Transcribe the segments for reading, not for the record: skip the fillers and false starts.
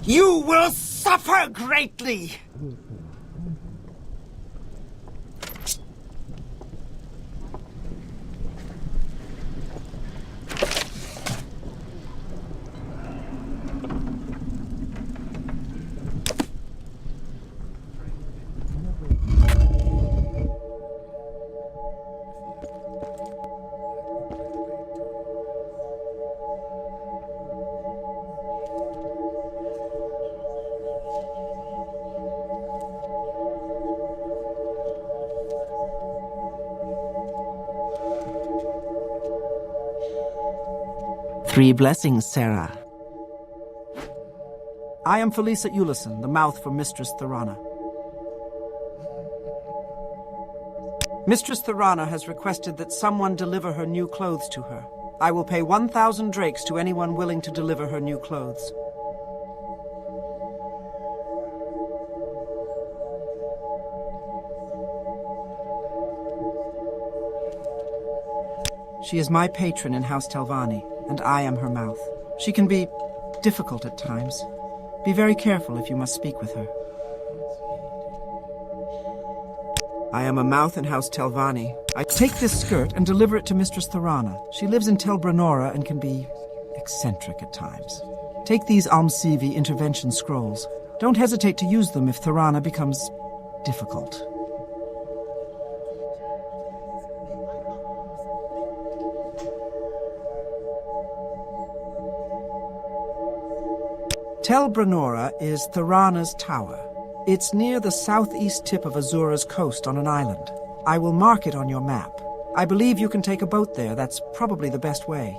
You will suffer greatly! Three blessings, Sarah. I am Felisa Ulison, the mouth for Mistress Thorana. Mistress Thorana has requested that someone deliver her new clothes to her. I will pay 1,000 drakes to anyone willing to deliver her new clothes. She is my patron in House Telvanni, and I am her mouth. She can be difficult at times. Be very careful if you must speak with her. I am a mouth in House Telvanni. I take this skirt and deliver it to Mistress Thorana. She lives in Tel Brenora and can be eccentric at times. Take these Almsivi intervention scrolls. Don't hesitate to use them if Thorana becomes difficult. Tel Brenora is Thorana's tower. It's near the southeast tip of Azura's coast on an island. I will mark it on your map. I believe you can take a boat there. That's probably the best way.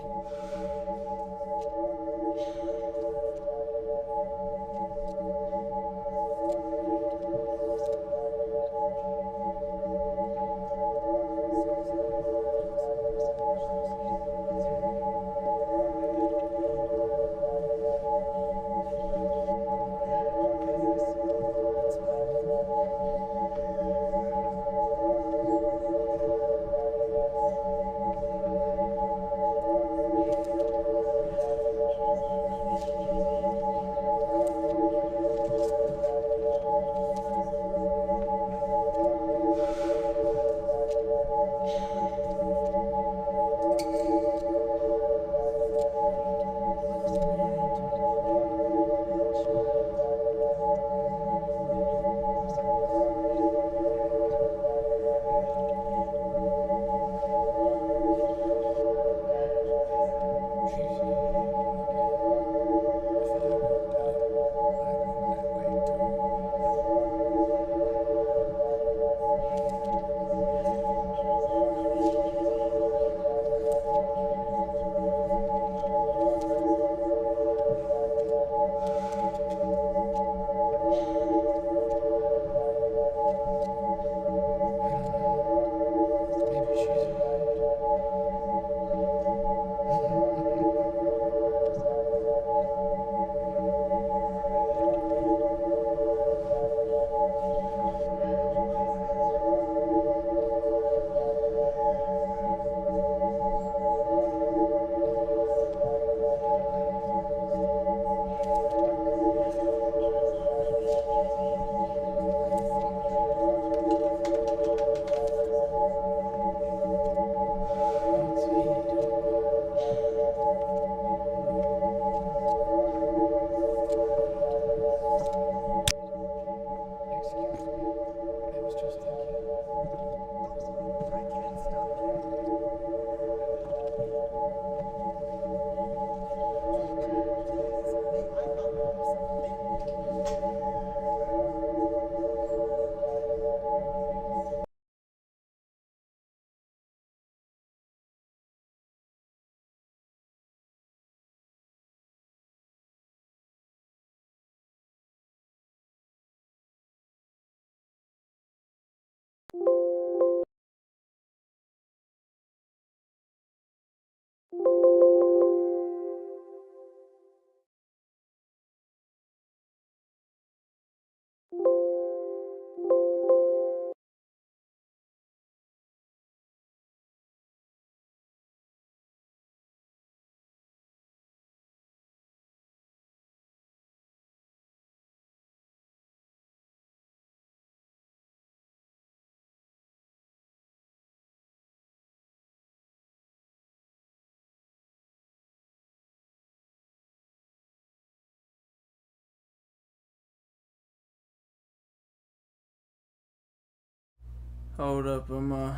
Hold up, I'm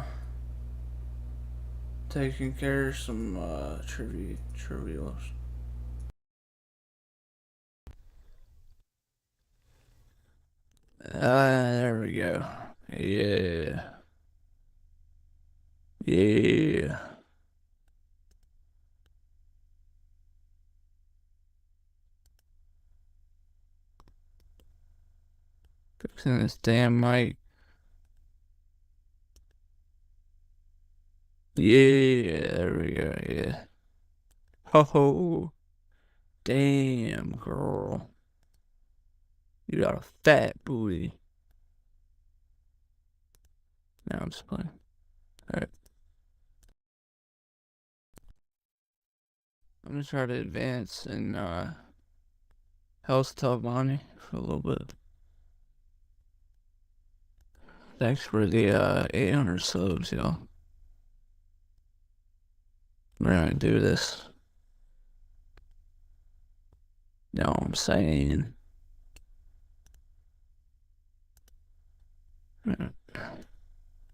taking care of some trivials. There we go. Yeah. Yeah. Fixing this damn mic. Yeah, there we go, yeah. Ho ho. Damn, girl. You got a fat booty. Now I'm just playing. Alright. I'm gonna try to advance in Hell's Talvani for a little bit. Thanks for the 800 subs, y'all. We're gonna do this. You know what I'm saying?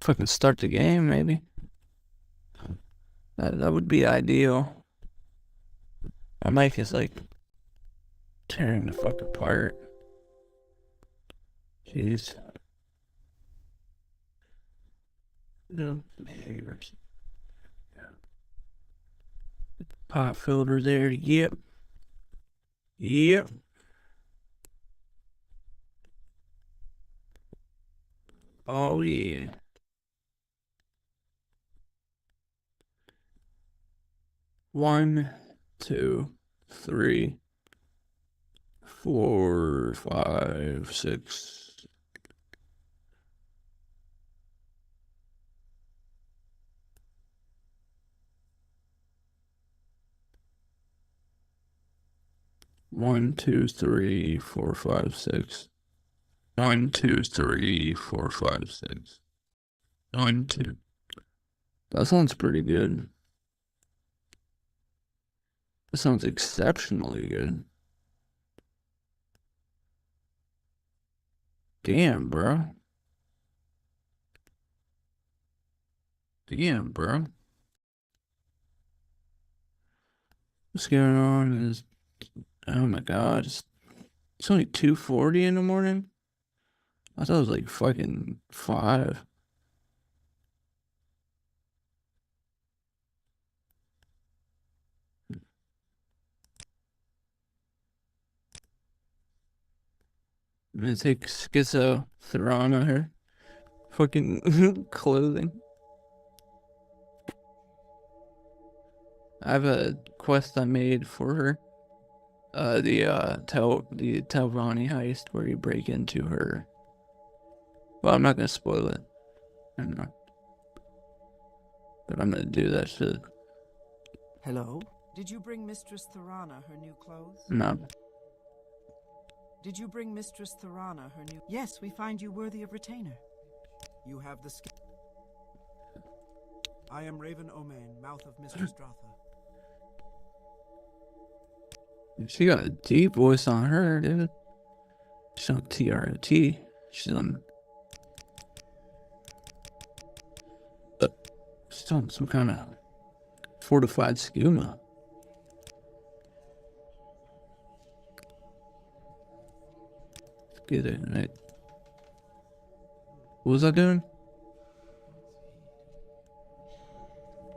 Fucking start the game, maybe. That would be ideal. My mic is like tearing the fuck apart. Jeez. No, behaviors. Pop filter there. Yep. Yep. Oh yeah. One, 2, 3, 4, 5, 6. One, 2, 3, 4, 5, 6. 1, 2, 3, 4, 5, 6. 1, 2. That sounds pretty good. That sounds exceptionally good. Damn, bro. Damn, bro. What's going on is, oh my god, it's only 2:40 in the morning? I thought it was like fucking 5. I'm gonna take Schizo Thrana her fucking clothing. I have a quest I made for her. The Talvani heist where you break into her. Well, I'm not gonna spoil it. I'm not. But I'm gonna do that shit. Hello? Did you bring Mistress Tharana her new clothes? No. Did you bring Mistress Tharana her new... Yes, we find you worthy of retainer. You have the skill. I am Raven Omain, mouth of Mistress Dratha. She got a deep voice on her, dude. She's on TRT. She's on some kind of fortified schema. Let's get it, right? What was I doing?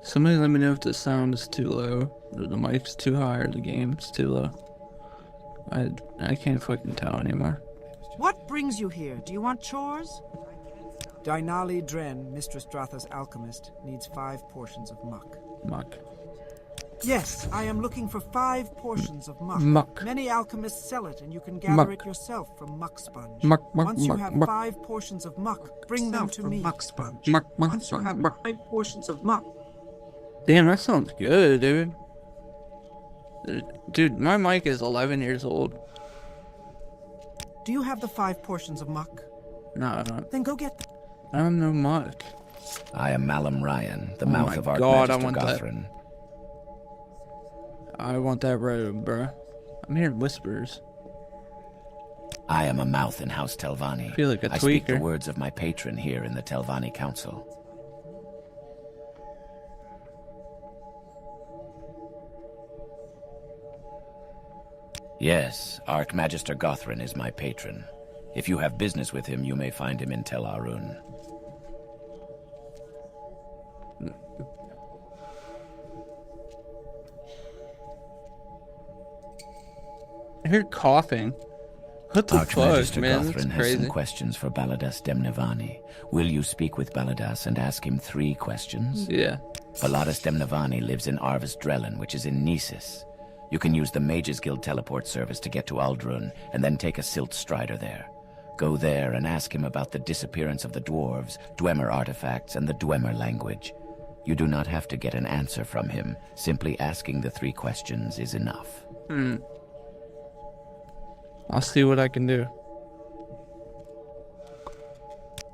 Somebody let me know if the sound is too low, or the mic's too high, or the game's too low. I can't fucking tell anymore. What brings you here? Do you want chores? Dainali Dren, Mistress Dratha's alchemist, needs 5 portions of muck. Muck. Yes, I am looking for 5 portions of muck. Muck. Many alchemists sell it, and you can gather Muck. it yourself from muck sponge. Muck, muck, Once you muck, have muck. 5 portions of muck, bring them to me. Muck sponge. Muck, muck, Once you muck, have muck. 5 portions of muck. Damn, that sounds good, dude. Dude, my mic is 11 years old. Do you have the 5 portions of muck? No, I don't. Then go get them. I don't know much. I am Malum Ryan, the Oh mouth my of our God, I Magister want that. Gothrin. I want that robe, bruh. I'm hearing whispers. I am a mouth in House Telvanni. I feel like a I speak the tweaker. words of my patron here in the Telvanni Council. Yes, Archmagister Gothrin is my patron. If you have business with him, you may find him in Tel Arun. I hear coughing. What the fuck, Archmagister man? Gothrin That's has crazy. some questions for Baladas Demnavani. Will you speak with Baladas and ask him 3 questions? Yeah. Baladas Demnavani lives in Arvis Drellin, which is in Nisus. You can use the Mages Guild teleport service to get to Aldrun, and then take a Silt Strider there. Go there and ask him about the disappearance of the dwarves, Dwemer artifacts, and the Dwemer language. You do not have to get an answer from him. Simply asking the 3 questions is enough. I'll see what I can do.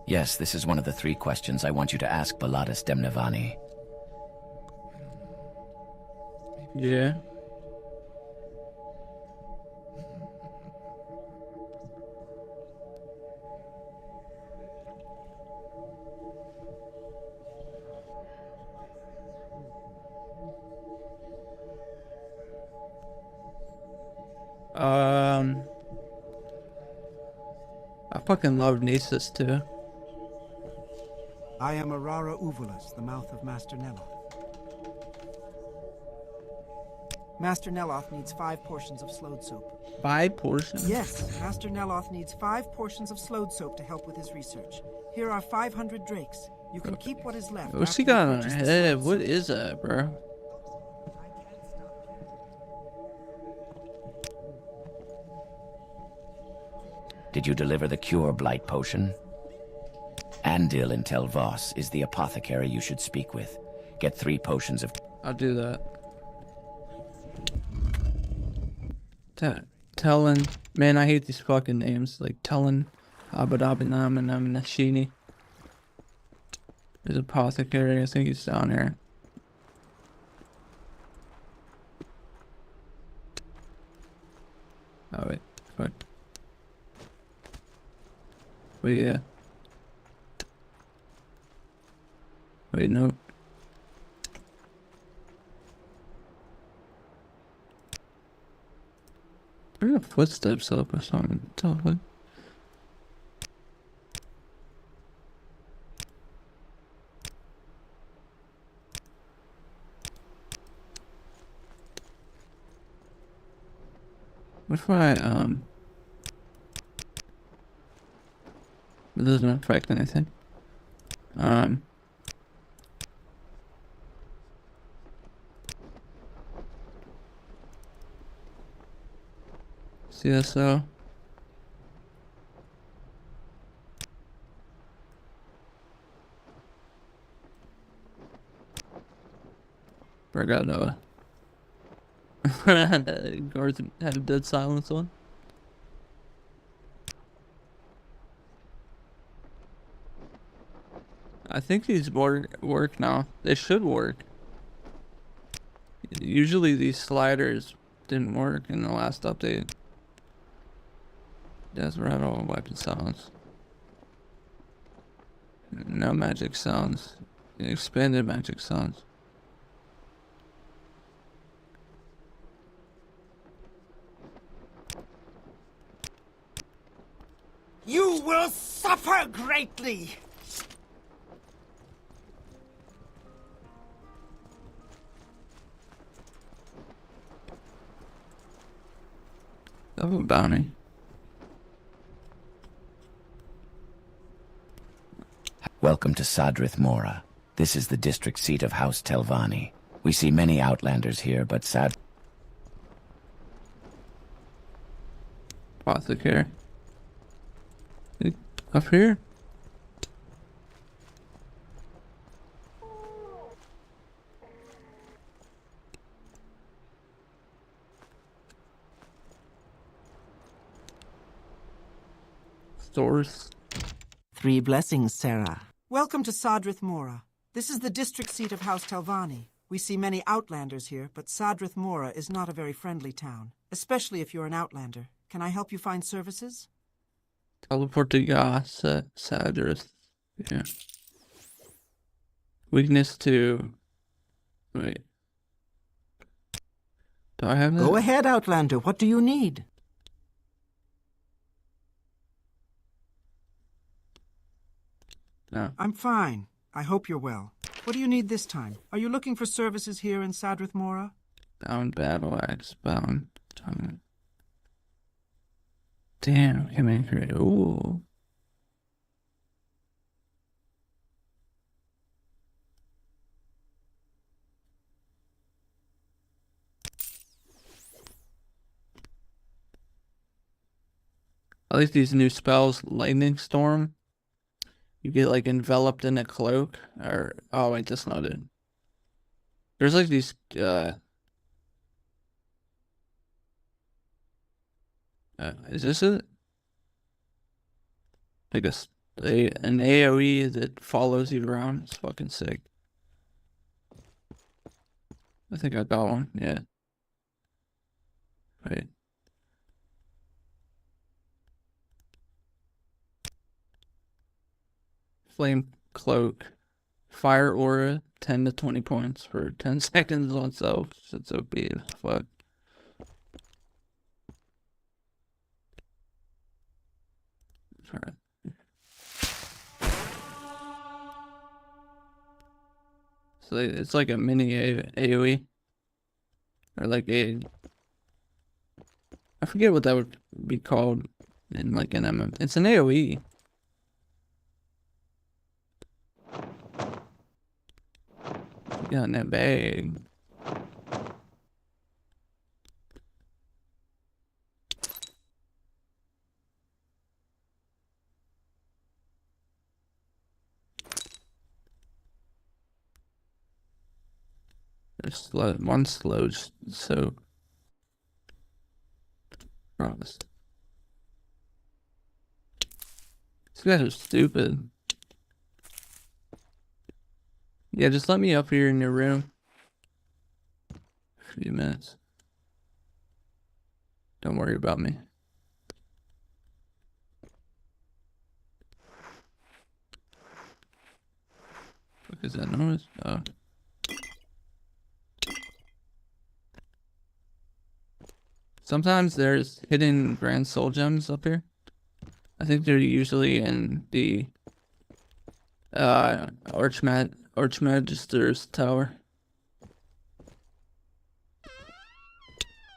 Yes, this is one of the 3 questions I want you to ask Baladas Demnavani. Yeah. I fucking love Nisus too. I am Arara Uvulus, the mouth of Master Neloth. Master Neloth needs 5 portions of slowed soap. 5 portions? Yes, Master Neloth needs 5 portions of slowed soap to help with his research. Here are 500 drakes. You can keep what is left. What's after she you got on her purchase the head? slowed What soap. is that, bro? Did you deliver the Cure Blight potion? Andil in Tel Voss is the apothecary you should speak with. Get 3 potions of... I'll do that. Tellin. Man, I hate these fucking names. Like Tellin, Abadabinam, and Nashini. There's apothecary. I think he's down here. Oh, wait. Fuck. Wait, yeah. Wait, no. There are footsteps up or something. What? What if I, it doesn't affect anything. CSO. I got Noah. Guards had a dead silence on. I think these work now. They should work. Usually these sliders didn't work in the last update. Desperado weapon sounds. No magic sounds. Expanded magic sounds. You will suffer greatly! Double bounty. Welcome to Sadrith Mora. This is the district seat of House Telvanni. We see many outlanders here, but Apothecary. Up here? Stores. 3 blessings, Sarah. Welcome to Sadrith Mora. This is the district seat of House Telvanni. We see many outlanders here, but Sadrith Mora is not a very friendly town, especially if you're an outlander. Can I help you find services? Teleport to Sadrith. Yeah. Weakness to... Wait. Do I have that? Go ahead, Outlander. What do you need? No. I'm fine. I hope you're well. What do you need this time? Are you looking for services here in Sadrith Mora? Bound battle axe. Bound tongue. Damn, come in here. Ooh. At least these new spells, Lightning Storm, you get like enveloped in a cloak. Or oh wait, that's not it. There's like these is this it? Like an AoE that follows you around. It's fucking sick. I think I got one. Yeah. Wait. Flame Cloak. Fire Aura, 10 to 20 points for 10 seconds on self. It's OP as fuck. Alright. So it's like a mini AoE. Or like a... I forget what that would be called in like an MM. It's an AoE. Got in that bag. There's one slow so promise. These guys are stupid. Yeah, just let me up here in your room. A few minutes. Don't worry about me. What is that noise? Oh. Sometimes there's hidden grand soul gems up here. I think they're usually in the Archmagister's tower.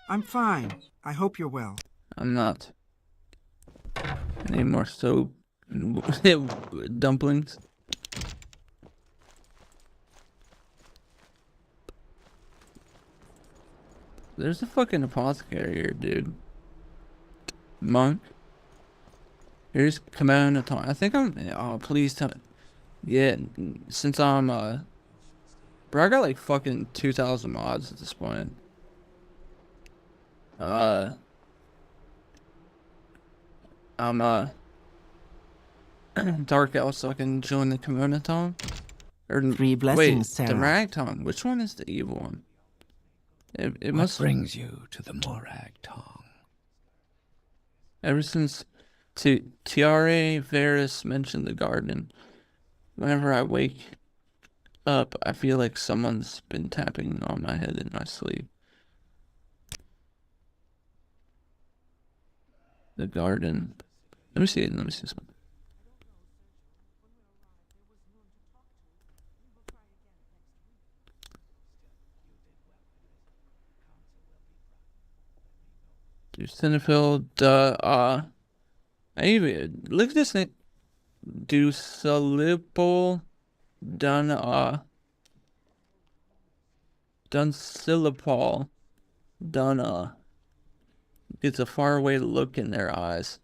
I'm fine. I hope you're well. I'm not. Any more soap dumplings? There's a fucking apothecary here, dude. Monk. Here's Command Atom. I think I'm... Oh, please tell me. Yeah, since I'm, bro, I got like fucking 2,000 mods at this point. I'm, Dark Elf, so I can join the Kimono Tongue. Or, 3 blessings, wait, Sarah. the Rag Tongue. Which one is the evil one? It must... What brings you to the Morag Tongue? Ever since Tiare Varus mentioned the garden, whenever I wake up, I feel like someone's been tapping on my head in my sleep. The garden. Let me see it. Let me see something. Cinefil, I even look at this name. Dusalipol Dunsilipol Dun It's a faraway look in their eyes.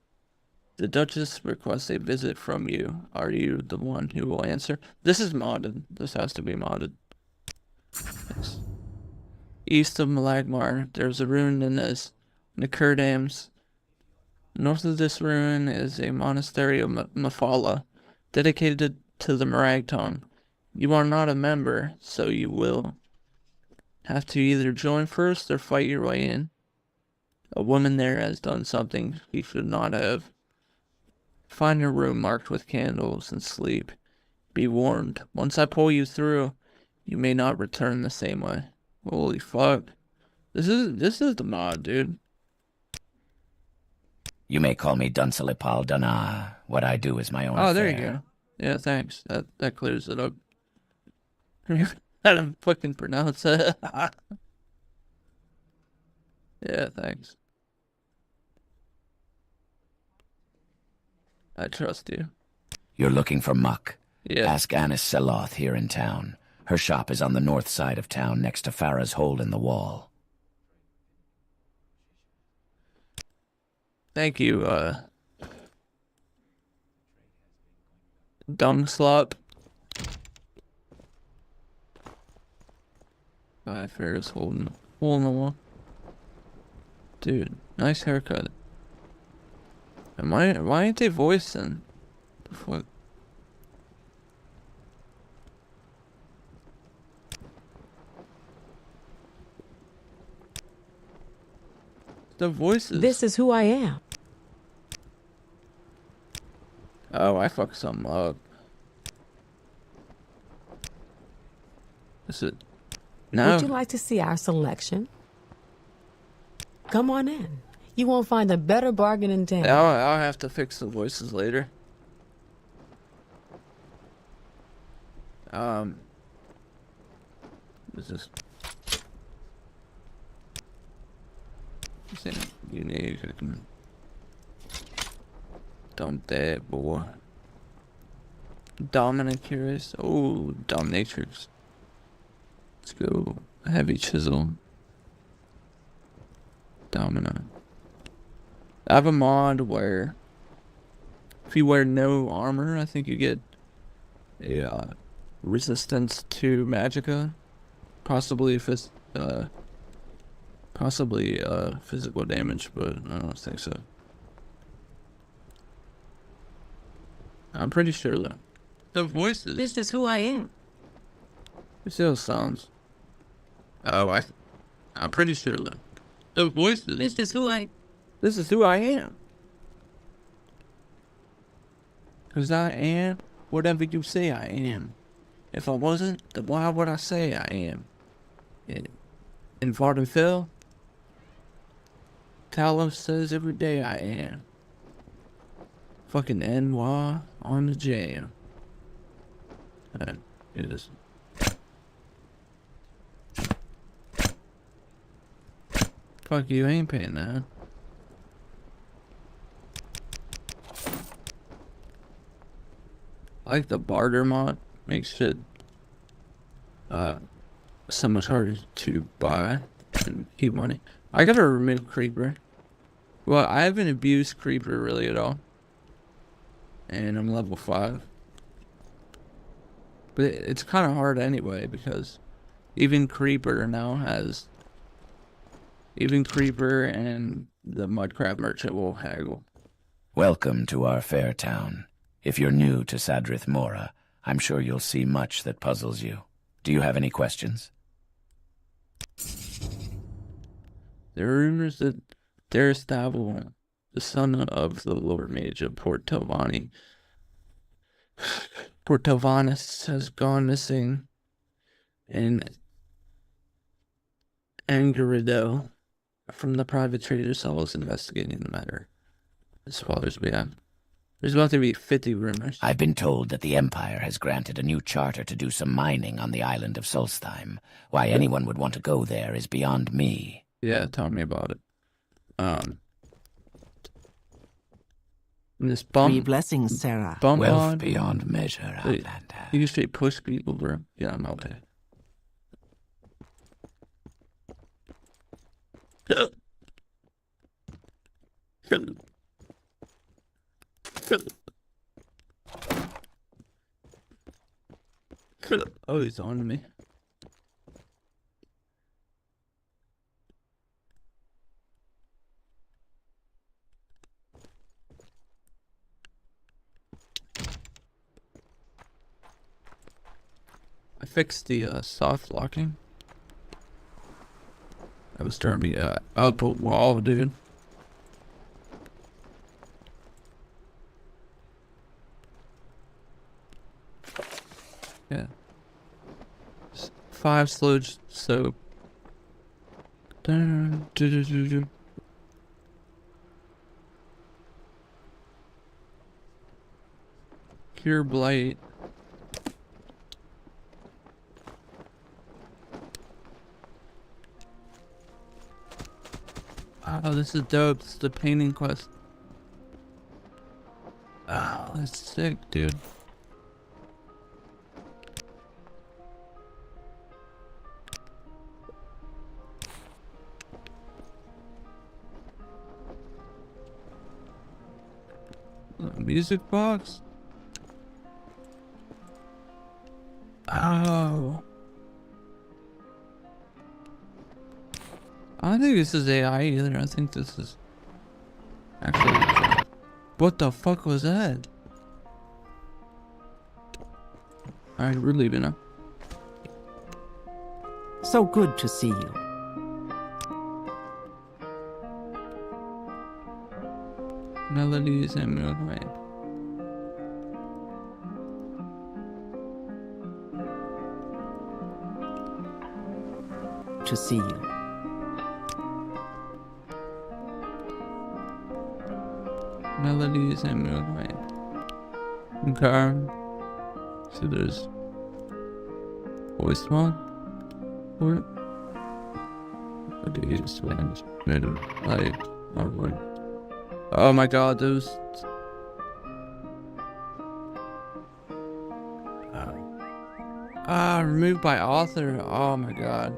The Duchess requests a visit from you. Are you the one who will answer? This is modded. This has to be modded. Yes. East of Malagmar, there's a ruin in this Nicurdams. North of this ruin is a monastery of Mafala, dedicated to the Maragtong. You are not a member, so you will have to either join first or fight your way in. A woman there has done something she should not have. Find a room marked with candles and sleep. Be warned, once I pull you through, you may not return the same way. Holy fuck. This is the mod, dude. You may call me Dunsalipal Dana. What I do is my own Oh, there affair. you go. Yeah, thanks. That clears it up. How to fucking pronounce it. Yeah, thanks. I trust you. You're looking for Muck. Yeah. Ask Anis Seloth here in town. Her shop is on the north side of town next to Farah's hole in the wall. Thank you, Dung Slop. Farah's holding hole in the wall. Dude, nice haircut. And why ain't they voicing? The fuck? The voices. This is who I am. Oh, I fucked something up. Is it? No. Would you like to see our selection? Come on in. You won't find a better bargain in town. I'll have to fix the voices later. Is this? This ain't unique. I can dump that, boy. Dominant curious. Oh, dominatrix. Let's go. Heavy chisel. Dominant. I have a mod where if you wear no armor, I think you get a resistance to magicka, possibly physical damage, but I don't think so. I'm pretty sure though. The voices. This is who I am. It still sounds. Oh, I'm pretty sure though. The voices. This is who I. This is who I am. 'Cause I am whatever you say I am. If I wasn't, then why would I say I am? In Vardenfell, Talos says every day I am. Fucking NY on the jam. That is. Fuck you, ain't paying that. I like the barter mod. Makes it so much harder to buy and keep money. I gotta remove Creeper. Well, I haven't abused Creeper really at all. And I'm level 5. But it's kind of hard anyway because even Creeper now has... Even Creeper and the Mudcrab Merchant will haggle. Welcome to our fair town. If you're new to Sadrith Mora, I'm sure you'll see much that puzzles you. Do you have any questions? There are rumors that Daristavil, the son of the Lord Mage of Port Telvanni, Port Telvannis, has gone missing, and Angarido from the private trader cell is investigating the matter. As far as we have. There's about to be 50 rumors. I've been told that the Empire has granted a new charter to do some mining on the island of Solstheim. Why anyone would want to go there is beyond me. Yeah, tell me about it. This bump. 3 blessings, Sarah. Bump Wealth on. beyond measure, Wait, Outlander. you can straight push people, bro. Yeah, I'm out there. Oh, he's on me. I fixed the soft locking. That was turning me output wall, dude. Okay. 5 sludge soap. Cure blight. Oh, this is dope. This is the painting quest. Oh, that's sick, dude. Music box? Oh. I don't think this is AI either. I think this is actually... What the fuck was that? Alright, we're leaving now. So good to see you. Melodies and Morrowind. To see you. Melodies and Morrowind. Okay. So there's voice mod for it. Okay, just went middle like oh my god, those removed by author. Oh my god.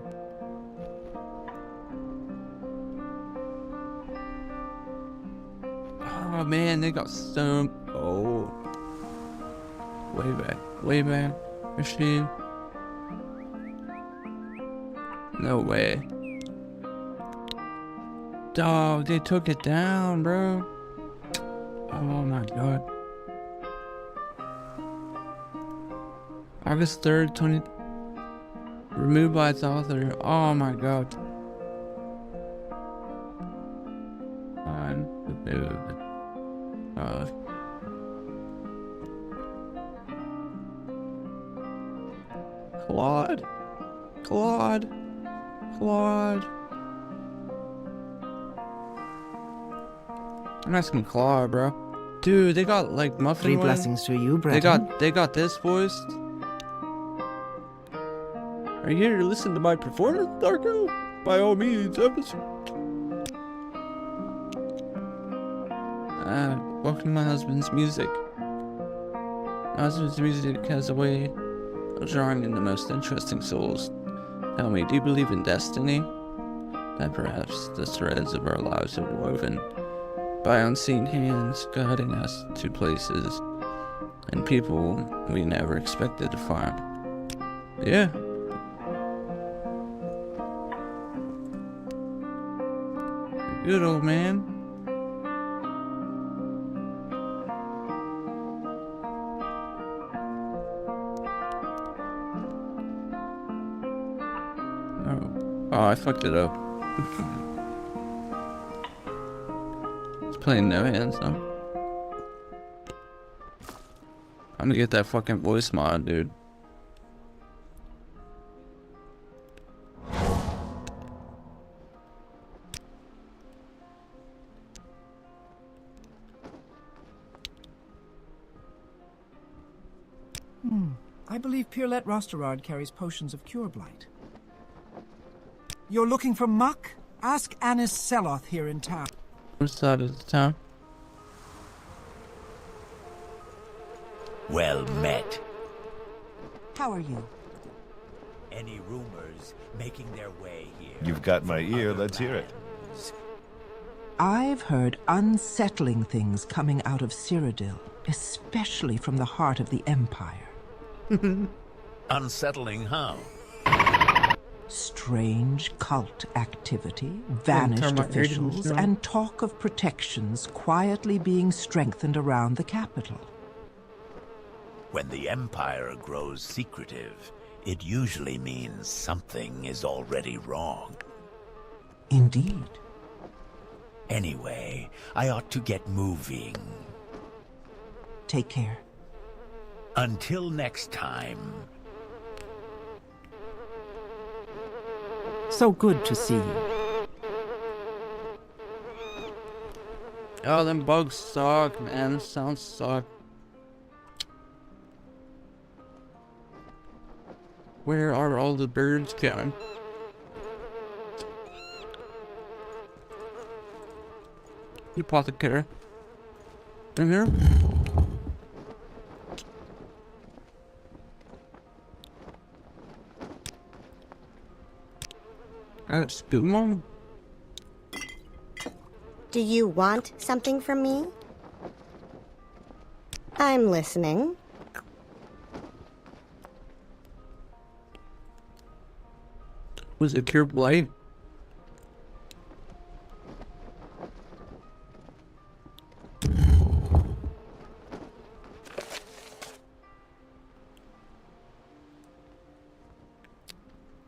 Oh man, they got some. Oh, way back. Machine. No way. Dog, they took it down, bro. Oh my god. August 3rd, 20. Removed by its author. Oh my god. Claude. I'm asking Claude, bro. Dude, they got like muffin. 3 one. blessings to you, Breton. They got this voiced. Are you here to listen to my performance, Darko? By all means, episode. Welcome to my husband's music. My husband's music has a way of drawing in the most interesting souls. Tell me, do you believe in destiny? That perhaps the threads of our lives are woven by unseen hands guiding us to places and people we never expected to find. Yeah. Good old man. Oh, I fucked it up. It's playing no hands though. I'm gonna get that fucking voice mod, dude. I believe Pierlet Rosterard carries potions of cure blight. You're looking for muck? Ask Anis Seloth here in town. Which side of the town? Well met. How are you? Any rumors making their way here? You've got my ear, let's hear it. I've heard unsettling things coming out of Cyrodiil, especially from the heart of the Empire. Unsettling how? Strange cult activity, vanished officials, and talk of protections quietly being strengthened around the capital. When the Empire grows secretive, it usually means something is already wrong. Indeed. Anyway, I ought to get moving. Take care. Until next time, So good to see you. Oh, them bugs suck, man. The sounds suck. Where are all the birds going? You apothecary. In here? That's good one. Do you want something from me? I'm listening. Was it cure blight?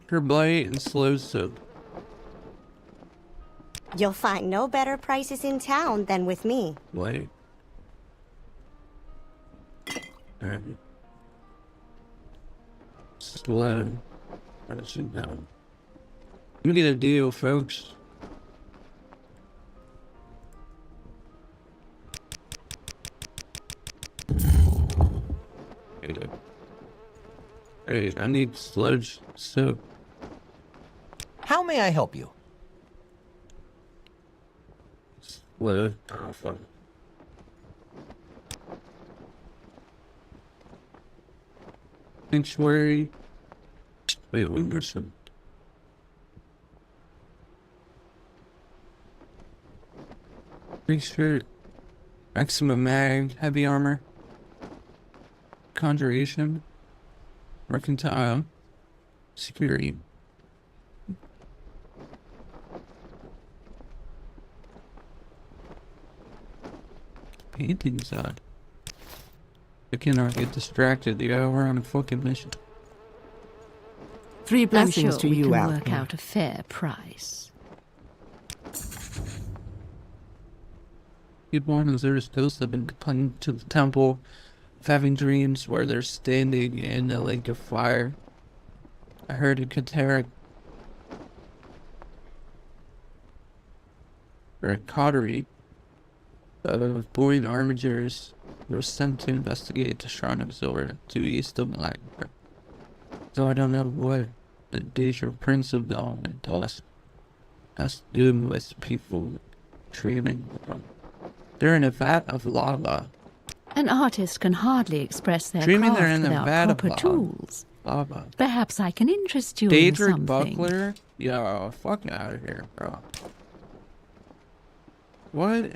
Cure blight and slow soap. You'll find no better prices in town than with me. Blight. Alright. Slow. Let's sit down. We get a deal, folks. Hey, I need sludge soap. How may I help you? Slow. Oh, fuck. Sanctuary. Wait, where's some? Shirt, maximum mag, heavy armor, conjuration, mercantile, security. Paintings on. I cannot get distracted. Yeah, we're on a fucking mission. 3 I'm blessings sure to we you, can Al. work out a fair price. Good morning, there's ghosts have been coming to the temple of having dreams where they're standing in a lake of fire. I heard a Kateric or a coterie of boy armigers were sent to investigate the Shrine of Zora to east of Blackbird. So I don't know what the Deja Prince of Dawn does. Has to do with people dreaming. They're in a vat of lava. An artist can hardly express their Dreaming they're craft in a without vat of proper lava. tools. Lava. Perhaps I can interest you in Daedric something. Buckler? Yo, fuck out of here, bro. What?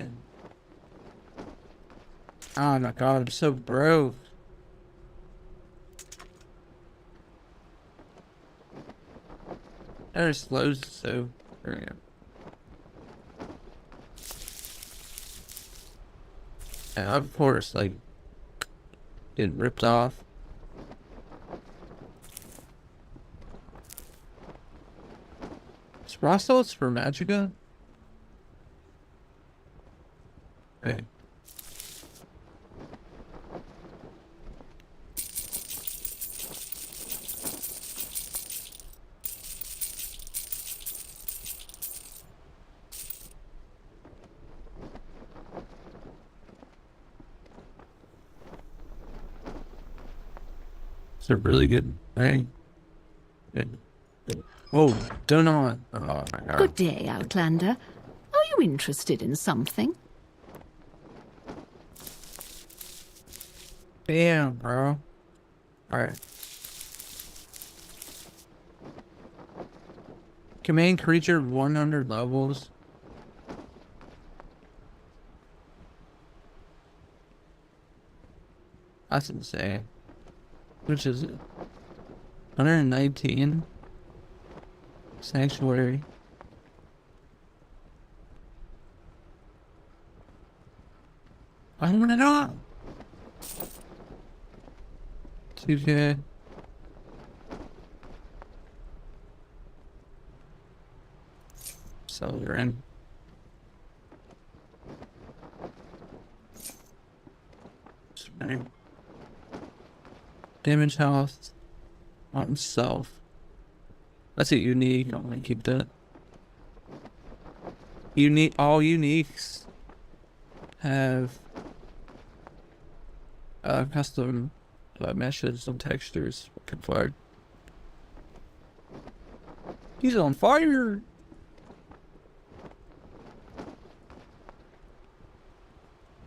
Oh my god, I'm so broke. There's slow so. There we go. And of course, like, getting ripped off. Is Rostos for Magica? Hey. It's a really good thing. Good. Oh, don't know. Oh my god. Good day, Outlander. Are you interested in something? Damn, bro. Alright. Command creature 100 levels. That's insane. Which is it? 119. Sanctuary. I don't want to know. 2K. So you're in. Spinning. Damage health on himself. That's a unique. I'm gonna keep that. Unique. All uniques have custom meshes and textures configured. He's on fire.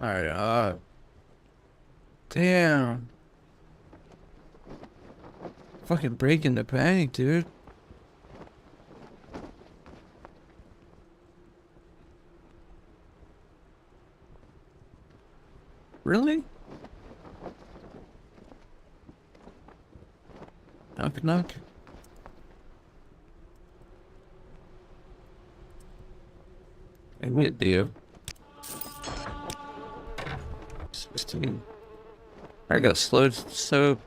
Alright, damn. Fucking breaking the bank, dude. Really? Knock knock. Admit, dear. 16. I got slowed soap.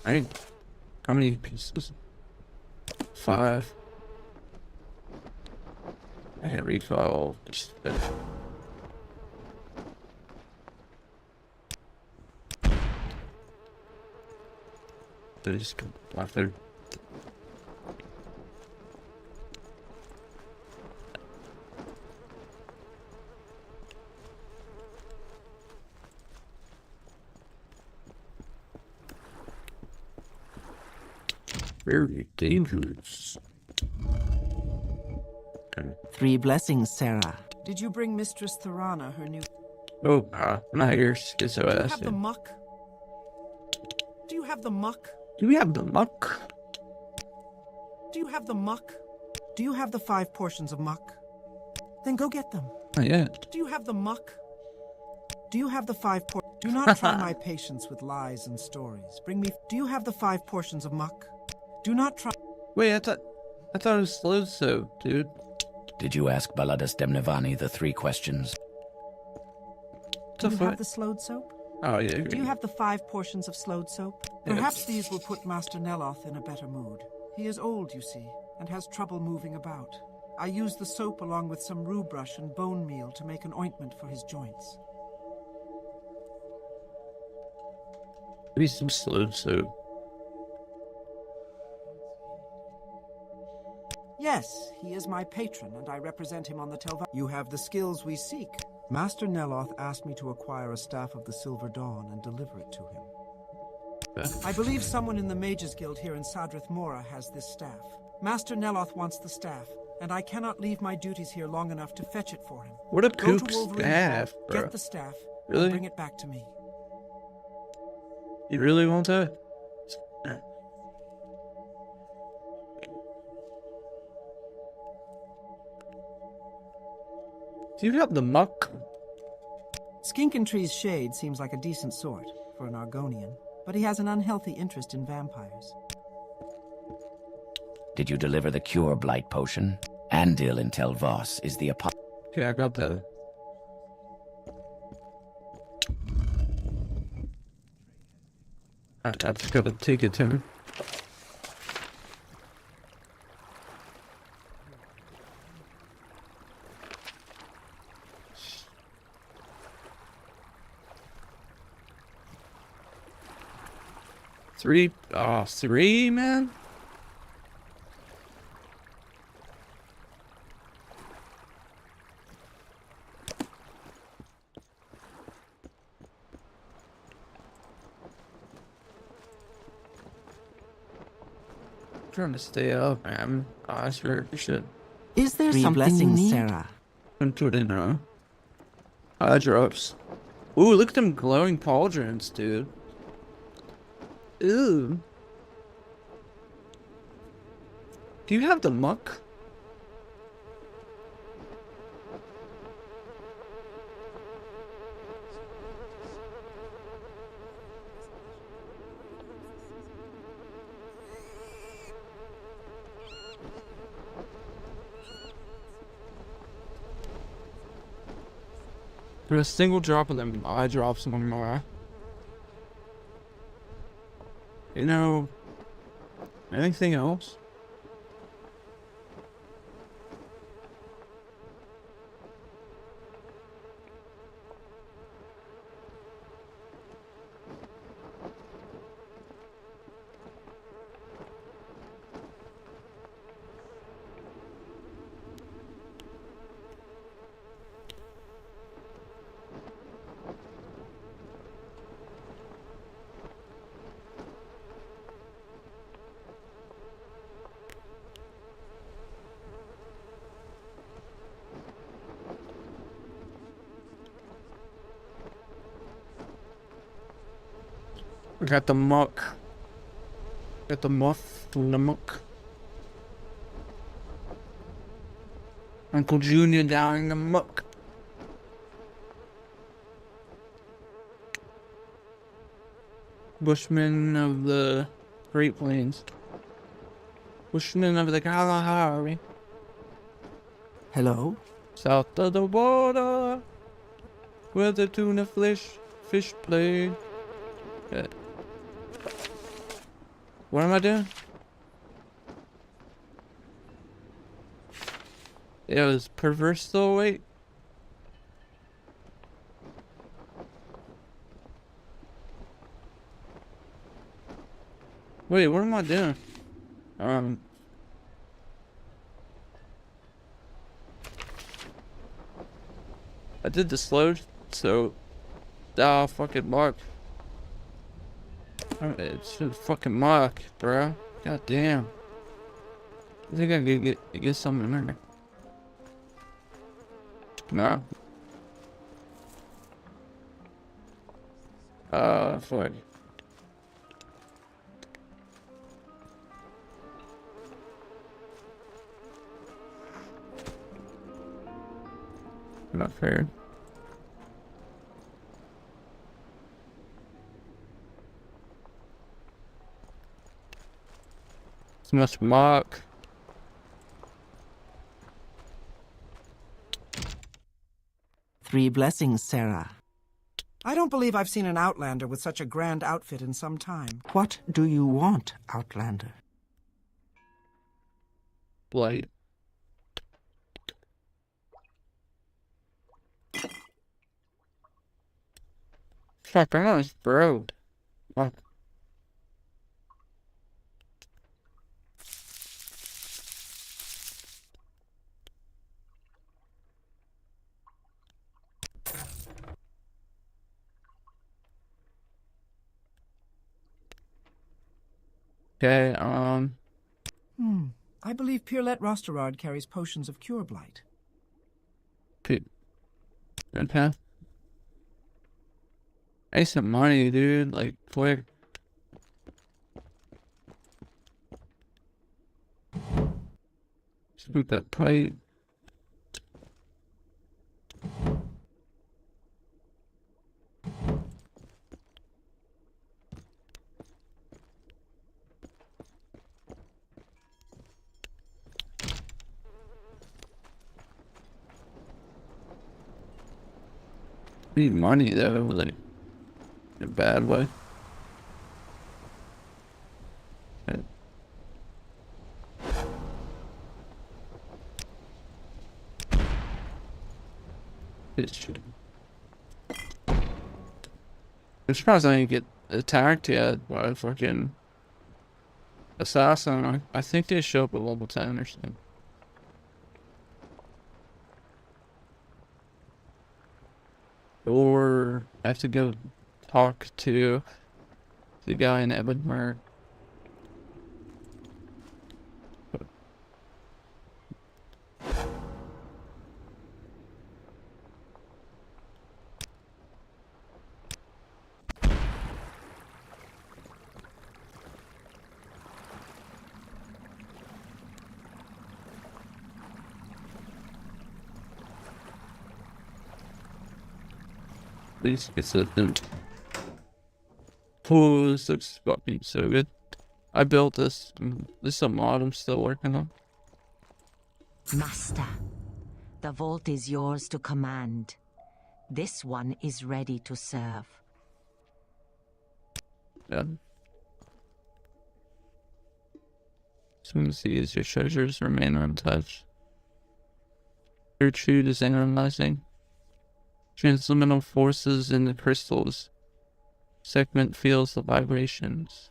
How many pieces? 5. I can refill. They just come after. Very dangerous. Okay. 3 blessings, Sarah. Did you bring Mistress Thorana her new... Oh, I'm not here. Get so Do you ass. have the muck? Do you have the muck? Do we have the muck? Do you have the muck? Do you have the 5 portions of muck? Then go get them. Not yet. Do you have the muck? Do you have the 5 Do not try my patience with lies and stories. Bring me... Do you have the 5 portions of muck? Do not try... Wait, I thought it was slow soap, dude. Did you ask Baladas Demnevani the 3 questions? Do you have the slowed soap? Oh, yeah. Do you have the 5 portions of slowed soap? Yeah. Perhaps these will put Master Neloth in a better mood. He is old, you see, and has trouble moving about. I use the soap along with some rue brush and bone meal to make an ointment for his joints. Maybe some slow soap. Yes, he is my patron, and I represent him on the Telva. You have the skills we seek. Master Neloth asked me to acquire a staff of the Silver Dawn and deliver it to him. I believe someone in the Mages Guild here in Sadrith Mora has this staff. Master Neloth wants the staff, and I cannot leave my duties here long enough to fetch it for him. What a Go poop to Wolverine staff, Hall, bro. get the staff, Really? and bring it back to me. You really want that? Do you have the muck? Skinkentree's Shade seems like a decent sort for an Argonian, but he has an unhealthy interest in vampires. Did you deliver the Cure Blight potion? Andil in Tel Voss is the Okay, I got that. I just gotta take it to him. Three, man? Trying to stay up, man. I swear you should. Is there 3 something you blessings, need? Sarah. Into it in her. Eye drops. Ooh, look at them glowing pauldrons, dude. Ooh. Do you have the muck? Put a single drop of them eye drops on my eye. You know, anything else? We got the muck. Got the moth from the muck. Uncle Junior down in the muck. Bushmen of the Great Plains. Bushmen of the Kalahari. Hello? South of the border, where the tuna fish play. What am I doing? It was perverse though, wait. Wait, what am I doing? I did the slow, so fucking mark. It's a fucking mark, bro. God damn. I think I could get something in there. No. Fuck. Not fair. It's much mark. Three blessings, Sarah. I don't believe I've seen an Outlander with such a grand outfit in some time. What do you want, Outlander? Blight. Fuck, that was broke. Fuck. Okay, I believe Pierlet Rosterard carries potions of cure blight. Good path. Hey, some money, dude. Like, quick. Just boot that pipe. Need money though, like in a bad way. I'm surprised I didn't get attacked yet by a fucking assassin. I think they show up at level 10 or something. Or I have to go talk to the guy in Edinburgh. At least it's a oh, this looks fucking so good. I built this. This is a mod I'm still working on. Master, the vault is yours to command. This one is ready to serve. Yeah. Soon to see as your treasures remain untouched. Your true is analyzing. Transliminal forces in the crystals. Segment feels the vibrations.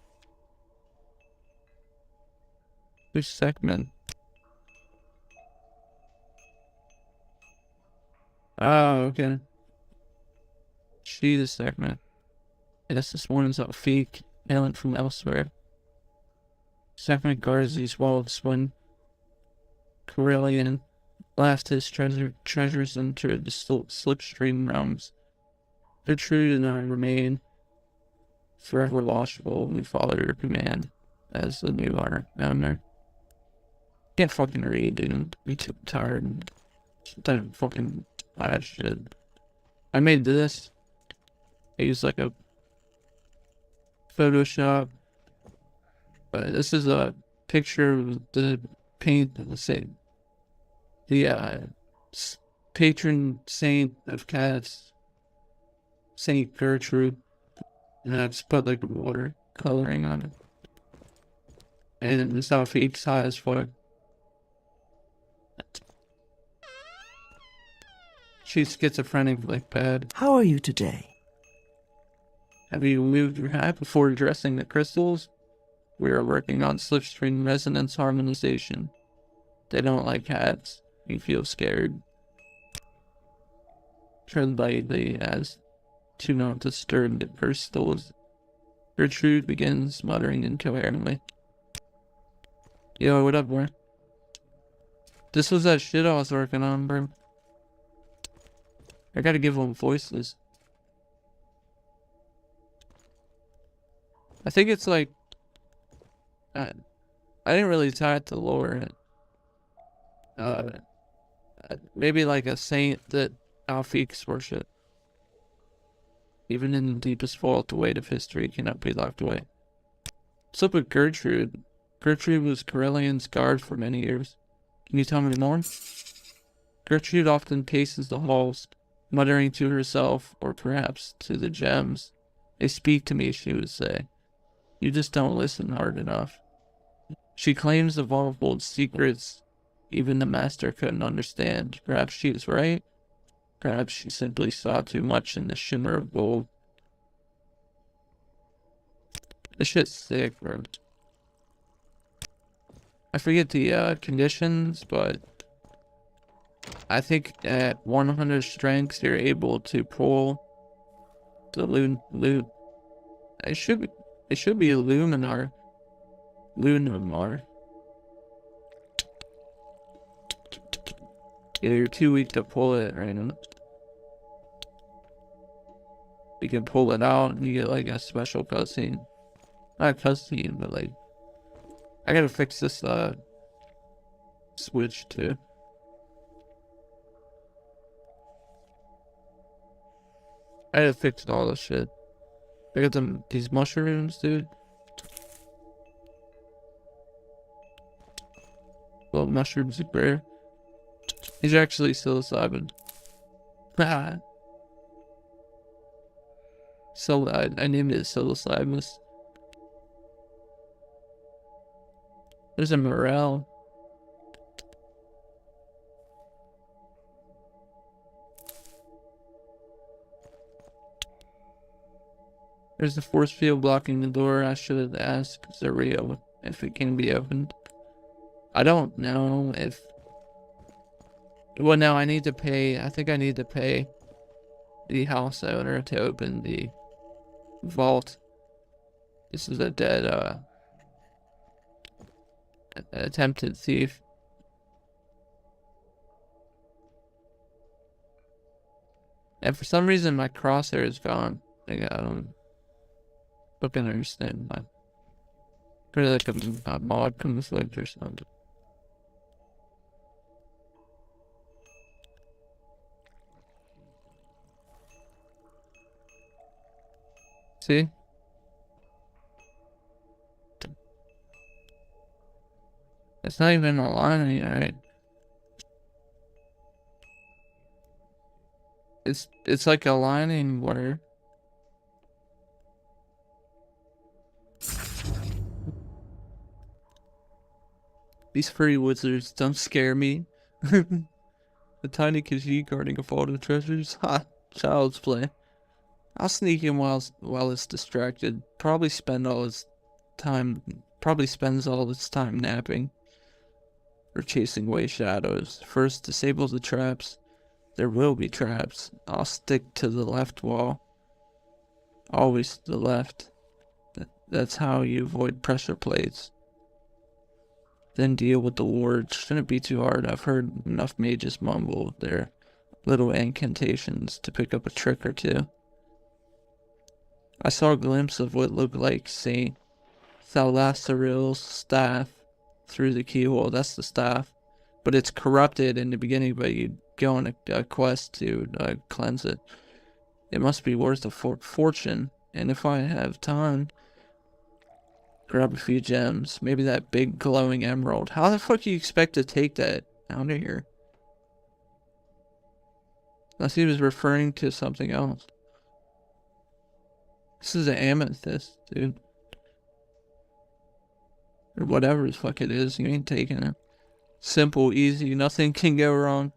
Which segment? Oh, okay. She the segment. I guess this one is a fake alien from elsewhere. Segment guards these walls when Corellian blast his treasures into the slipstream realms. Gertrude and I remain Forever watchful, we follow your command as the new owner. Can't fucking read, dude. I'm too tired. That fucking bad shit. I made this. I used like a Photoshop. But this is a picture of the patron saint of cats, Saint Gertrude, and I just put like water coloring on it. And it's off each side for she's schizophrenic like bad. How are you today? Have you moved your hat before addressing the crystals? We are working on slipstream resonance harmonization. They don't like hats. You feel scared. Tread lightly as to not disturb the crystals. Gertrude begins muttering incoherently. Yo, what up, bro? This was that shit I was working on, bro. I gotta give them voices. I think it's like... I didn't really try to lower it. Maybe like a saint that Alfiks worship. Even in the deepest vault, the weight of history cannot be locked away. What's up with Gertrude? Gertrude was Corellian's guard for many years. Can you tell me more? Gertrude often paces the halls, muttering to herself, or perhaps to the gems. They speak to me, she would say. You just don't listen hard enough. She claims the vault holds secrets even the master couldn't understand. Perhaps she is right. Perhaps she simply saw too much in the shimmer of gold. This shit's sick, bro. I forget the conditions, but I think at 100 strengths you're able to pull the loot. It should be a Luminar. Yeah, you're too weak to pull it right now. You can pull it out and you get like a special cutscene. Not a cutscene, but like... I gotta fix this switch too. I gotta fix all this shit. I got these mushrooms, dude. Well, mushrooms are rare. These are actually psilocybin. So I named it psilocybin. There's a morel. There's a force field blocking the door. I should have asked Zario if it can be opened. I don't know if... Well, no, I need to pay... I think I need to pay the house owner to open the vault. This is a dead, attempted thief. And for some reason, my crosshair is gone. Like, I don't fucking understand. I feel like a mod conflict or something. See? It's not even aligning, right? It's like aligning where... These furry wizards don't scare me. The tiny Khajiit guarding a vault of treasures? Ha! Child's play. I'll sneak in while it's distracted. Probably spends all its time napping. Or chasing away shadows. First, disable the traps. There will be traps. I'll stick to the left wall. Always to the left. That's how you avoid pressure plates. Then deal with the wards. Shouldn't be too hard. I've heard enough mages mumble their little incantations to pick up a trick or two. I saw a glimpse of what looked like Saint Thalassaril's staff through the keyhole. That's the staff. But it's corrupted in the beginning, but you go on a quest to cleanse it. It must be worth a fortune. And if I have time, grab a few gems. Maybe that big glowing emerald. How the fuck do you expect to take that out of here? Unless he was referring to something else. This is an amethyst, dude. Or whatever the fuck it is, you ain't taking it. Simple, easy, nothing can go wrong.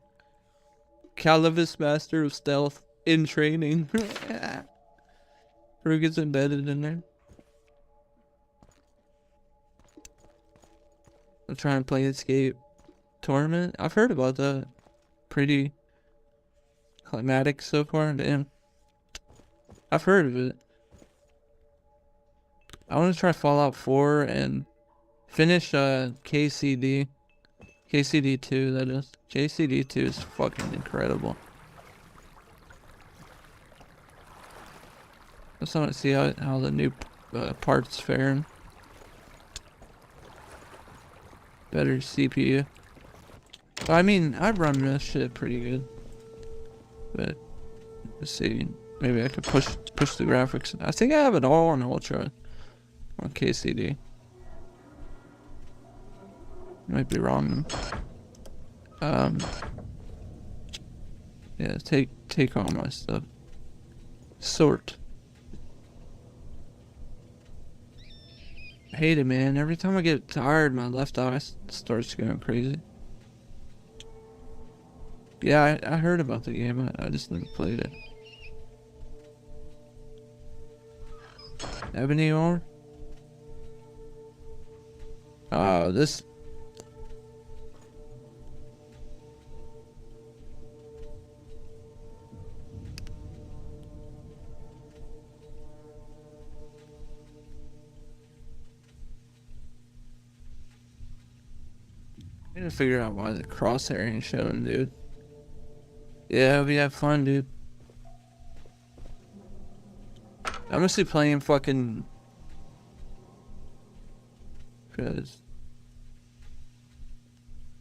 Calivus, master of stealth, in training. Who gets embedded in there? I'm trying to play Escape Tournament. I've heard about that. Pretty climatic so far. Damn. I've heard of it. I want to try Fallout 4 and finish KCD. KCD 2, that is. KCD 2 is fucking incredible. I just want to see how the new parts faring. Better CPU. But I mean, I run this shit pretty good. But let's see, maybe I could push the graphics. I think I have it all on Ultra on KCD. Might be wrong. Yeah, take all my stuff. Sort. I hate it, man. Every time I get tired, my left eye starts going crazy. Yeah, I heard about the game. I just never played it. Ebony ore? Oh, this... I need to figure out why the crosshair ain't showing, dude. Yeah, we have fun, dude. I'm mostly playing fucking... Cause...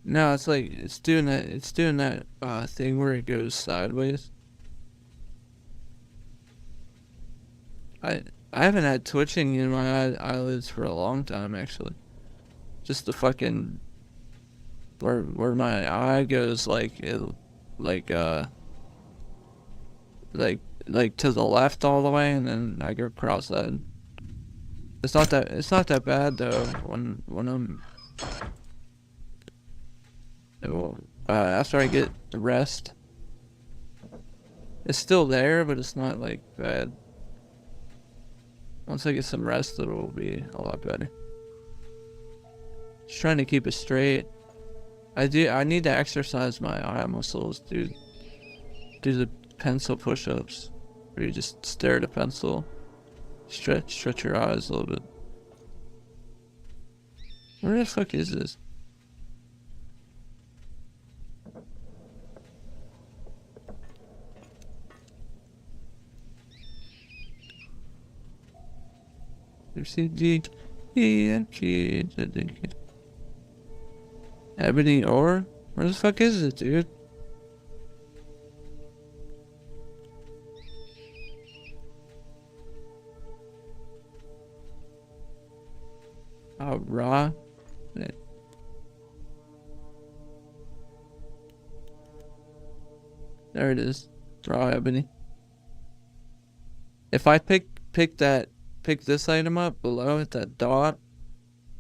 No, it's like, it's doing that thing where it goes sideways. I haven't had twitching in my eyelids for a long time, actually. Just the fucking... Where my eye goes like to the left all the way, and then I go cross-eyed. It's not that bad though when I'm after I get the rest. It's still there, but it's not like bad. Once I get some rest, it'll be a lot better. Just trying to keep it straight. I need to exercise my eye muscles, dude. Do the pencil push-ups, where you just stare at a pencil, stretch your eyes a little bit. Where the fuck is this? Ebony ore? Where the fuck is it, dude? Oh, raw? There it is. Raw ebony. If I pick this item up below it, that dot,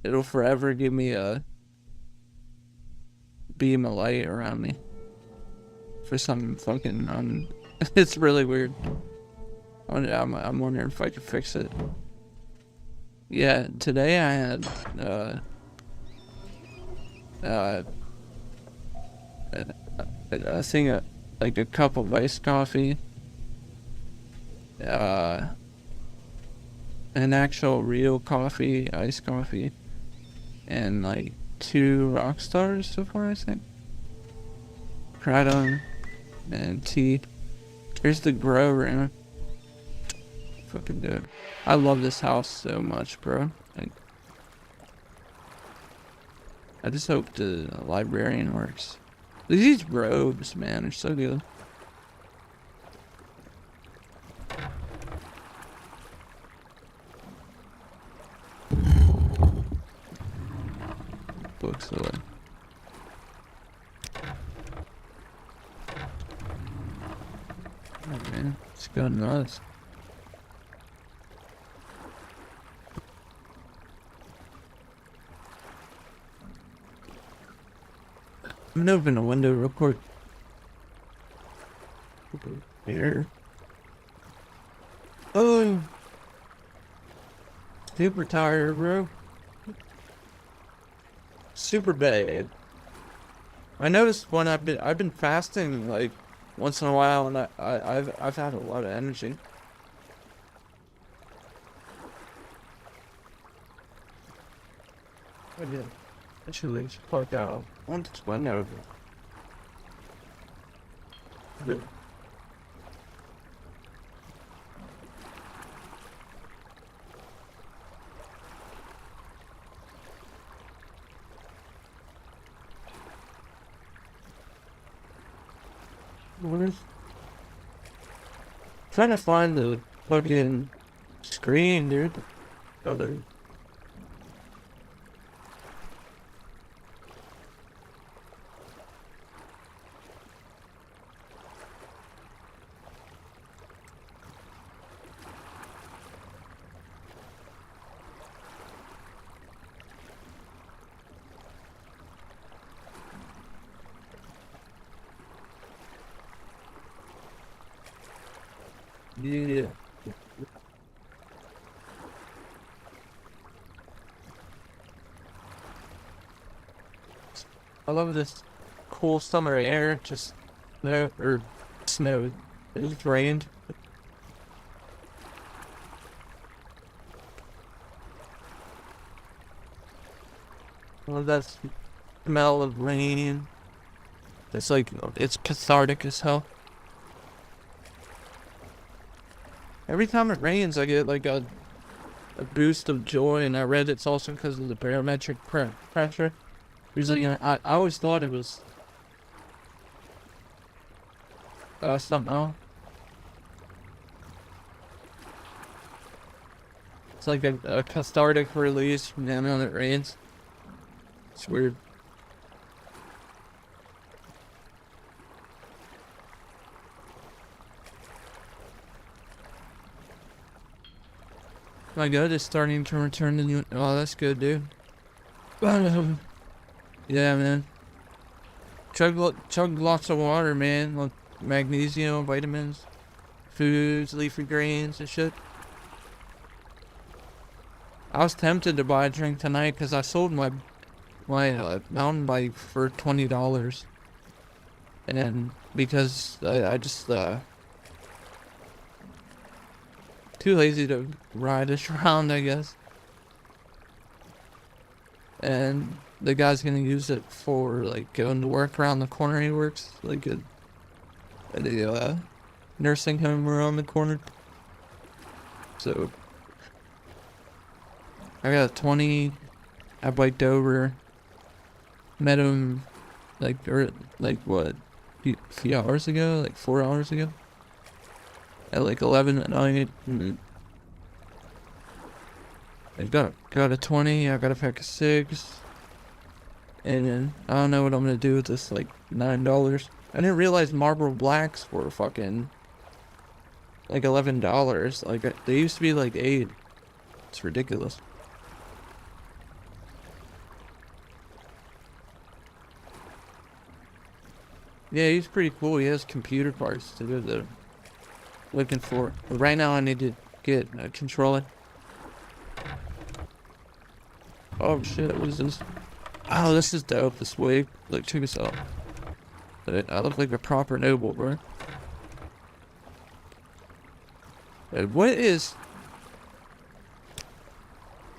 it'll forever give me a beam of light around me. For some fucking it's really weird. I'm wondering if I could fix it. Yeah, today I had I think like a cup of iced coffee, an actual real coffee, iced coffee, and like 2 rock stars so far, I think. Kratom and tea. Here's the grow room. fucking do it. I love this house so much, bro. Like, I just hope the librarian works. These robes, man, are so good. Books away. Oh man, it's got nuts. I'm gonna open a window real quick. Here. Oh, super tired, bro. Super bad. I noticed when I've been fasting like once in a while, and I've had a lot of energy. I did. Actually, it's parked out. I want this window. Where's... Trying to find the fucking screen, dude. Oh, there. Yeah. I love this cool summer air, just snow, or snowed. It just rained. I love that smell of rain. It's like, it's cathartic as hell. Every time it rains, I get like a boost of joy, and I read it's also because of the barometric pressure. Usually, I always thought it was something else. It's like a cathartic release from the amount it rains. It's weird. My gut is starting to return to new. Oh, that's good, dude. Yeah, man. Chug lots of water, man. Like magnesium, vitamins, foods, leafy greens, and shit. I was tempted to buy a drink tonight because I sold my mountain bike for $20, and because I just too lazy to ride it around, I guess. And the guy's gonna use it for like going to work around the corner. He works like at a nursing home around the corner. So I got a 20. I biked over, met him like what, a few hours ago, like 4 hours ago. At like 11 at night. I got a 20, I got a pack of 6. And then I don't know what I'm gonna do with this like $9. I didn't realize Marlboro Blacks were fucking like $11. Like they used to be like 8. It's ridiculous. Yeah, he's pretty cool. He has computer parts to do the looking for. But right now I need to get a controller. Oh shit, what is this? Oh, this is dope, this wig. Look, check this out. I look like a proper noble, bro. And what is...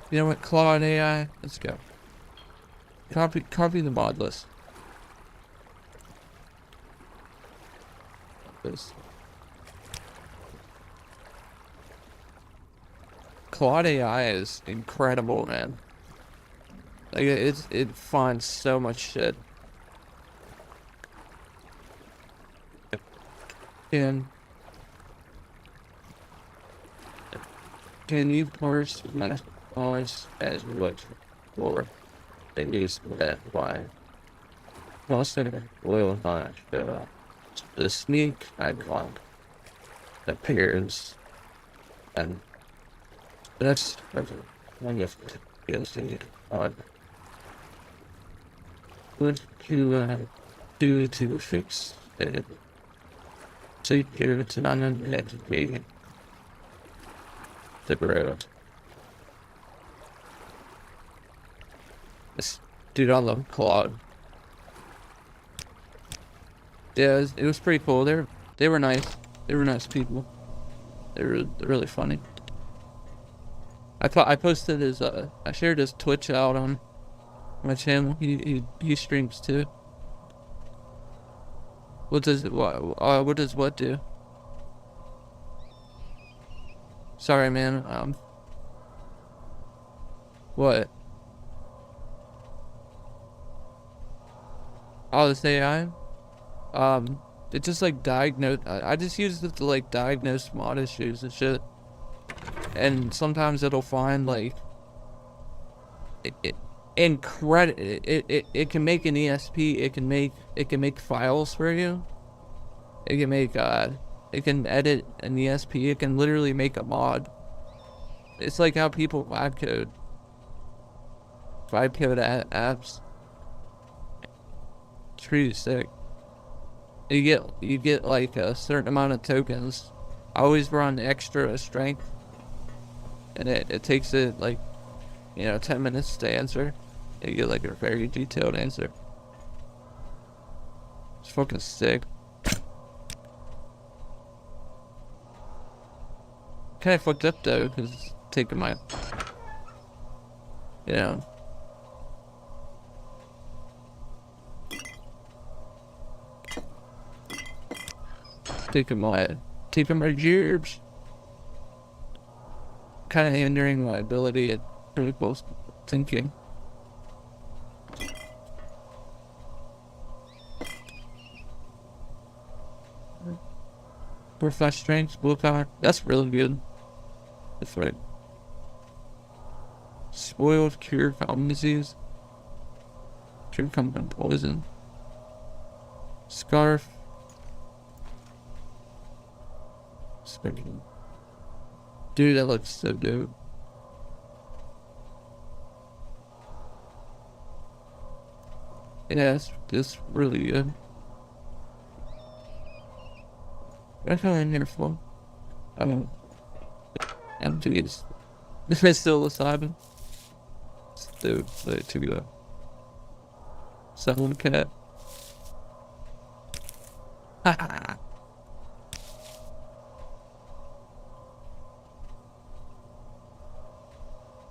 You know what, Claude AI? Let's go. Copy the mod list. This. Claude AI is incredible, man. Like it finds so much shit. And can you parse my knowledge as what for the use that why most of it will not show up. The sneak icon appears, and that's one of the things on what you do to fix it. So it's not an education. The road. This dude, I love Claude. Yeah, it was pretty cool. They were nice. They were nice people. They were really funny. I posted his I shared his Twitch out on my channel. He streams too. What does what do? Sorry, man. What? Oh, this AI? It just like diagnose. I just use it to like diagnose mod issues and shit. And sometimes it'll find like it can make an ESP. It can make files for you. It can make it can edit an ESP. It can literally make a mod. It's like how people vibe code apps. It's pretty sick. You get like a certain amount of tokens. I always run extra strength, and it takes it like 10 minutes to answer. You get like a very detailed answer. It's fucking sick. Kinda fucked up though, because it's taking my taking my gears. Kind of hindering my ability at critical thinking. Professional strength, willpower. That's really good. That's right. Spoiled, cure fountain disease. Cure common poison. Scarf. Dude, that looks so dope. Yeah, it's really good. What am I in here for? I'm doing this. This is still a Simon. Dude, like to go. Someone cat. Haha.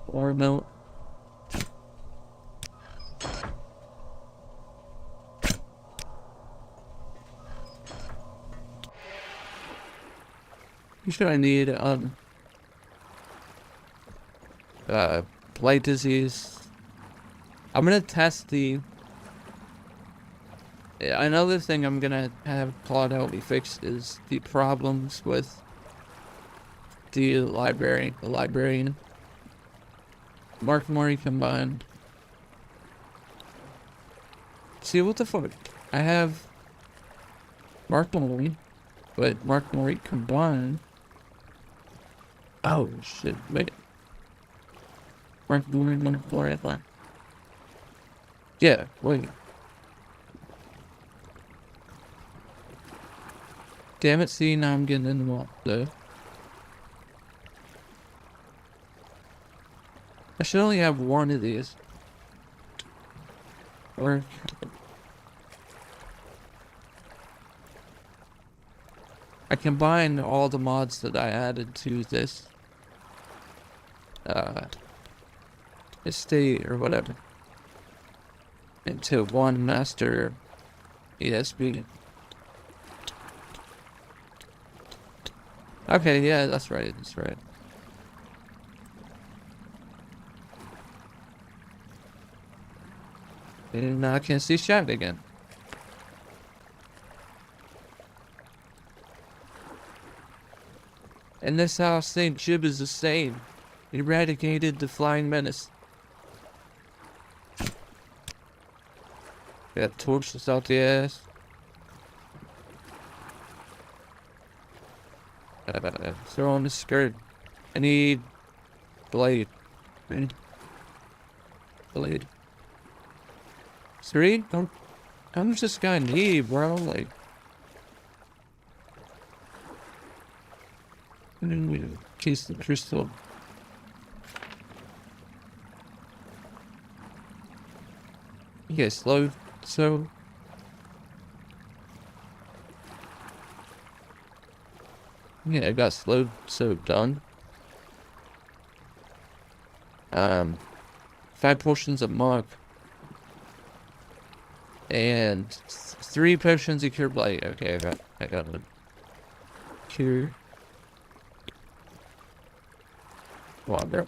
Or no. You sure I need blight disease? I'm gonna test the. Another thing I'm gonna have Claude help me fix is the problems with the librarian. Mark Mori combined. See, what the fuck? I have Mark Mori, but Mark Mori combined. Oh shit! Wait. Mark Mori. Yeah. Wait. Damn it! See, now I'm getting in the wall though. I should only have one of these. Or I combined all the mods that I added to this estate or whatever into one master ESP. Okay, yeah, that's right, that's right. And now I can see Shad again. In this house, St. Jib is the same. Eradicated the flying menace. Got torches out the ass. Throw on the skirt. I need blade. Blade. 3? How much this guy need, bro? Like, and then we case the crystal. You get slow, so. Yeah, I got slowed, so done. 5 portions of mark. And 3 potions of cure blight. Okay, I got it. Cure. Water.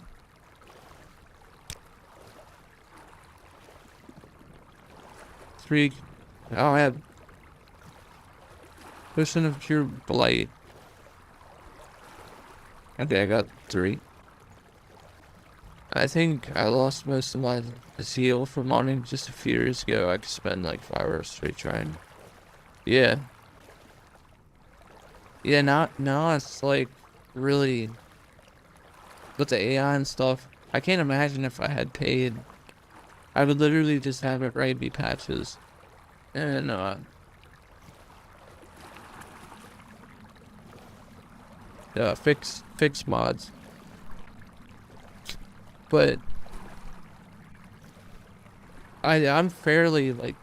I don't have potion of cure blight. Okay, I got 3. I think I lost most of my zeal from modding just a few years ago. I could spend like 5 hours straight trying. Yeah. Yeah, now it's like really with the AI and stuff. I can't imagine if I had paid. I would literally just have it write me patches. And fix mods. But I'm fairly like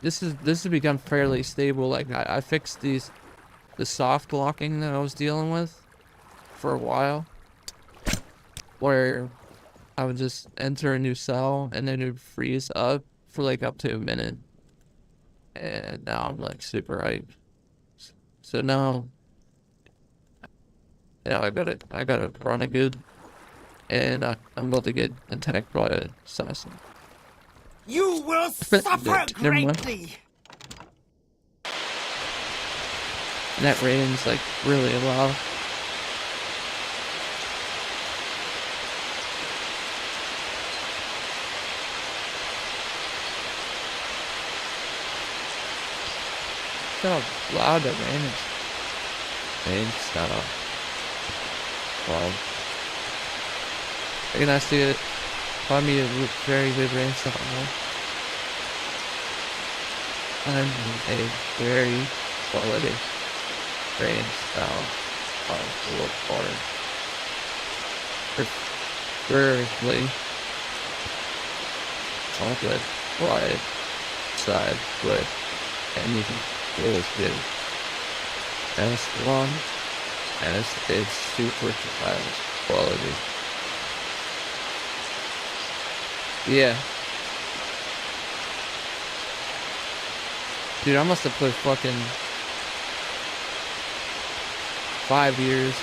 this has become fairly stable. Like I fixed the soft locking that I was dealing with for a while, where I would just enter a new cell and then it would freeze up for like up to a minute, and now I'm like super hyped. So now, yeah, I gotta run it good. And I'm about to get attacked by an assassin. You will suffer greatly! And that rain's like really loud. Look how loud that rain is. Rain's not loud. And I see it. Find me a very good rain stuff. I'm a very quality rain style of water. Preferably chocolate, white, side, wood, anything really good. And it's long, and it's super quality. Yeah. Dude, I must have put fucking 5 years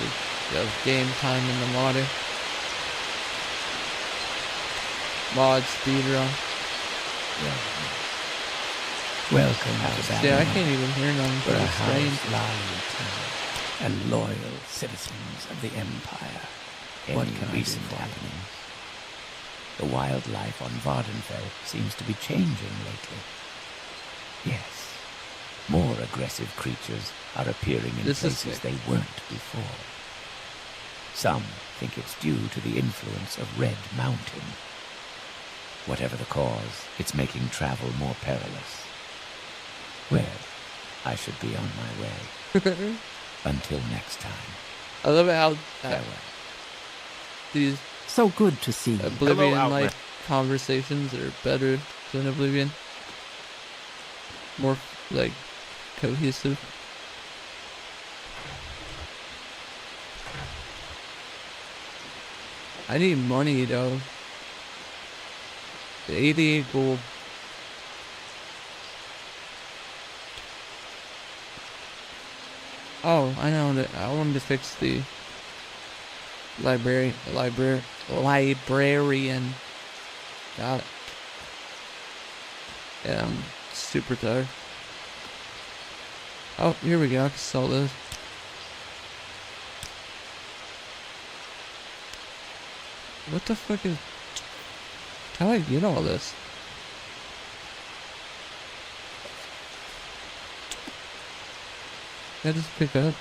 of game time in the modding. Mod speedrun. Welcome to Babylon. Yeah, I can't even hear none for where the strain. house and loyal citizens of the Empire. What can recent happenings? The wildlife on Vardenfell seems to be changing lately. Yes, more aggressive creatures are appearing in places they weren't before. Some think it's due to the influence of Red Mountain. Whatever the cause, it's making travel more perilous. Well, I should be on my way. Until next time. I love how farewell. These so good to see you. Oblivion-like conversations are better than Oblivion. More like cohesive. I need money though. 88 gold. Oh, I know that I wanted to fix the librarian. Got it. Yeah, I'm super tired. Oh, here we go. I can sell this. What the fuck is... How do I get all this? Can I just pick up?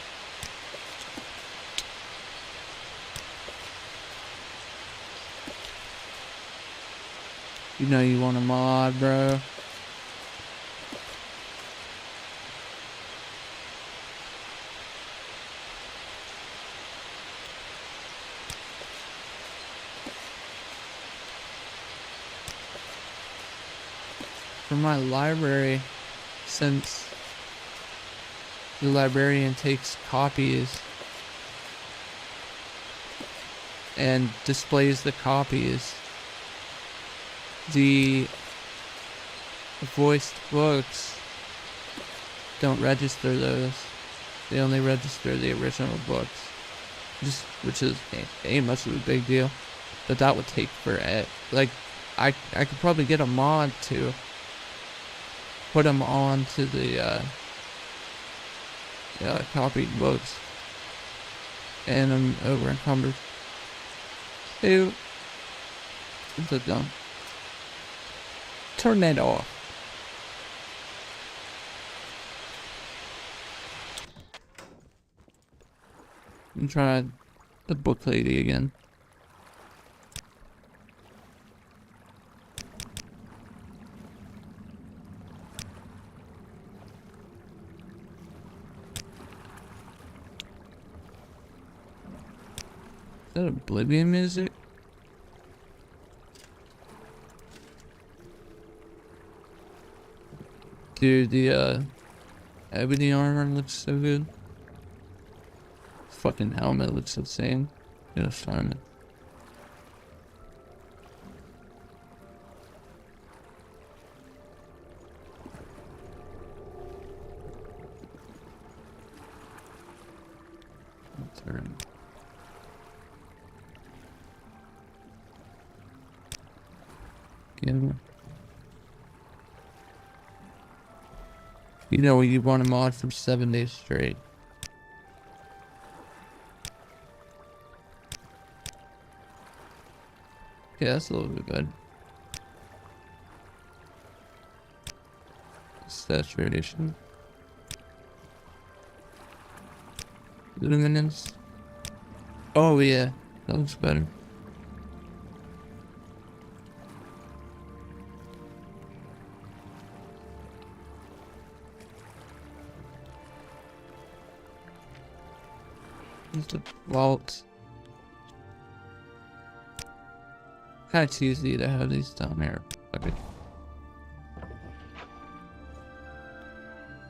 You know you want a mod, bro. For my library, since the librarian takes copies and displays the copies, the voiced books don't register those. They only register the original books, which is ain't much of a big deal. But that would take forever. Like, I could probably get a mod to put them on to the copied books, and I'm over encumbered. Ew. What's that done? Turn that off. And try the book lady again. Is that Oblivion music? Dude, the ebony armor looks so good. Fucking helmet looks insane. Gotta find it. Turn. Give me. You know you want a mod for 7 days straight. Yeah, that's a little bit better. Saturation. Luminance. Oh yeah, that looks better. There's the vault. Kinda cheesy to have these down here. Okay.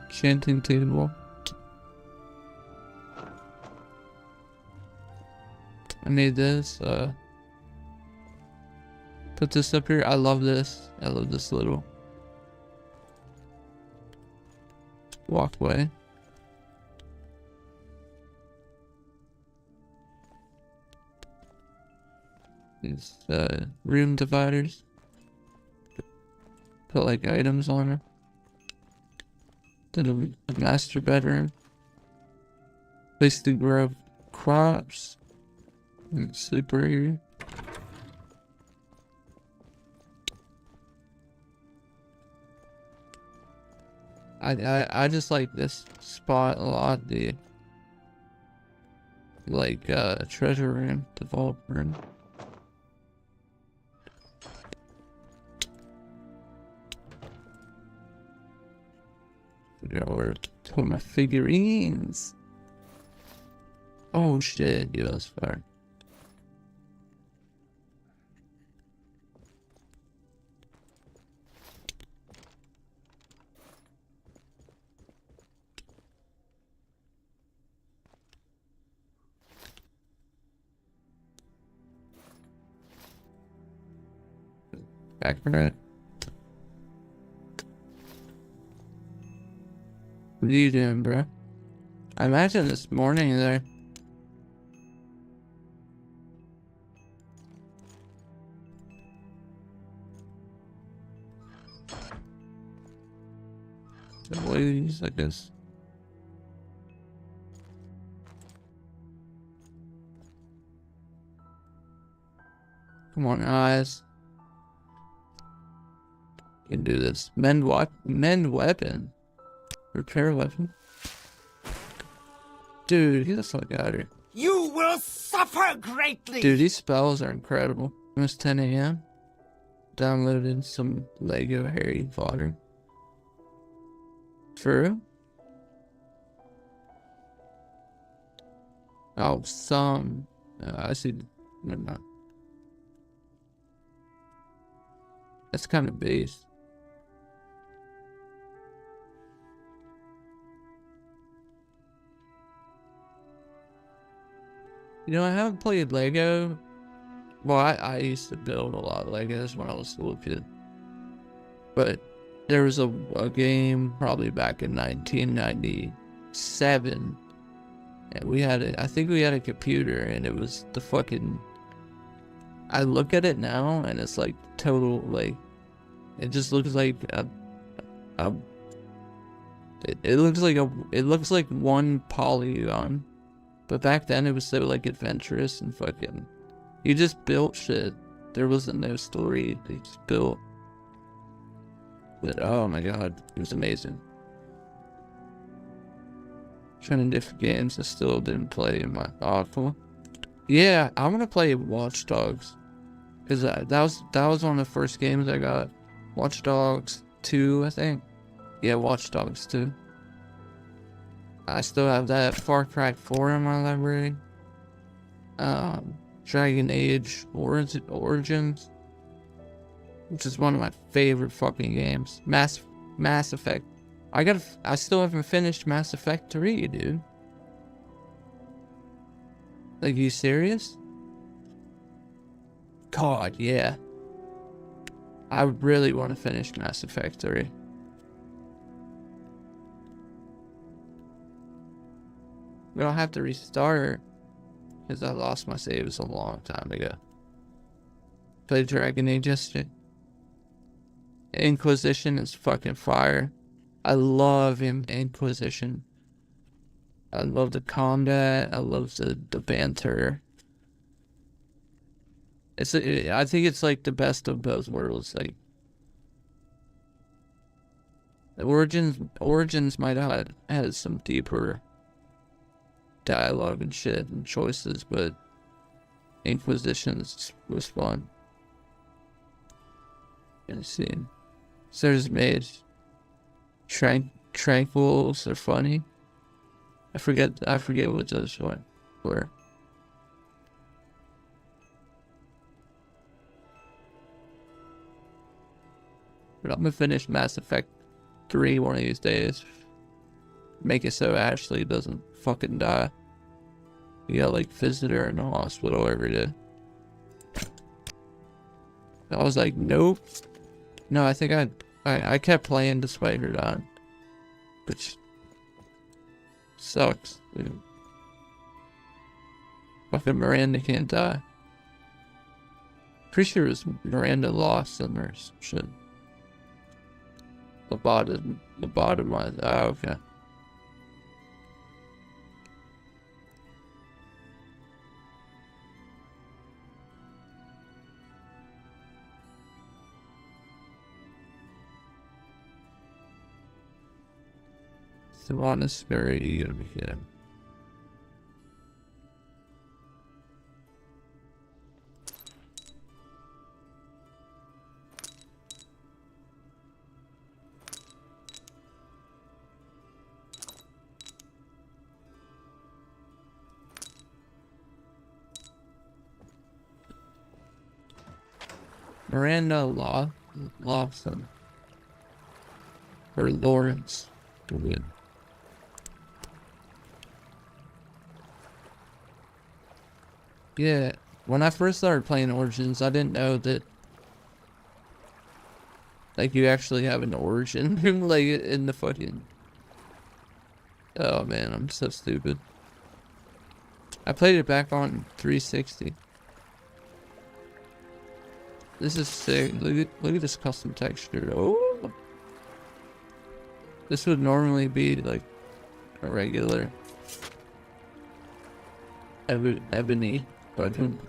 Chanting table. I need this, put this up here. I love this. I love this little walkway. These room dividers. Put like items on it. Did a master bedroom. Place to grow crops. And sleeper area. I just like this spot a lot. The like treasure room, the vault room. Figure out where to put my figurines. Oh shit, yeah, that's fire. Back for it. What are you doing, bro? I imagine this morning there. Ladies, I guess. Come on, eyes. You can do this. Mend weapon. Repair weapon. Dude, get the fuck out of here. You will suffer greatly! Dude, these spells are incredible. Almost 10 a.m. Downloaded some Lego Harry Potter. True? Oh, some. I see. Never mind. That's kind of base. You know, I haven't played Lego. Well, I used to build a lot of Legos when I was a little kid. But there was a game probably back in 1997. And we had it. I think we had a computer, and it was the fucking. I look at it now, and it's like total like. It just looks like it looks like one polygon. But back then it was so like adventurous and fucking. You just built shit. There wasn't no story. They just built. But oh my god, it was amazing. Trying different games I still didn't play in my awful. Yeah, I'm gonna play Watch Dogs, cause that was one of the first games I got. Watch Dogs 2, I think. Yeah, Watch Dogs 2. I still have that. Far Cry 4 in my library. Dragon Age Origins, which is one of my favorite fucking games. Mass Effect. I still haven't finished Mass Effect 3, dude. Like, you serious? God, yeah. I really want to finish Mass Effect 3. We don't have to restart because I lost my saves a long time ago. Played Dragon Age yesterday. Inquisition is fucking fire. I love Inquisition. I love the combat. I love the banter. I think it's like the best of both worlds. Like the Origins might have had some deeper dialogue and shit and choices, but Inquisitions was fun. Gonna see. There's Mage. Tranquils are funny. I forget what those were. But I'm gonna finish Mass Effect 3 one of these days. Make it so Ashley doesn't fucking die. You gotta like visit her in the hospital every day. I was like, nope. No, I think I kept playing despite her dying. Which sucks, dude. Fucking Miranda can't die. Pretty sure it was Miranda lost in or some shit. The bottom line. Oh, okay. So honest, very eager to be him. Miranda Lawson. Or Lawrence. Good. Yeah, when I first started playing Origins, I didn't know that, like, you actually have an origin, like, in the fucking... Oh, man, I'm so stupid. I played it back on 360. This is sick. Look at this custom texture. Oh! This would normally be like a regular ebony button.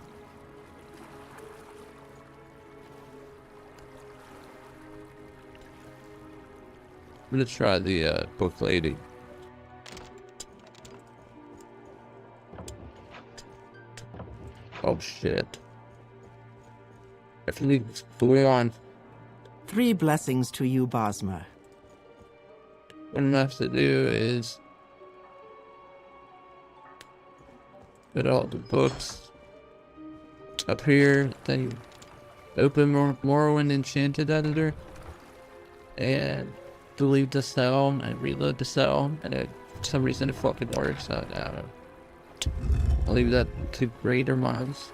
I'm gonna try the book lady. Oh shit. Definitely going on. 3 blessings to you, Bosmer. What I have to do is put all the books up here, then open Morrowind Enchanted Editor and delete the cell and reload the cell, and for some reason it fucking works. I don't know. I'll leave that to greater minds.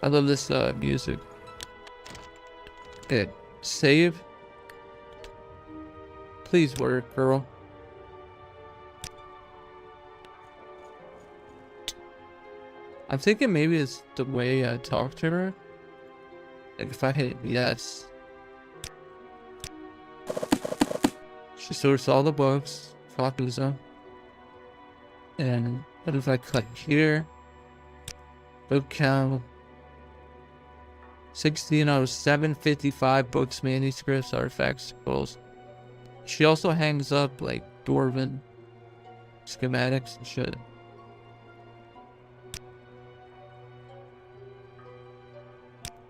I love this music. Okay, save. Please work, girl. I'm thinking maybe it's the way I talk to her. Like if I hit yes, she sorts all the books, copies them. And what if I click here? Book count 16 out of 755 books, manuscripts, artifacts, scrolls. She also hangs up like Dwarven schematics and shit.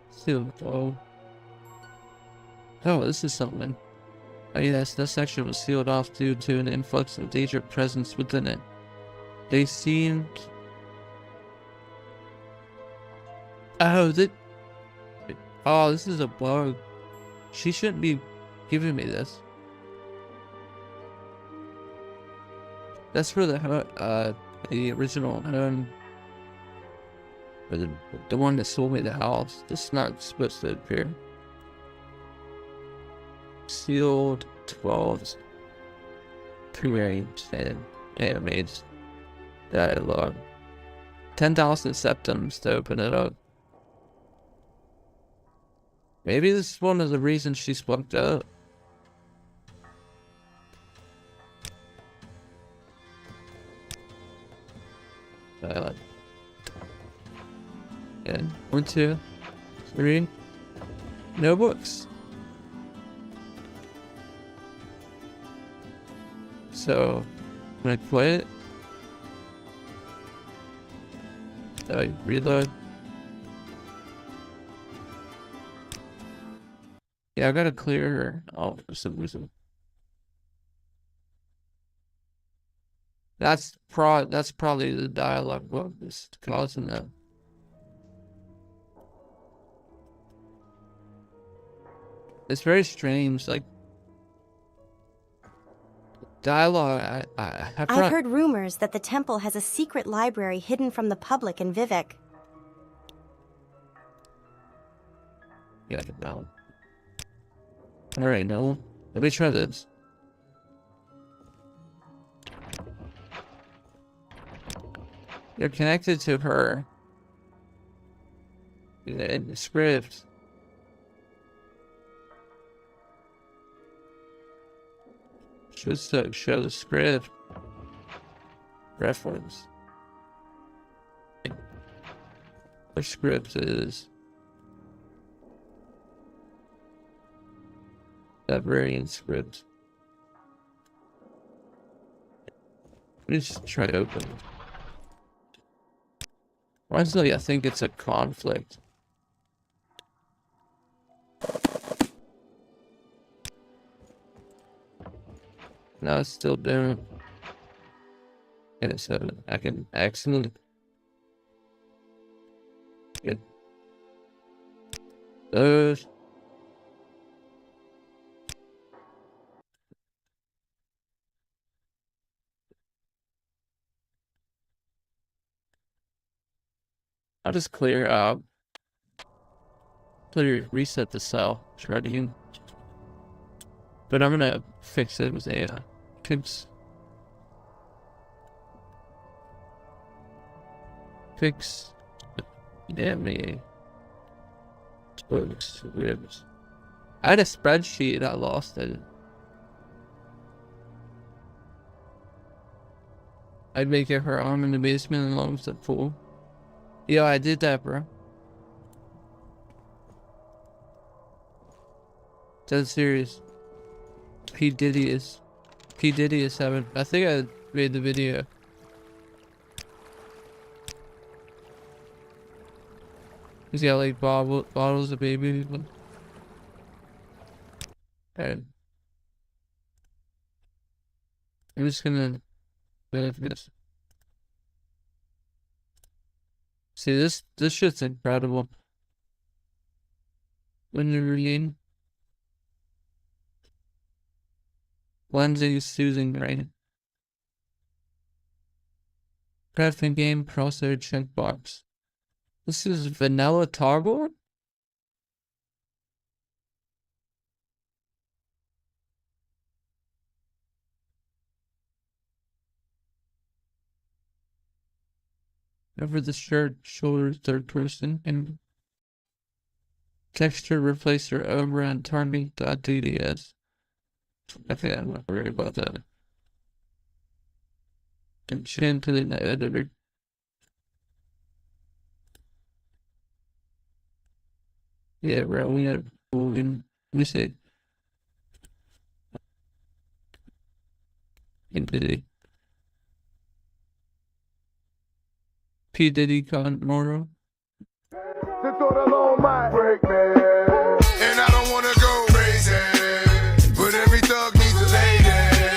Sealed. Oh, this is something. Oh yes, this section was sealed off due to an influx of danger presence within it. They seemed. Oh, this is a bug. She shouldn't be giving me this. That's for the original the one that sold me the house. This is not supposed to appear. Sealed 12 prearranged and animated dialogue. 10,000 septums to open it up. Maybe this is one of the reasons she's fucked up. And 1, 2, 3. No books. So I'm gonna quit. Reload. Yeah, I gotta clear her. Oh, for some reason. That's probably the dialogue book is causing that. It's very strange, like dialogue. I've heard rumors that the temple has a secret library hidden from the public in Vivek. Yeah, no. All right, no. Let me try this. You're connected to her in the script. Should show the script reference. The script is librarian script. Let me just try to open it. Honestly, I think it's a conflict. No, it's still doing. And so I can accidentally get those. I'll just reset the cell shredding. But I'm gonna fix it with a fix damn me ribs. I had a spreadsheet, I lost it. I'd make it her arm in the basement and lungs at full. Yo, I did that, bro. Dead serious. P. Diddy is having. I think I made the video. He's got like bottles of baby. And I'm just gonna this. See this shit's incredible. When you're reading Lindsay soothing rain. Crafting game crosshair checkbox. This is vanilla tarboard? Over the shirt, shoulders, third person, and texture replacer over on target.tds. I think I'm not worried about that. And chin to the editor. Yeah, bro, we had let me see. In Diddy. P. Diddy con Morrow. And I don't wanna go crazy, but every thug needs a lady.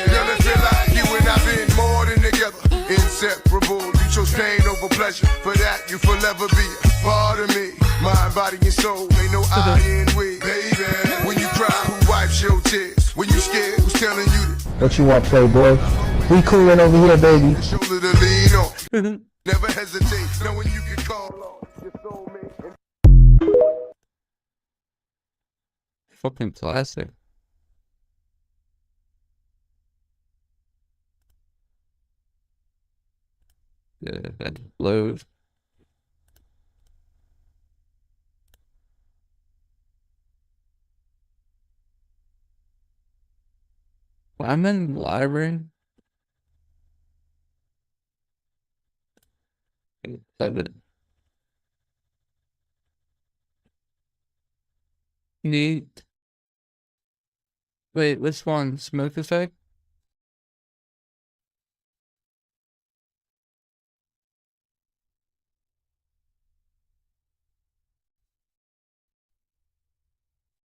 Girl, it feel like you and I've been more than together. Inseparable, you chose pain over pleasure. For that, you forever be a part of me. Mind, body, and soul, ain't no I in we. Baby, when you cry, who wipes your tears? When you scared, who's telling you this? What you want, playboy? We coolin' over here, baby. Shoulder to lean on. Never hesitate, knowing you can call on your soulmate. Fucking classic. Yeah, that load. Well, I'm in the library. Neat. Wait, which one? Smoke effect?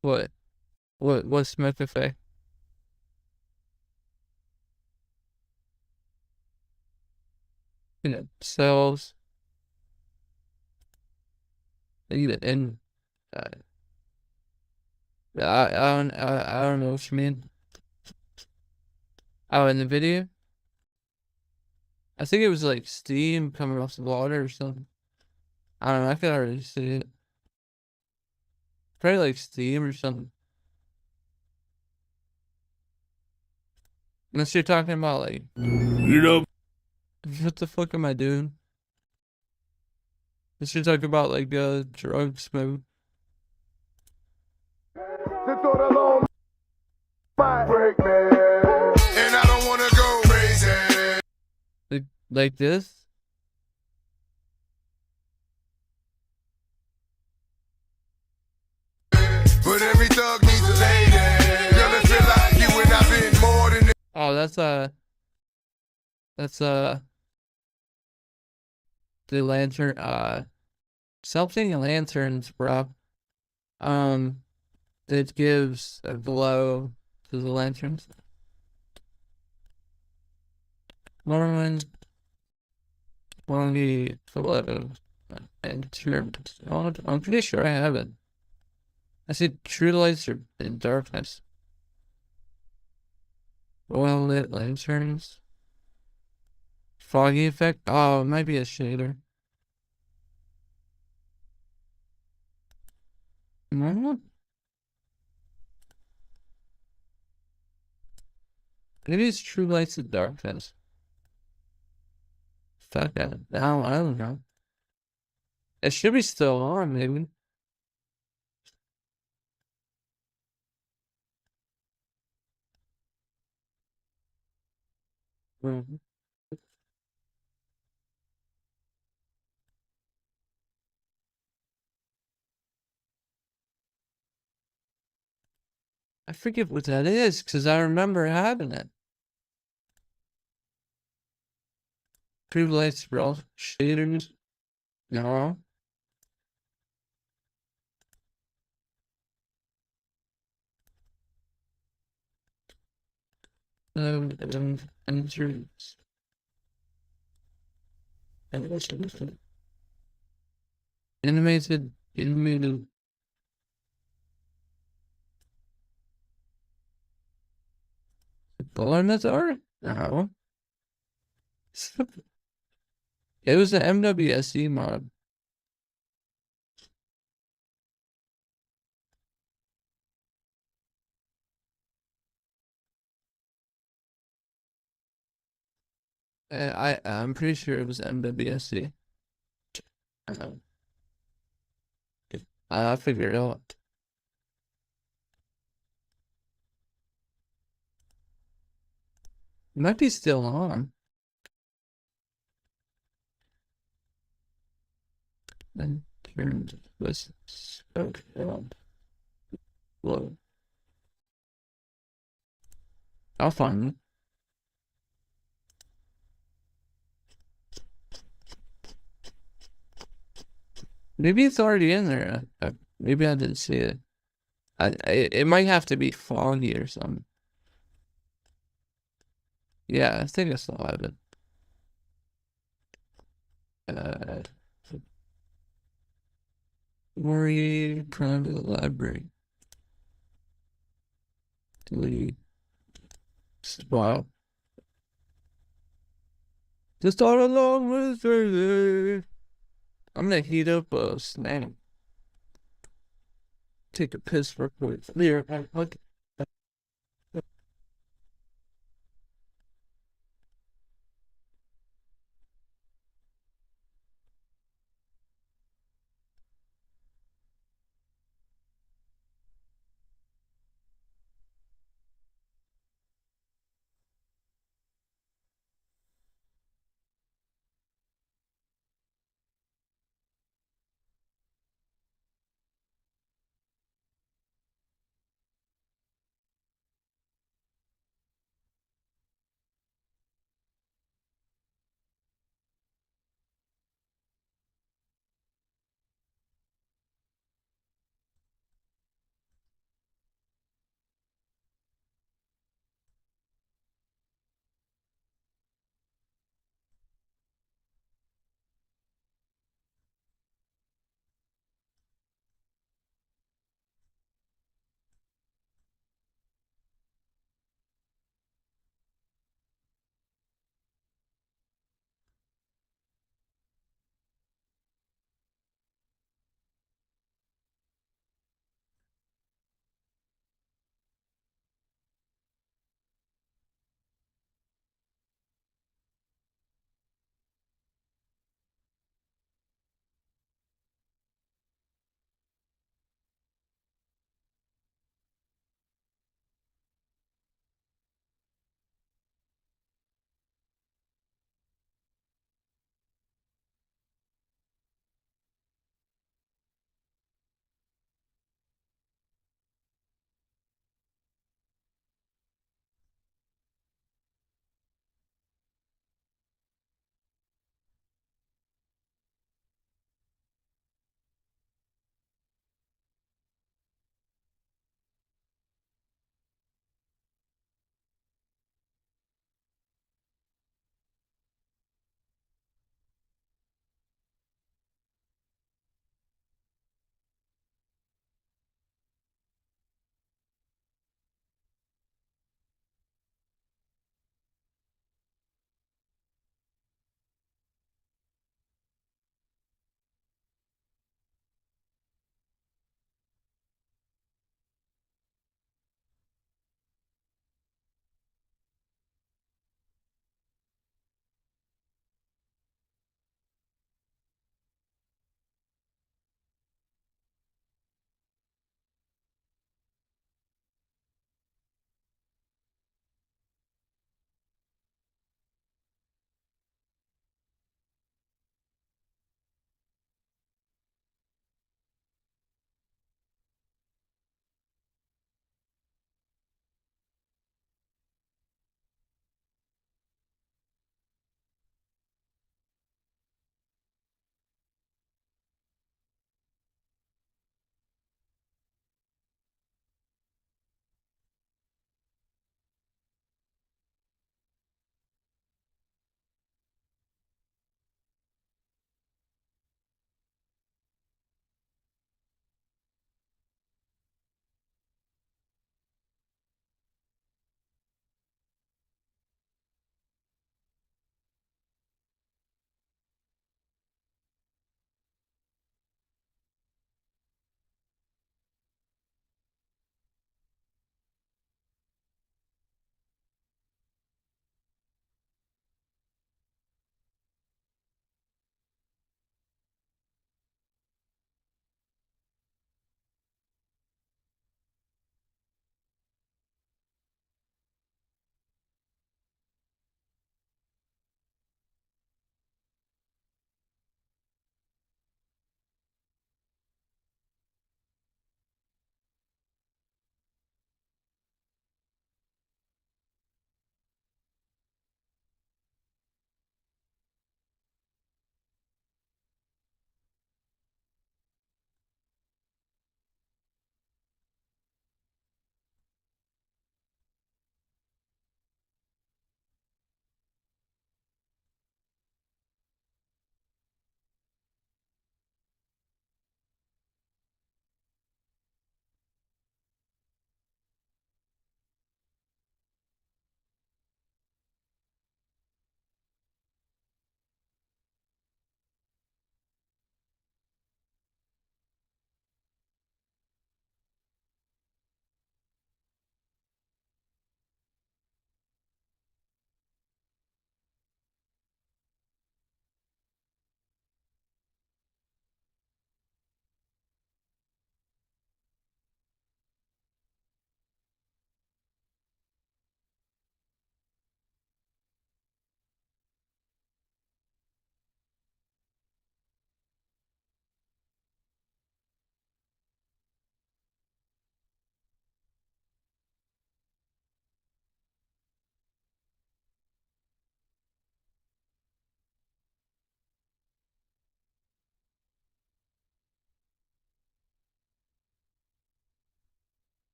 What? What smoke effect? You know, cells. And I don't know what you mean. Oh, in the video? I think it was like steam coming off the water or something. I don't know, I could already see it. Probably like steam or something. Unless you're talking about like, you know, what the fuck am I doing? Unless you're talking about like drug smoke. And I don't wanna go crazy. Like this? But every thug needs a lady. Girl, it feel like you and I've been more than. Oh, that's the lantern, something lanterns, bro. That gives a glow to the lanterns. Morrowind, one of the and I'm pretty sure I have it. I see true lights are in darkness. Well lit lanterns. Foggy effect? Oh, it might be a shader. No? Maybe it's True Lights of Darkness. Fuck that. No, I don't know. It should be still on, maybe. Mhm. I forget what that is, because I remember having it. True Lights, bro. Shaders. No. Insurance. Animated. Ballonator? No. It was an MWSE mod. I'm pretty sure it was MWSE. I figured it out. It might be still on. Then turned was spoke on. Whoa. I'll find it. Maybe it's already in there. Maybe I didn't see it. It might have to be foggy or something. Yeah, I think I still have it. Worry private library. Delete. Wow. Just all along with her. I'm gonna heat up a snack. Take a piss real quick. There, okay.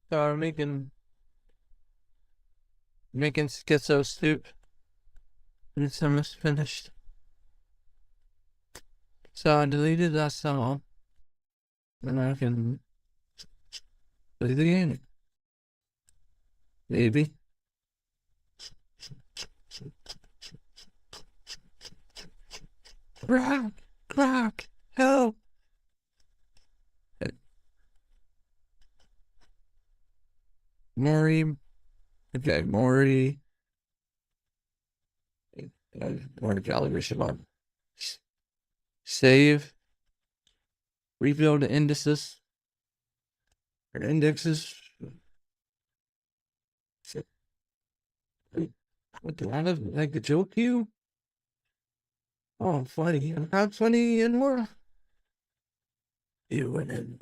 So I'm making schizo soup. And it's almost finished. So I deleted that song. And I can play the game. Maybe. Croc, help! Maury. Okay, Maury. Maury Gallagher, on. Save. Rebuild the indices. Or indexes. What do I have? Like a joke you? Oh, funny. I'm not funny anymore. You went in.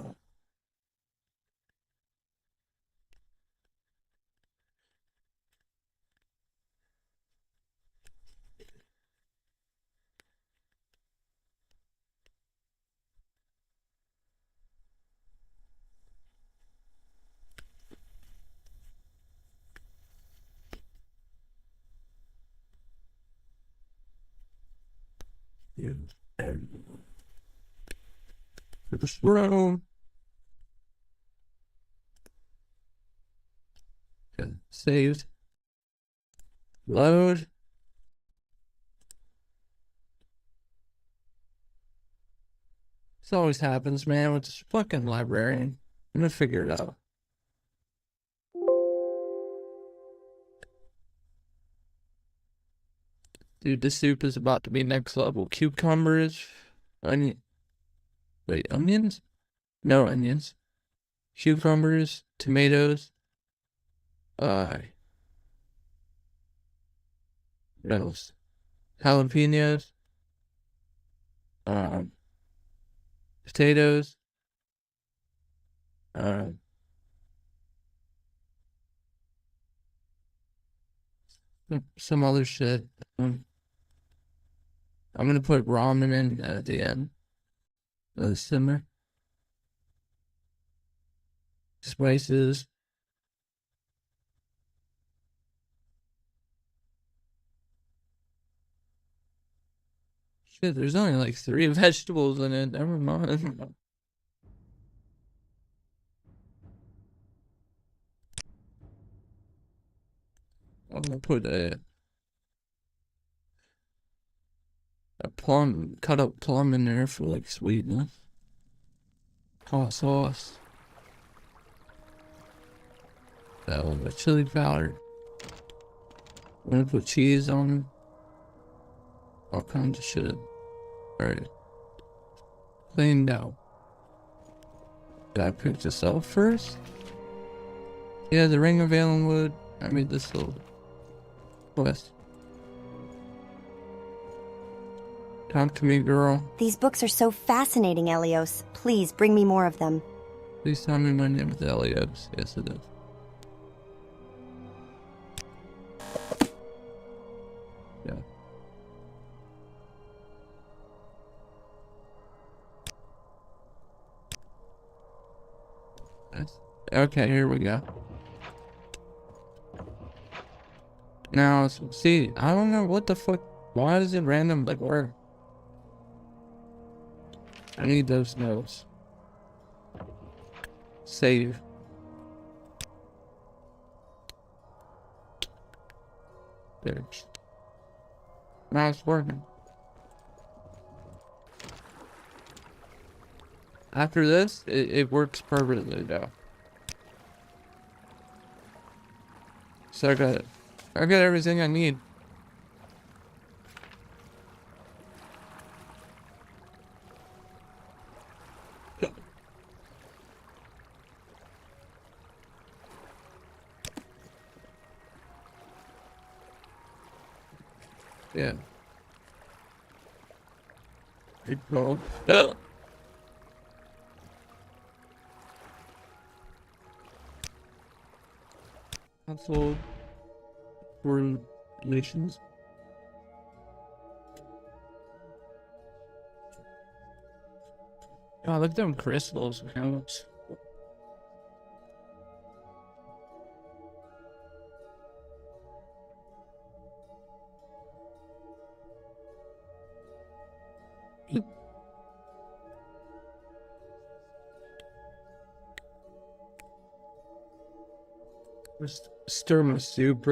You and the room. Okay, saved. Load. This always happens, man, with this fucking librarian. I'm gonna figure it out. Dude, this soup is about to be next level. Cucumbers, onion. Wait, onions? No onions. Cucumbers, tomatoes. What else? Jalapenos. Potatoes. Some other shit. I'm gonna put ramen in at the end. Simmer. Spices. Shit, there's only like 3 vegetables in it. Never mind. I'm gonna put a plum, cut up plum in there for like sweetness. Hot sauce. That one, a chili powder. I'm gonna put cheese on. All kinds of shit. Alright. Cleaned out. Did I pick this up first? Yeah, the Ring of Valen Wood. I made this little quest. Talk to me, girl. These books are so fascinating, Elios. Please bring me more of them. Please tell me my name is Elios. Yes, it is. Yeah. Okay, here we go. Now, see, I don't know what the fuck. Why is it random? Like, where? I need those notes. Save. There. Now it's working. After this, it works perfectly though. So I got everything I need. Yeah. It broke. Console relations. Oh, look at them crystals. Just stir my soup.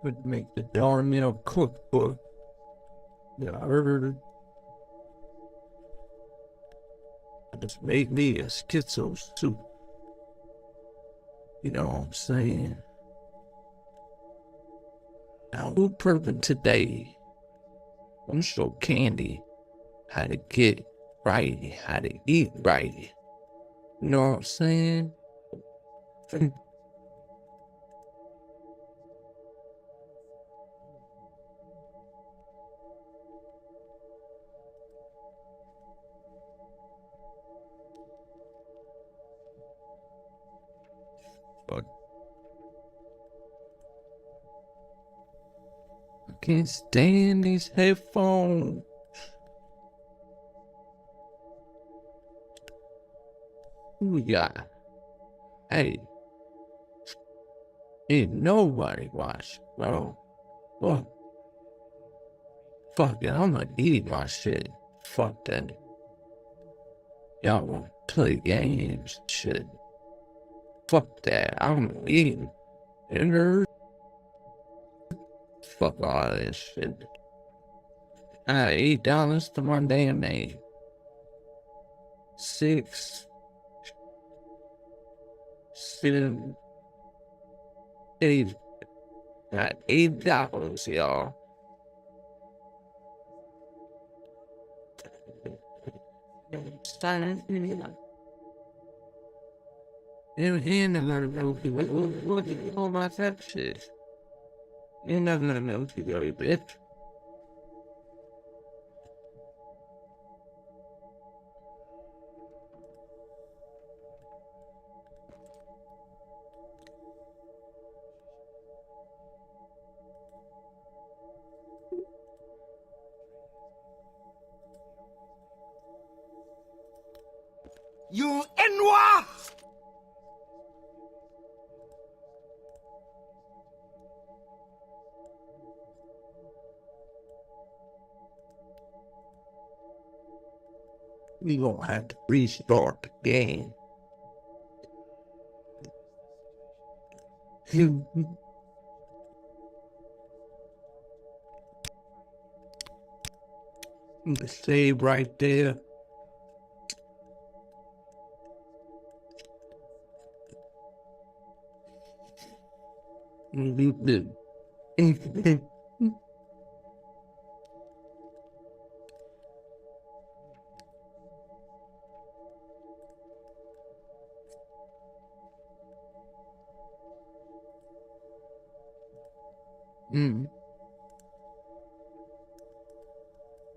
would make the darn meal cookbook. Yeah, I heard. I just made me a schizo soup. You know what I'm saying? Now, who proving today? I'm gonna show Candy how to get right, how to eat right. You know what I'm saying? But I can't stand these headphones. Who we got? Hey, ain't nobody watch, bro. Well, fuck it, I'm gonna eat my shit. Fuck that. Y'all wanna play games, shit. Fuck that, I'm eating. Fuck all this shit. $8 to my damn name. 6, 7, 8. Got $8, y'all. And another movie. What do you know about that shit? And another movie, you bitch. You Enwa! We gonna have to restart the game. You save right there.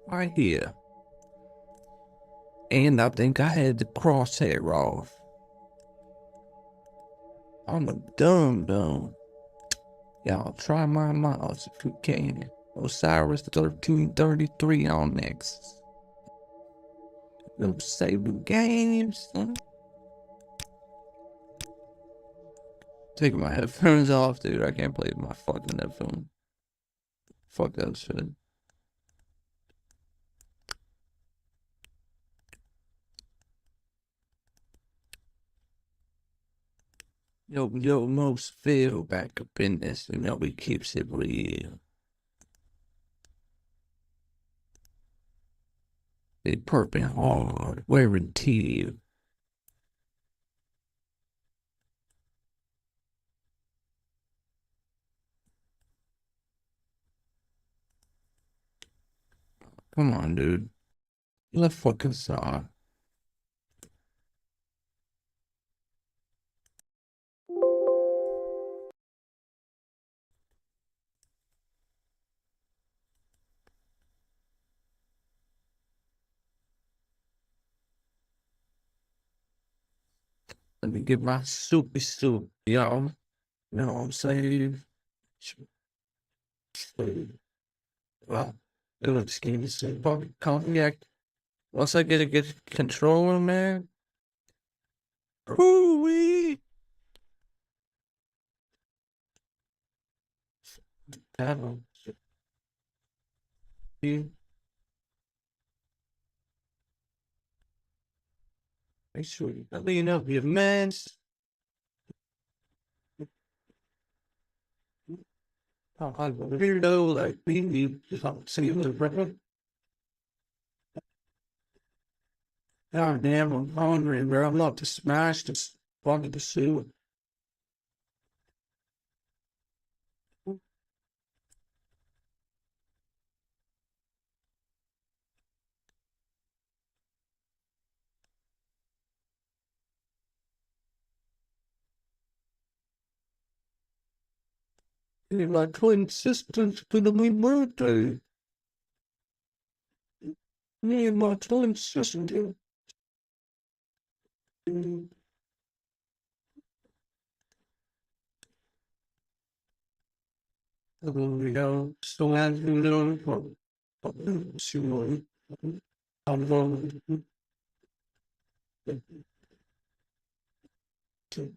Right here. And I think I had the crosshair off. I'm a dumb. Y'all try my mouse if you can. Osiris 1333 on next. Them saving games. Taking my headphones off, dude. I can't play with my fucking headphone. Fuck that shit. Yo, most feel back up in this, you know, we keeps it real. They perping hard, wearing teeth. Come on, dude. Let's fucking saw. Let me get my soupy soup, y'all. You know what I'm saying? Well, it looks skinny soup. Cognac. Once I get control, man. Ooh-wee. That'll. You. Make sure you clean up your mess. I really know, like, we don't see the record. God damn, I'm hungry, bro. I'm not to smash this wanted to sue. My twin sister's gonna be birthday. Me and my twin sister. So as you know, I'm going to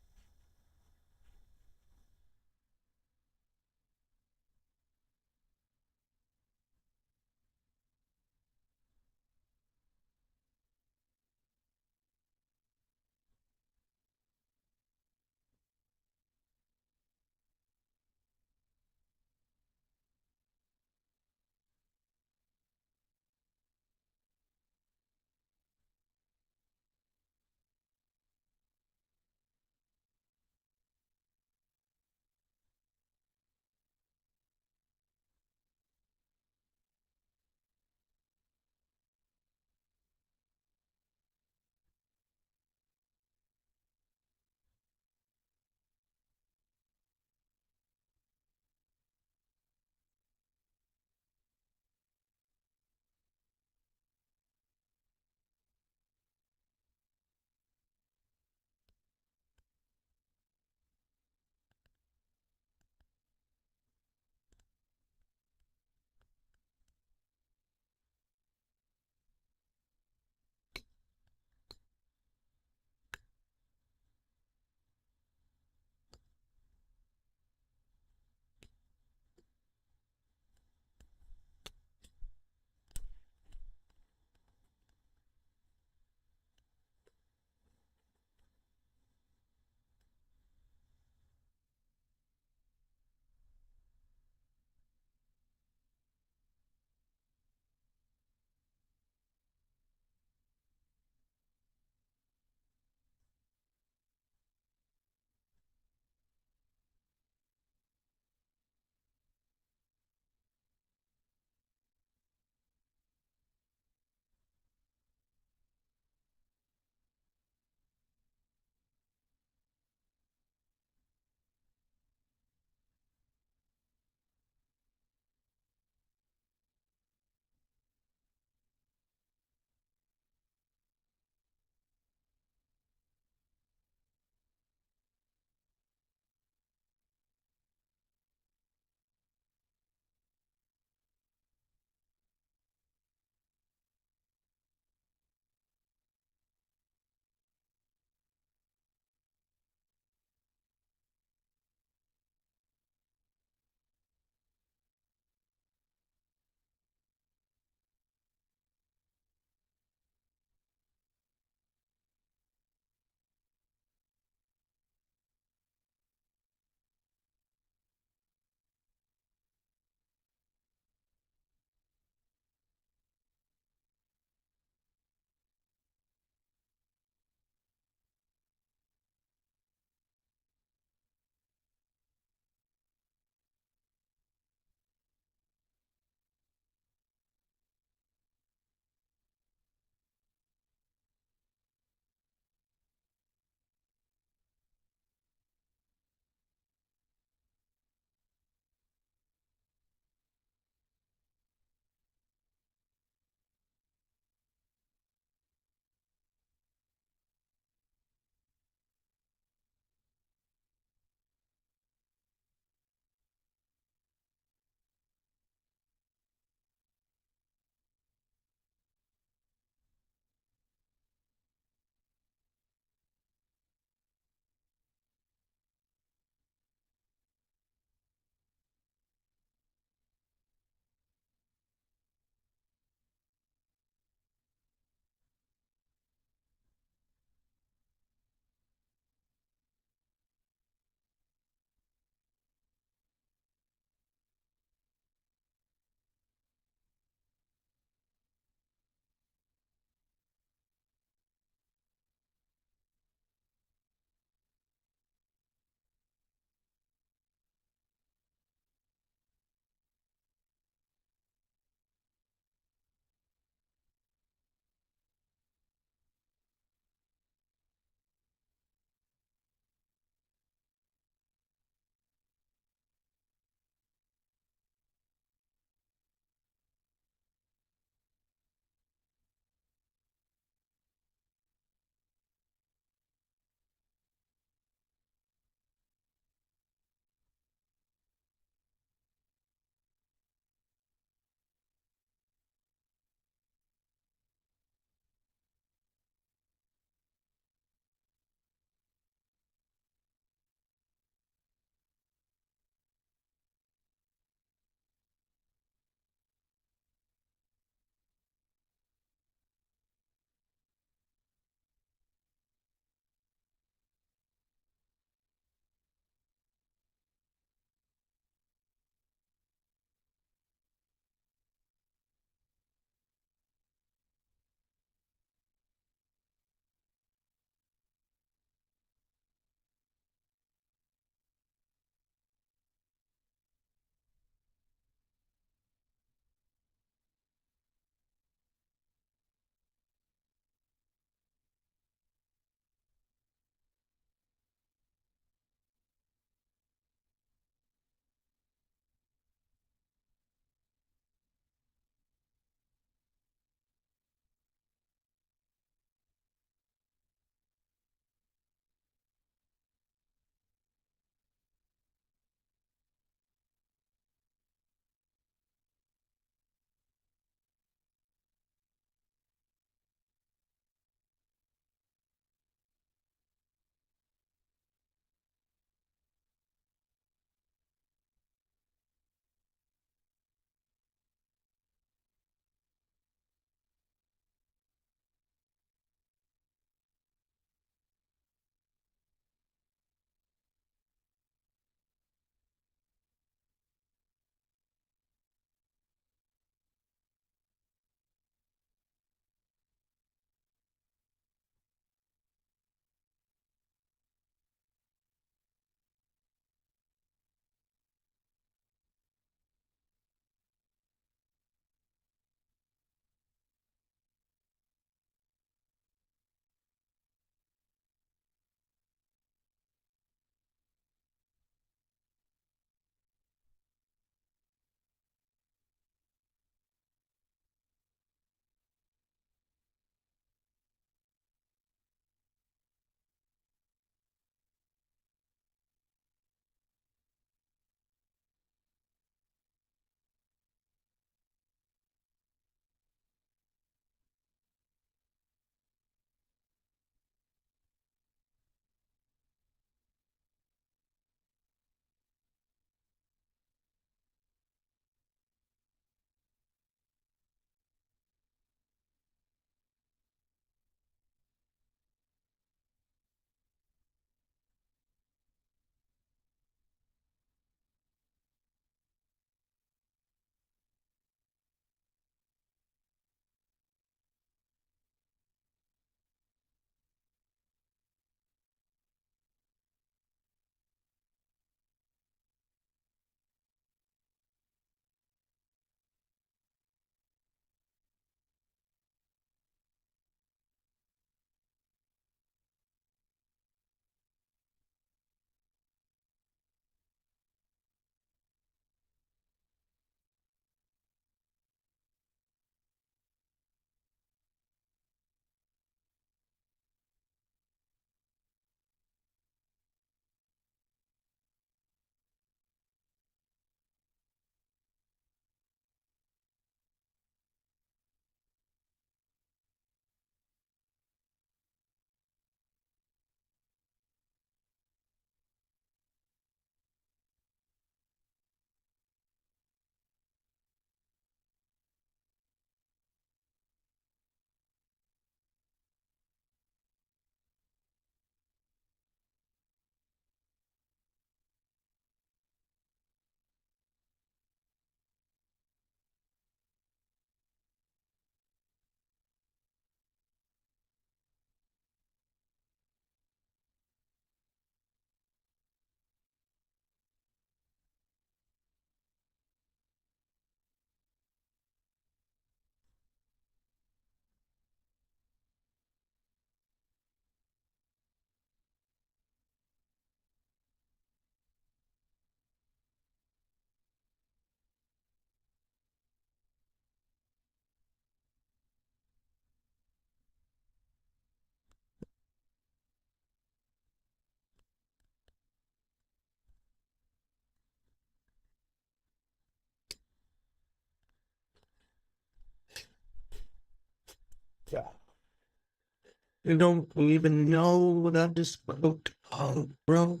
You don't even know what I just spoke of, bro.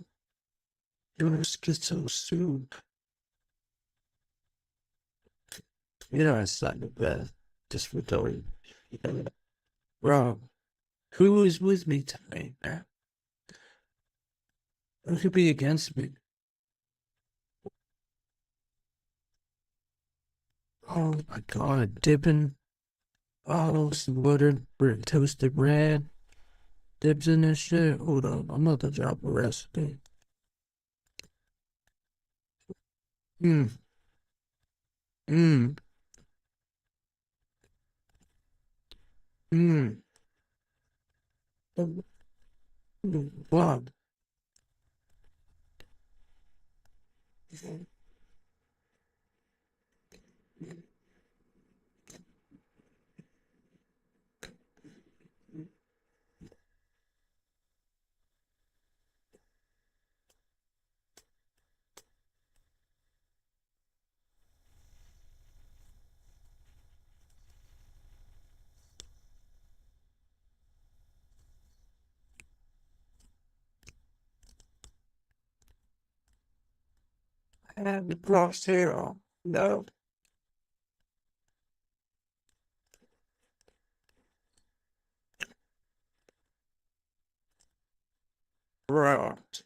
You're schizo soon. You know, it's not the best. Just for telling. Bro, who is with me tonight, man? Who could be against me? Oh my god, dipping. Oh, some buttered toasted bread. Dips in this shit. Hold on, I'm about to drop a recipe. Mmm. Mmm. Mmm. Wow. I have the crosshair. No. Right.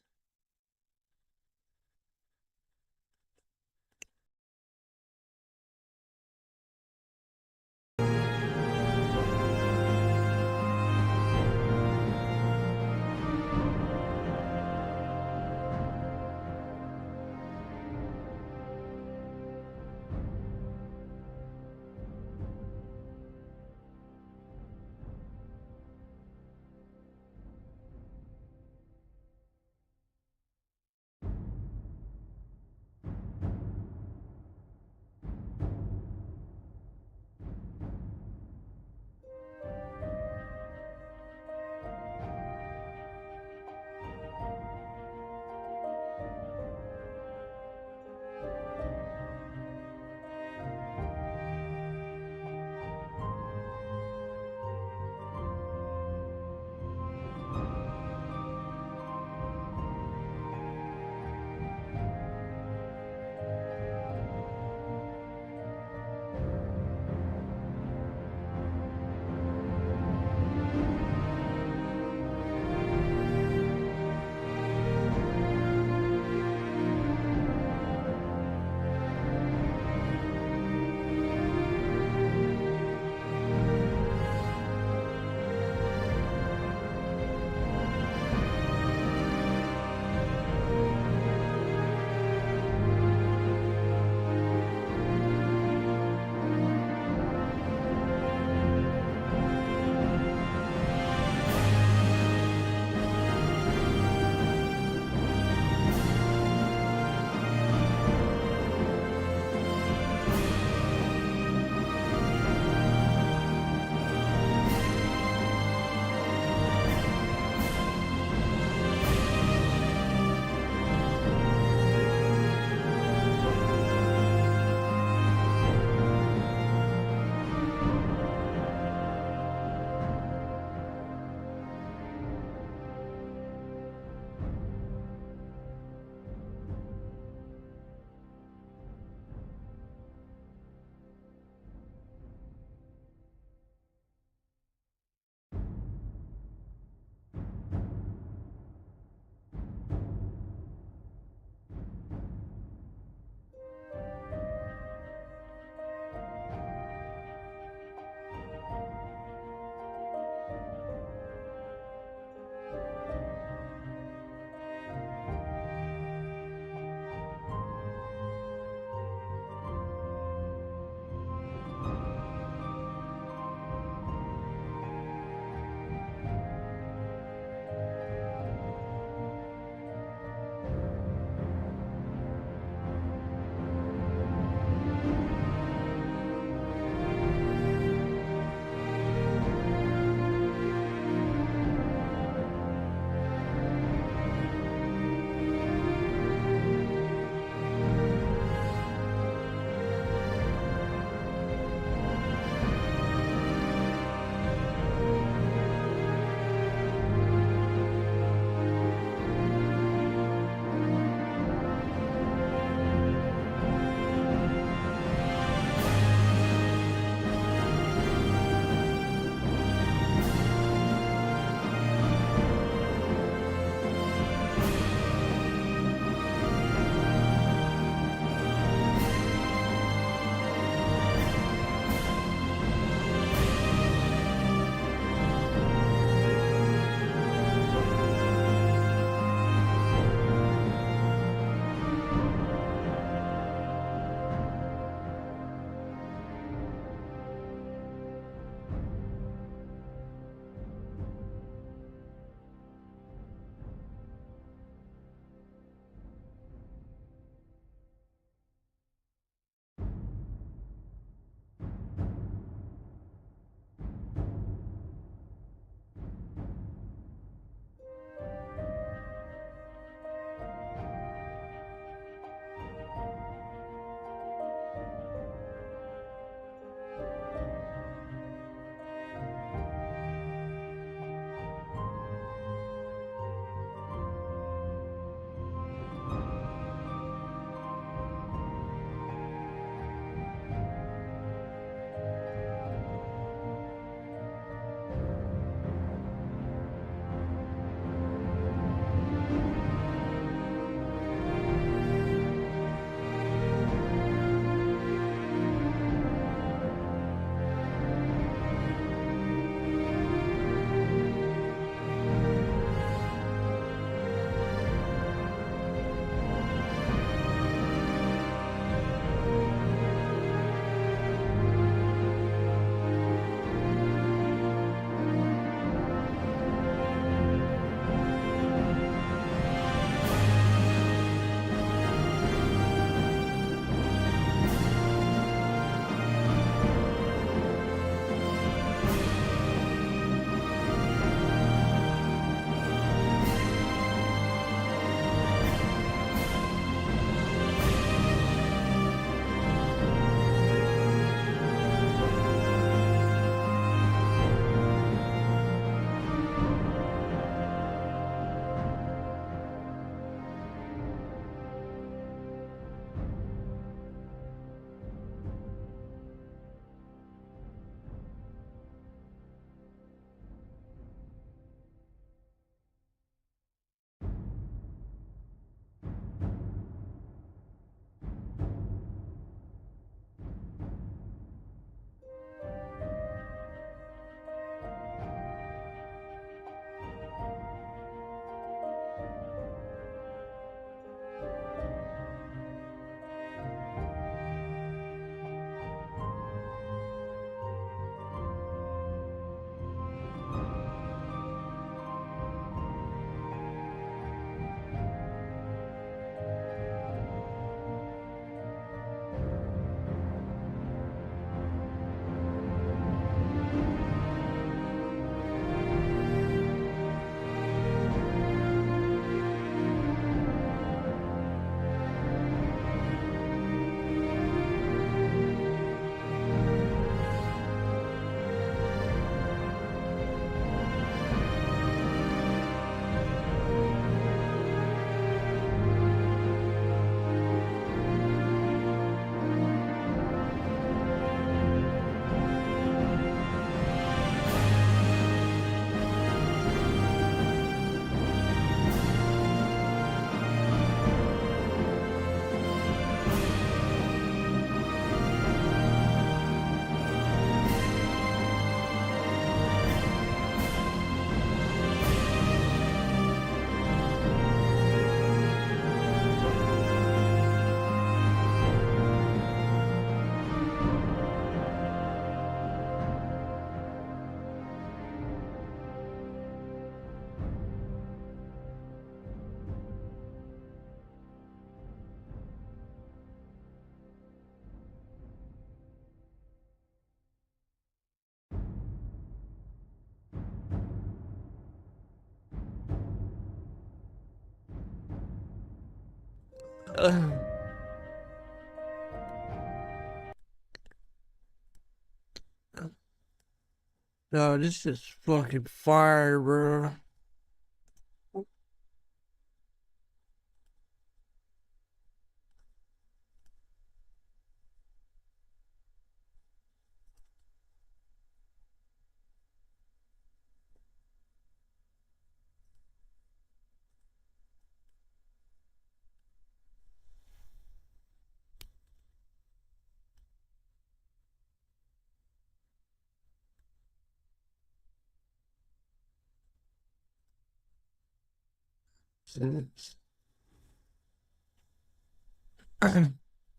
No, this is fucking fire, bro.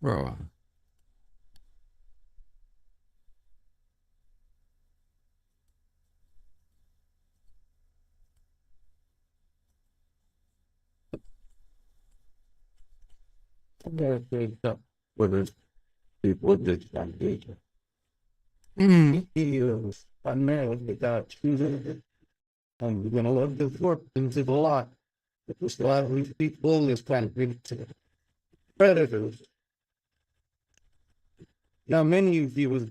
Bro. I gotta say something with the people that I'm dating. He was primarily without choosing. I'm gonna love this work. Things is a lot. There's a lot of these people in this planet predators. Now, many of you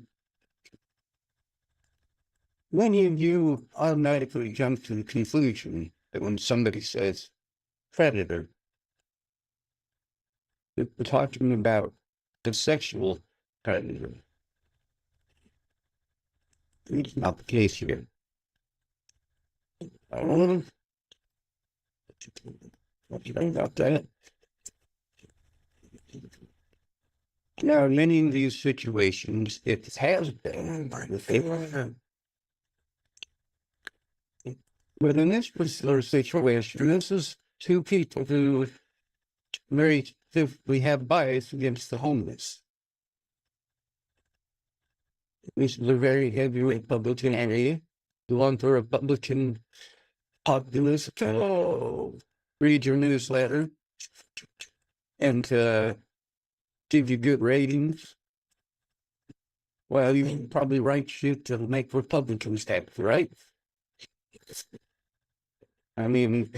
automatically jump to the conclusion that when somebody says predator, we're talking about the sexual predator. It's not the case here. I don't know what you think about that. Now, in many of these situations, it has been by the favor. But in this particular situation, this is two people who very we have bias against the homeless. This is a very heavy Republican area. You want a Republican populist? Oh, read your newsletter and give you good ratings. Well, you can probably write shit to make Republicans happy, right? I mean,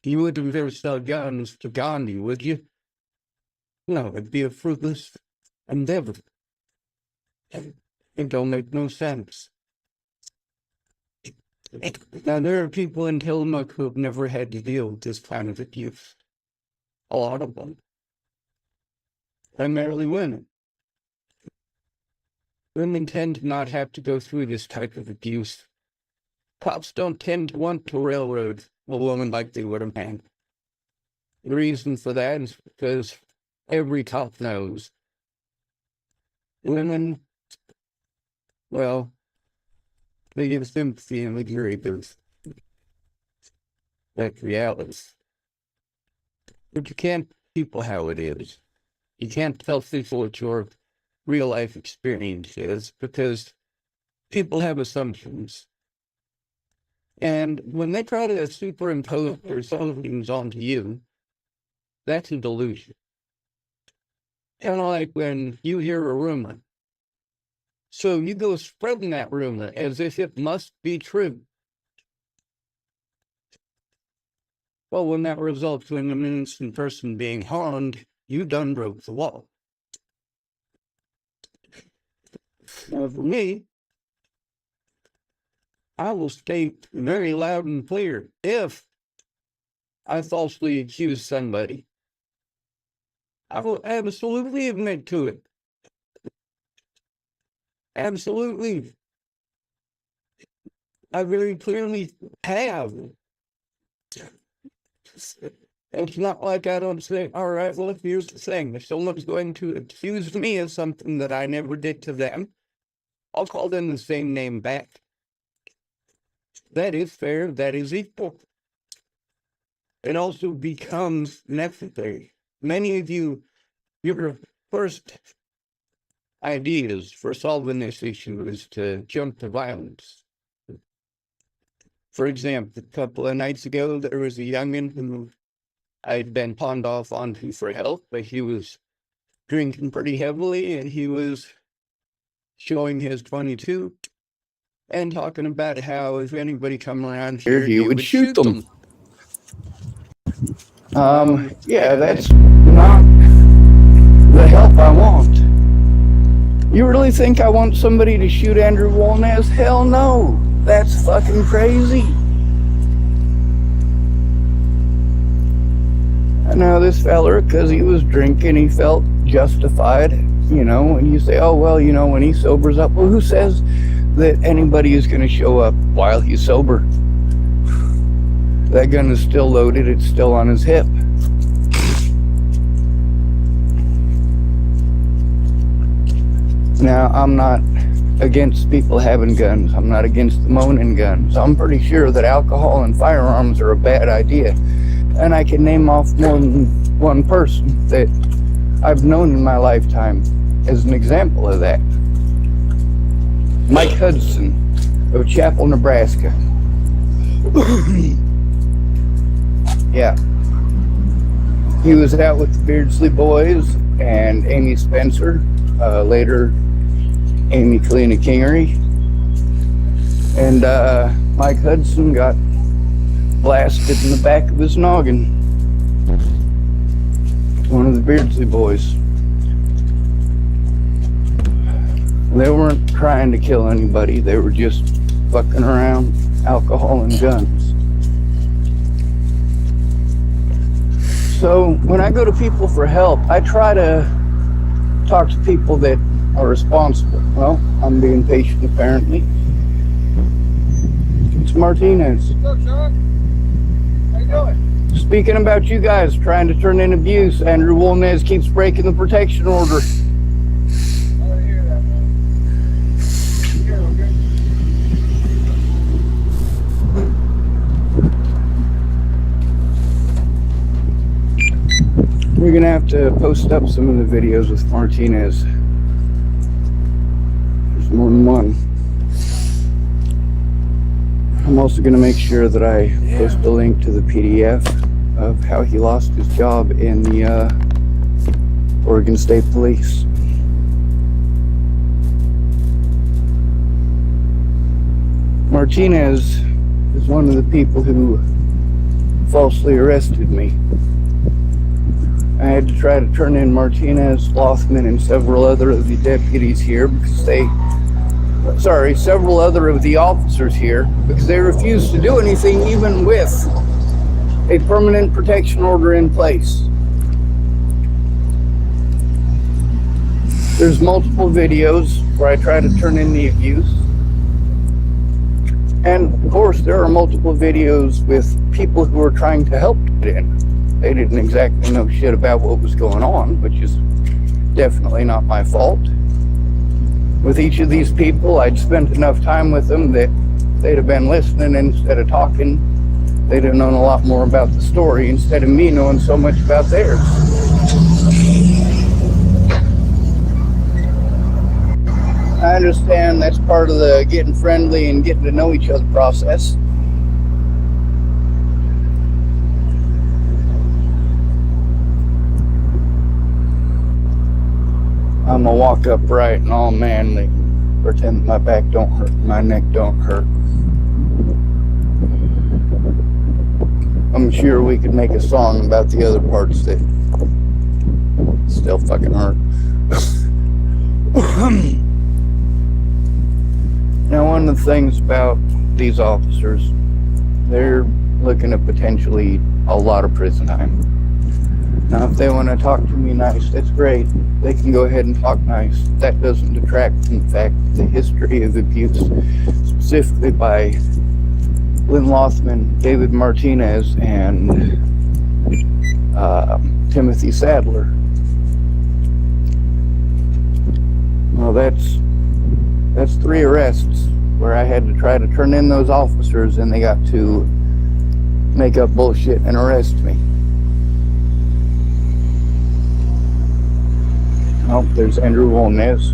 you wouldn't ever sell guns to Gandhi, would you? No, it'd be a fruitless endeavor. It don't make no sense. Now, there are people in Tillamook who have never had to deal with this kind of abuse. A lot of them. Primarily women. Women tend to not have to go through this type of abuse. Cops don't tend to want to railroad a woman like they would a man. The reason for that is because every cop knows women, well, they give sympathy and they agree with that's reality. But you can't people how it is. You can't tell people what your real life experience is because people have assumptions. And when they try to superimpose their assumptions onto you, that's a delusion. Kind of like when you hear a rumor. So you go spreading that rumor as if it must be true. Well, when that results in an innocent person being harmed, you done broke the law. Now, for me, I will state very loud and clear, if I falsely accuse somebody, I will absolutely admit to it. Absolutely. I very clearly have. It's not like I don't say, all right, well, here's the thing. If someone's going to accuse me of something that I never did to them, I'll call them the same name back. That is fair. That is equal. It also becomes necessary. Many of you, your first ideas for solving this issue is to jump to violence. For example, a couple of nights ago, there was a youngin who I'd been pawned off onto for help, but he was drinking pretty heavily, and he was showing his 22 and talking about how if anybody come around here, he would shoot them. Yeah, that's not the help I want. You really think I want somebody to shoot Andrew Wolnez? Hell no. That's fucking crazy. And now this feller, because he was drinking, he felt justified, you know, and you say, oh, well, you know, when he sobers up, well, who says that anybody is going to show up while he's sober? That gun is still loaded, it's still on his hip. Now, I'm not against people having guns. I'm not against them owning guns. I'm pretty sure that alcohol and firearms are a bad idea. And I can name off more than one person that I've known in my lifetime as an example of that. Mike Hudson of Chapel, Nebraska. Yeah. He was out with the Beardsley Boys and Amy Spencer, later Amy Kalina Kingery. And Mike Hudson got blasted in the back of his noggin. One of the Beardsley Boys. They weren't trying to kill anybody, they were just fucking around, alcohol and guns. So when I go to people for help, I try to talk to people that are responsible. Well, I'm being patient apparently. It's Martinez. What's up, Sean? How you doing? Speaking about you guys trying to turn in abuse, Andrew Wolnez keeps breaking the protection order. I want to hear that, man. Here, okay? We're gonna have to post up some of the videos with Martinez. There's more than one. I'm also gonna make sure that I post a link to the PDF of how he lost his job in the Oregon State Police. Martinez is one of the people who falsely arrested me. I had to try to turn in Martinez, Lothman, and several other of the deputies here because several other of the officers here because they refused to do anything even with a permanent protection order in place. There's multiple videos where I try to turn in the abuse. And of course, there are multiple videos with people who are trying to help it in. They didn't exactly know shit about what was going on, which is definitely not my fault. With each of these people, I'd spent enough time with them that they'd have been listening instead of talking. They'd have known a lot more about the story instead of me knowing so much about theirs. I understand that's part of the getting friendly and getting to know each other process. I'm gonna walk upright and all manly, pretend my back don't hurt, my neck don't hurt. I'm sure we could make a song about the other parts that still fucking hurt. Now, one of the things about these officers, they're looking at potentially a lot of prison time. Now, if they want to talk to me nice, that's great. They can go ahead and talk nice. That doesn't detract from the fact that the history of abuse, specifically by Lynn Lothman, David Martinez, and Timothy Sadler. Well, that's 3 arrests where I had to try to turn in those officers and they got to make up bullshit and arrest me. Oh, there's Andrew Wolnez.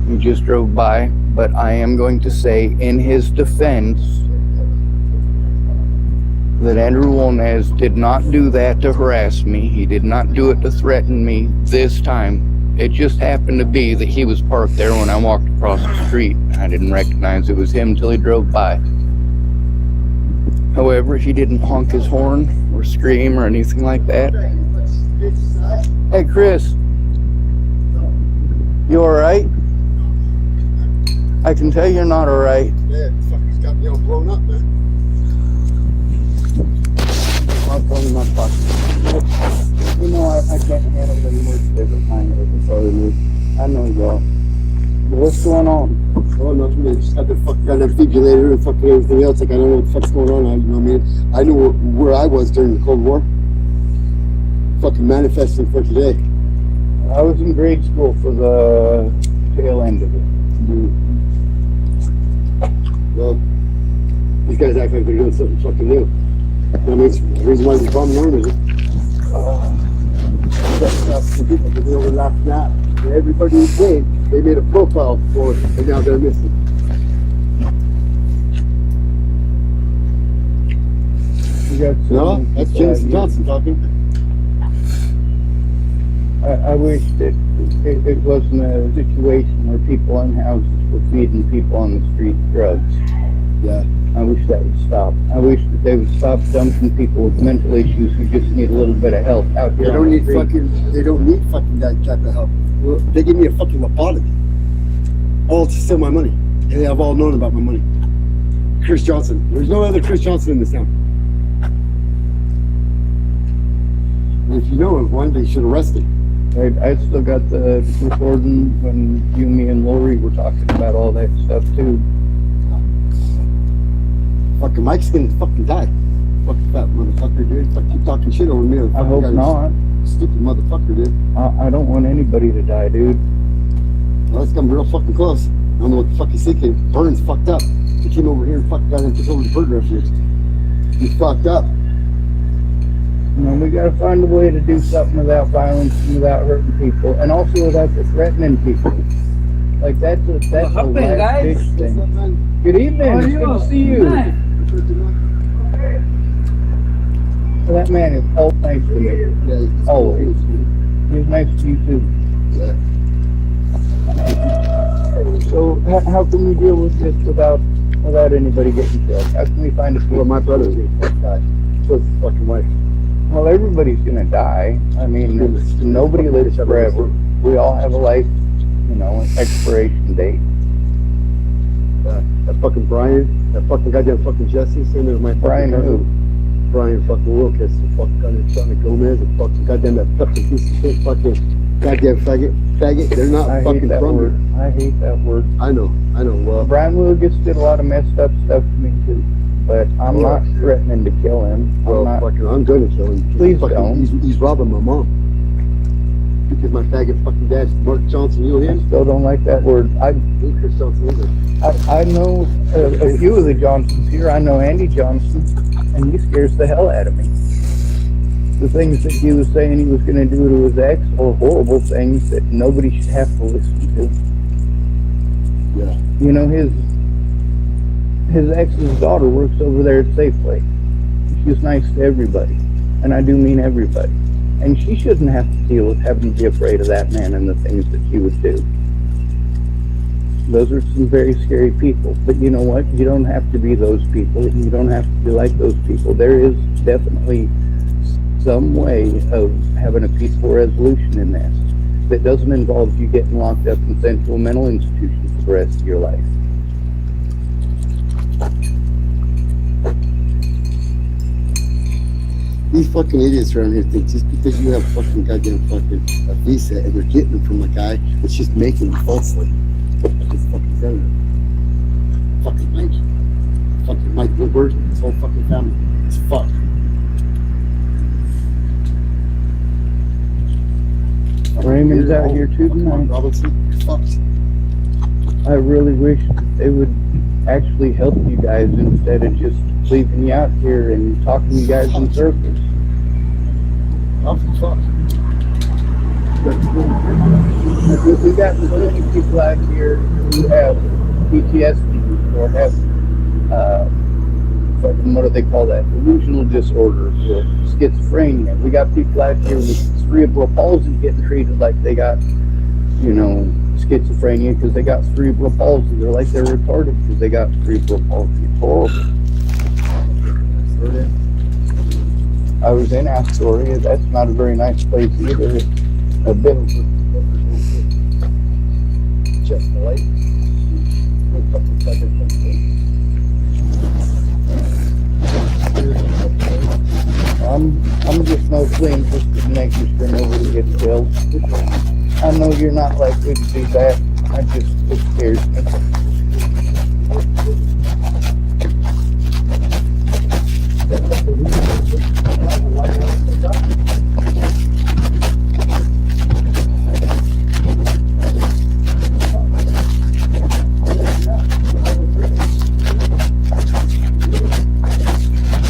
He just drove by, but I am going to say in his defense that Andrew Wolnez did not do that to harass me. He did not do it to threaten me this time. It just happened to be that he was parked there when I walked across the street. I didn't recognize it was him till he drove by. However, he didn't honk his horn or scream or anything like that. Hey, Chris. You alright? I can tell you're not alright. Yeah, fucker's got me all blown up, man. I'll tell you my pocket. You know, I can't handle any more different kind of sorry, me. I know y'all. What's going on? Oh, nothing. They just got the fucking goddamn defibrillator and fucking everything else. Like, I don't know what the fuck's going on. You know what I mean? I knew where I was during the Cold War. Fucking manifesting for today. I was in grade school for the tail end of it. Well, these guys act like they're doing something fucking new. You know what I mean? It's the reason why we're bombing armies. The people that they overlapped that. Everybody who came, they made a profile for it, and now they're missing. No, that's Jameson Johnson talking. I wish that it wasn't a situation where people in houses were feeding people on the street drugs. Yeah. I wish that would stop. I wish that they would stop dumping people with mental issues who just need a little bit of help out here. They don't need fucking that type of help. Well, they give me a fucking lobotomy. All to steal my money. And they have all known about my money. Chris Johnson. There's no other Chris Johnson in this town. And if you know of one, they should arrest him. I still got the recording when you, me, and Lori were talking about all that stuff too. Fucking Mike's gonna fucking die. Fucking fat motherfucker, dude. Fuck, keep talking shit over me. I hope not. Stupid motherfucker, dude. I don't want anybody to die, dude. Well, it's coming real fucking close. I don't know what the fuck he's thinking. Burns fucked up. He came over here and fucking got him took over the bird refuge. He's fucked up. You know, we gotta find a way to do something without violence and without hurting people, and also without threatening people. Like that's a last big thing. Good evening. It's good to see you. Well, that man is all nice to me. Yeah, always. He's nice to you too. Yeah. So how can we deal with this without anybody getting killed? How can we find a people? Well, my brother's gonna die. So it's his fucking wife. Well, everybody's gonna die. I mean, nobody lives forever. We all have a life, you know, an expiration date. That fucking Brian, that fucking goddamn fucking Jesse, saying there's my Brian who? Brian fucking Wilkes, the fucking goddamn Johnny Gomez, the fucking goddamn that fucking piece of shit, fucking goddamn faggot. They're not fucking from word. I hate that word. I know. Well, Brian Wilkes did a lot of messed up stuff to me too. But I'm not threatening to kill him. I'm gonna kill him. Please don't. He's robbing my mom. Because my faggot fucking dad's Mark Johnson, you know him? I still don't like that word. I hate Chris Johnson either. I know a few of the Johnsons here. I know Andy Johnson, and he scares the hell out of me. The things that he was saying he was going to do to his ex are horrible things that nobody should have to listen to. Yeah. You know, his ex's daughter works over there at Safeway. She's nice to everybody, and I do mean everybody. And she shouldn't have to deal with having to be afraid of that man and the things that he would do. Those are some very scary people. But you know what? You don't have to be those people. You don't have to be like those people. There is definitely some way of having a peaceful resolution in this that doesn't involve you getting locked up and sent to a mental institution for the rest of your life. These fucking idiots around here think just because you have fucking goddamn fucking a visa and they're getting it from a guy that's just making it falsely. It's fucking senator. Fucking Mike Woodward, his whole fucking family. It's fucked. Raymond's out here too tonight. Robinson, you're fucked. I really wish they would actually help you guys instead of just leaving you out here and talking to you guys in circles. I'm fucked. We got many people out here who have PTSD or have what do they call that? Delusional disorders or schizophrenia. We got people out here with cerebral palsy getting treated like they got, you know, schizophrenia because they got cerebral palsy. They're like they're retarded because they got cerebral palsy. It's horrible. I was in Astoria. That's not a very nice place either. It's a bit Just the light. I'm just mostly interested in making sure nobody gets killed. I know you're not likely to do that. It scares me.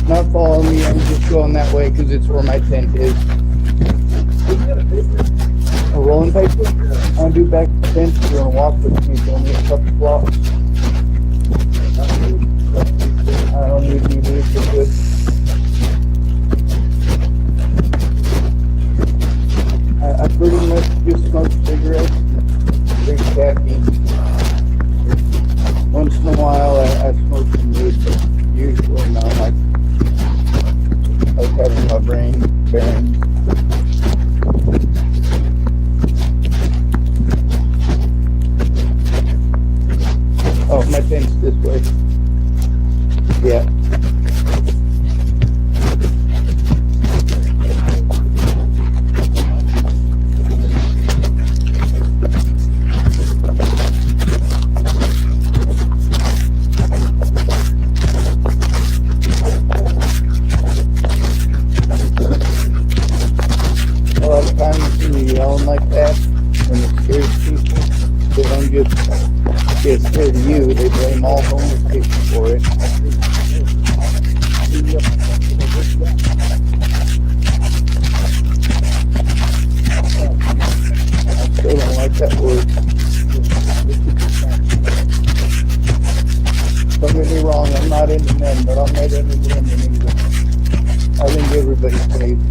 Not following me, I'm just going that way because it's where my tent is. A rolling paper? I'll do back to the tent. You're going to walk with me. It's only a couple blocks. I don't need you to do good. I pretty much just smoke cigarettes and drink caffeine. Once in a while I smoke some weed, but usually not. I was having my brain bearing. Oh, my tent's this way. Yeah. A lot of times when you yelling like that, when it scares people, they don't just get scared of you, they blame all homeless people for it. I still don't like that word. Don't get me wrong, I'm not into men, but I'm not into women either. I think everybody's saved.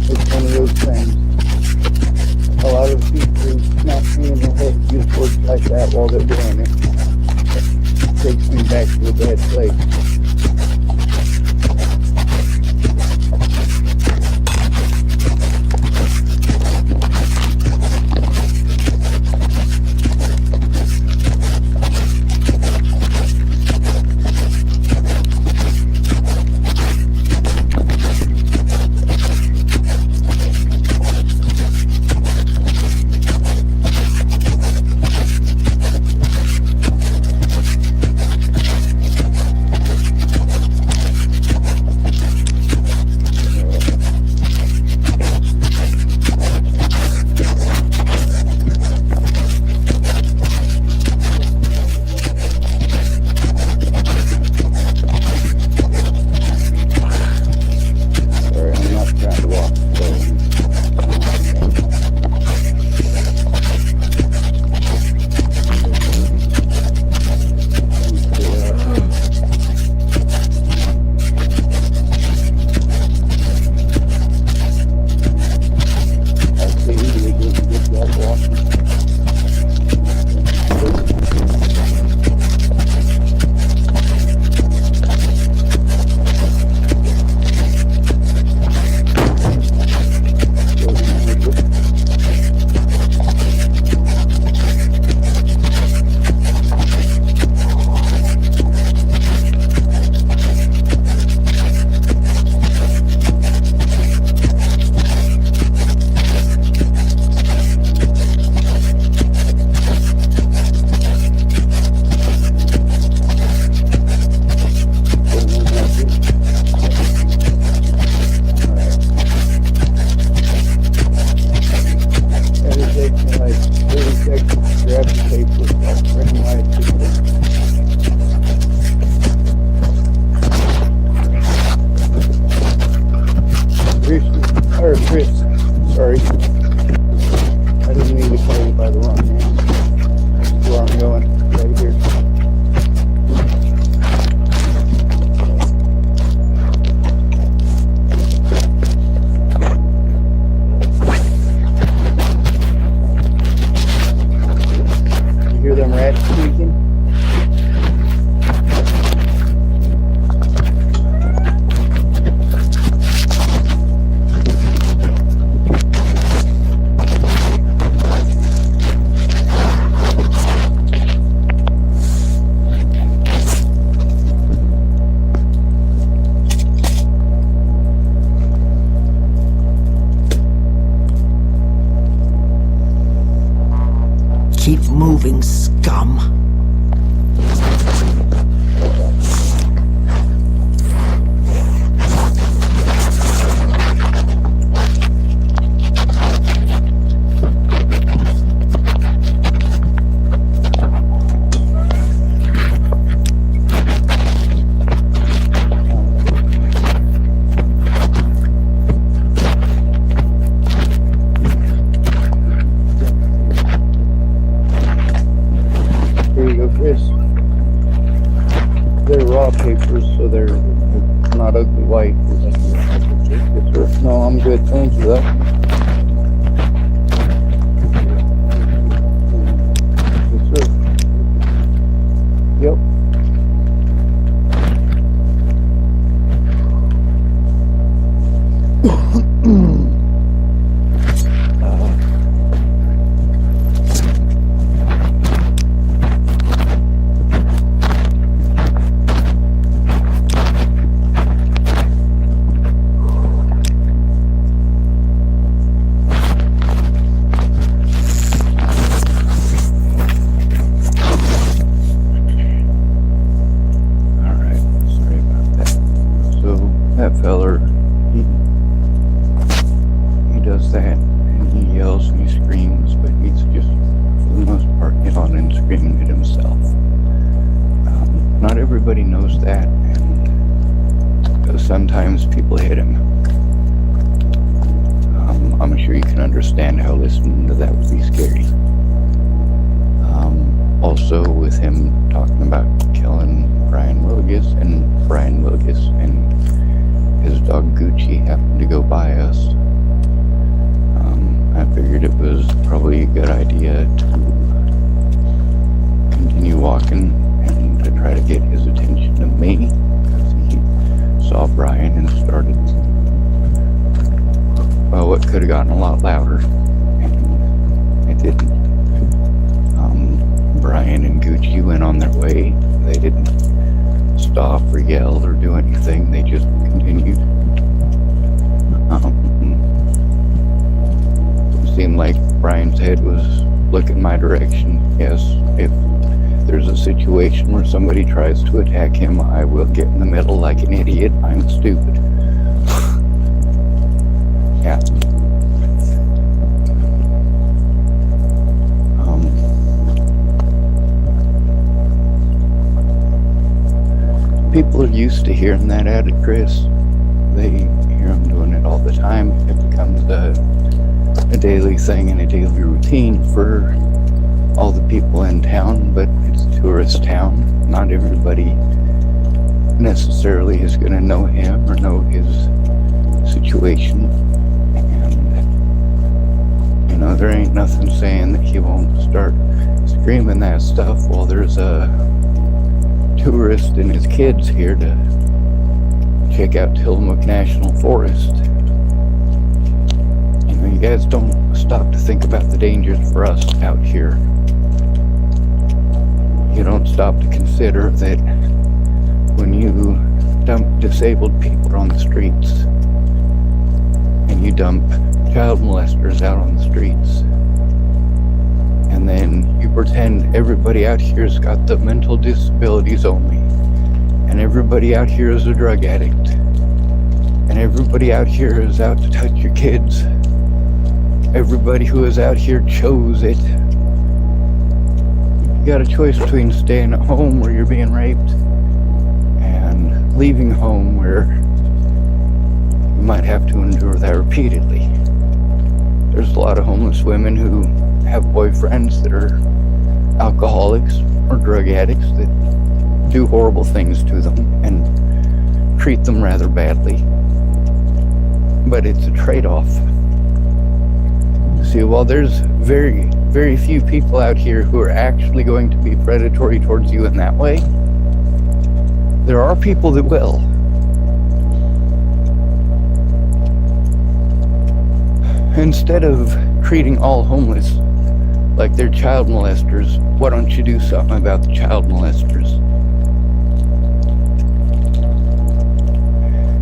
It's one of those things. A lot of people smack me in the head, use words like that while they're doing it. It takes me back to a bad place. rat squeaking? Keep moving, scum. There you go, Chris. They're raw papers, so they're not ugly white. No, I'm good. Thank you, though. Yes, sir. Yep. That feller, he does that, and he yells and he screams, but he's just, for the most part, get on and screaming at himself. Not everybody knows that, and sometimes people hit him. I'm sure you can understand how listening to that would be scary. Also, with him talking about killing Brian Wilgus and his dog Gucci happened to go by us. I figured it was probably a good idea to continue walking and to try to get his attention to me, because he saw Brian and started, well, what could have gotten a lot louder, and it didn't. Brian and Gucci went on their way. They didn't stop or yell or do anything. They just continued. It seemed like Brian's head was looking my direction. Yes, if there's a situation where somebody tries to attack him, I will get in the middle like an idiot. I'm stupid. Yeah. People are used to hearing that out of Chris. They hear him doing it all the time. It becomes a daily thing and a daily routine for all the people in town, but it's a tourist town. Not everybody necessarily is going to know him or know his situation. And, you know, there ain't nothing saying that he won't start screaming that stuff while there's a tourist and his kids here to check out Tillamook National Forest. You know, you guys don't stop to think about the dangers for us out here. You don't stop to consider that when you dump disabled people on the streets and you dump child molesters out on the streets, and then you pretend everybody out here's got the mental disabilities only, and everybody out here is a drug addict, and everybody out here is out to touch your kids. Everybody who is out here chose it. You got a choice between staying at home where you're being raped and leaving home where you might have to endure that repeatedly. There's a lot of homeless women who have boyfriends that are alcoholics or drug addicts that do horrible things to them and treat them rather badly. But it's a trade-off. See, while there's very, very few people out here who are actually going to be predatory towards you in that way, there are people that will. Instead of treating all homeless like they're child molesters, why don't you do something about the child molesters?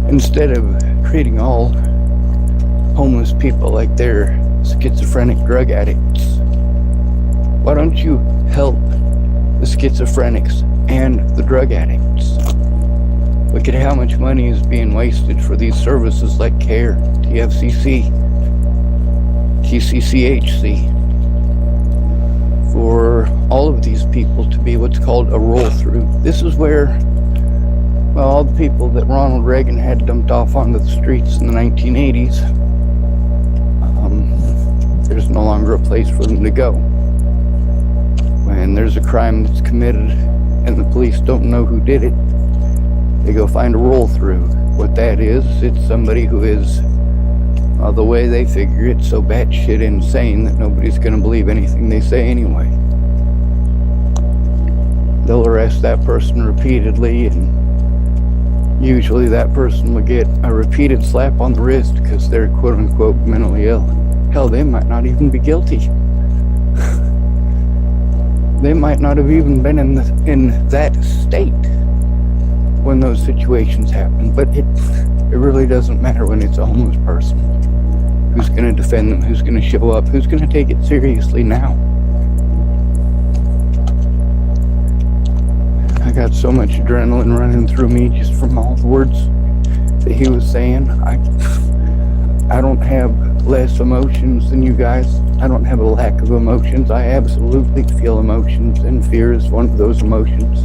Instead of treating all homeless people like they're schizophrenic drug addicts, why don't you help the schizophrenics and the drug addicts? Look at how much money is being wasted for these services like CARE, TFCC, TCCHC, for all of these people to be what's called a roll-through. This is where, well, all the people that Ronald Reagan had dumped off onto the streets in the 1980s, there's no longer a place for them to go. When there's a crime that's committed and the police don't know who did it, they go find a roll-through. What that is, it's somebody who is, the way they figure it, so batshit insane that nobody's gonna believe anything they say anyway. They'll arrest that person repeatedly, and usually that person will get a repeated slap on the wrist because they're quote-unquote mentally ill. Hell, they might not even be guilty. They might not have even been in that state when those situations happen, but it really doesn't matter when it's a homeless person. Who's going to defend them? Who's going to show up? Who's going to take it seriously now? I got so much adrenaline running through me just from all the words that he was saying. I don't have less emotions than you guys. I don't have a lack of emotions. I absolutely feel emotions, and fear is one of those emotions.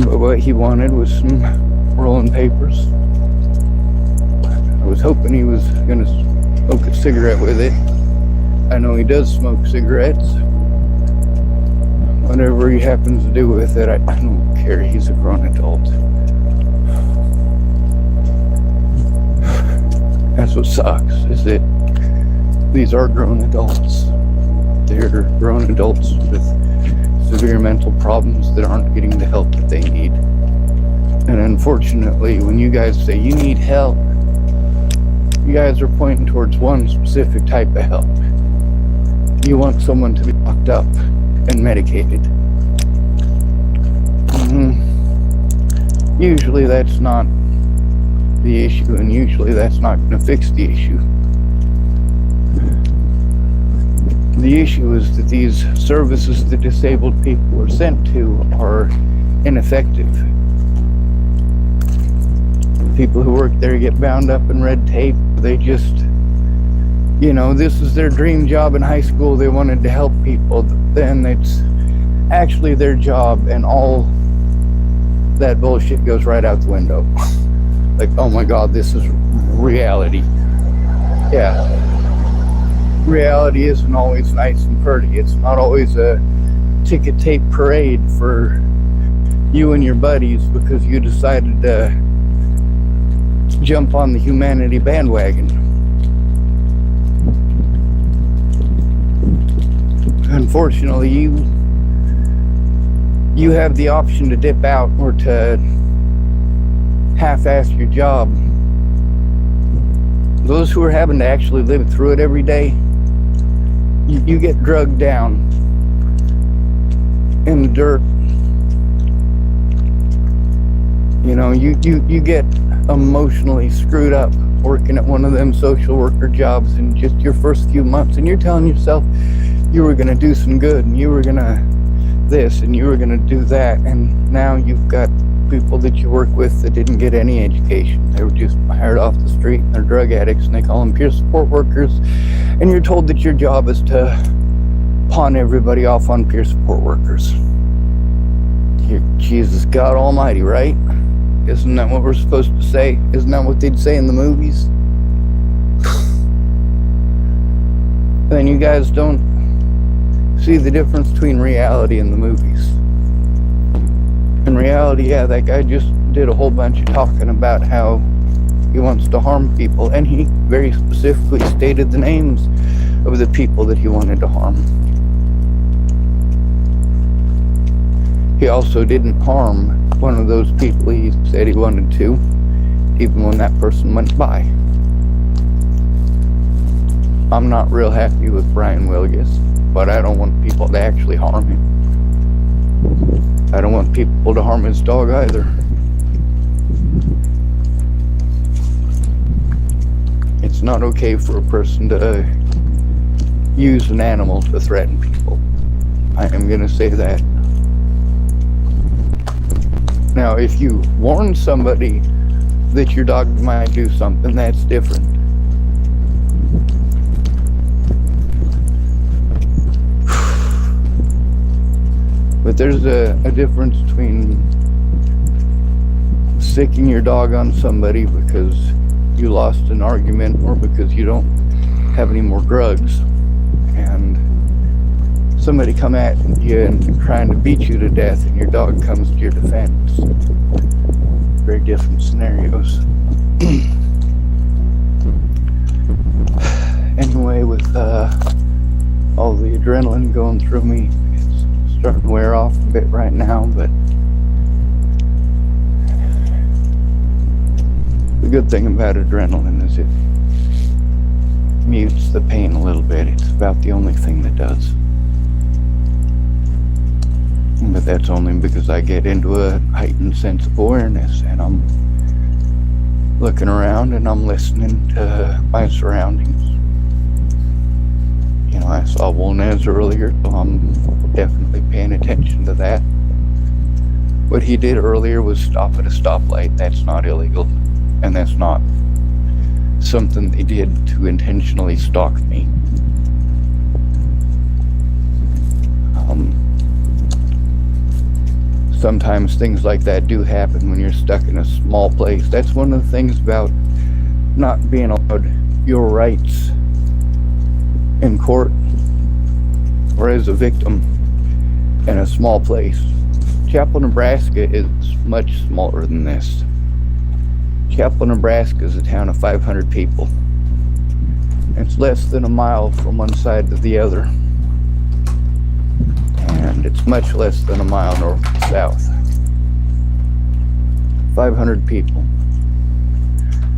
But what he wanted was some rolling papers. I was hoping he was gonna smoke a cigarette with it. I know he does smoke cigarettes. Whatever he happens to do with it, I don't care. He's a grown adult. That's what sucks, is that these are grown adults. They're grown adults with severe mental problems that aren't getting the help that they need. And unfortunately, when you guys say you need help, you guys are pointing towards one specific type of help. You want someone to be locked up and medicated. Usually that's not the issue, and usually that's not going to fix the issue. The issue is that these services that disabled people are sent to are ineffective. People who work there get bound up in red tape. They just, this is their dream job in high school. They wanted to help people. Then it's actually their job, and all that bullshit goes right out the window. Like, oh my God, this is reality. Yeah. Reality isn't always nice and pretty. It's not always a ticket tape parade for you and your buddies because you decided to jump on the humanity bandwagon. Unfortunately, you have the option to dip out or to half-ass your job. Those who are having to actually live through it every day, you get drugged down in the dirt. You get emotionally screwed up working at one of them social worker jobs in just your first few months, and you're telling yourself you were going to do some good, and you were going to this, and you were going to do that, and now you've got people that you work with that didn't get any education. They were just hired off the street, and they're drug addicts, and they call them peer support workers, and you're told that your job is to pawn everybody off on peer support workers. Jesus God Almighty, right? Isn't that what we're supposed to say? Isn't that what they'd say in the movies? Then you guys don't see the difference between reality and the movies. In reality, yeah, that guy just did a whole bunch of talking about how He wants to harm people, and he very specifically stated the names of the people that he wanted to harm. He also didn't harm one of those people he said he wanted to, even when that person went by. I'm not real happy with Brian Wilgus, but I don't want people to actually harm him. I don't want people to harm his dog either. It's not okay for a person to use an animal to threaten people. I am going to say that. Now, if you warn somebody that your dog might do something, that's different. But there's a difference between sicking your dog on somebody because you lost an argument or because you don't have any more drugs, and somebody come at you and trying to beat you to death and your dog comes to your defense. Very different scenarios. Anyway, with all the adrenaline going through me, it's starting to wear off a bit right now, but the good thing about adrenaline is it mutes the pain a little bit. It's about the only thing that does. But that's only because I get into a heightened sense of awareness and I'm looking around and I'm listening to my surroundings. You know, I saw Wolnez earlier, so I'm definitely paying attention to that. What he did earlier was stop at a stoplight. That's not illegal. And that's not something they did to intentionally stalk me. Sometimes things like that do happen when you're stuck in a small place. That's one of the things about not being allowed your rights in court or as a victim in a small place. Chapel, Nebraska is much smaller than this. Chapel, Nebraska is a town of 500 people. It's less than a mile from one side to the other. And it's much less than a mile north and south. 500 people.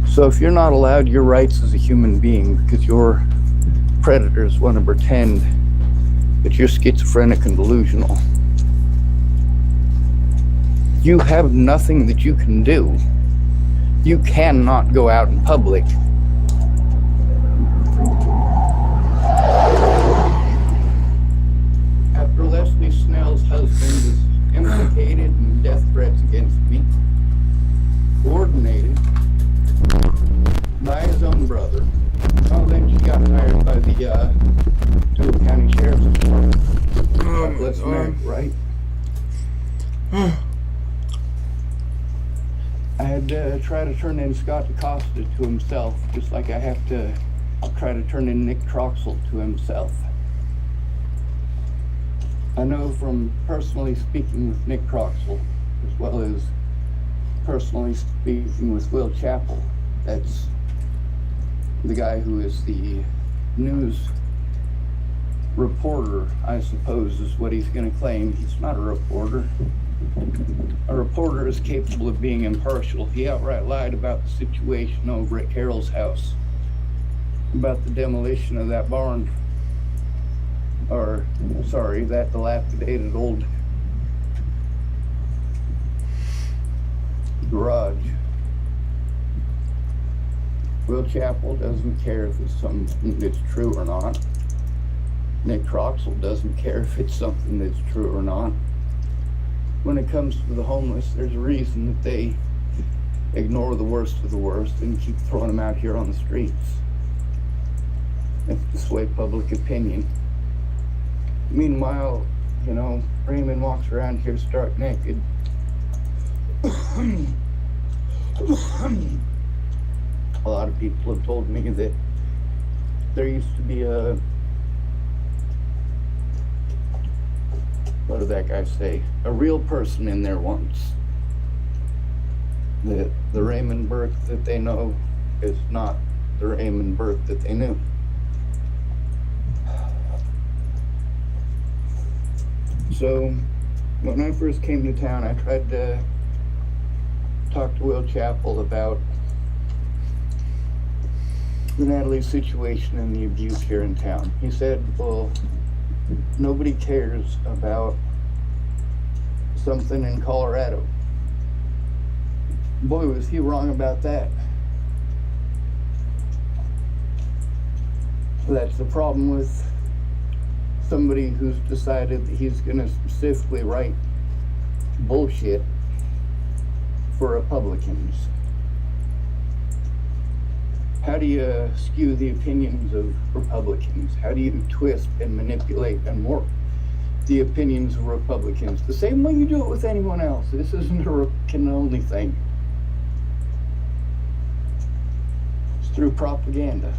So if you're not allowed your rights as a human being because your predators want to pretend that you're schizophrenic and delusional, you have nothing that you can do. You cannot go out in public after Leslie Snell's husband is implicated in death threats against me, coordinated by his own brother. Well, then she got hired by the Tulip County Sheriff's Department. Let's marry, right? I had to try to turn in Scott DaCosta to himself, just like I have to try to turn in Nick Troxel to himself. I know from personally speaking with Nick Troxel, as well as personally speaking with Will Chappell, that's the guy who is the news reporter, I suppose, is what he's going to claim. He's not a reporter. A reporter is capable of being impartial. He outright lied about the situation over at Carol's house, about the demolition of that barn, or, sorry, that dilapidated old garage. Will Chappell doesn't care if it's something that's true or not. Nick Troxel doesn't care if it's something that's true or not. When it comes to the homeless, there's a reason that they ignore the worst of the worst and keep throwing them out here on the streets. That's to sway public opinion. Meanwhile, you know, Raymond walks around here stark naked. A lot of people have told me that there used to be a, what did that guy say? A real person in there once. that the Raymond Burke that they know is not the Raymond Burke that they knew. So when I first came to town, I tried to talk to Will Chappell about the Natalie situation and the abuse here in town. He said, well, nobody cares about something in Colorado. Boy, was he wrong about that. That's the problem with somebody who's decided that he's going to specifically write bullshit for Republicans. How do you skew the opinions of Republicans? How do you twist and manipulate and warp the opinions of Republicans? The same way you do it with anyone else. This isn't a Republican-only thing. It's through propaganda.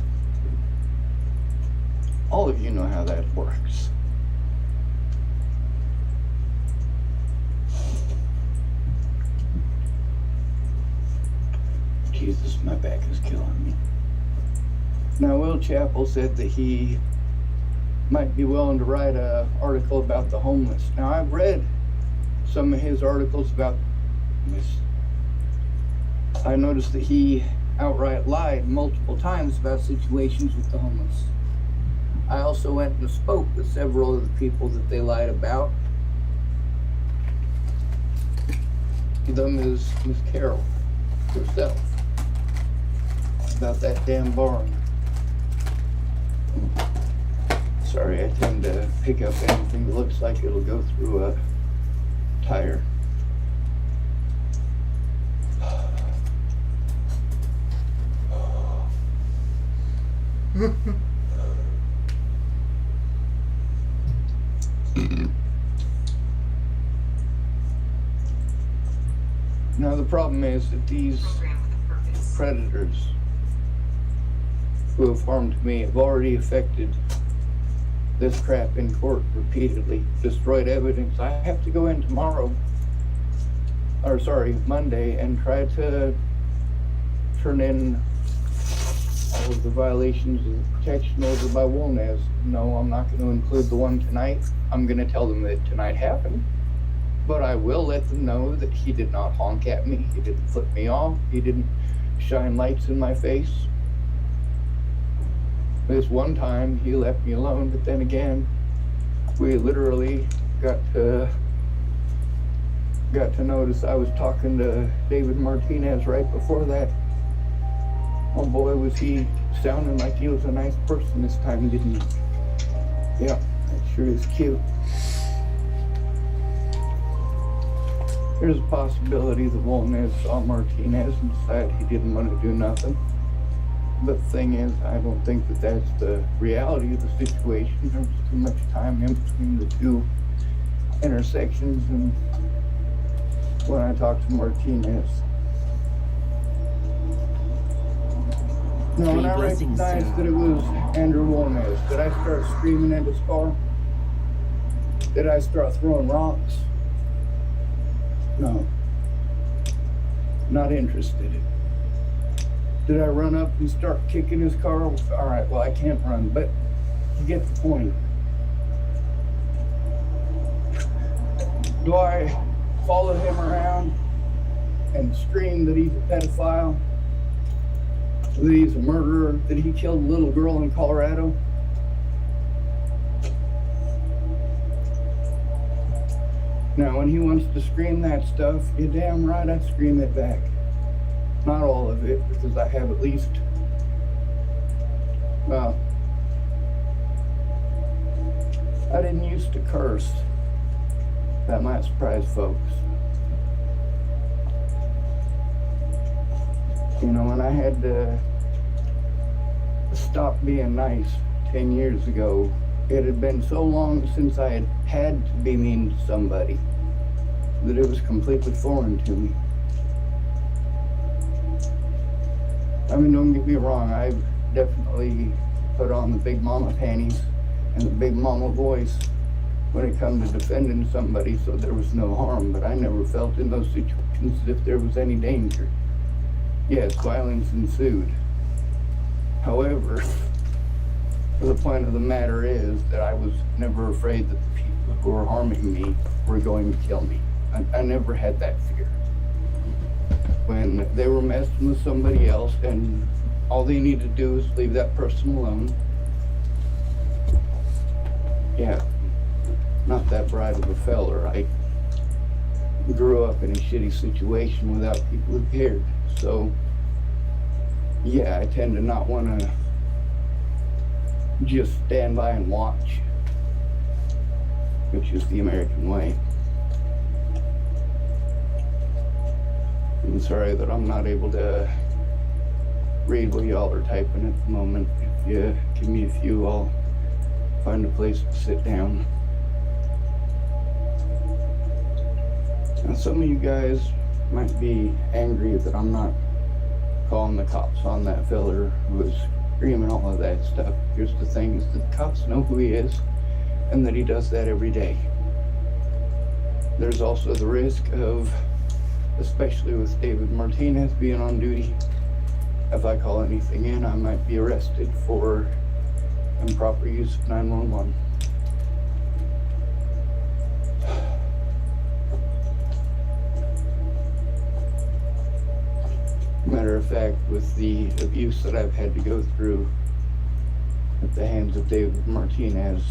All of you know how that works. Jesus, my back is killing me. Now, Will Chappell said that he might be willing to write an article about the homeless. Now, I've read some of his articles about this. I noticed that he outright lied multiple times about situations with the homeless. I also went and spoke with several of the people that they lied about. One of them is Miss Carol herself, about that damn barn. Sorry, I tend to pick up anything that looks like it'll go through a tire. Now the problem is that these predators who have harmed me have already affected this crap in court repeatedly, destroyed evidence. I have to go in Monday, and try to turn in all of the violations of the protection order by Wolnez. No, I'm not going to include the one tonight. I'm going to tell them that tonight happened. But I will let them know that he did not honk at me. He didn't flip me off. He didn't shine lights in my face. This one time, he left me alone. But then again, we literally got to notice I was talking to David Martinez right before that. Oh boy, was he sounding like he was a nice person this time, didn't he? Yeah, that sure is cute. There's a possibility that Wolnez saw Martinez and decided he didn't want to do nothing. But the thing is, I don't think that that's the reality of the situation. There was too much time in between the two intersections, and when I talked to Martinez. No, when I recognized that it was Andrew Wolnez, did I start screaming at his car? Did I start throwing rocks? No. Not interested. Did I run up and start kicking his car? All right, well, I can't run, but you get the point. Do I follow him around and scream that he's a pedophile? That he's a murderer? That he killed a little girl in Colorado? Now, when he wants to scream that stuff, you're damn right I scream it back. Not all of it, because I have at least, well, I didn't used to curse. That might surprise folks. You know, when I had to stop being nice 10 years ago, it had been so long since I had to be mean to somebody that it was completely foreign to me. I mean, don't get me wrong, I've definitely put on the big mama panties and the big mama voice when it comes to defending somebody so there was no harm, but I never felt in those situations as if there was any danger. Yes, violence ensued. However, the point of the matter is that I was never afraid that the people who were harming me were going to kill me. I never had that fear. When they were messing with somebody else and all they need to do is leave that person alone. Yeah, not that bright of a feller. I grew up in a shitty situation without people who cared. So, yeah, I tend to not want to just stand by and watch, which is the American way. I'm sorry that I'm not able to read what y'all are typing at the moment. If you give me a few, I'll find a place to sit down. Now, some of you guys might be angry that I'm not calling the cops on that fella who was screaming all of that stuff. Here's the thing, is that the cops know who he is and that he does that every day. There's also the risk of, especially with David Martinez being on duty, if I call anything in, I might be arrested for improper use of 911. Matter of fact, with the abuse that I've had to go through at the hands of David Martinez,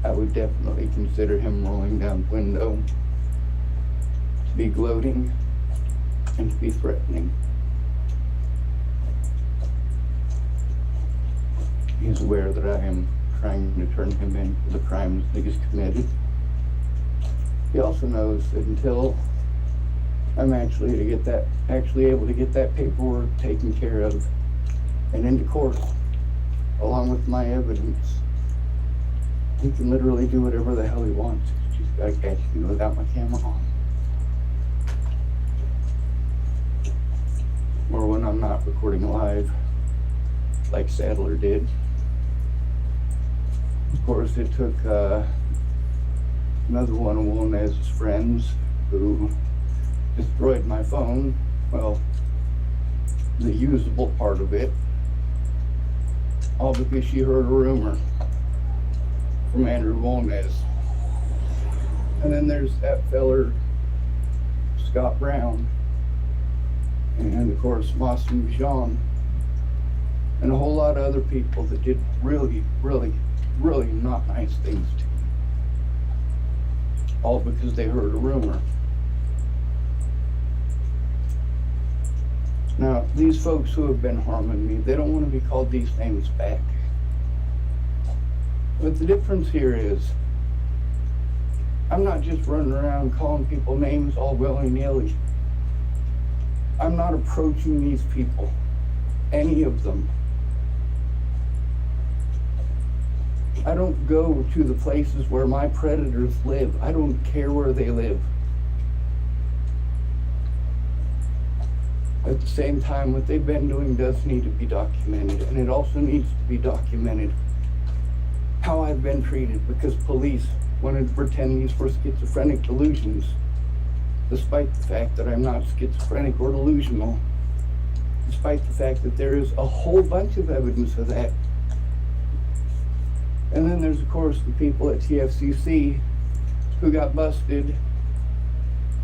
I would definitely consider him rolling down the window to be gloating and to be threatening. He's aware that I am trying to turn him in for the crimes that he's committed. He also knows that until I'm actually able to get that paperwork taken care of and into court, along with my evidence, he can literally do whatever the hell he wants. He's just gotta catch me without my camera on. Or when I'm not recording live, like Sadler did. Of course, it took another one of Wonez's friends who destroyed my phone, well, the usable part of it, all because she heard a rumor from Andrew Wonez. And then there's that feller, Scott Brown, and of course, Masim Bijan, and a whole lot of other people that did really, really, really not nice things to me. All because they heard a rumor. Now, these folks who have been harming me, they don't want to be called these names back. But the difference here is, I'm not just running around calling people names all willy-nilly. I'm not approaching these people, any of them. I don't go to the places where my predators live. I don't care where they live. At the same time, what they've been doing does need to be documented, and it also needs to be documented how I've been treated, because police wanted to pretend these were schizophrenic delusions, despite the fact that I'm not schizophrenic or delusional, despite the fact that there is a whole bunch of evidence of that. And then there's, of course, the people at TFCC who got busted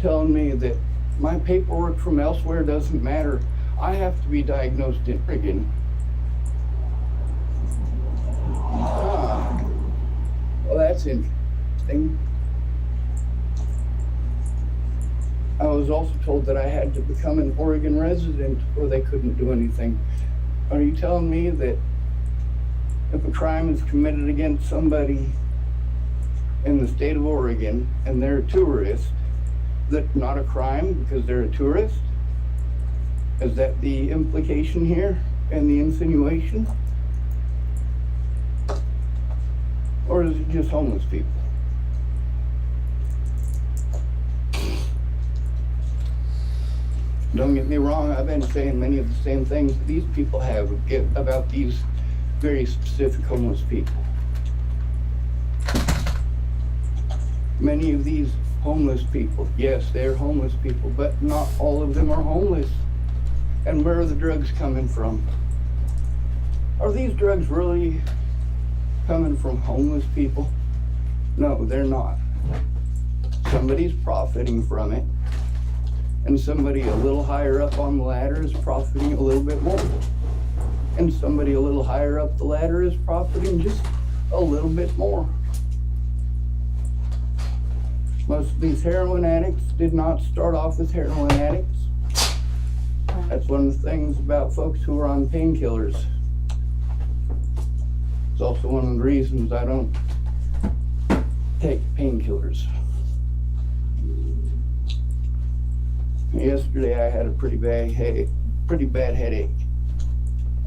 telling me that my paperwork from elsewhere doesn't matter. I have to be diagnosed in Oregon. Well, that's interesting. I was also told that I had to become an Oregon resident or they couldn't do anything. Are you telling me that if a crime is committed against somebody in the state of Oregon and they're a tourist, that's not a crime because they're a tourist? Is that the implication here and the insinuation? Or is it just homeless people? Don't get me wrong, I've been saying many of the same things that these people have about these very specific homeless people. Many of these homeless people, yes, they're homeless people, but not all of them are homeless. And where are the drugs coming from? Are these drugs really coming from homeless people? No, they're not. Somebody's profiting from it, and somebody a little higher up on the ladder is profiting a little bit more. And somebody a little higher up the ladder is profiting just a little bit more. Most of these heroin addicts did not start off as heroin addicts. That's one of the things about folks who are on painkillers. It's also one of the reasons I don't take painkillers. Yesterday I had a pretty bad headache,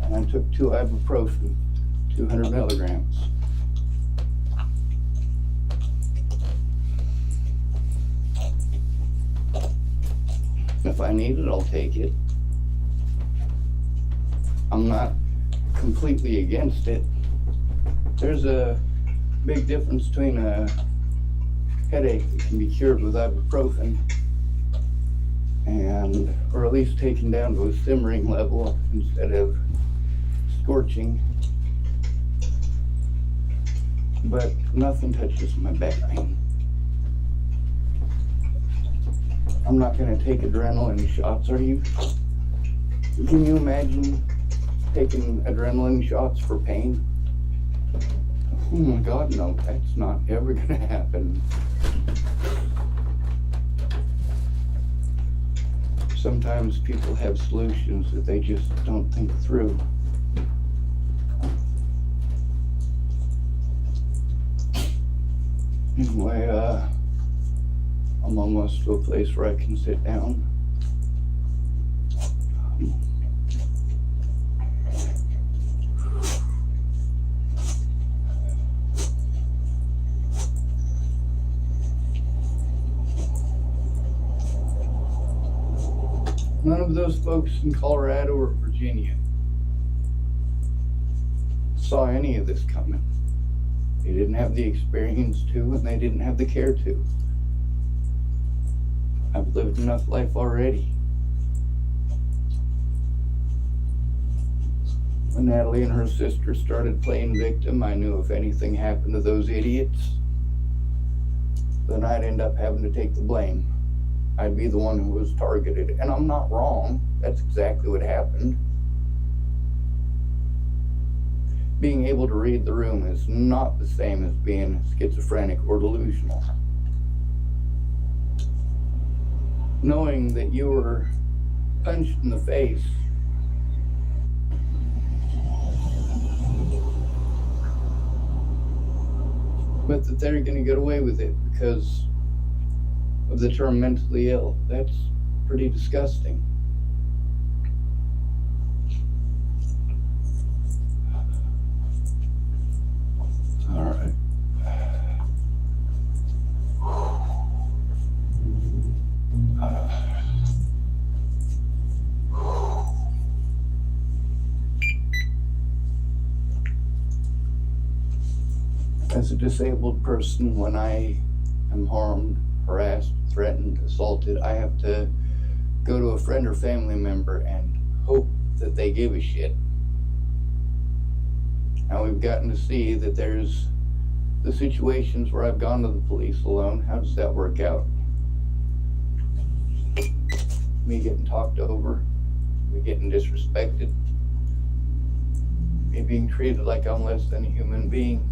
and I took 2 ibuprofen, 200 milligrams. If I need it, I'll take it. I'm not completely against it. There's a big difference between a headache that can be cured with ibuprofen and, or at least taken down to a simmering level instead of scorching. But nothing touches my back pain. I'm not gonna take adrenaline shots, are you? Can you imagine taking adrenaline shots for pain? Oh my God, no, that's not ever gonna happen. Sometimes people have solutions that they just don't think through. Anyway, I'm almost to a place where I can sit down. None of those folks in Colorado or Virginia saw any of this coming. They didn't have the experience to, and they didn't have the care to. I've lived enough life already. When Natalie and her sister started playing victim, I knew if anything happened to those idiots, then I'd end up having to take the blame. I'd be the one who was targeted. And I'm not wrong. That's exactly what happened. Being able to read the room is not the same as being schizophrenic or delusional. Knowing that you were punched in the face but that they're going to get away with it because of the term mentally ill. That's pretty disgusting. All right. As a disabled person, when I am harmed, harassed, threatened, assaulted, I have to go to a friend or family member and hope that they give a shit. Now we've gotten to see that there's the situations where I've gone to the police alone. How does that work out? Me getting talked over, me getting disrespected, me being treated like I'm less than a human being.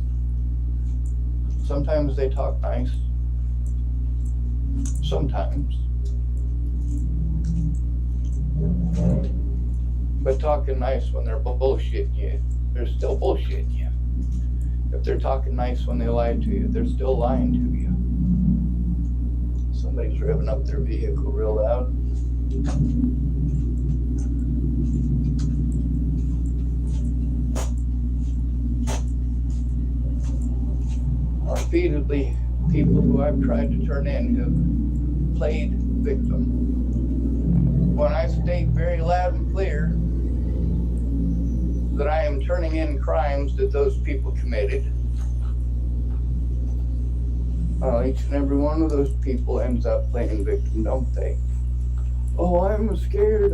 Sometimes they talk nice. Sometimes. But talking nice when they're bullshitting you, they're still bullshitting you. If they're talking nice when they lie to you, they're still lying to you. Somebody's revving up their vehicle real loud. Repeatedly, people who I've tried to turn in have played victim. When I state very loud and clear that I am turning in crimes that those people committed, Each and every one of those people ends up playing victim, don't they? Oh, I'm scared.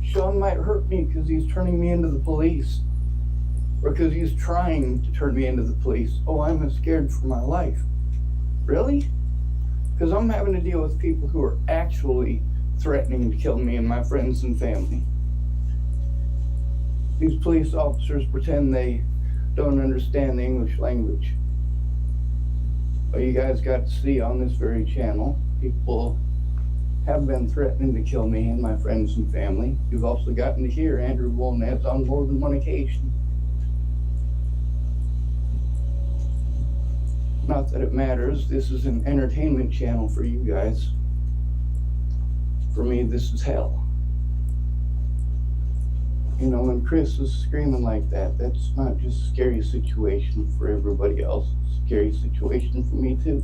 Sean might hurt me because he's turning me into the police. Or because he's trying to turn me into the police. Oh, I'm scared for my life. Really? Because I'm having to deal with people who are actually threatening to kill me and my friends and family. These police officers pretend they don't understand the English language. But you guys got to see on this very channel, people have been threatening to kill me and my friends and family. You've also gotten to hear Andrew Wolnetz on more than one occasion. Not that it matters, this is an entertainment channel for you guys. For me, this is hell. You know, when Chris is screaming like that, that's not just a scary situation for everybody else, it's a scary situation for me too.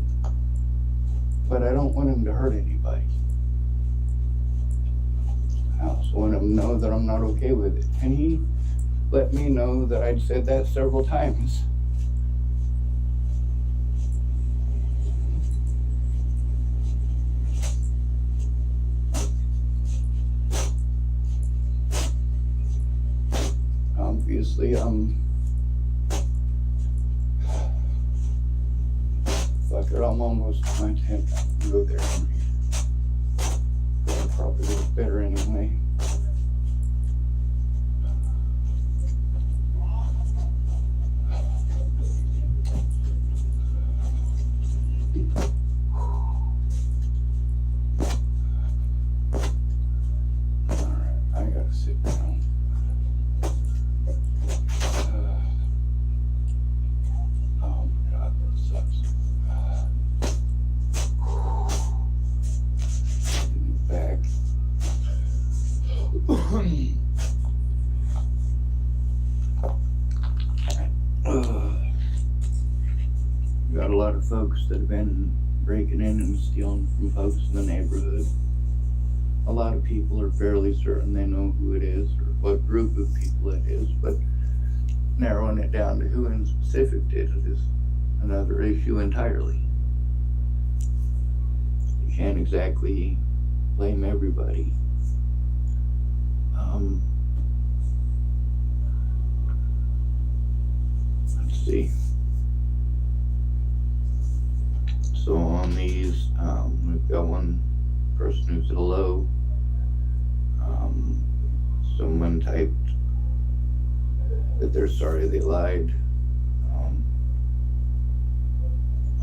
But I don't want him to hurt anybody. I also want him to know that I'm not okay with it. And he let me know that I'd said that several times. Obviously, fuck it, I'm almost to my tent. I'll go there. That'll probably look better anyway. Alright, I gotta sit down. Oh my god, that sucks. Back. Got a lot of folks that have been breaking in and stealing from folks in the neighborhood. A lot of people are fairly certain they know who it is or what group of people it is, but narrowing it down to who in specific did it is another issue entirely. You can't exactly blame everybody. Let's see. So on these, we've got one person who's at a low. Someone typed that they're sorry they lied.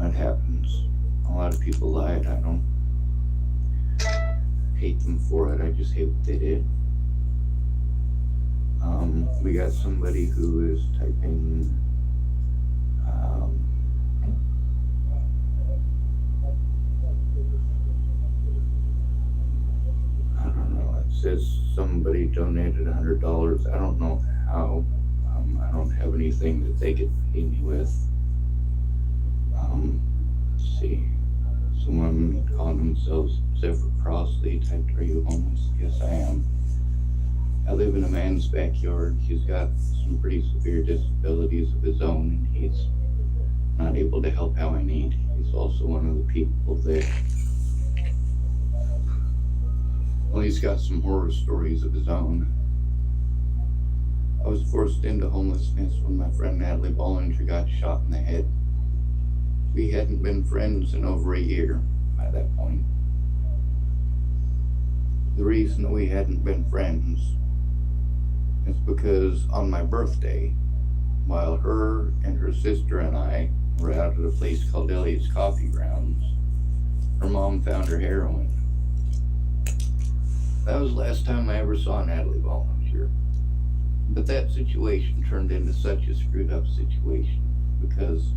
That happens. A lot of people lied. I don't hate them for it. I just hate what they did. We got somebody who is typing I don't know, it says somebody donated $100. I don't know how. I don't have anything that they could pay me with. Let's see. Someone calling themselves Zephyr Crossley typed, "Are you homeless?" Yes, I am. I live in a man's backyard. He's got some pretty severe disabilities of his own, and he's not able to help how I need. He's also one of the people that, well, he's got some horror stories of his own. I was forced into homelessness when my friend Natalie Bollinger got shot in the head. We hadn't been friends in over a year by that point. The reason that we hadn't been friends is because on my birthday, while her and her sister and I were out at a place called Elliott's Coffee Grounds, her mom found her heroin. That was the last time I ever saw Natalie Bollinger. But that situation turned into such a screwed up situation because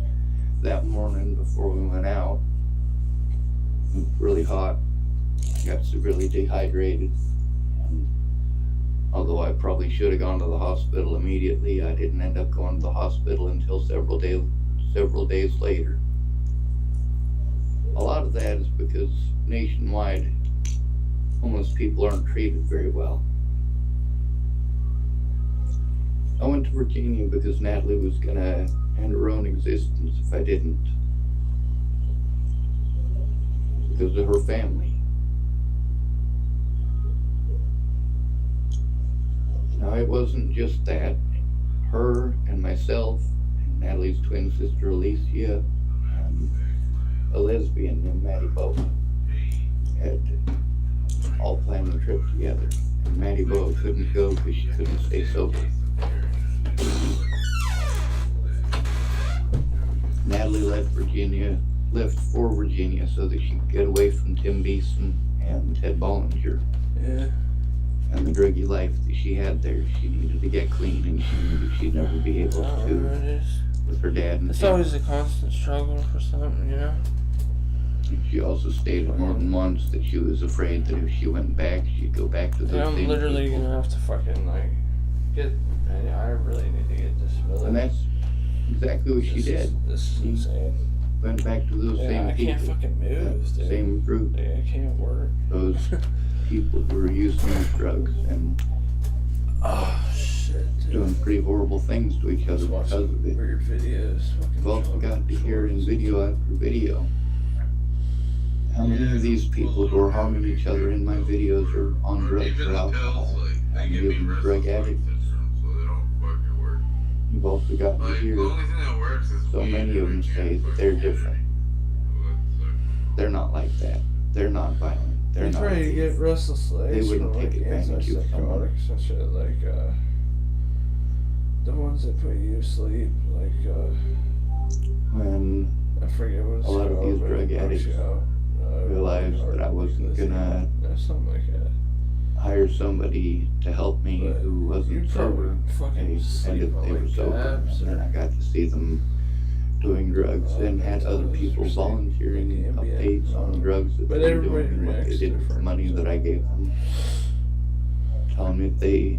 that morning before we went out, it was really hot. I got severely dehydrated. And although I probably should have gone to the hospital immediately, I didn't end up going to the hospital until several days later. A lot of that is because nationwide, homeless people aren't treated very well. I went to Virginia because Natalie was gonna end her own existence if I didn't. because of her family. Now, it wasn't just that. Her and myself and Natalie's twin sister Alicia and a lesbian named Maddie Bowe had all planned the trip together. And Maddie Bowe couldn't go because she couldn't stay sober. Natalie left for Virginia so that she could get away from Tim Beeson and Ted Bollinger. Yeah. And the druggy life that she had there. She needed to get clean, and she knew that she'd never be able to with her dad and It's Tim. always a constant struggle for something, you know? And she also stated more than once that she was afraid that if she went back, she'd go back to those same I'm literally people. gonna have to fucking, like, I really need to get disability. And that's exactly what she did. This is insane. Went back to those same I people. can't fucking move, dude. Same group. I can't work. Those people who were using these drugs and doing pretty horrible things to each other because of it. Weird videos. We've also got to hear in video after video how many of these people who are harming each other in my videos are on drugs or alcohol. How many of them are drug addicts. You've also got to hear so many of them say that they're different. They're not like that. They're not violent. They're not. Trying to get restless legs. They wouldn't from, take like, advantage of someone. antipsychotics and shit, like the ones that put you to sleep, like When I forget what it's a lot of called, these but drug it knocks addicts you out, realized that I wasn't gonna something like that. hire somebody to help me who wasn't sober. They said if they were sober, and then I got to see them doing drugs and had other people volunteering updates on drugs that they were doing and what they did with the money that I gave them. Telling me that they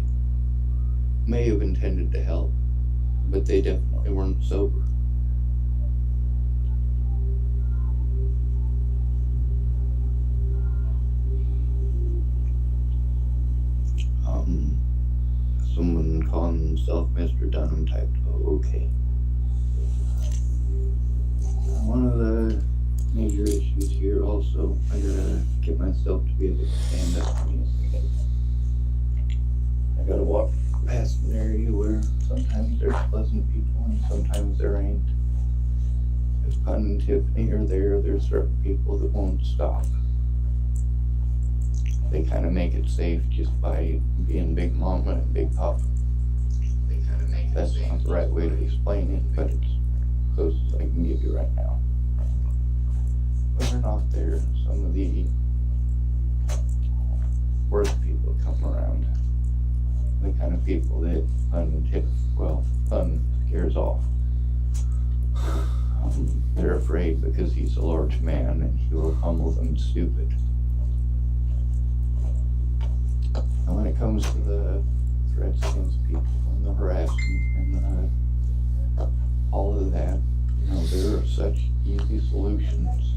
may have intended to help, but they definitely weren't sober. Someone calling himself Mr. Dunham typed, "Oh, okay." One of the major issues here also, I gotta get myself to be able to stand up for me a second. I gotta walk past an area where sometimes there's pleasant people and sometimes there ain't. If Pun and Tiffany are there, there's certain people that won't stop. They kind of make it safe just by being Big Mama and Big Papa. That's not the right way to explain it, but it's close as I can give you right now. But they're not there. Some of the worst people come around. The kind of people that Pun scares off. They're afraid because he's a large man and he will humble them stupid. And when it comes to the threats against people and the harassment and all of that, you know, there are such easy solutions.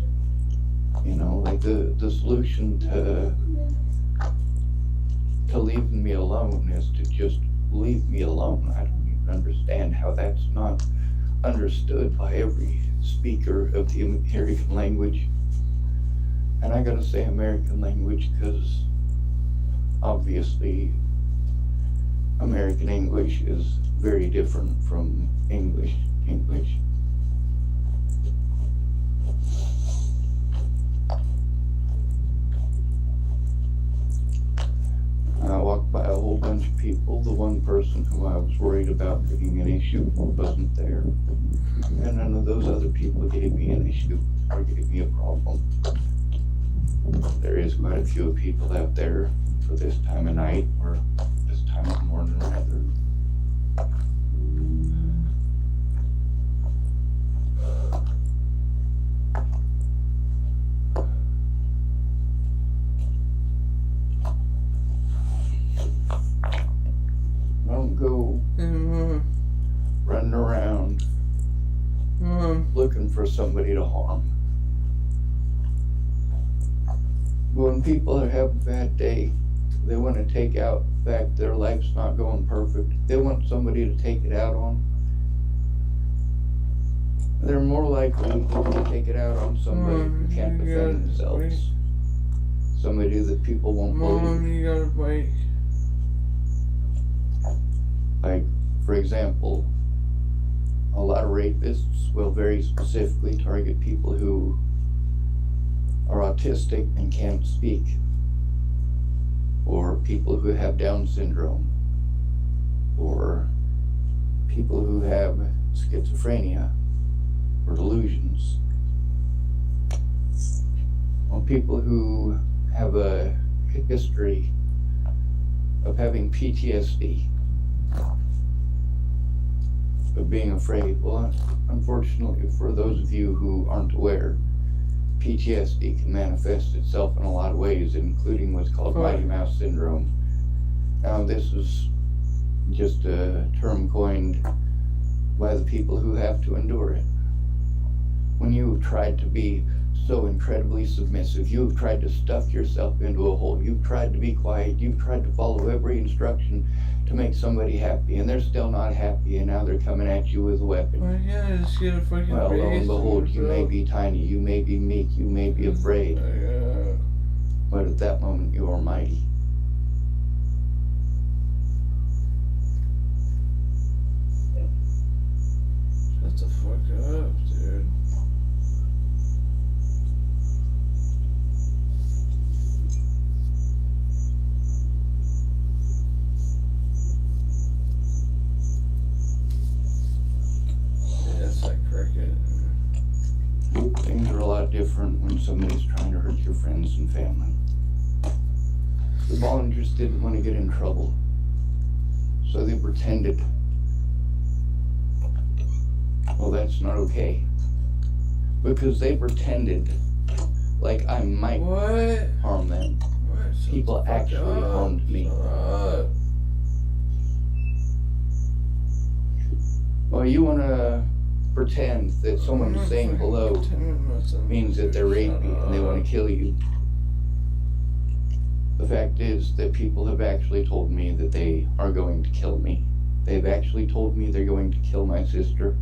You know, like the solution to leaving me alone is to just leave me alone. I don't even understand how that's not understood by every speaker of the American language. And I gotta say American language because obviously American English is very different from English. I walked by a whole bunch of people. The one person who I was worried about getting an issue wasn't there. And none of those other people gave me an issue or gave me a problem. There is quite a few people out there for this time of night or this time of morning rather. Don't go running around looking for somebody to harm. When people have a bad day, they want to take out the fact their life's not going perfect. They want somebody to take it out on. they're more likely to take it out on somebody who can't defend themselves. Somebody that people won't believe. You got a bike. Like, for example, a lot of rapists will very specifically target people who are autistic and can't speak, or people who have Down syndrome, or people who have schizophrenia or delusions, or people who have a history of having PTSD, of being afraid. Well, unfortunately, for those of you who aren't aware, PTSD can manifest itself in a lot of ways, including what's called Mighty Mouse Syndrome. Now, this is just a term coined by the people who have to endure it. When you've tried to be so incredibly submissive, you've tried to stuff yourself into a hole, you've tried to be quiet, you've tried to follow every instruction to make somebody happy, and they're still not happy, and now they're coming at you with a weapon. Well, yeah, just get a fucking Well, lo and behold, you may be tiny, you may be meek, you may be afraid, but at that moment you are mighty. Shut the fuck up, dude. Yes, I cricket. Things are a lot different when somebody's trying to hurt your friends and family. The Bollingers didn't want to get in trouble, so they pretended. Well, that's not okay. Because they pretended like I might harm them. People actually harmed me. Well, you want to pretend that someone saying hello means that they're rapey and they want to kill you. The fact is that people have actually told me that they are going to kill me. They've actually told me they're going to kill my sister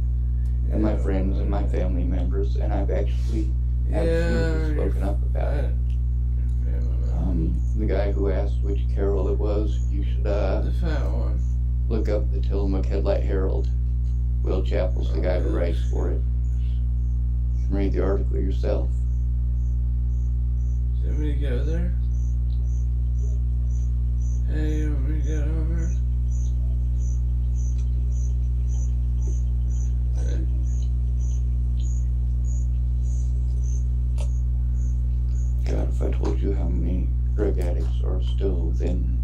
and my friends and my family members, and I've actually absolutely spoken up about it. The guy who asked which Carol it was, you should the fat one. Look up the Tillamook Headlight Herald. Will Chappell's the guy who writes for it. You can read the article yourself. Do you want me to go there? Hey, you want me to get over? God, if I told you how many drug addicts are still within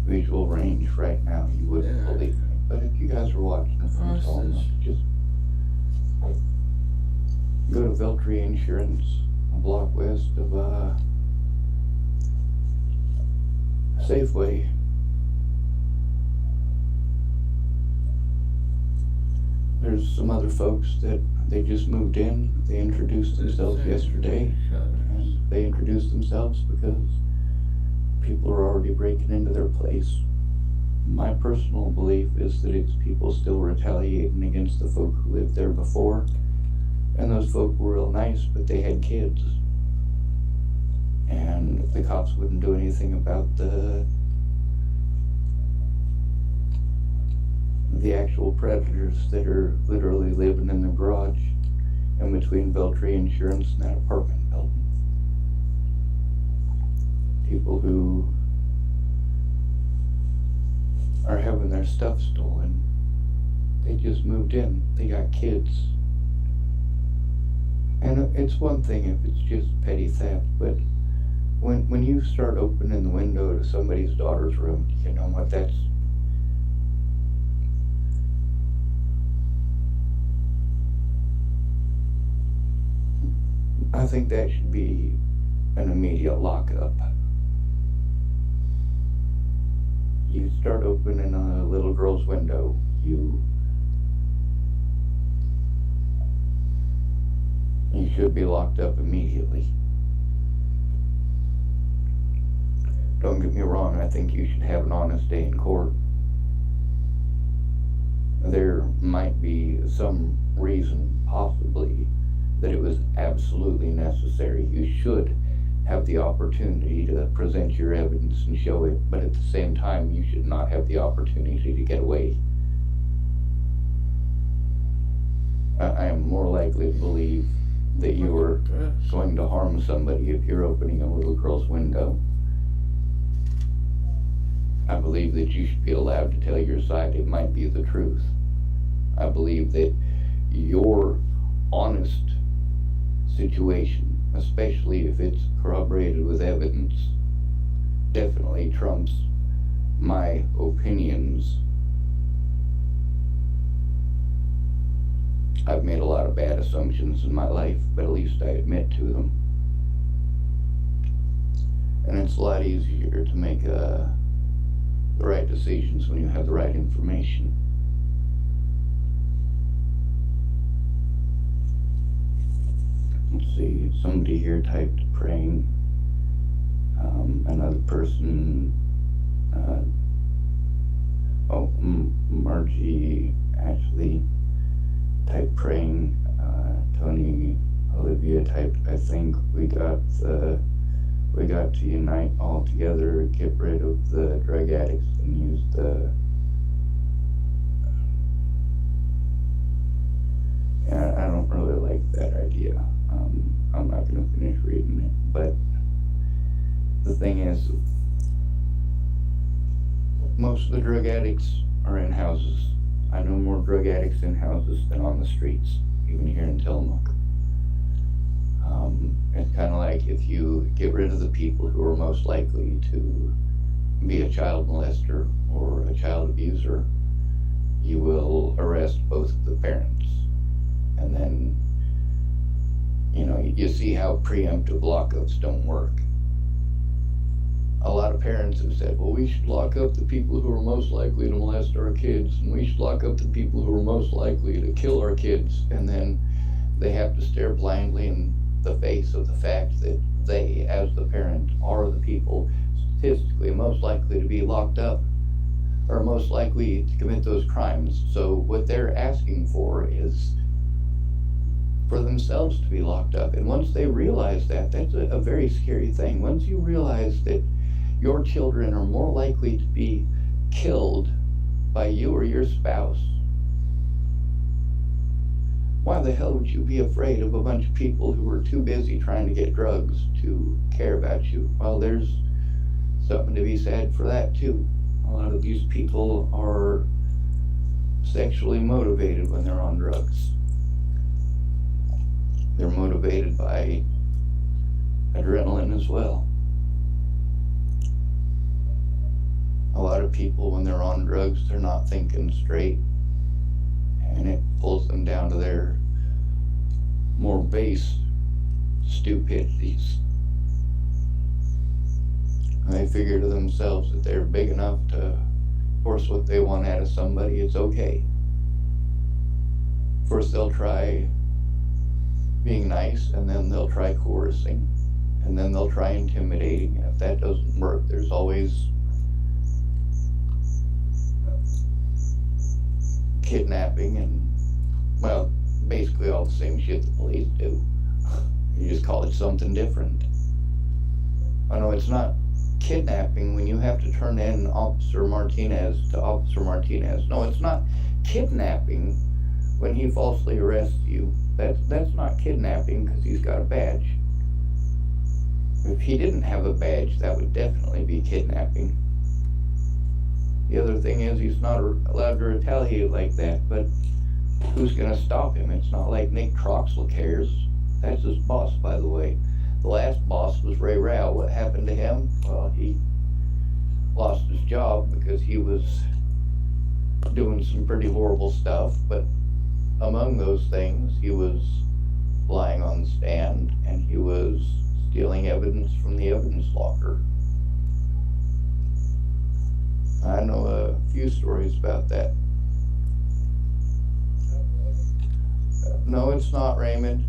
visual range right now, you wouldn't believe me. But if you guys are watching from tall enough, just go to Veltri Insurance, a block west of Safeway. There's some other folks that they just moved in. They introduced themselves yesterday. And they introduced themselves because people are already breaking into their place. My personal belief is that it's people still retaliating against the folk who lived there before. And those folk were real nice, but they had kids. And the cops wouldn't do anything about the actual predators that are literally living in the garage in between Veltri Insurance and that apartment building. People who are having their stuff stolen. They just moved in. They got kids. And it's one thing if it's just petty theft, but when you start opening the window to somebody's daughter's room, you know what, that's I think that should be an immediate lockup. You start opening a little girl's window, you should be locked up immediately. Don't get me wrong, I think you should have an honest day in court. There might be some reason, possibly, that it was absolutely necessary. You should have the opportunity to present your evidence and show it, but at the same time, you should not have the opportunity to get away. I am more likely to believe that you are going to harm somebody if you're opening a little girl's window. I believe that you should be allowed to tell your side. It might be the truth. I believe that your honest situation, especially if it's corroborated with evidence, definitely trumps my opinions. I've made a lot of bad assumptions in my life, but at least I admit to them. And it's a lot easier to make the right decisions when you have the right information. Let's see, somebody here typed praying. Another person, Margie Ashley typed praying. Tony Olivia typed, I think we got to unite all together, get rid of the drug addicts and use the I don't really like that idea. I'm not going to finish reading it, but the thing is, most of the drug addicts are in houses. I know more drug addicts in houses than on the streets, even here in Tillamook. It's kind of like if you get rid of the people who are most likely to be a child molester or a child abuser, you will arrest both of the parents. And then, you see how preemptive lockups don't work. A lot of parents have said, well, we should lock up the people who are most likely to molest our kids, and we should lock up the people who are most likely to kill our kids. And then they have to stare blindly in the face of the fact that they, as the parent, are the people statistically most likely to be locked up or most likely to commit those crimes. So what they're asking for is for themselves to be locked up. And once they realize that, that's a very scary thing. Once you realize that your children are more likely to be killed by you or your spouse, why the hell would you be afraid of a bunch of people who are too busy trying to get drugs to care about you? Well, there's something to be said for that too. A lot of these people are sexually motivated when they're on drugs. They're motivated by adrenaline as well. A lot of people, when they're on drugs, they're not thinking straight, and it pulls them down to their more base stupidities. And they figure to themselves that they're big enough to force what they want out of somebody. It's okay. First they'll try being nice, and then they'll try coercing, and then they'll try intimidating, and if that doesn't work, there's always kidnapping and, well, basically all the same shit the police do. You just call it something different. I know it's not kidnapping when you have to turn in Officer Martinez to Officer Martinez. No, it's not kidnapping when he falsely arrests you. That's not kidnapping because he's got a badge. If he didn't have a badge, that would definitely be kidnapping. The other thing is he's not allowed to retaliate like that, but who's going to stop him? It's not like Nick Troxel cares. That's his boss, by the way. The last boss was Ray Rao. What happened to him? Well, he lost his job because he was doing some pretty horrible stuff, but among those things, he was lying on the stand, and he was stealing evidence from the evidence locker. I know a few stories about that. No, it's not, Raymond.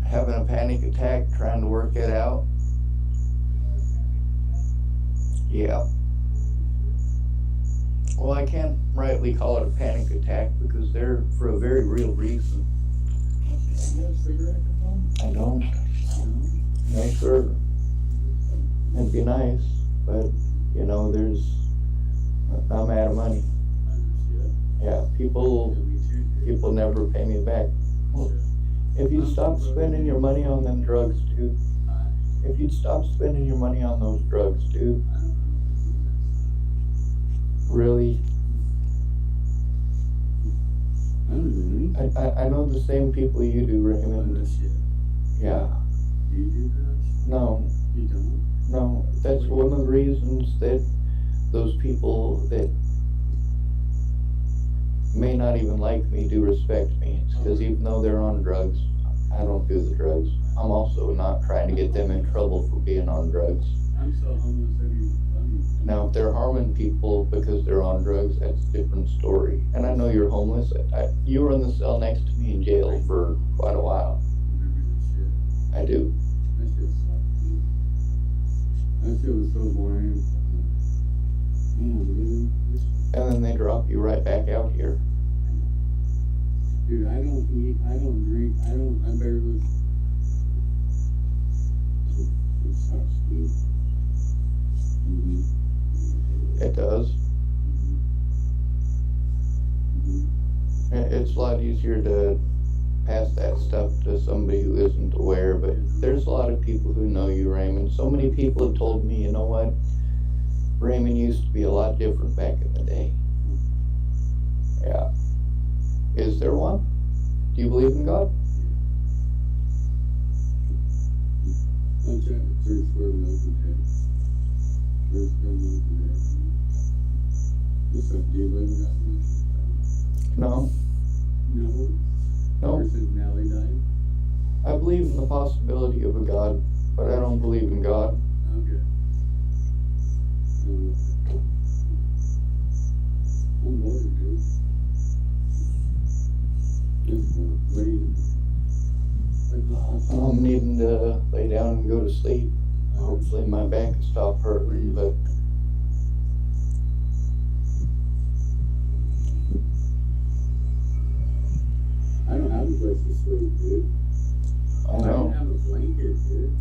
Having a panic attack, trying to work it out. Yeah. Well, I can't rightly call it a panic attack because they're for a very real reason. I don't. No, sir. It'd be nice, but, you know, I'm out of money. Yeah, people never pay me back. Well, if you'd stop spending your money on them drugs, dude. If you'd stop spending your money on those drugs, dude. Really? I know the same people you do, Raymond. Yeah. Do you do drugs? No. You don't? No. That's one of the reasons that those people that may not even like me do respect me. It's because even though they're on drugs, I don't do the drugs. I'm also not trying to get them in trouble for being on drugs. I'm so homeless that you funny. Now, if they're harming people because they're on drugs, that's a different story. And I know you're homeless. You were in the cell next to me in jail for quite a while. Remember that shit? I do. That shit sucked, dude. That shit was so boring. Man, dude. And then they drop you right back out here. Dude, I don't eat, I don't drink, I barely. It sucks, dude. It does. It's a lot easier to pass that stuff to somebody who isn't aware, but there's a lot of people who know you, Raymond. So many people have told me, you know what? Raymond used to be a lot different back in the day. Yeah. Is there one? Do you believe in God? I tried to search for an open day. Search for an open day. This stuff, do you believe in God? No. No. No. Ever since Nellie died? I believe in the possibility of a God, but I don't believe in God. Okay. I'm bored, dude. What do you I'm needing to lay down and go to sleep. Hopefully my back will stop hurting, but I don't have a place to sleep, dude. I know. I don't have a blanket, dude.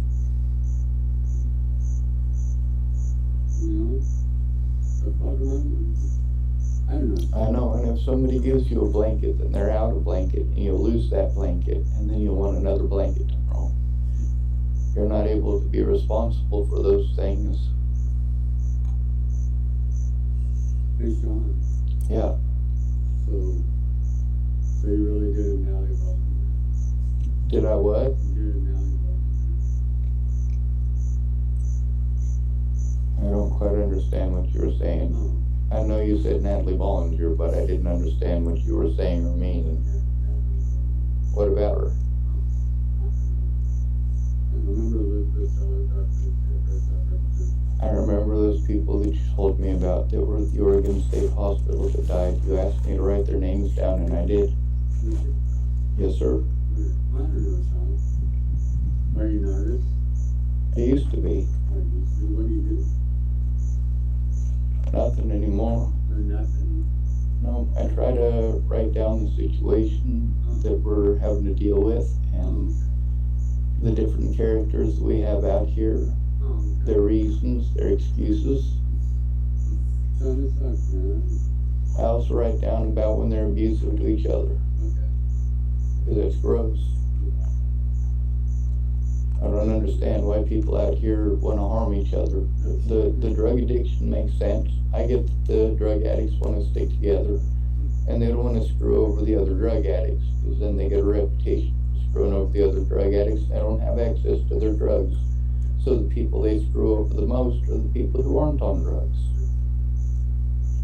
You know? The fuck am I don't know. I know, and if somebody gives you a blanket, then they're out of blanket, and you'll lose that blanket, and then you'll want another blanket tomorrow. You're not able to be responsible for those things. Hey, Sean. Yeah. So you really did a Nelly about it? Did I what? You did a Nelly about I don't quite understand what you were saying. it? I know you said Natalie Bollinger, but I didn't understand what you were saying or meaning. What about her? I remember those people that you told me about that were at the Oregon State Hospital that died. You asked me to write their names down, and I did. Yes, sir. Are you an artist? I used to be. What do you do? Nothing anymore. Or nothing? No, I try to write down the situation that we're having to deal with and the different characters that we have out here, their reasons, their excuses. Kinda sucks, man. I also write down about when they're abusive to each other. Okay. Because it's gross. I don't understand why people out here want to harm each other. The drug addiction makes sense. I get that the drug addicts want to stick together, and they don't want to screw over the other drug addicts, because then they get a reputation for screwing over the other drug addicts. They don't have access to their drugs. So the people they screw over the most are the people who aren't on drugs.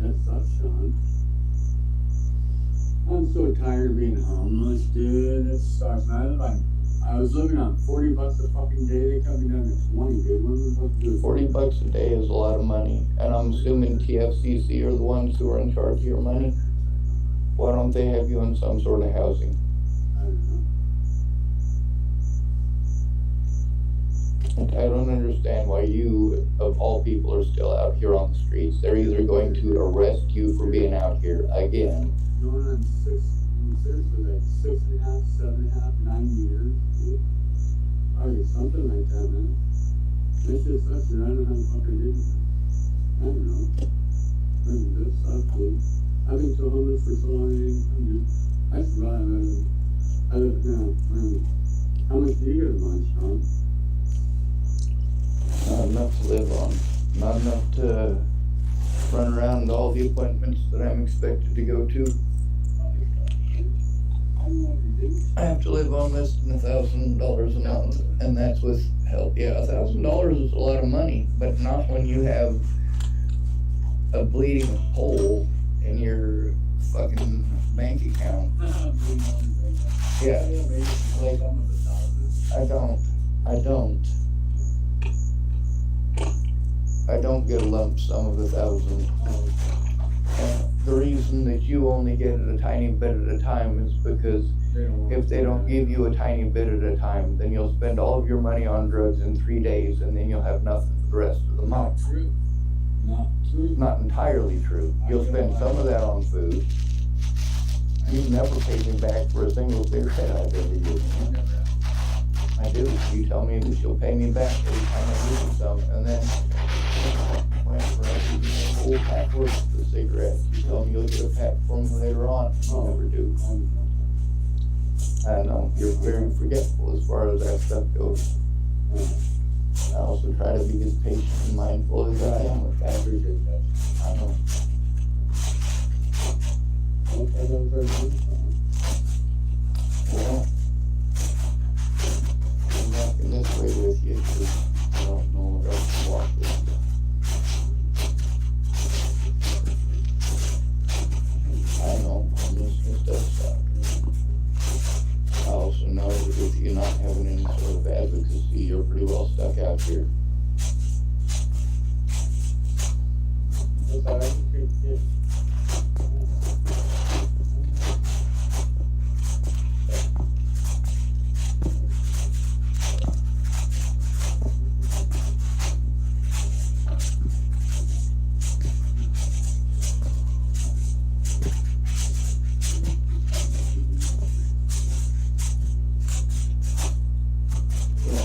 That sucks, Sean. I'm so tired of being homeless, dude. That sucks, man. I was looking on $40 a fucking day. They cut me down to 20, dude. What am I supposed to do? $40 a day is a lot of money, and I'm assuming TFCC are the ones who are in charge of your money. Why don't they have you in some sort of housing? I don't know. I don't understand why you, of all people, are still out here on the streets. They're either going to arrest you for being out here again. Going on seriously, like 6.5, 7.5, 9 years, dude. Probably something like that, man. This just sucks, dude. I don't know how to fucking do this. I don't know. This sucks, dude. I've been so homeless for so long, I survived. I live now. How much do you get a month, Sean? Not enough to live on. Not enough to run around to all the appointments that I'm expected to go to. I have to live on less than $1,000 a month, and that's with help. Yeah, $1,000 is a lot of money, but not when you have a bleeding hole in your fucking bank account. Yeah. I don't get a lump sum of 1,000. The reason that you only get it a tiny bit at a time is because if they don't give you a tiny bit at a time, then you'll spend all of your money on drugs in 3 days, and then you'll have nothing for the rest of the month. Not true. Not entirely true. You'll spend some of that on food. You've never paid me back for a single cigarette I've ever given you. I do. You tell me that you'll pay me back every time I give you some, and then whenever I give you a whole pack worth of the cigarettes, you tell me you'll get a pack for me later on. You never do. I know, you're very forgetful as far as that stuff goes. I also try to be as patient and mindful as I am with that. I know. Well, I'm walking this way with you because I don't know what else to walk with. I know, homelessness does suck. I also know that with you not having any sort of advocacy, you're pretty well stuck out here.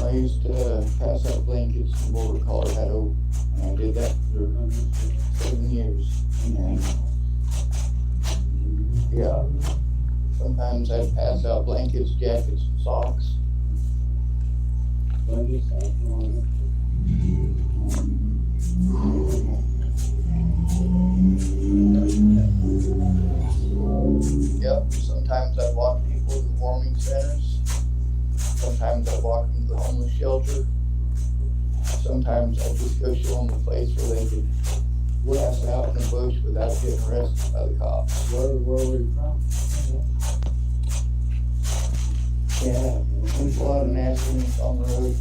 I used to pass out blankets in Boulder, Colorado, and I did that for 7 years. And yeah, sometimes I'd pass out blankets, jackets, and socks. Yep, sometimes I'd walk people to the warming centers. Sometimes I'd walk them to the homeless shelter. Sometimes I'd just go show them a place where they could pass out in the bush without getting arrested by the cops. Where were you from? Yeah, there's a lot of nastiness on the road.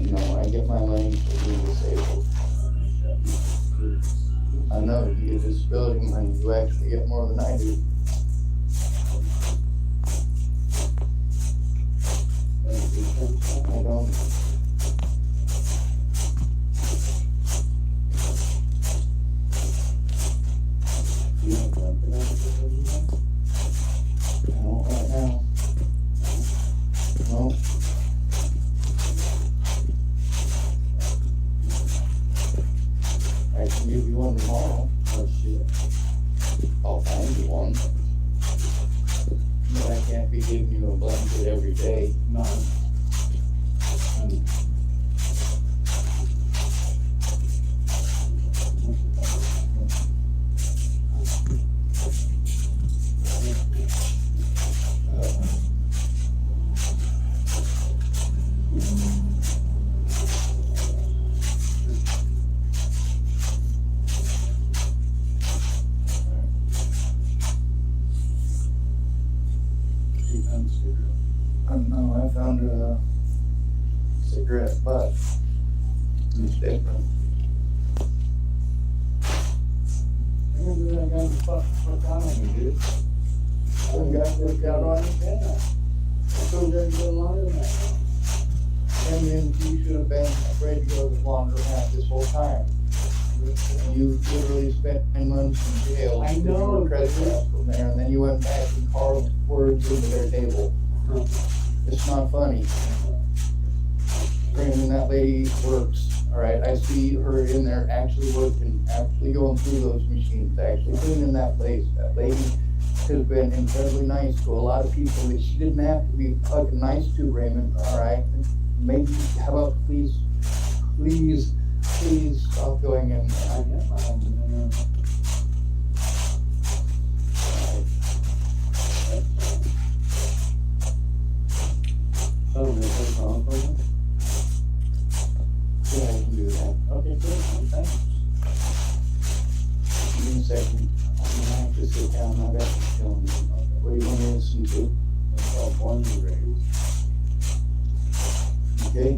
No, I get my money for being disabled. I know, you get disability money, you actually get more than I do. I don't. No, right now. No. I can give you one tomorrow. Oh shit. I'll find you one. But I can't be giving you a blanket every day. No. I found a cigarette butt instead. Maybe that guy fuck on me, dude. Some guy worked out on it, yeah. So there's a lot of that. And then you should have been afraid to go to the laundromat this whole time. You literally spent 9 months in jail. I know. Credit cards from there, and then you went back and carved words into their table. It's not funny. Brandon, that lady works. All right, I see her in there actually working, actually going through those machines, actually cleaning that place. That lady has been incredibly nice to a lot of people that she didn't have to be fucking nice to, Raymond. All right, maybe how about please stop going in there. Yeah, I can do that. Okay, good. Thanks. Give me a second. I'm gonna have to sit down. My back is killing me. What do you want me to listen to? It's all Born and Raised. Okay.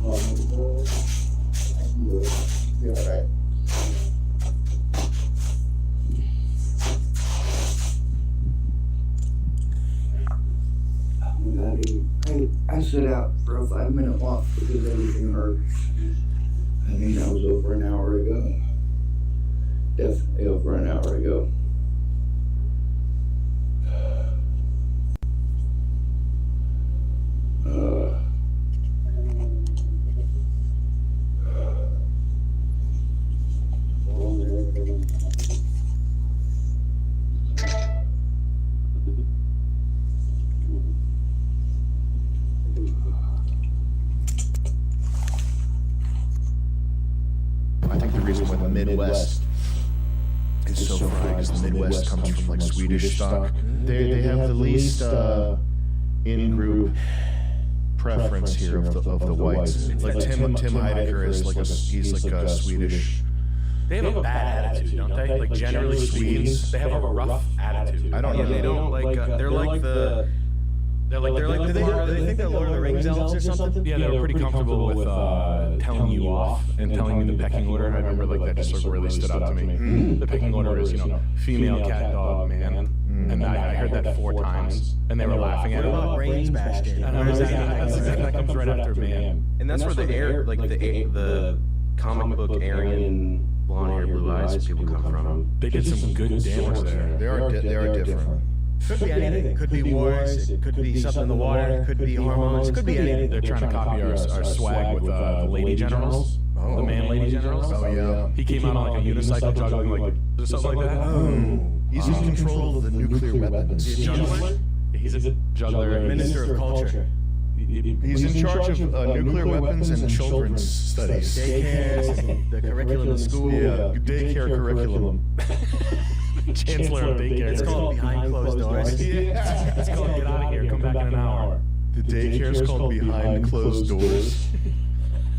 I can do it. Be all right. I set out for a 5-minute walk because everything hurt. I mean, that was over an hour ago. Definitely over an hour ago. I think the reason why the Midwest is so fried is the Midwest comes from like Swedish stock. They have the least in-group preference here of the whites. Like Tim Heidecker is like he's like a Swedish. They have a bad attitude, don't they? Like generally Swedes, they have a rough attitude. I don't know. They don't like. They're like the. They're like. Do they think they're Lord of the Rings elves or something? Yeah, they're pretty comfortable with telling you off and telling you the pecking order. I remember like that just sort of really stood out to me. The pecking order is, female, cat, dog, man. And I heard that 4 times, and they were laughing at it. Brains bashed in. That comes right after man. And that's where the comic book Aryan blonde hair, blue eyes people come from. They did some good damage there. They are different. Could be anything. It could be wars. It could be something in the water. It could be hormones. It could be anything. They're trying to copy our swag with the lady generals. The man lady generals. Oh yeah. He came out on like a unicycle juggling like something like that. Oh. He's in control of the nuclear weapons. He's a juggler. He's a juggler. Minister of Culture. He's in charge of nuclear weapons and children's studies. Daycare, the curriculum in school. Yeah, daycare curriculum. Chancellor of daycare. It's called Behind Closed Doors. Yeah. It's called Get Out of Here. Come back in an hour. The daycare's called Behind Closed Doors.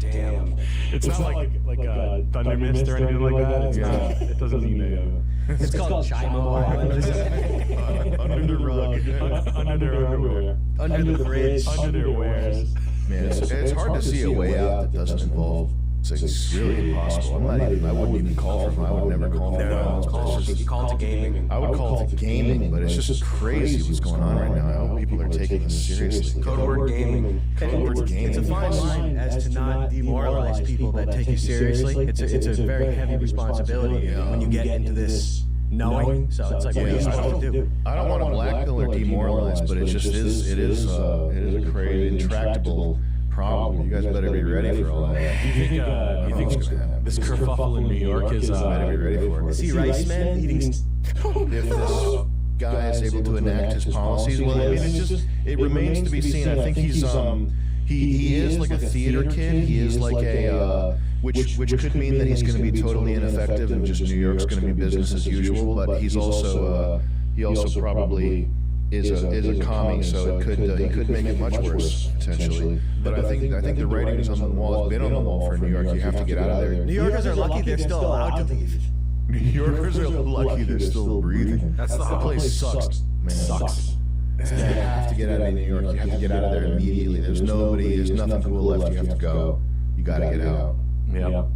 Damn. It's not like a Thunder Mist or anything like that. It's not. It doesn't mean It's called Chimo Island. Under the rug. Under their underwear. Under the bridge. Under their wares. Man, it's hard to see a way out that doesn't involve. It's really impossible. I wouldn't even call for him. I would never call for him. Call to gaming. I would call it gaming, but it's just crazy what's going on right now. I hope people are taking this seriously. Code word gaming. It's a fine line as to not demoralize people that take you seriously. It's a very heavy responsibility when you get into this knowing. So it's like, what are you supposed to do? I don't want to blackpill or demoralize, but it just is. It is a crazy, intractable problem. You guys better be ready for all that. You think what's gonna happen? this kerfuffle in New York is better be ready for it. Is he rice man eating? If this guy is able to enact his policies, well, I mean, it remains to be seen. I think he's he is like a theater kid. He is like a which could mean that he's going to be totally ineffective and just New York's going to be business as usual. But he's also he also probably is a commie, so he could make it much worse potentially. But I think the writing is on the wall. Has been on the wall for New York. You have to get out of there. New Yorkers are lucky they're still allowed to leave. New Yorkers are lucky they're still breathing. That's the place sucks, man. Sucks. You have to get out of New York. You have to get out of there immediately. There's nobody. There's nothing cool left. You have to go. You gotta get out. Yep.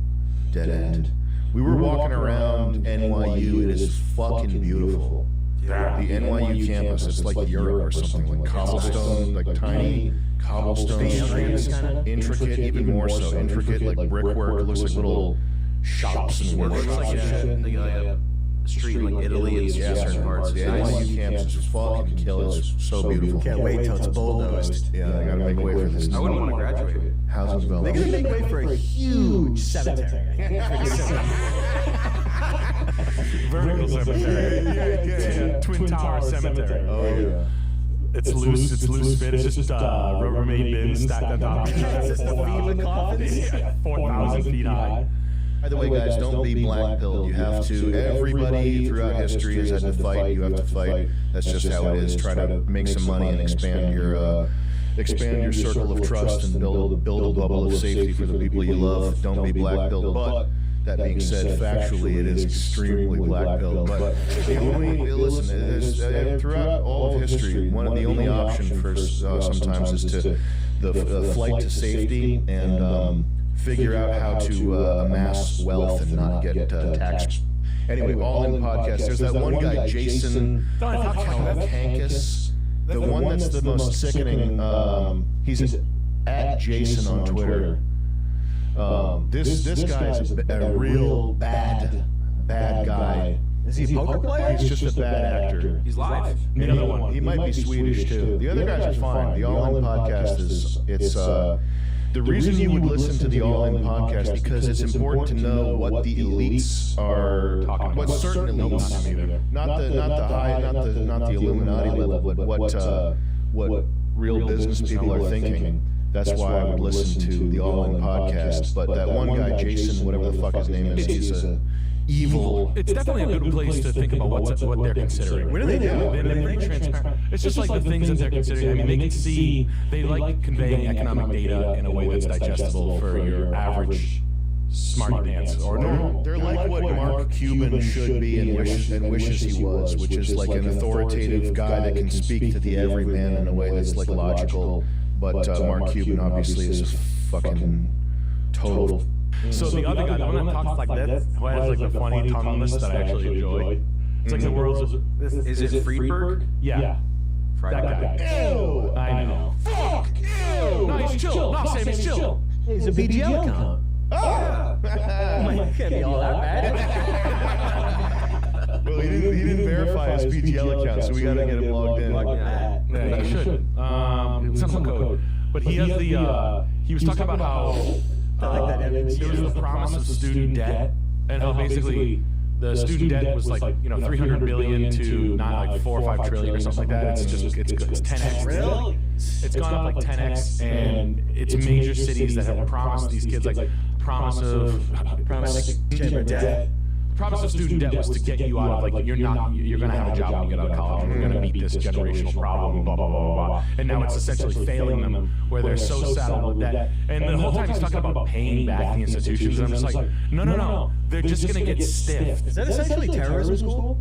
Dead end. We were walking around NYU. It is fucking beautiful. Yeah. The NYU campus, it's like Europe or something, like cobblestone, like tiny cobblestone streets, intricate, even more so, intricate, like brickwork. It looks like little shops and workshops. Like a street like Italy and certain parts. The NYU campus is fucking killer. It's so beautiful. Can't wait till it's bulldozed. Yeah, they gotta make way for this. I wouldn't want to graduate. Housing development. They're gonna make way for a huge cemetery. Vertical cemetery. Yeah. Twin Tower Cemetery. Oh yeah. It's loose fit. It's just Rubbermaid bins stacked on top. It's just the FEMA coffins. 4,000 feet high. By the way, guys, don't be black-pilled. You have to. Everybody throughout history has had to fight. You have to fight. That's just how it is. Try to make some money and expand your circle of trust and build a bubble of safety for the people you love. Don't be black-pilled. But that being said, factually, it is extremely black-pilled. But the only listen, throughout all of history, the only option for sometimes is to the flight to safety and figure out how to amass wealth and not get taxed. Anyway, All In Podcast. There's that one guy, Jason Kankas, the one that's the most sickening. He's at Jason on Twitter. This guy's a real bad guy. Is he a poker player? He's just a bad actor. He's live. The other one, he might be Swedish too. The other guys are fine. The All In Podcast it's the reason you would listen to the All In Podcast because it's important to know what the elites are talking about. What certain elites, not the Illuminati level, but what real business people are thinking. That's why I would listen to the All In Podcast. But that one guy, Jason, whatever the fuck his name is, he's a evil. It's definitely a good place to think about what they're considering. What do they do? They're pretty transparent. It's just like the things that they're considering. I mean, they can see, they like conveying economic data in a way that's digestible for your average smarty pants or normal. They're like what Mark Cuban should be and wishes he was, which is like an authoritative guy that can speak to the everyman in a way that's like logical. But Mark Cuban obviously is a fucking total. So the other guy, the one that talks like this, who has like the funny tongueless that I actually enjoy. It's like the world's. Is it Friedberg? Yeah. That guy. Ew! I know. Fuck! Ew! No, he's chill. No, Sam, he's chill. He's a BGL account. Oh! Can't be all that bad. Well, he didn't verify his PGL account, so we gotta get him logged in. Yeah, he should. It's on the code. But he has the. He was talking about how. There was the promise of student debt, and how basically the student debt was like 300 billion to not like 4 or 5 trillion or something like that. It's 10x. Really? It's gone up like 10x, and it's major cities that have promised these kids like promise of debt. Promise of student debt was to get you out of like you're gonna have a job when you get out of college. We're gonna meet this generational problem, blah blah blah blah. And now it's essentially failing them, where they're so saddled with debt. And the whole time he's talking about paying back the institutions, and I'm just like, no, they're just gonna get stiffed. Is that essentially terrorism school?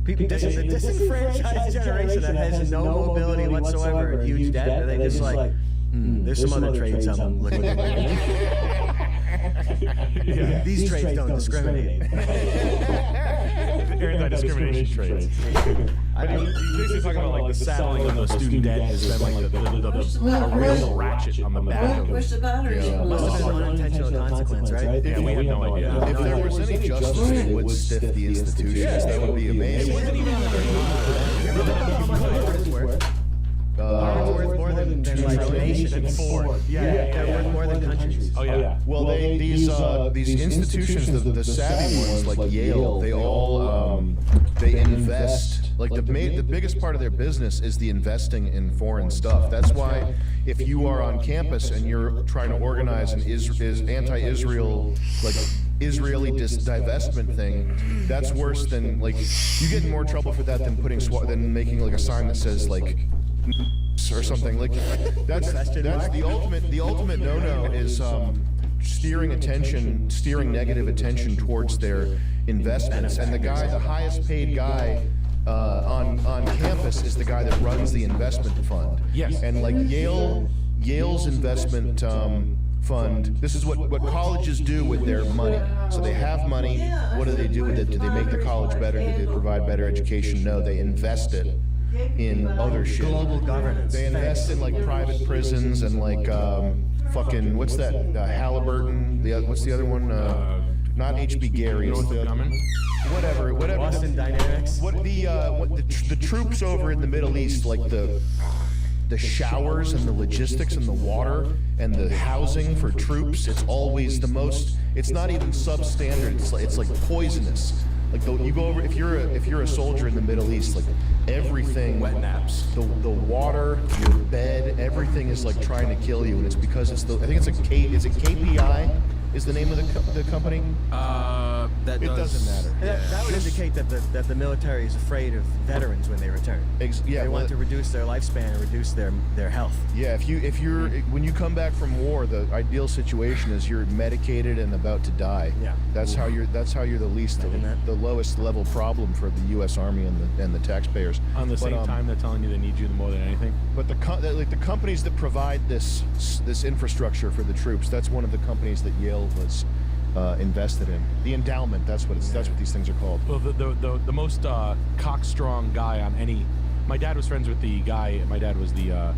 People, the disenfranchised generation that has no mobility whatsoever and huge debt, are they just like, there's some other trades I'm looking at. Yeah. These trades don't discriminate. Anti-discrimination trades. I mean, he's basically talking about like the saddling of the student debt has been like the real ratchet on the back of. Must have been an unintentional consequence, right? Yeah, we have no idea. If there was any justice, it would stiff the institutions. That would be amazing. It wasn't even worth more than like nations. They're worth more than countries. Oh yeah. Well, these institutions, the savvy ones like Yale, they all they invest. Like the biggest part of their business is the investing in foreign stuff. That's why if you are on campus and you're trying to organize an anti-Israel like Israeli divestment thing, that's worse than like you get in more trouble for that than making like a sign that says like or something like that's the ultimate no-no is steering negative attention towards their investments. And the highest paid guy on campus is the guy that runs the investment fund. Yes. And like Yale's investment fund, this is what colleges do with their money. So they have money. What do they do with it? Do they make the college better? Do they provide better education? No, they invest it in other shit. Global governance. They invest in like private prisons and like fucking, what's that? Halliburton. What's the other one? Not H.B. Gary. It's whatever. Boston Dynamics. The troops over in the Middle East, like the showers and the logistics and the water and the housing for troops, it's always the most. It's not even substandard. It's like poisonous. Like you go over, if you're a soldier in the Middle East, like everything, wet naps, the water, your bed, everything is like trying to kill you, and it's because it's I think it's is it KPI? Is the name of the company? It doesn't matter. That would indicate that the military is afraid of veterans when they return. They want to reduce their lifespan and reduce their health. Yeah, when you come back from war, the ideal situation is you're medicated and about to die. Yeah. That's how you're the lowest level problem for the U.S. Army and the taxpayers. On the same time, they're telling you they need you more than anything. But the companies that provide this infrastructure for the troops, that's one of the companies that Yale was invested in. The endowment, that's what these things are called. Well, the most cockstrong guy on any. My dad was friends with the guy. My dad was the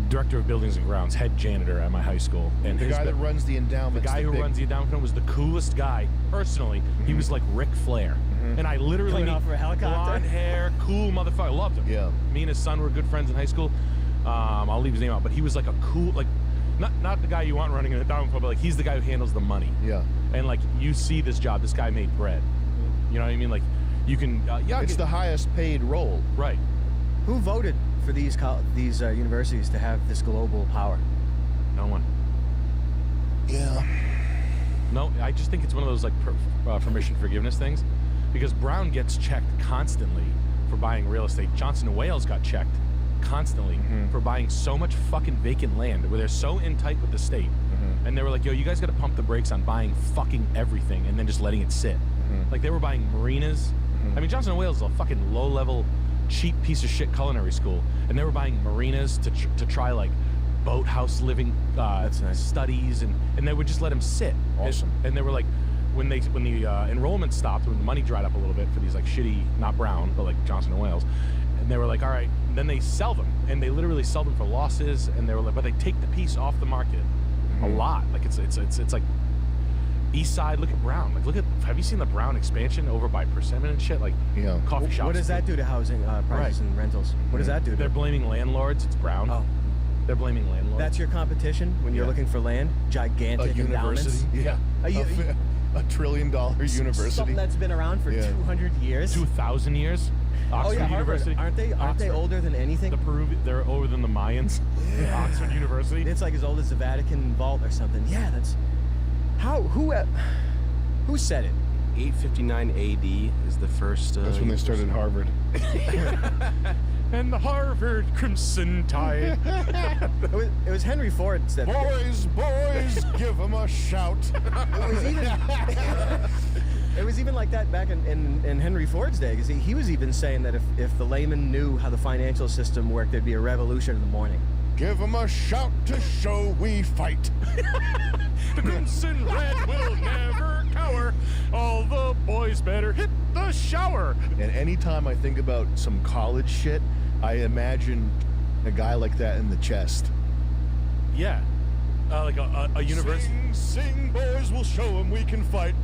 director of buildings and grounds, head janitor at my high school. And the guy that runs the endowment. The guy who runs the endowment was the coolest guy personally. He was like Ric Flair. And I literally Coming off of a helicopter. Blonde hair, cool motherfucker. Loved him. Yeah. Me and his son were good friends in high school. I'll leave his name out, but he was like a cool, like, not the guy you want running an endowment fund, but like he's the guy who handles the money. Yeah. And like you see this job, this guy made bread. You know what I mean? Like you can. It's the highest paid role. Right. Who voted for these universities to have this global power? No one. Yeah. No, I just think it's one of those like permission forgiveness things, because Brown gets checked constantly for buying real estate. Johnson & Wales got checked constantly for buying so much fucking vacant land where they're so in tight with the state. And they were like, yo, you guys got to pump the brakes on buying fucking everything and then just letting it sit. Like they were buying marinas. I mean, Johnson & Wales is a fucking low-level, cheap piece of shit culinary school, and they were buying marinas to try like boathouse living studies, and they would just let them sit. Awesome. And they were like, when the enrollment stopped, when the money dried up a little bit for these like shitty, not Brown, but like Johnson & Wales, and they were like, all right, then they sell them, and they literally sell them for losses, and they were like, but they take the piece off the market a lot. Like it's like East Side. Look at Brown. Like have you seen the Brown expansion over by Persimmon and shit? Like coffee shops. What does that do to housing prices and rentals? What does that do? They're blaming landlords. It's Brown. Oh. They're blaming landlords. That's your competition when you're looking for land? Gigantic university. endowments? Yeah. A $1 trillion university. Something that's been around for 200 years. 2,000 years. Oxford University. Aren't they older than anything? They're older than the Mayans. Yeah. Oxford University. It's like as old as the Vatican vault or something. Yeah, that's who said it? 859 AD is the first. That's when they started Harvard. And the Harvard Crimson Tide. It was Henry Ford that. Boys, give them a shout. It was even like that back in Henry Ford's day, because he was even saying that if the layman knew how the financial system worked, there'd be a revolution in the morning. Give them a shout to show we fight. The Crimson Red will never cower. All the boys better hit the shower. And anytime I think about some college shit, I imagine a guy like that in the chest. Yeah. Like a university. Sing, boys, we'll show them we can fight.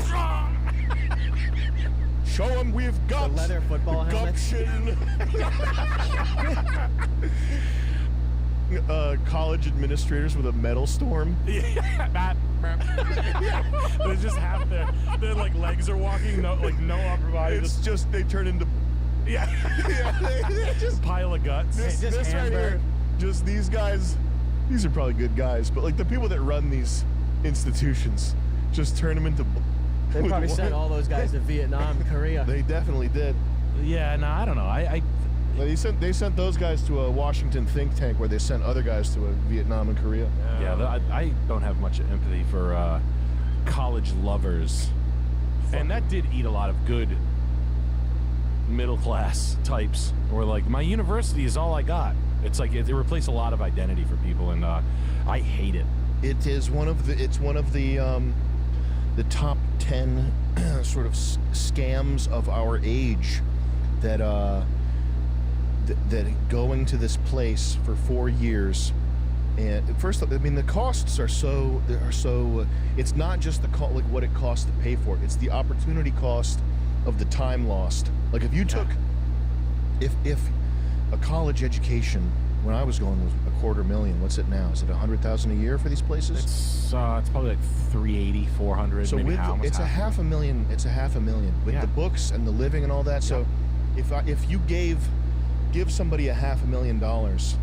Show them we've got the leather football gumption. College administrators with a metal storm. Yeah, they just have their like legs are walking, no upper body. It's just they turn into they just pile of guts. This right here, just these guys. These are probably good guys, but like the people that run these institutions, just turn them into. They probably sent all those guys to Vietnam, Korea. They definitely did. Yeah, no, I don't know. Well, they sent those guys to a Washington think tank where they sent other guys to a Vietnam and Korea. Yeah, I don't have much empathy for college lovers. And that did eat a lot of good middle class types. Or like, my university is all I got. It's like it replaced a lot of identity for people, and I hate it. It is one of the top 10 sort of scams of our age that that going to this place for 4 years. And first, I mean, the costs are so it's not just like what it costs to pay for it. It's the opportunity cost of the time lost. Like if you took, if a college education when I was going was $250,000, what's it now? Is it $100,000 a year for these places? It's probably like 380, 400. So maybe it's a half a million. It's a half a million with the books and the living and all that. So if you give somebody $500,000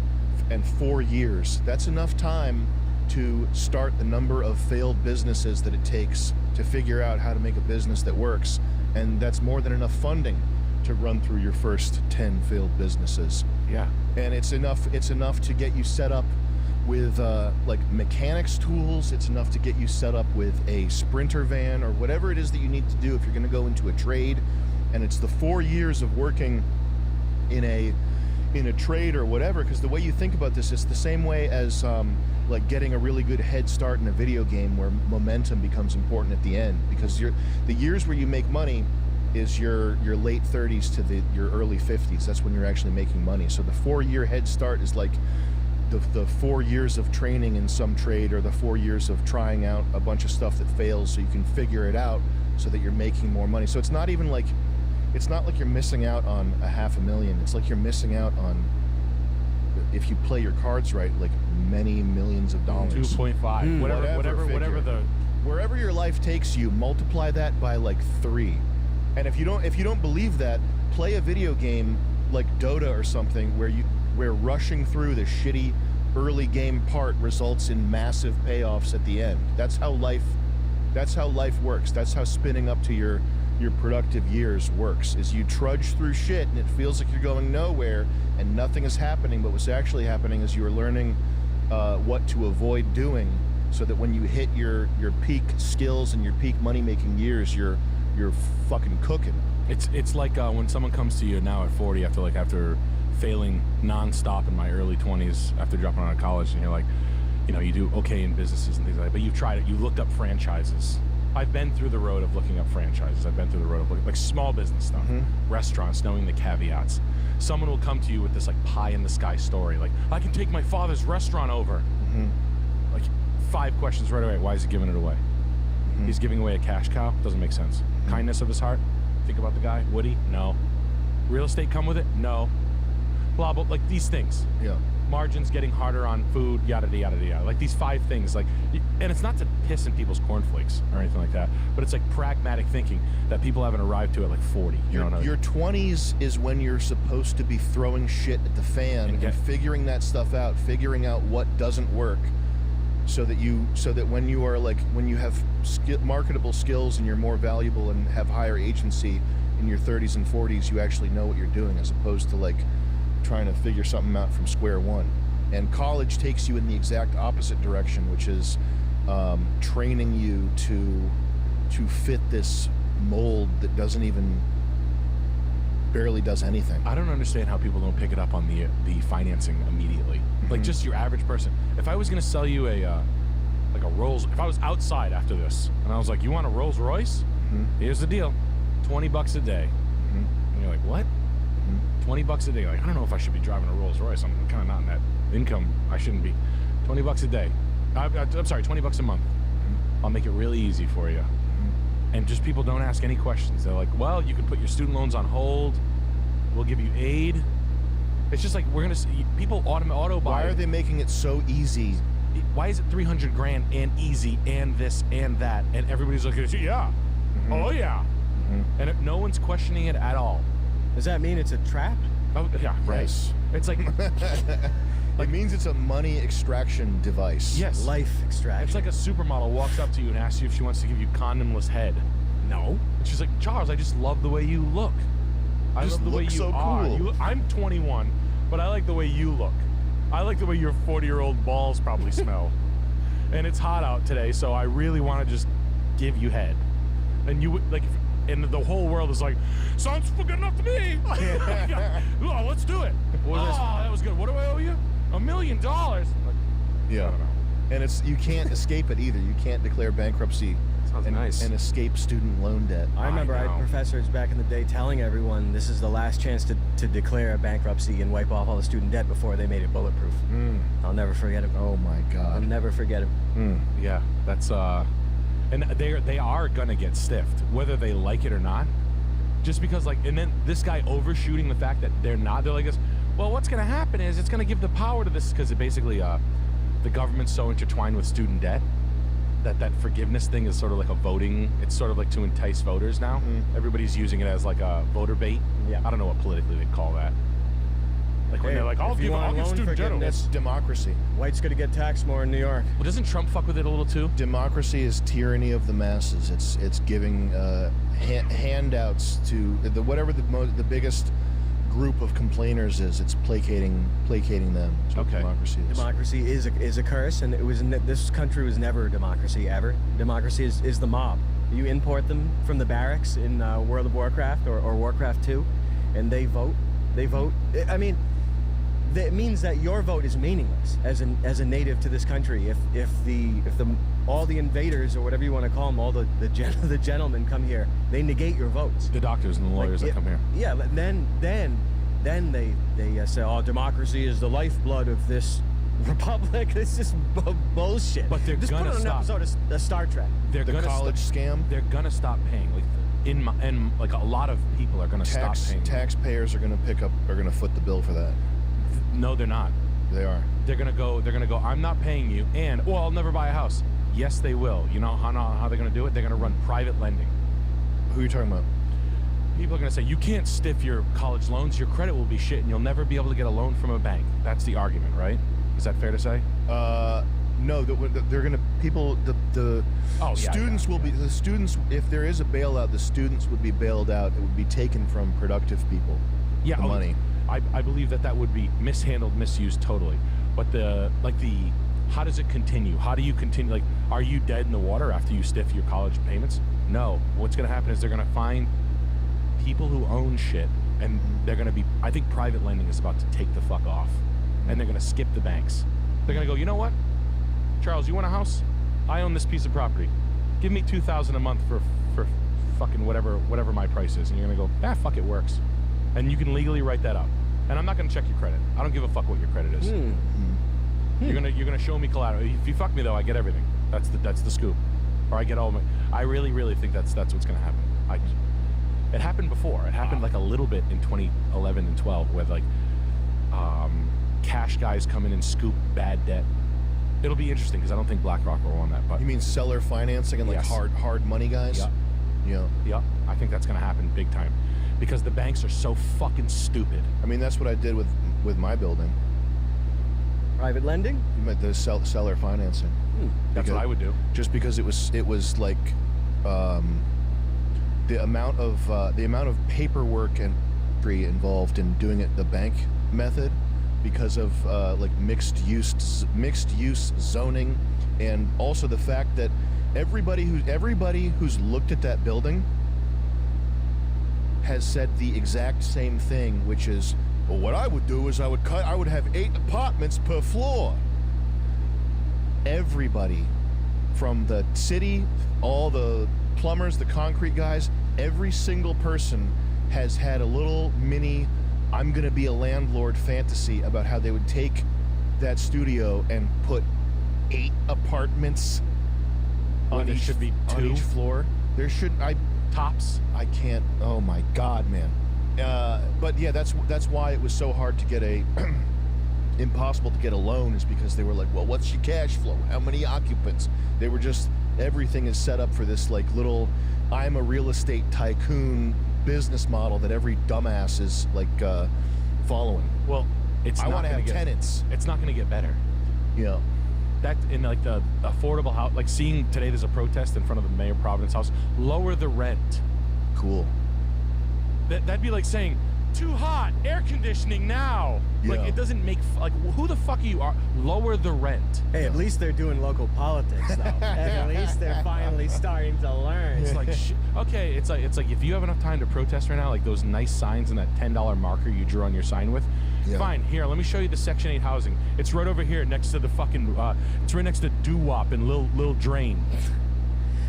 and 4 years, that's enough time to start the number of failed businesses that it takes to figure out how to make a business that works. And that's more than enough funding to run through your first 10 failed businesses. Yeah. And it's enough to get you set up with like mechanics tools. It's enough to get you set up with a Sprinter van or whatever it is that you need to do if you're going to go into a trade. And it's the 4 years of working in a trade or whatever, because the way you think about this, it's the same way as like getting a really good head start in a video game where momentum becomes important at the end, because the years where you make money is your late 30s to your early 50s. That's when you're actually making money. So the 4-year head start is like the 4 years of training in some trade, or the 4 years of trying out a bunch of stuff that fails so you can figure it out so that you're making more money. So it's not even like, it's not like you're missing out on $500,000. It's like you're missing out on, if you play your cards right, like many millions of dollars. 2.5. Whatever the wherever your life takes you, multiply that by like 3. And if you don't believe that, play a video game like Dota or something where rushing through the shitty early game part results in massive payoffs at the end. That's how life works. That's how spinning up to your productive years works, is you trudge through shit and it feels like you're going nowhere and nothing is happening, but what's actually happening is you're learning what to avoid doing, so that when you hit your peak skills and your peak money-making years, you're fucking cooking. It's like when someone comes to you now at 40 after failing nonstop in my early 20s after dropping out of college, and you're like, you do okay in businesses and things like that, but you've tried it, you looked up franchises. I've been through the road of looking up franchises. I've been through the road of looking like small business stuff, restaurants, knowing the caveats. Someone will come to you with this like pie in the sky story, like, I can take my father's restaurant over. Like 5 questions right away. Why is he giving it away? He's giving away a cash cow. Doesn't make sense. Kindness of his heart. Think about the guy. Would he? No. Real estate come with it? No. Blah blah. Like these things. Yeah. Margins getting harder on food, yada yada yada. Like these 5 things, like, and it's not to piss in people's cornflakes or anything like that, but it's like pragmatic thinking that people haven't arrived to at like 40. Your 20s is when you're supposed to be throwing shit at the fan and figuring that stuff out, figuring out what doesn't work, so that when you are like, when you have marketable skills and you're more valuable and have higher agency in your 30s and 40s, you actually know what you're doing, as opposed to like trying to figure something out from square one. And college takes you in the exact opposite direction, which is training you to fit this mold that barely does anything. I don't understand how people don't pick it up on the financing immediately. Like just your average person. If I was gonna sell you a Rolls, if I was outside after this and I was like, you want a Rolls Royce? Here's the deal, $20 a day. And you're like, what? $20 a day. Like, I don't know if I should be driving a Rolls Royce. I'm kind of not in that income. I shouldn't be. $20 a day. I'm sorry, $20 a month. I'll make it really easy for you. And just people don't ask any questions. They're like, well, you can put your student loans on hold. We'll give you aid. It's just like, we're going to see people auto buy. Why are they making it so easy? Why is it $300,000 and easy and this and that? And everybody's looking at you, yeah. Oh, yeah. And no one's questioning it at all. Does that mean it's a trap? Oh, yeah, right. Yes. It's like... It means it's a money extraction device. Yes. Life extraction. It's like a supermodel walks up to you and asks you if she wants to give you condomless head. No. And she's like, Charles, I just love the way you look. I just love the way look you so are. cool. I'm 21, but I like the way you look. I like the way your 40-year-old balls probably smell. And it's hot out today, so I really want to just give you head. And you would like, and the whole world is like, sounds good enough to me. Oh, let's do it. That was good. What do I owe you? $1 million. Like, Yeah. I don't know. And it's you can't escape it either. You can't declare bankruptcy and escape student loan debt. I remember I had professors back in the day telling everyone this is the last chance to declare a bankruptcy and wipe off all the student debt before they made it bulletproof. I'll never forget it. Oh my God. I'll never forget it. Yeah, that's and they are gonna get stiffed, whether they like it or not. Just because, like, and then this guy overshooting the fact that they're not. They're like this. Well, what's gonna happen is it's gonna give the power to this because it basically the government's so intertwined with student debt that forgiveness thing is sort of like a voting. It's sort of like to entice voters now. Everybody's using it as like a voter bait. Yeah. I don't know what politically they call that. Like when they're like, I'll give student debt. That's democracy. White's gonna get taxed more in New York. Well, doesn't Trump fuck with it a little too? Democracy is tyranny of the masses. It's giving handouts to whatever the biggest group of complainers is. It's placating them. That's what democracy is. Democracy is a curse, and this country was never a democracy ever. Democracy is the mob. You import them from the barracks in World of Warcraft or Warcraft 2, and they vote. They vote. I mean, it means that your vote is meaningless as a native to this country. If all the invaders or whatever you want to call them, all the gentlemen come here, they negate your votes. The doctors and the lawyers that come here. Yeah, then they say, oh, democracy is the lifeblood of this republic. It's just bullshit. But they're just gonna put on stop. an episode of Star Trek. They're The gonna college scam. They're gonna stop paying. Like and like a lot of people are gonna stop paying. Taxpayers are gonna foot the bill for that. No, they're not. They are. They're gonna go. I'm not paying you, and I'll never buy a house. Yes, they will. You know how they're gonna do it? They're gonna run private lending. Who are you talking about? People are gonna say you can't stiff your college loans. Your credit will be shit, and you'll never be able to get a loan from a bank. That's the argument, right? Is that fair to say? No. They're gonna the students will be the students. If there is a bailout, the students would be bailed out. It would be taken from productive people. Yeah, the money. I believe that would be mishandled, misused totally. But how does it continue? How do you continue? Like, are you dead in the water after you stiff your college payments? No. What's going to happen is they're going to find people who own shit, and they're going to be. I think private lending is about to take the fuck off, and they're going to skip the banks. They're going to go, you know what, Charles, you want a house? I own this piece of property. Give me $2,000 a month for fucking whatever my price is, and you're going to go, fuck, it works. And you can legally write that up. And I'm not gonna check your credit. I don't give a fuck what your credit is. You're gonna show me collateral. If you fuck me though, I get everything. That's the scoop. Or I get all my. I really think that's what's gonna happen. It happened before. It happened like a little bit in 2011 and 12, where like cash guys come in and scoop bad debt. It'll be interesting because I don't think BlackRock will want that. But you mean seller financing and like hard money guys? Yeah. I think that's gonna happen big time. Because the banks are so fucking stupid. I mean, that's what I did with my building. Private lending? You meant the seller financing. That's what I would do. Just because it was like the amount of paperwork and involved in doing it the bank method, because of like mixed use zoning, and also the fact that everybody who's looked at that building has said the exact same thing, which is, well, what I would do is I would have 8 apartments per floor. Everybody, from the city, all the plumbers, the concrete guys, every single person has had a little mini I'm gonna be a landlord fantasy about how they would take that studio and put 8 apartments on there should be 2 on each floor. There should tops. I can't. Oh my God, man. But yeah, that's why it was so hard to get impossible to get a loan, is because they were like, well, what's your cash flow? How many occupants? They were just, everything is set up for this like little, I'm a real estate tycoon business model that every dumbass is like following. Well, I want to have tenants. It's not going to get better. Yeah. That in like the affordable house, like seeing today there's a protest in front of the Mayor of Providence house. Lower the rent. Cool. That'd be like saying, too hot, air conditioning now. Like, it doesn't make, like, who the fuck are you? Lower the rent. Hey, at least they're doing local politics, though. At least they're finally starting to learn. It's like, okay, it's like if you have enough time to protest right now, like those nice signs and that $10 marker you drew on your sign with, fine, here, let me show you the Section 8 housing. It's right over here next to the fucking, it's right next to Doo-Wop and Lil Drain.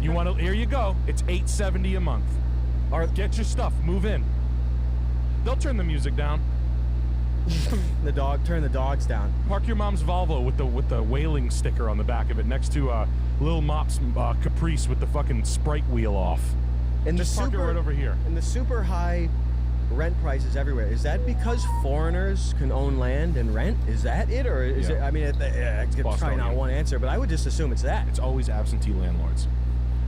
You want to, here you go. It's $8.70 a month. All right, get your stuff, move in. They'll turn the music down. Turn the dogs down. Park your mom's Volvo with the whaling sticker on the back of it next to Lil Mop's Caprice with the fucking Sprite wheel off. And just park it right over here. And the super high rent prices everywhere. Is that because foreigners can own land and rent? Is that it, or is it? I mean, it's probably not one answer, but I would just assume it's that. It's always absentee landlords.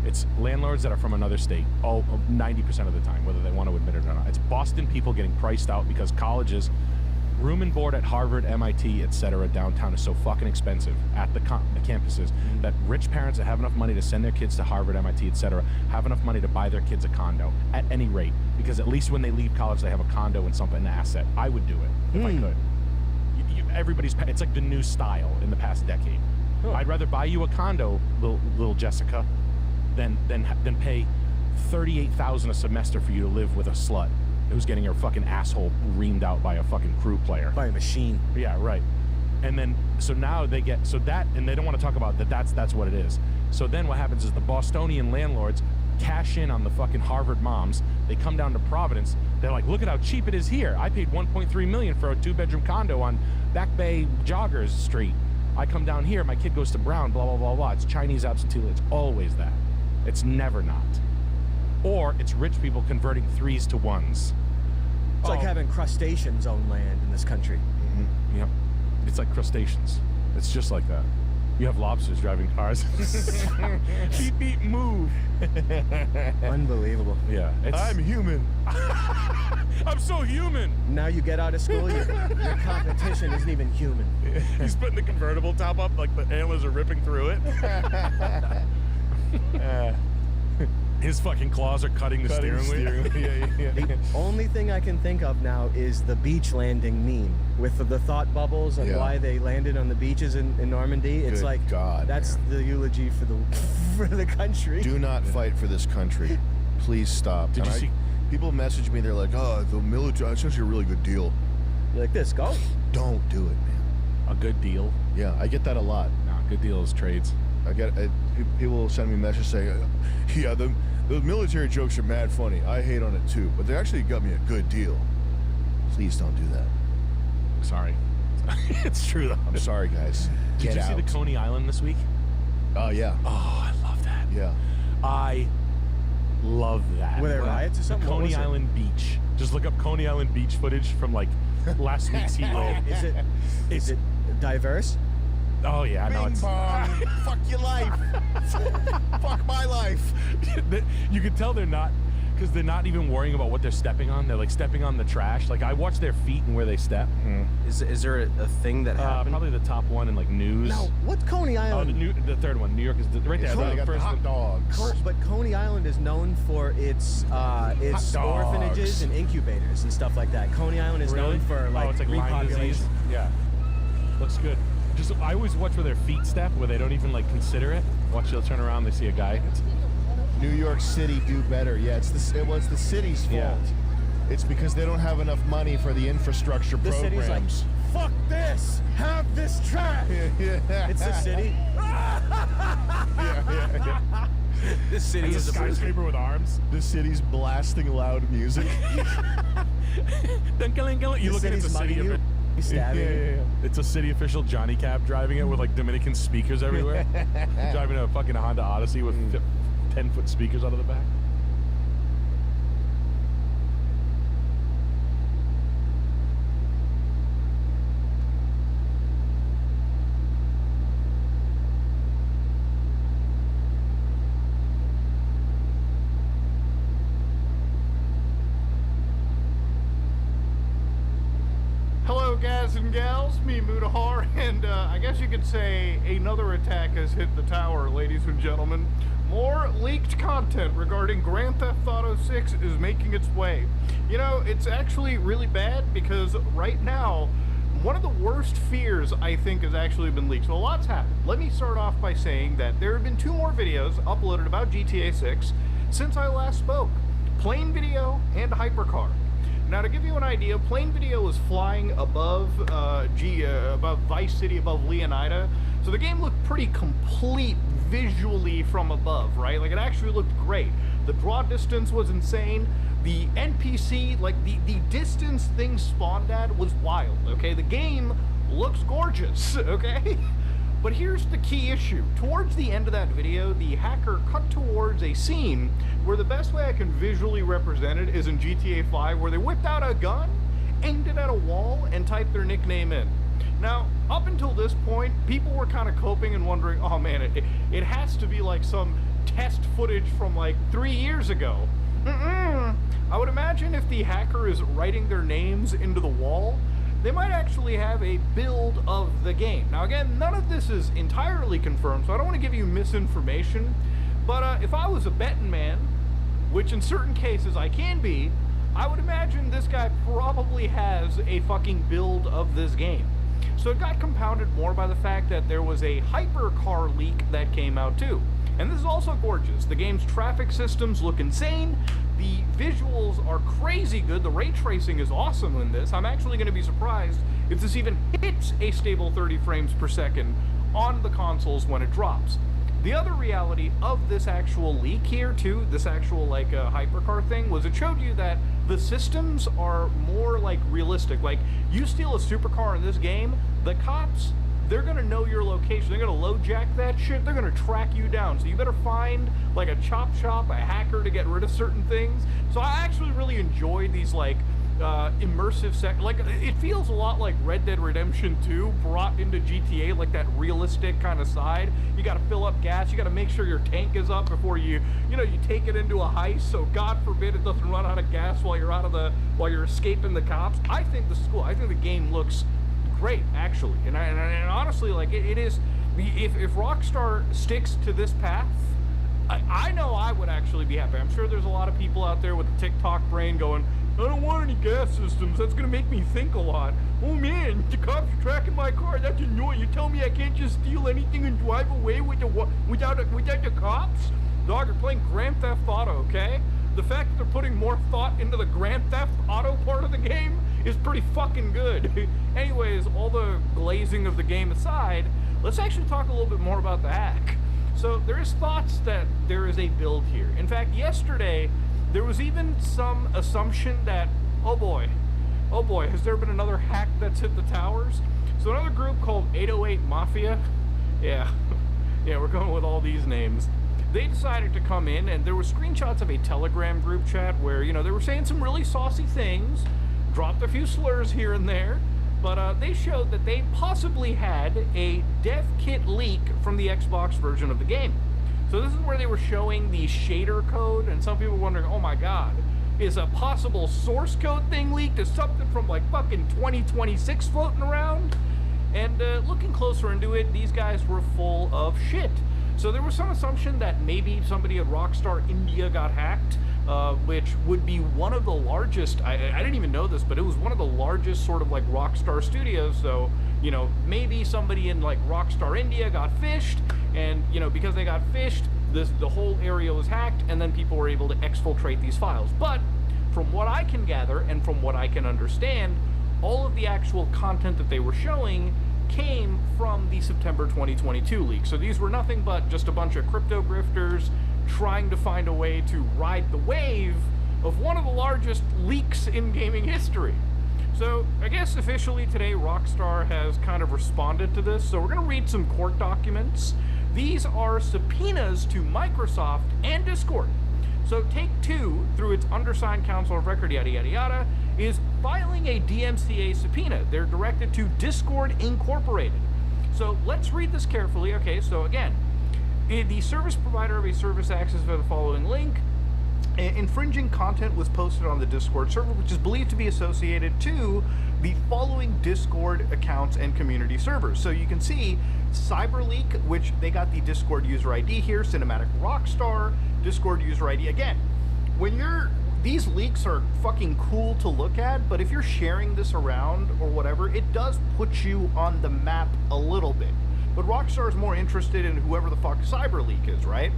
It's landlords that are from another state, 90% of the time, whether they want to admit it or not. It's Boston people getting priced out because colleges, room and board at Harvard, MIT, etc. downtown is so fucking expensive at the campuses that rich parents that have enough money to send their kids to Harvard, MIT, etc. have enough money to buy their kids a condo at any rate, because at least when they leave college they have a condo and something, an asset. I would do it if I could. It's like the new style in the past decade. I'd rather buy you a condo, little Jessica, than pay $38,000 a semester for you to live with a slut who's getting her fucking asshole reamed out by a fucking crew player. By a machine. Yeah, right. And then, so now they get, and they don't want to talk about that, that's what it is. So then what happens is the Bostonian landlords cash in on the fucking Harvard moms. They come down to Providence. They're like, look at how cheap it is here. I paid $1.3 million for a 2-bedroom condo on Back Bay Joggers Street. I come down here, my kid goes to Brown, blah, blah, blah, blah. It's Chinese absentee. It's always that. It's never not. Or it's rich people converting 3s to 1s. It's like having crustaceans own land in this country. Mm-hmm. Yep. It's like crustaceans. It's just like that. You have lobsters driving cars. Beep, beep, move. Unbelievable. Yeah. I'm human. I'm so human. Now you get out of school, your competition isn't even human. He's putting the convertible top up like the antlers are ripping through it. His fucking claws are cutting the steering wheel. Yeah. The only thing I can think of now is the beach landing meme with the thought bubbles and why they landed on the beaches in Normandy. It's Good like, God, that's the eulogy for the country. Do not fight for this country. Please stop. Did you see? People message me, they're like, oh, the military, it's actually a really good deal. You're like, this, go. Don't do it, man. A good deal? Yeah, I get that a lot. No, good deal is trades. People will send me messages saying, yeah, the military jokes are mad funny. I hate on it too, but they actually got me a good deal. Please don't do that. Sorry. It's true though. I'm sorry, guys. Did you see the Coney Island this week? Oh, yeah. Oh, I love that. Yeah. I love that. Were there riots or something? Coney Island Beach. Just look up Coney Island Beach footage from like last week's heat wave. Is it diverse? Oh yeah, no, it's fuck your life. Fuck my life. You can tell they're not, because they're not even worrying about what they're stepping on. They're like stepping on the trash. Like I watch their feet and where they step. Is there a thing that happened? Probably the top one in like news. Now, what's Coney Island? The third one. New York is right there. They got the hot dogs. But Coney Island is known for its orphanages and incubators and stuff like that. Coney Island is known for like, it's like Lyme disease. Yeah, looks good. I always watch where their feet step, where they don't even like consider it. Watch, they'll turn around, they see a guy. New York City do better. Yeah, it's the city's fault. Yeah. It's because they don't have enough money for the infrastructure the programs. City's like, fuck this! Have this trash! It's the city. yeah. This city is a skyscraper with arms. The city's blasting loud music. You look at the city. Yeah. It's a city official Johnny Cab driving it with like Dominican speakers everywhere. Driving a fucking Honda Odyssey with 10-foot speakers out of the back. guys and gals, me Mudahar, and I guess you could say another attack has hit the tower, ladies and gentlemen. More leaked content regarding Grand Theft Auto 6 is making its way. You know, it's actually really bad because right now, one of the worst fears, I think, has actually been leaked. So a lot's happened. Let me start off by saying that there have been 2 more videos uploaded about GTA 6 since I last spoke. Plain Video and Hypercar. Now, to give you an idea, Plain Video was flying above above Vice City, above Leonida. So the game looked pretty complete visually from above, right? Like, it actually looked great. The draw distance was insane. The NPC, like, the distance things spawned at was wild, okay? The game looks gorgeous, okay? But here's the key issue. Towards the end of that video, the hacker cut towards a scene where the best way I can visually represent it is in GTA 5, where they whipped out a gun, aimed it at a wall, and typed their nickname in. Now, up until this point, people were kind of coping and wondering, oh man, it has to be like some test footage from like 3 years ago. I would imagine if the hacker is writing their names into the wall, they might actually have a build of the game. Now again, none of this is entirely confirmed, so I don't want to give you misinformation, but if I was a betting man, which in certain cases I can be, I would imagine this guy probably has a fucking build of this game. So it got compounded more by the fact that there was a hypercar leak that came out too. And this is also gorgeous. The game's traffic systems look insane. The visuals are crazy good. The ray tracing is awesome in this. I'm actually going to be surprised if this even hits a stable 30 frames per second on the consoles when it drops. The other reality of this actual leak here too, this actual like hypercar thing, was it showed you that the systems are more like realistic. Like, you steal a supercar in this game, the cops, they're gonna know your location. They're gonna LoJack that shit. They're gonna track you down. So you better find like a chop shop, a hacker to get rid of certain things. So I actually really enjoy these like immersive like it feels a lot like Red Dead Redemption 2 brought into GTA, like that realistic kind of side. You got to fill up gas, you got to make sure your tank is up before you take it into a heist, so God forbid it doesn't run out of gas while you're escaping the cops. I think this is cool. I think the game looks great actually, and honestly, like it is, if Rockstar sticks to this path, I know I would actually be happy. I'm sure there's a lot of people out there with a TikTok brain going, I don't want any gas systems. That's going to make me think a lot. Oh man, the cops are tracking my car. That's annoying. You tell me I can't just steal anything and drive away without the cops? Dog, you're playing Grand Theft Auto, okay? The fact that they're putting more thought into the Grand Theft Auto part of the game is pretty fucking good. Anyways, all the glazing of the game aside, let's actually talk a little bit more about the hack. So there is thoughts that there is a build here. In fact, yesterday, there was even some assumption that, oh boy, has there been another hack that's hit the towers? So another group called 808 Mafia, yeah, we're going with all these names. They decided to come in, and there were screenshots of a Telegram group chat where, they were saying some really saucy things, dropped a few slurs here and there, but they showed that they possibly had a dev kit leak from the Xbox version of the game. So this is where they were showing the shader code, and some people were wondering, oh my god, is a possible source code thing leaked? Is something from like fucking 2026 floating around? And looking closer into it, these guys were full of shit. So there was some assumption that maybe somebody at Rockstar India got hacked, which would be one of the largest, I didn't even know this, but it was one of the largest sort of like Rockstar studios. So, maybe somebody in like Rockstar India got phished, and because they got phished, the whole area was hacked, and then people were able to exfiltrate these files. But from what I can gather and from what I can understand, all of the actual content that they were showing came from the September 2022 leak. So these were nothing but just a bunch of crypto grifters trying to find a way to ride the wave of one of the largest leaks in gaming history. So I guess officially today Rockstar has kind of responded to this. So we're going to read some court documents. These are subpoenas to Microsoft and Discord. So Take-Two, through its undersigned counsel of record, yada yada yada, is filing a DMCA subpoena. They're directed to Discord Incorporated. So let's read this carefully. Okay, so again, the service provider of a service access for the following link infringing content was posted on the Discord server, which is believed to be associated to the following Discord accounts and community servers. So you can see CyberLeak, which they got the Discord user ID here, Cinematic Rockstar, Discord user ID. Again, these leaks are fucking cool to look at, but if you're sharing this around or whatever, it does put you on the map a little bit. But Rockstar is more interested in whoever the fuck CyberLeak is, right?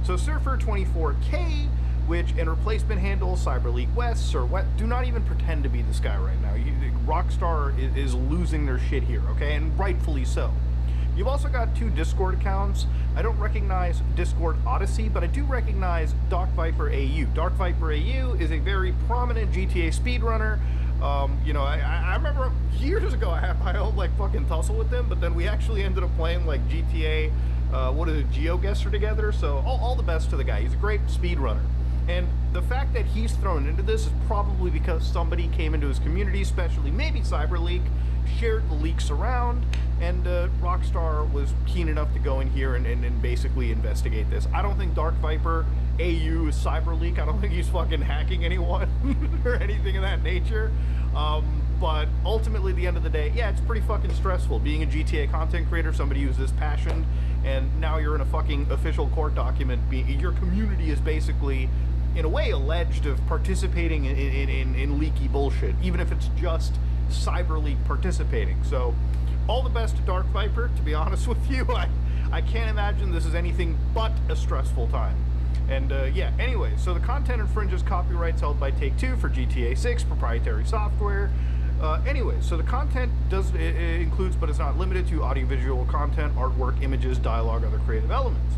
So Surfer24K, and replacement handle CyberLeak West, Sir West, do not even pretend to be this guy right now. Rockstar is losing their shit here, okay? And rightfully so. You've also got 2 Discord accounts. I don't recognize Discord Odyssey, but I do recognize Dark Viper AU. Dark Viper AU is a very prominent GTA speedrunner. You know, I remember years ago I had my own like fucking tussle with him, but then we actually ended up playing like GTA, GeoGuessr together. So all the best to the guy. He's a great speedrunner. And the fact that he's thrown into this is probably because somebody came into his community, especially maybe CyberLeak, shared the leaks around, and Rockstar was keen enough to go in here and basically investigate this. I don't think Dark Viper AU is CyberLeak. I don't think he's fucking hacking anyone or anything of that nature. But ultimately, at the end of the day, yeah, it's pretty fucking stressful being a GTA content creator, somebody who's this passionate, and now you're in a fucking official court document. Your community is basically, in a way, alleged of participating in leaky bullshit, even if it's just CyberLeak participating. So all the best to Dark Viper. To be honest with you, I can't imagine this is anything but a stressful time. And yeah, anyway, so the content infringes copyrights held by Take-Two for GTA 6 proprietary software. Anyway, so the content includes, but it's not limited to, audiovisual content, artwork, images, dialogue, other creative elements.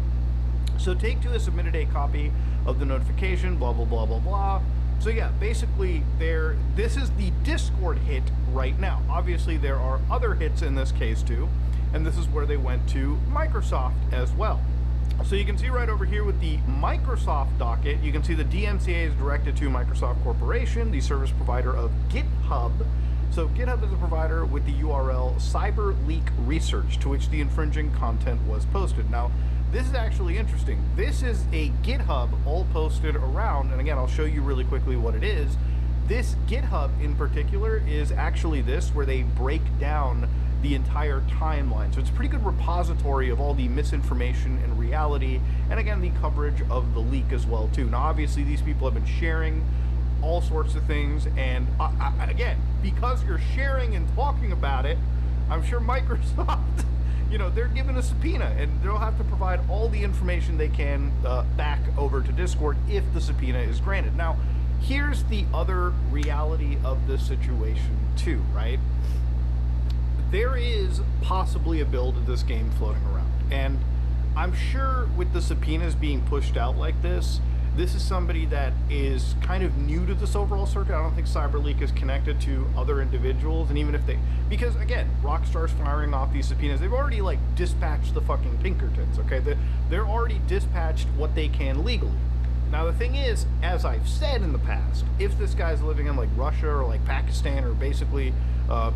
So Take-Two has submitted a copy of the notification, blah, blah, blah, blah, blah. So yeah, basically, this is the Discord hit right now. Obviously, there are other hits in this case too, and this is where they went to Microsoft as well. So you can see right over here with the Microsoft docket, you can see the DMCA is directed to Microsoft Corporation, the service provider of GitHub. So GitHub is a provider with the URL CyberLeak Research, to which the infringing content was posted. Now, this is actually interesting. This is a GitHub all posted around, and again, I'll show you really quickly what it is. This GitHub in particular is actually this, where they break down the entire timeline. So it's a pretty good repository of all the misinformation and reality, and again, the coverage of the leak as well too. Now, obviously, these people have been sharing all sorts of things, and again, because you're sharing and talking about it, I'm sure Microsoft, you know, they're given a subpoena, and they'll have to provide all the information they can back over to Discord if the subpoena is granted. Now, here's the other reality of this situation too, right? There is possibly a build of this game floating around, and I'm sure with the subpoenas being pushed out like this is somebody that is kind of new to this overall circuit. I don't think CyberLeak is connected to other individuals, and even if because again, Rockstar's firing off these subpoenas, they've already like dispatched the fucking Pinkertons, okay? They're already dispatched what they can legally. Now the thing is, as I've said in the past, if this guy's living in like Russia or like Pakistan or basically,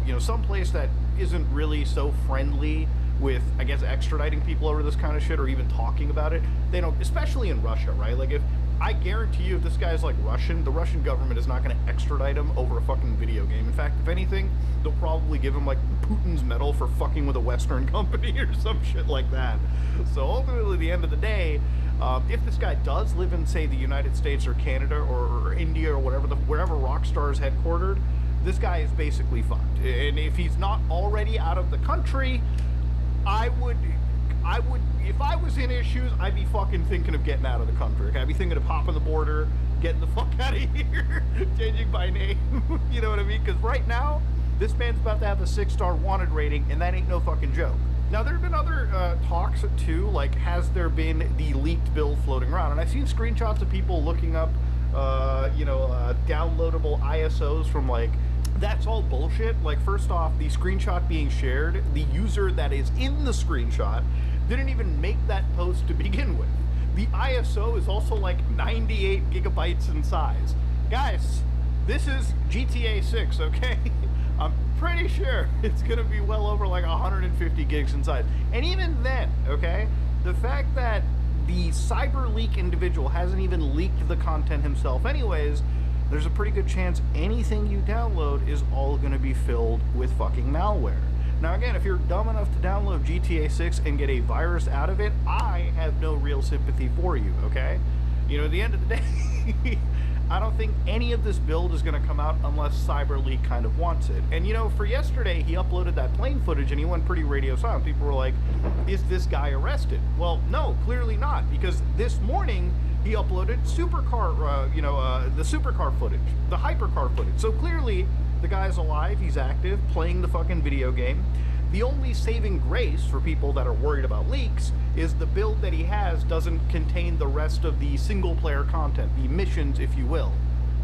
you know, someplace that isn't really so friendly with, I guess, extraditing people over this kind of shit or even talking about it, they don't, especially in Russia, right? Like, if I guarantee you, if this guy's like Russian, the Russian government is not going to extradite him over a fucking video game. In fact, if anything, they'll probably give him like Putin's medal for fucking with a Western company or some shit like that. So ultimately, at the end of the day, if this guy does live in, say, the United States or Canada or India or wherever Rockstar is headquartered, this guy is basically fucked. And if he's not already out of the country, I would, if I was in his shoes, I'd be fucking thinking of getting out of the country. Okay? I'd be thinking of hopping the border, getting the fuck out of here, changing my name. You know what I mean? Because right now, this man's about to have a 6-star wanted rating, and that ain't no fucking joke. Now, there have been other talks too, like has there been the leaked bill floating around? And I've seen screenshots of people looking up, downloadable ISOs from like, that's all bullshit. Like, first off, the screenshot being shared, the user that is in the screenshot didn't even make that post to begin with. The ISO is also like 98 gigabytes in size. Guys, this is GTA 6, okay? I'm pretty sure it's gonna be well over like 150 gigs in size. And even then, okay, the fact that the CyberLeak individual hasn't even leaked the content himself anyways, there's a pretty good chance anything you download is all going to be filled with fucking malware. Now again, if you're dumb enough to download GTA 6 and get a virus out of it, I have no real sympathy for you, okay? You know, at the end of the day, I don't think any of this build is going to come out unless CyberLeak kind of wants it. And you know, for yesterday, he uploaded that plane footage and he went pretty radio silent. People were like, is this guy arrested? Well, no, clearly not, because this morning he uploaded supercar, the supercar footage, the hypercar footage. So clearly the guy's alive, he's active, playing the fucking video game. The only saving grace for people that are worried about leaks is the build that he has doesn't contain the rest of the single-player content, the missions, if you will.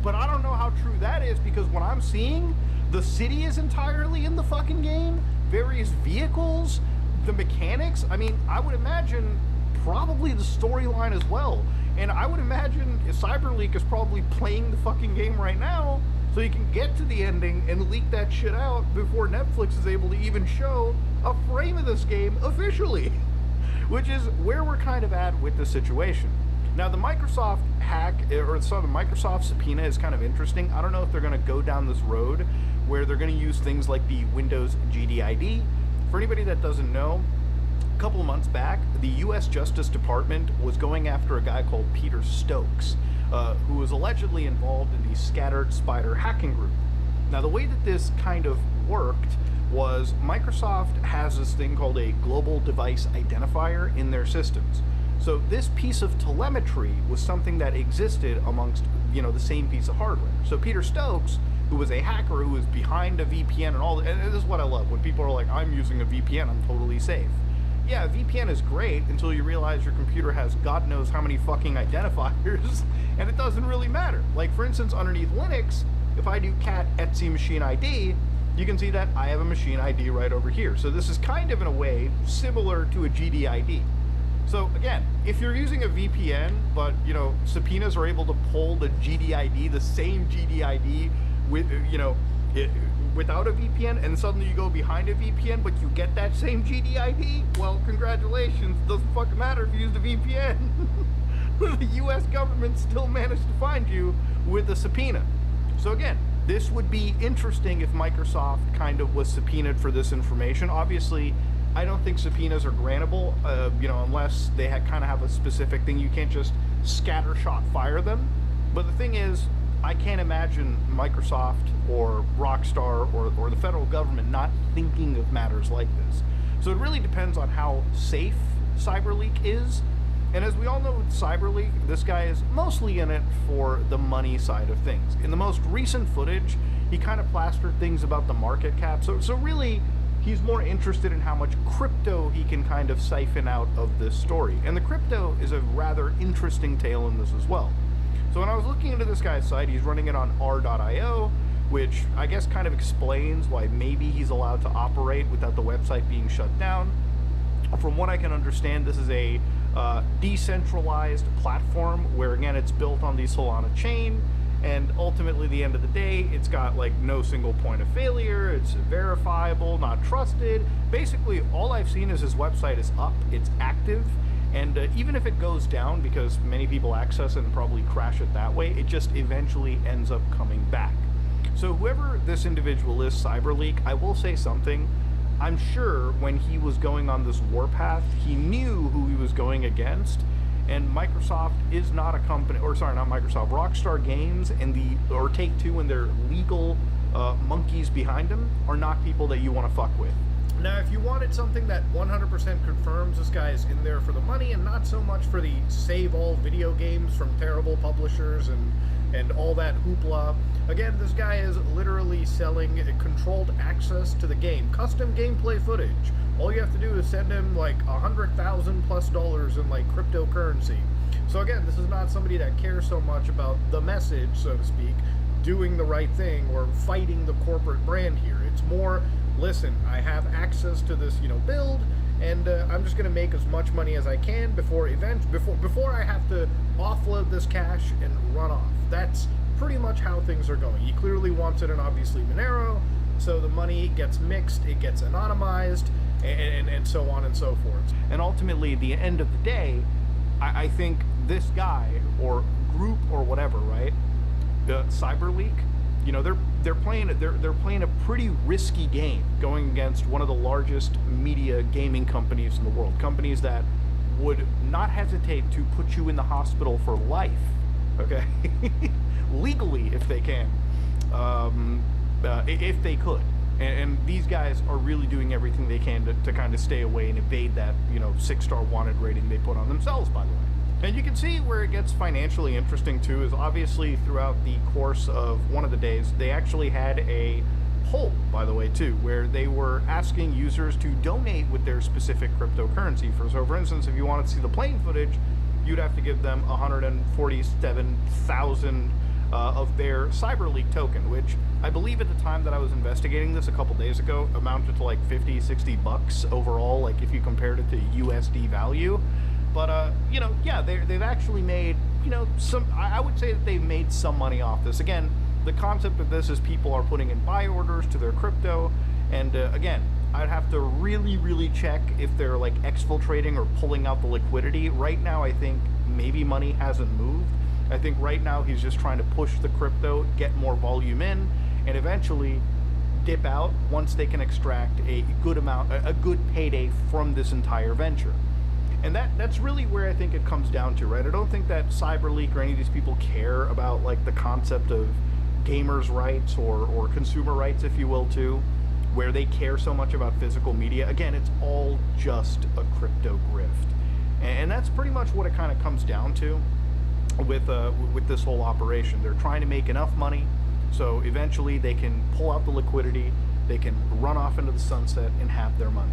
But I don't know how true that is, because what I'm seeing, the city is entirely in the fucking game, various vehicles, the mechanics. I mean, I would imagine probably the storyline as well. And I would imagine CyberLeak is probably playing the fucking game right now, so you can get to the ending and leak that shit out before Netflix is able to even show a frame of this game officially. Which is where we're kind of at with the situation. Now, the Microsoft hack, or the Microsoft subpoena is kind of interesting. I don't know if they're going to go down this road where they're going to use things like the Windows GDID. For anybody that doesn't know, a couple of months back, the U.S. Justice Department was going after a guy called Peter Stokes, who was allegedly involved in the Scattered Spider hacking group. Now, the way that this kind of worked was Microsoft has this thing called a global device identifier in their systems. So this piece of telemetry was something that existed amongst, the same piece of hardware. So Peter Stokes, who was a hacker who was behind a VPN and all that, and this is what I love, when people are like, I'm using a VPN, I'm totally safe. Yeah, a VPN is great until you realize your computer has God knows how many fucking identifiers, and it doesn't really matter. Like, for instance, underneath Linux, if I do cat Etsy machine ID, you can see that I have a machine ID right over here. So this is kind of, in a way, similar to a GDID. So again, if you're using a VPN, but, subpoenas are able to pull the GDID, the same GDID, with, without a VPN, and suddenly you go behind a VPN, but you get that same GDID, well, congratulations. Doesn't fucking matter if you use the VPN. The U.S. government still managed to find you with a subpoena. So again, this would be interesting if Microsoft kind of was subpoenaed for this information. Obviously, I don't think subpoenas are grantable, unless they kind of have a specific thing. You can't just scattershot fire them. But the thing is, I can't imagine Microsoft or Rockstar or the federal government not thinking of matters like this. So it really depends on how safe CyberLeak is. And as we all know with CyberLeak, this guy is mostly in it for the money side of things. In the most recent footage, he kind of plastered things about the market cap. So really, he's more interested in how much crypto he can kind of siphon out of this story. And the crypto is a rather interesting tale in this as well. So when I was looking into this guy's site, he's running it on r.io, which I guess kind of explains why maybe he's allowed to operate without the website being shut down. From what I can understand, this is a decentralized platform where, again, it's built on the Solana chain, and ultimately, at the end of the day, it's got like no single point of failure. It's verifiable, not trusted. Basically, all I've seen is his website is up, it's active, and even if it goes down, because many people access it and probably crash it that way, it just eventually ends up coming back. So whoever this individual is, CyberLeak, I will say something. I'm sure when he was going on this warpath, he knew who he was going against, and Microsoft is not a company, or sorry, not Microsoft, Rockstar Games or Take-Two and their legal monkeys behind them are not people that you want to fuck with. Now, if you wanted something that 100% confirms this guy is in there for the money and not so much for the save all video games from terrible publishers and all that hoopla, again, this guy is literally selling controlled access to the game, custom gameplay footage. All you have to do is send him like $100,000+ in like cryptocurrency. So again, this is not somebody that cares so much about the message, so to speak, doing the right thing or fighting the corporate brand here. It's more, listen, I have access to this, build, and I'm just going to make as much money as I can before I have to offload this cash and run off. That's pretty much how things are going. He clearly wants it in, obviously, Monero, so the money gets mixed, it gets anonymized, and so on and so forth. And ultimately, at the end of the day, I think this guy or group or whatever, right? CyberLeak, you know, they're playing a pretty risky game going against one of the largest media gaming companies in the world. Companies that would not hesitate to put you in the hospital for life, okay? Legally, if they can, if they could. And these guys are really doing everything they can to kind of stay away and evade that, you know, 6-star wanted rating they put on themselves, by the way. And you can see where it gets financially interesting too is obviously throughout the course of one of the days, they actually had a poll, by the way, too, where they were asking users to donate with their specific cryptocurrency. So for instance, if you wanted to see the plane footage, you'd have to give them 147,000 of their CyberLeak token, which I believe at the time that I was investigating this a couple days ago amounted to like 50, 60 bucks overall, like if you compared it to USD value. But, you know, yeah, they've actually made, you know, I would say that they've made some money off this. Again, the concept of this is people are putting in buy orders to their crypto. And, again, I'd have to really, really check if they're, like, exfiltrating or pulling out the liquidity. Right now, I think maybe money hasn't moved. I think right now he's just trying to push the crypto, get more volume in, and eventually dip out once they can extract a good amount, a good payday from this entire venture. And that's really where I think it comes down to, right? I don't think that CyberLeak or any of these people care about, like, the concept of gamers' rights or consumer rights, if you will, too, where they care so much about physical media. Again, it's all just a crypto grift. And that's pretty much what it kind of comes down to with this whole operation. They're trying to make enough money so eventually they can pull out the liquidity, they can run off into the sunset and have their money.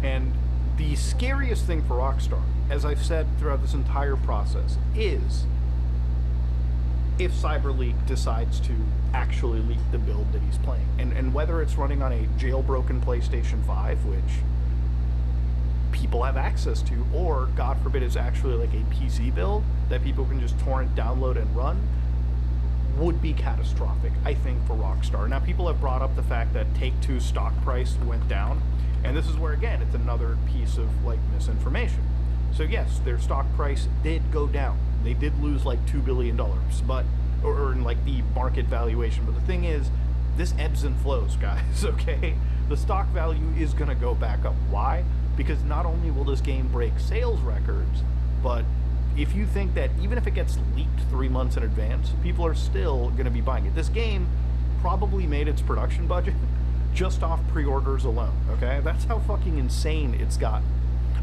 And the scariest thing for Rockstar, as I've said throughout this entire process, is if CyberLeak decides to actually leak the build that he's playing. And whether it's running on a jailbroken PlayStation 5, which people have access to, or, God forbid, is actually like a PC build that people can just torrent, download, and run, would be catastrophic, I think, for Rockstar. Now, people have brought up the fact that Take-Two's stock price went down. And this is where, again, it's another piece of, like, misinformation. So, yes, their stock price did go down. They did lose, like, $2 billion, but, or in, like, the market valuation. But the thing is, this ebbs and flows, guys, okay? The stock value is going to go back up. Why? Because not only will this game break sales records, but if you think that even if it gets leaked 3 months in advance, people are still going to be buying it. This game probably made its production budget just off pre-orders alone, okay? That's how fucking insane it's gotten.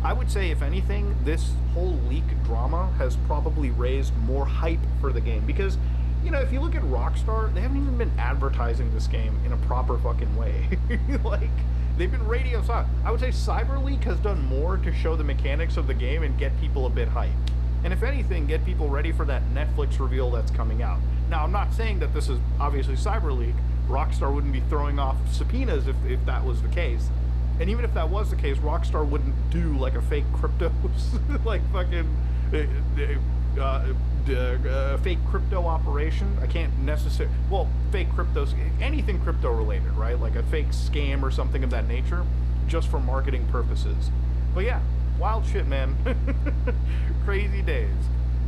I would say, if anything, this whole leak drama has probably raised more hype for the game, because, you know, if you look at Rockstar, they haven't even been advertising this game in a proper fucking way. Like, they've been radio silent. I would say CyberLeak has done more to show the mechanics of the game and get people a bit hyped. And if anything, get people ready for that Netflix reveal that's coming out. Now, I'm not saying that this is obviously CyberLeak. Rockstar wouldn't be throwing off subpoenas if that was the case. And even if that was the case, Rockstar wouldn't do like a fake crypto, like fucking fake crypto operation. I can't necessarily, well, fake cryptos, anything crypto related, right? Like a fake scam or something of that nature, just for marketing purposes. But yeah, wild shit, man. Crazy days.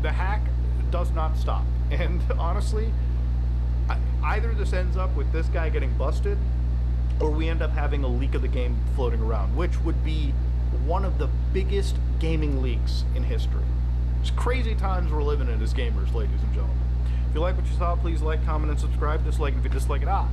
The hack does not stop. And honestly, either this ends up with this guy getting busted, or we end up having a leak of the game floating around, which would be one of the biggest gaming leaks in history. It's crazy times we're living in as gamers, ladies and gentlemen. If you like what you saw, please like, comment, and subscribe. Dislike if you dislike it. On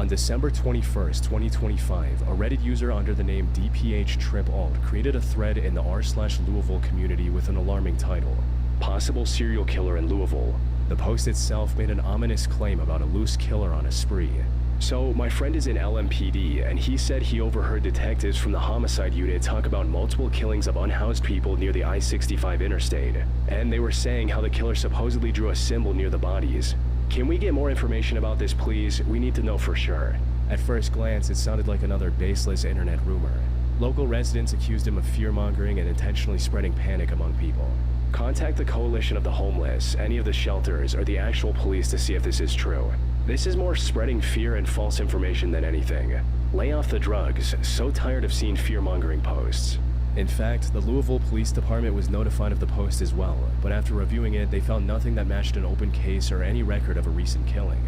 December 21st, 2025, a Reddit user under the name DPH_alt created a thread in the r/Louisville community with an alarming title: Possible Serial Killer in Louisville. The post itself made an ominous claim about a loose killer on a spree. So, my friend is in LMPD, and he said he overheard detectives from the homicide unit talk about multiple killings of unhoused people near the I-65 interstate. And they were saying how the killer supposedly drew a symbol near the bodies. Can we get more information about this, please? We need to know for sure. At first glance, it sounded like another baseless internet rumor. Local residents accused him of fear-mongering and intentionally spreading panic among people. Contact the Coalition of the Homeless, any of the shelters, or the actual police to see if this is true. This is more spreading fear and false information than anything. Lay off the drugs. So tired of seeing fear-mongering posts. In fact, the Louisville Police Department was notified of the post as well, but after reviewing it, they found nothing that matched an open case or any record of a recent killing.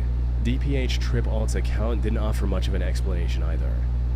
DPH Trip Alt's account didn't offer much of an explanation either.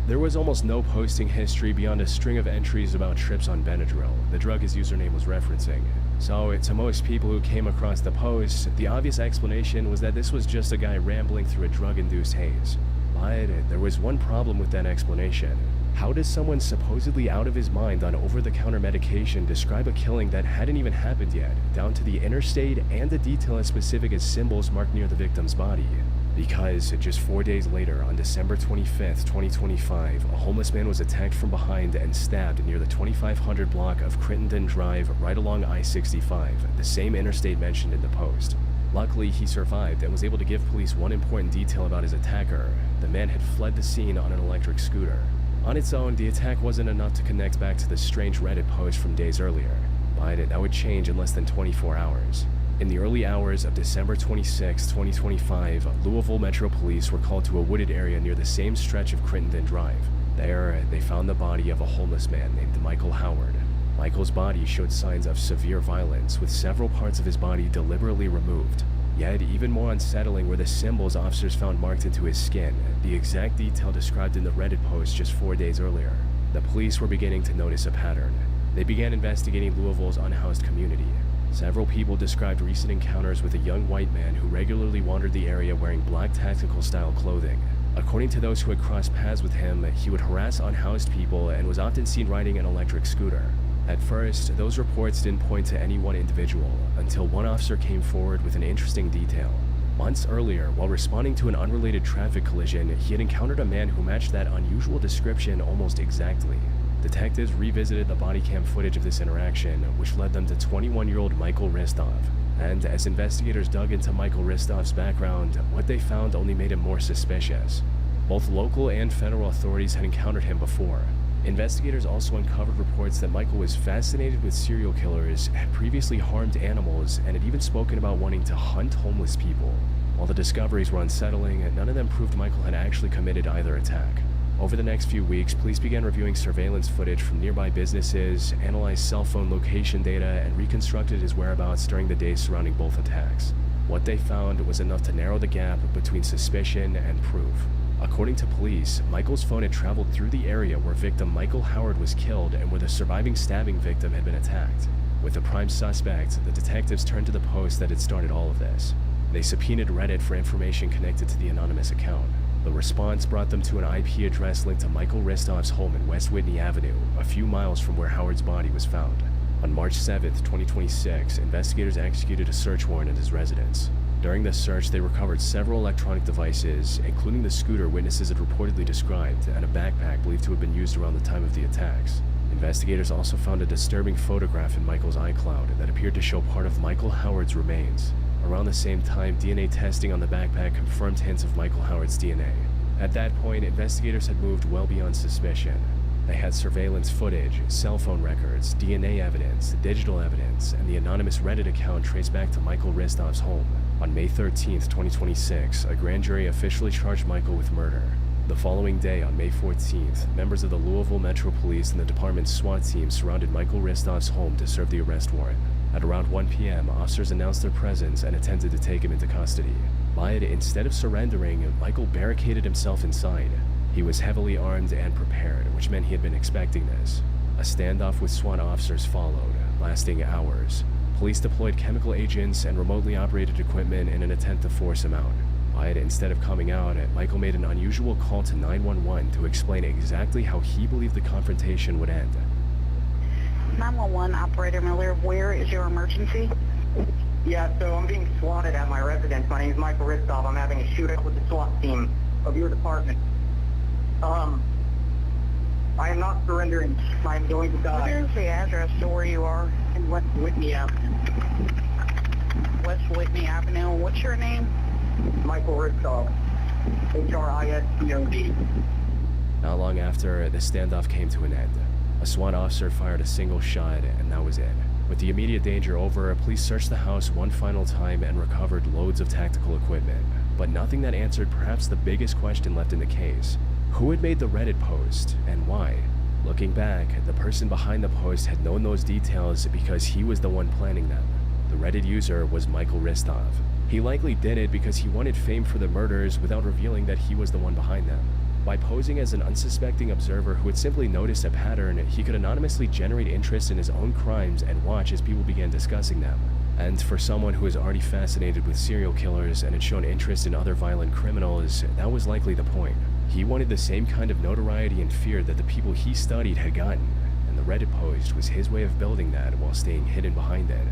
There was almost no posting history beyond a string of entries about trips on Benadryl, the drug his username was referencing. So, to most people who came across the post, the obvious explanation was that this was just a guy rambling through a drug-induced haze. But there was one problem with that explanation. How does someone supposedly out of his mind on over-the-counter medication describe a killing that hadn't even happened yet, down to the interstate and the detail as specific as symbols marked near the victim's body? Because just 4 days later, on December 25th, 2025, a homeless man was attacked from behind and stabbed near the 2500 block of Crittenden Drive right along I-65, the same interstate mentioned in the post. Luckily, he survived and was able to give police one important detail about his attacker. The man had fled the scene on an electric scooter. On its own, the attack wasn't enough to connect back to the strange Reddit post from days earlier, but that would change in less than 24 hours. In the early hours of December 26, 2025, Louisville Metro Police were called to a wooded area near the same stretch of Crittenden Drive. There, they found the body of a homeless man named Michael Howard. Michael's body showed signs of severe violence, with several parts of his body deliberately removed. Yet, even more unsettling were the symbols officers found marked into his skin, the exact detail described in the Reddit post just 4 days earlier. The police were beginning to notice a pattern. They began investigating Louisville's unhoused community. Several people described recent encounters with a young white man who regularly wandered the area wearing black tactical-style clothing. According to those who had crossed paths with him, he would harass unhoused people and was often seen riding an electric scooter. At first, those reports didn't point to any one individual, until one officer came forward with an interesting detail. Months earlier, while responding to an unrelated traffic collision, he had encountered a man who matched that unusual description almost exactly. Detectives revisited the body cam footage of this interaction, which led them to 21-year-old Michael Ristov. And as investigators dug into Michael Ristov's background, what they found only made him more suspicious. Both local and federal authorities had encountered him before. Investigators also uncovered reports that Michael was fascinated with serial killers, had previously harmed animals, and had even spoken about wanting to hunt homeless people. While the discoveries were unsettling, none of them proved Michael had actually committed either attack. Over the next few weeks, police began reviewing surveillance footage from nearby businesses, analyzed cell phone location data, and reconstructed his whereabouts during the days surrounding both attacks. What they found was enough to narrow the gap between suspicion and proof. According to police, Michael's phone had traveled through the area where victim Michael Howard was killed and where the surviving stabbing victim had been attacked. With the prime suspect, the detectives turned to the post that had started all of this. They subpoenaed Reddit for information connected to the anonymous account. The response brought them to an IP address linked to Michael Ristov's home in West Whitney Avenue, a few miles from where Howard's body was found. On March 7, 2026, investigators executed a search warrant at his residence. During the search, they recovered several electronic devices, including the scooter witnesses had reportedly described, and a backpack believed to have been used around the time of the attacks. Investigators also found a disturbing photograph in Michael's iCloud that appeared to show part of Michael Howard's remains. Around the same time, DNA testing on the backpack confirmed hints of Michael Howard's DNA. At that point, investigators had moved well beyond suspicion. They had surveillance footage, cell phone records, DNA evidence, digital evidence, and the anonymous Reddit account traced back to Michael Ristov's home. On May 13, 2026, a grand jury officially charged Michael with murder. The following day, on May 14th, members of the Louisville Metro Police and the department's SWAT team surrounded Michael Ristov's home to serve the arrest warrant. At around 1 p.m., officers announced their presence and attempted to take him into custody. But instead of surrendering, Michael barricaded himself inside. He was heavily armed and prepared, which meant he had been expecting this. A standoff with SWAT officers followed, lasting hours. Police deployed chemical agents and remotely operated equipment in an attempt to force him out. But instead of coming out, Michael made an unusual call to 911 to explain exactly how he believed the confrontation would end. 911 operator Miller, where is your emergency? Yeah, so I'm being swatted at my residence. My name is Michael Ristov. I'm having a shootout with the SWAT team of your department. I am not surrendering. I am going to die. Where's the address to where you are? In West Whitney Avenue. West Whitney Avenue. What's your name? Michael Ristov. H-R-I-S-T-O-V. Not long after, the standoff came to an end. A SWAT officer fired a single shot, and that was it. With the immediate danger over, police searched the house one final time and recovered loads of tactical equipment, but nothing that answered perhaps the biggest question left in the case. Who had made the Reddit post, and why? Looking back, the person behind the post had known those details because he was the one planning them. The Reddit user was Michael Ristov. He likely did it because he wanted fame for the murders without revealing that he was the one behind them. By posing as an unsuspecting observer who would simply notice a pattern, he could anonymously generate interest in his own crimes and watch as people began discussing them. And for someone who was already fascinated with serial killers and had shown interest in other violent criminals, that was likely the point. He wanted the same kind of notoriety and fear that the people he studied had gotten, and the Reddit post was his way of building that while staying hidden behind it.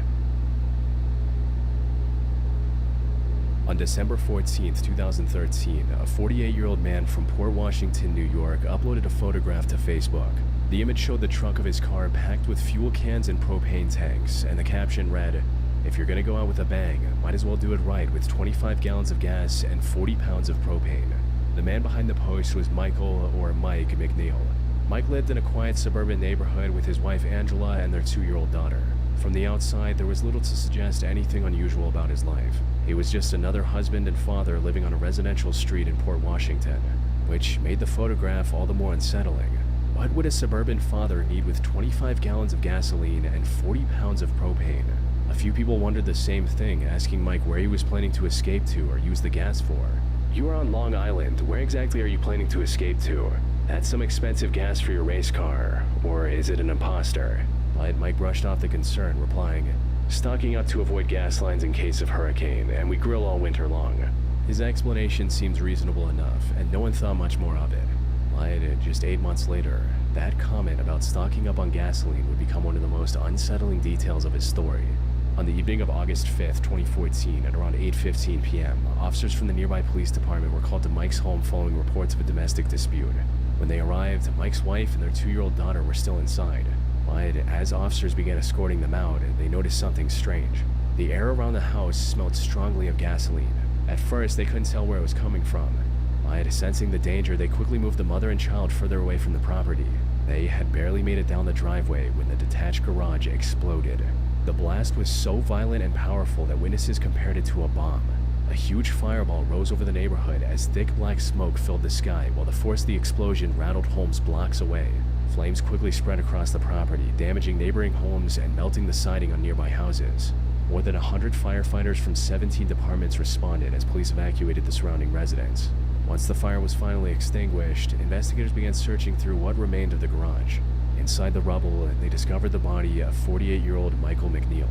On December 14, 2013, a 48-year-old man from Port Washington, New York, uploaded a photograph to Facebook. The image showed the trunk of his car packed with fuel cans and propane tanks, and the caption read, "If you're gonna go out with a bang, might as well do it right with 25 gallons of gas and 40 pounds of propane." The man behind the post was Michael, or Mike, McNeil. Mike lived in a quiet suburban neighborhood with his wife Angela and their 2-year-old daughter. From the outside, there was little to suggest anything unusual about his life. He was just another husband and father living on a residential street in Port Washington, which made the photograph all the more unsettling. What would a suburban father need with 25 gallons of gasoline and 40 pounds of propane? A few people wondered the same thing, asking Mike where he was planning to escape to or use the gas for. "You are on Long Island. Where exactly are you planning to escape to? That's some expensive gas for your race car. Or is it an imposter?" But Mike brushed off the concern, replying, "Stocking up to avoid gas lines in case of hurricane, and we grill all winter long." His explanation seems reasonable enough, and no one thought much more of it. But just 8 months later, that comment about stocking up on gasoline would become one of the most unsettling details of his story. On the evening of August 5th, 2014, at around 8:15 p.m., officers from the nearby police department were called to Mike's home following reports of a domestic dispute. When they arrived, Mike's wife and their 2-year-old daughter were still inside. But as officers began escorting them out, they noticed something strange. The air around the house smelled strongly of gasoline. At first, they couldn't tell where it was coming from. But sensing the danger, they quickly moved the mother and child further away from the property. They had barely made it down the driveway when the detached garage exploded. The blast was so violent and powerful that witnesses compared it to a bomb. A huge fireball rose over the neighborhood as thick black smoke filled the sky, while the force of the explosion rattled homes blocks away. Flames quickly spread across the property, damaging neighboring homes and melting the siding on nearby houses. More than 100 firefighters from 17 departments responded as police evacuated the surrounding residents. Once the fire was finally extinguished, investigators began searching through what remained of the garage. Inside the rubble, they discovered the body of 48-year-old Michael McNeil.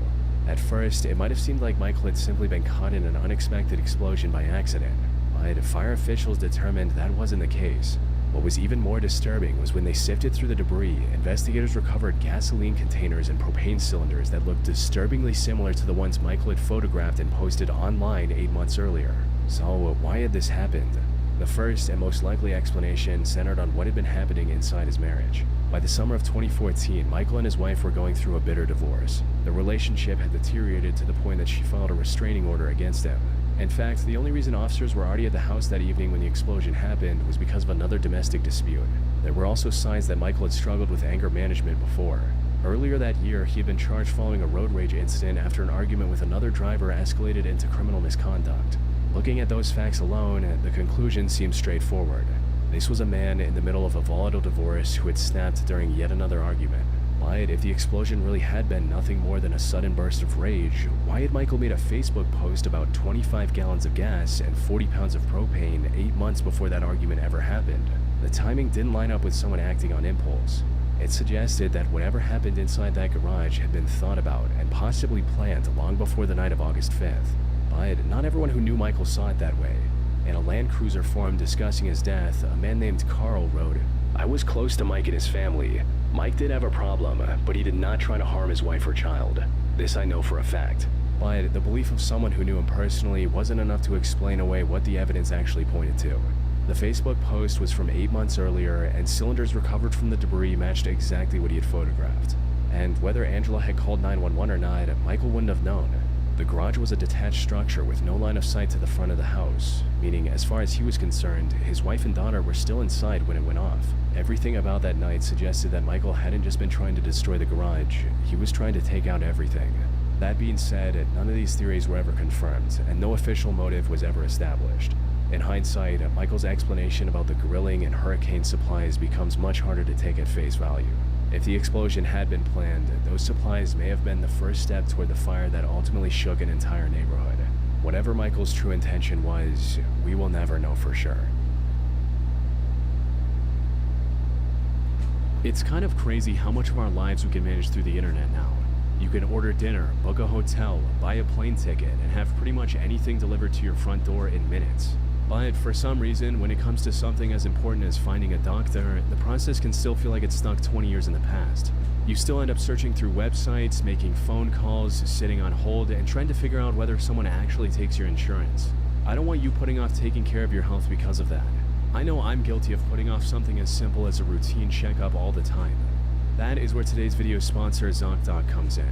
At first, it might have seemed like Michael had simply been caught in an unexpected explosion by accident, but fire officials determined that wasn't the case. What was even more disturbing was when they sifted through the debris, investigators recovered gasoline containers and propane cylinders that looked disturbingly similar to the ones Michael had photographed and posted online 8 months earlier. So why had this happened? The first and most likely explanation centered on what had been happening inside his marriage. By the summer of 2014, Michael and his wife were going through a bitter divorce. The relationship had deteriorated to the point that she filed a restraining order against him. In fact, the only reason officers were already at the house that evening when the explosion happened was because of another domestic dispute. There were also signs that Michael had struggled with anger management before. Earlier that year, he had been charged following a road rage incident after an argument with another driver escalated into criminal misconduct. Looking at those facts alone, the conclusion seems straightforward. This was a man in the middle of a volatile divorce who had snapped during yet another argument. But if the explosion really had been nothing more than a sudden burst of rage, why had Michael made a Facebook post about 25 gallons of gas and 40 pounds of propane 8 months before that argument ever happened? The timing didn't line up with someone acting on impulse. It suggested that whatever happened inside that garage had been thought about and possibly planned long before the night of August 5th. But not everyone who knew Michael saw it that way. In a Land Cruiser forum discussing his death, a man named Carl wrote, "I was close to Mike and his family. Mike did have a problem, but he did not try to harm his wife or child. This I know for a fact." But the belief of someone who knew him personally wasn't enough to explain away what the evidence actually pointed to. The Facebook post was from 8 months earlier, and cylinders recovered from the debris matched exactly what he had photographed. And whether Angela had called 911 or not, Michael wouldn't have known. The garage was a detached structure with no line of sight to the front of the house, meaning as far as he was concerned, his wife and daughter were still inside when it went off. Everything about that night suggested that Michael hadn't just been trying to destroy the garage, he was trying to take out everything. That being said, none of these theories were ever confirmed, and no official motive was ever established. In hindsight, Michael's explanation about the grilling and hurricane supplies becomes much harder to take at face value. If the explosion had been planned, those supplies may have been the first step toward the fire that ultimately shook an entire neighborhood. Whatever Michael's true intention was, we will never know for sure. It's kind of crazy how much of our lives we can manage through the internet now. You can order dinner, book a hotel, buy a plane ticket, and have pretty much anything delivered to your front door in minutes. But for some reason, when it comes to something as important as finding a doctor, the process can still feel like it's stuck 20 years in the past. You still end up searching through websites, making phone calls, sitting on hold, and trying to figure out whether someone actually takes your insurance. I don't want you putting off taking care of your health because of that. I know I'm guilty of putting off something as simple as a routine checkup all the time. That is where today's video sponsor, ZocDoc, comes in.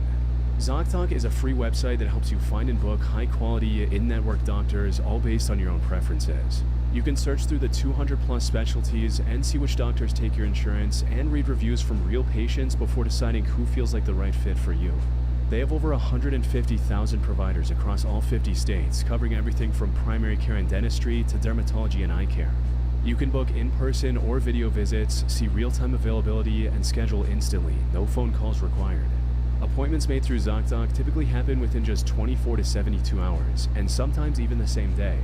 ZocDoc is a free website that helps you find and book high-quality, in-network doctors, all based on your own preferences. You can search through the 200-plus specialties and see which doctors take your insurance and read reviews from real patients before deciding who feels like the right fit for you. They have over 150,000 providers across all 50 states, covering everything from primary care and dentistry to dermatology and eye care. You can book in-person or video visits, see real-time availability, and schedule instantly, no phone calls required. Appointments made through ZocDoc typically happen within just 24 to 72 hours, and sometimes even the same day.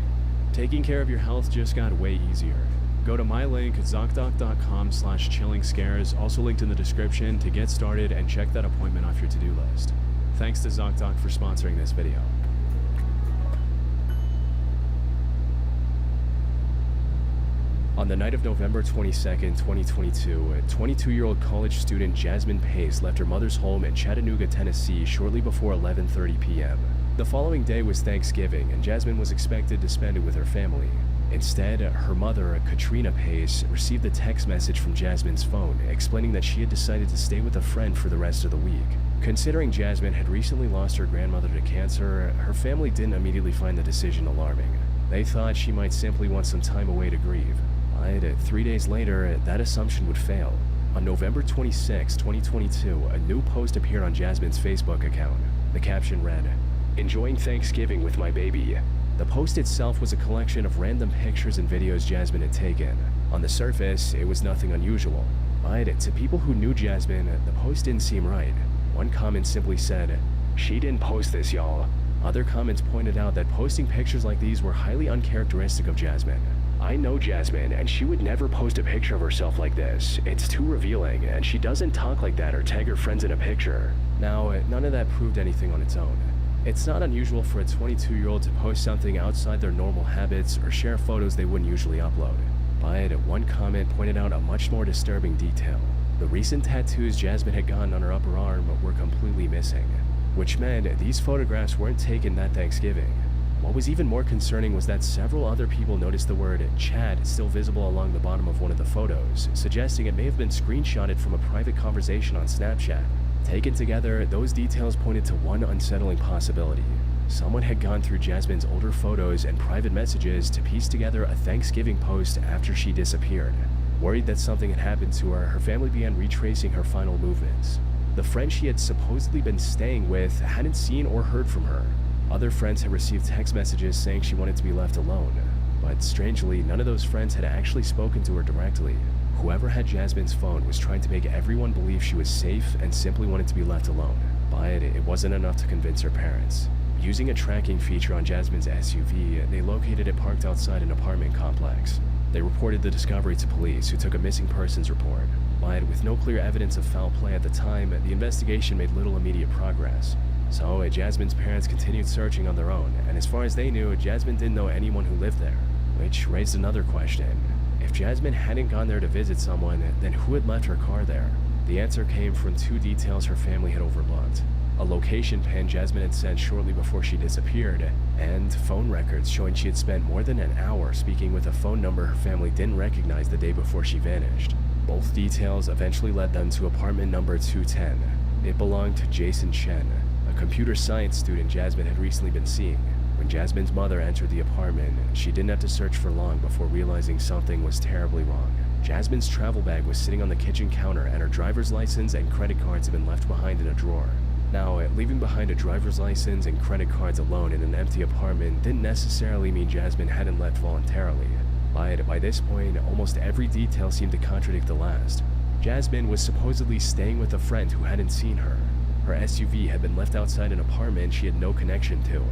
Taking care of your health just got way easier. Go to my link at ZocDoc.com/chillingscares, also linked in the description, to get started and check that appointment off your to-do list. Thanks to ZocDoc for sponsoring this video. On the night of November 22nd, 2022, 22-year-old college student Jasmine Pace left her mother's home in Chattanooga, Tennessee shortly before 11:30 p.m. The following day was Thanksgiving, and Jasmine was expected to spend it with her family. Instead, her mother, Katrina Pace, received a text message from Jasmine's phone explaining that she had decided to stay with a friend for the rest of the week. Considering Jasmine had recently lost her grandmother to cancer, her family didn't immediately find the decision alarming. They thought she might simply want some time away to grieve. But 3 days later, that assumption would fail. On November 26, 2022, a new post appeared on Jasmine's Facebook account. The caption read, "Enjoying Thanksgiving with my baby." The post itself was a collection of random pictures and videos Jasmine had taken. On the surface, it was nothing unusual. But to people who knew Jasmine, the post didn't seem right. One comment simply said, "She didn't post this, y'all." Other comments pointed out that posting pictures like these were highly uncharacteristic of Jasmine. "I know Jasmine, and she would never post a picture of herself like this. It's too revealing, and she doesn't talk like that or tag her friends in a picture." Now, none of that proved anything on its own. It's not unusual for a 22-year-old to post something outside their normal habits or share photos they wouldn't usually upload. But one comment pointed out a much more disturbing detail. The recent tattoos Jasmine had gotten on her upper arm were completely missing, which meant these photographs weren't taken that Thanksgiving. What was even more concerning was that several other people noticed the word "Chad" still visible along the bottom of one of the photos, suggesting it may have been screenshotted from a private conversation on Snapchat. Taken together, those details pointed to one unsettling possibility. Someone had gone through Jasmine's older photos and private messages to piece together a Thanksgiving post after she disappeared. Worried that something had happened to her, her family began retracing her final movements. The friend she had supposedly been staying with hadn't seen or heard from her. Other friends had received text messages saying she wanted to be left alone, but strangely, none of those friends had actually spoken to her directly. Whoever had Jasmine's phone was trying to make everyone believe she was safe and simply wanted to be left alone, but it wasn't enough to convince her parents. Using a tracking feature on Jasmine's SUV, they located it parked outside an apartment complex. They reported the discovery to police, who took a missing persons report. But with no clear evidence of foul play at the time, the investigation made little immediate progress. So Jasmine's parents continued searching on their own, and as far as they knew, Jasmine didn't know anyone who lived there, which raised another question. If Jasmine hadn't gone there to visit someone, then who had left her car there? The answer came from two details her family had overlooked: a location pin Jasmine had sent shortly before she disappeared, and phone records showing she had spent more than an hour speaking with a phone number her family didn't recognize the day before she vanished. Both details eventually led them to apartment number 210. It belonged to Jason Chen, a computer science student Jasmine had recently been seeing. When Jasmine's mother entered the apartment, she didn't have to search for long before realizing something was terribly wrong. Jasmine's travel bag was sitting on the kitchen counter, and her driver's license and credit cards had been left behind in a drawer. Now, leaving behind a driver's license and credit cards alone in an empty apartment didn't necessarily mean Jasmine hadn't left voluntarily. But by this point, almost every detail seemed to contradict the last. Jasmine was supposedly staying with a friend who hadn't seen her. Her SUV had been left outside an apartment she had no connection to,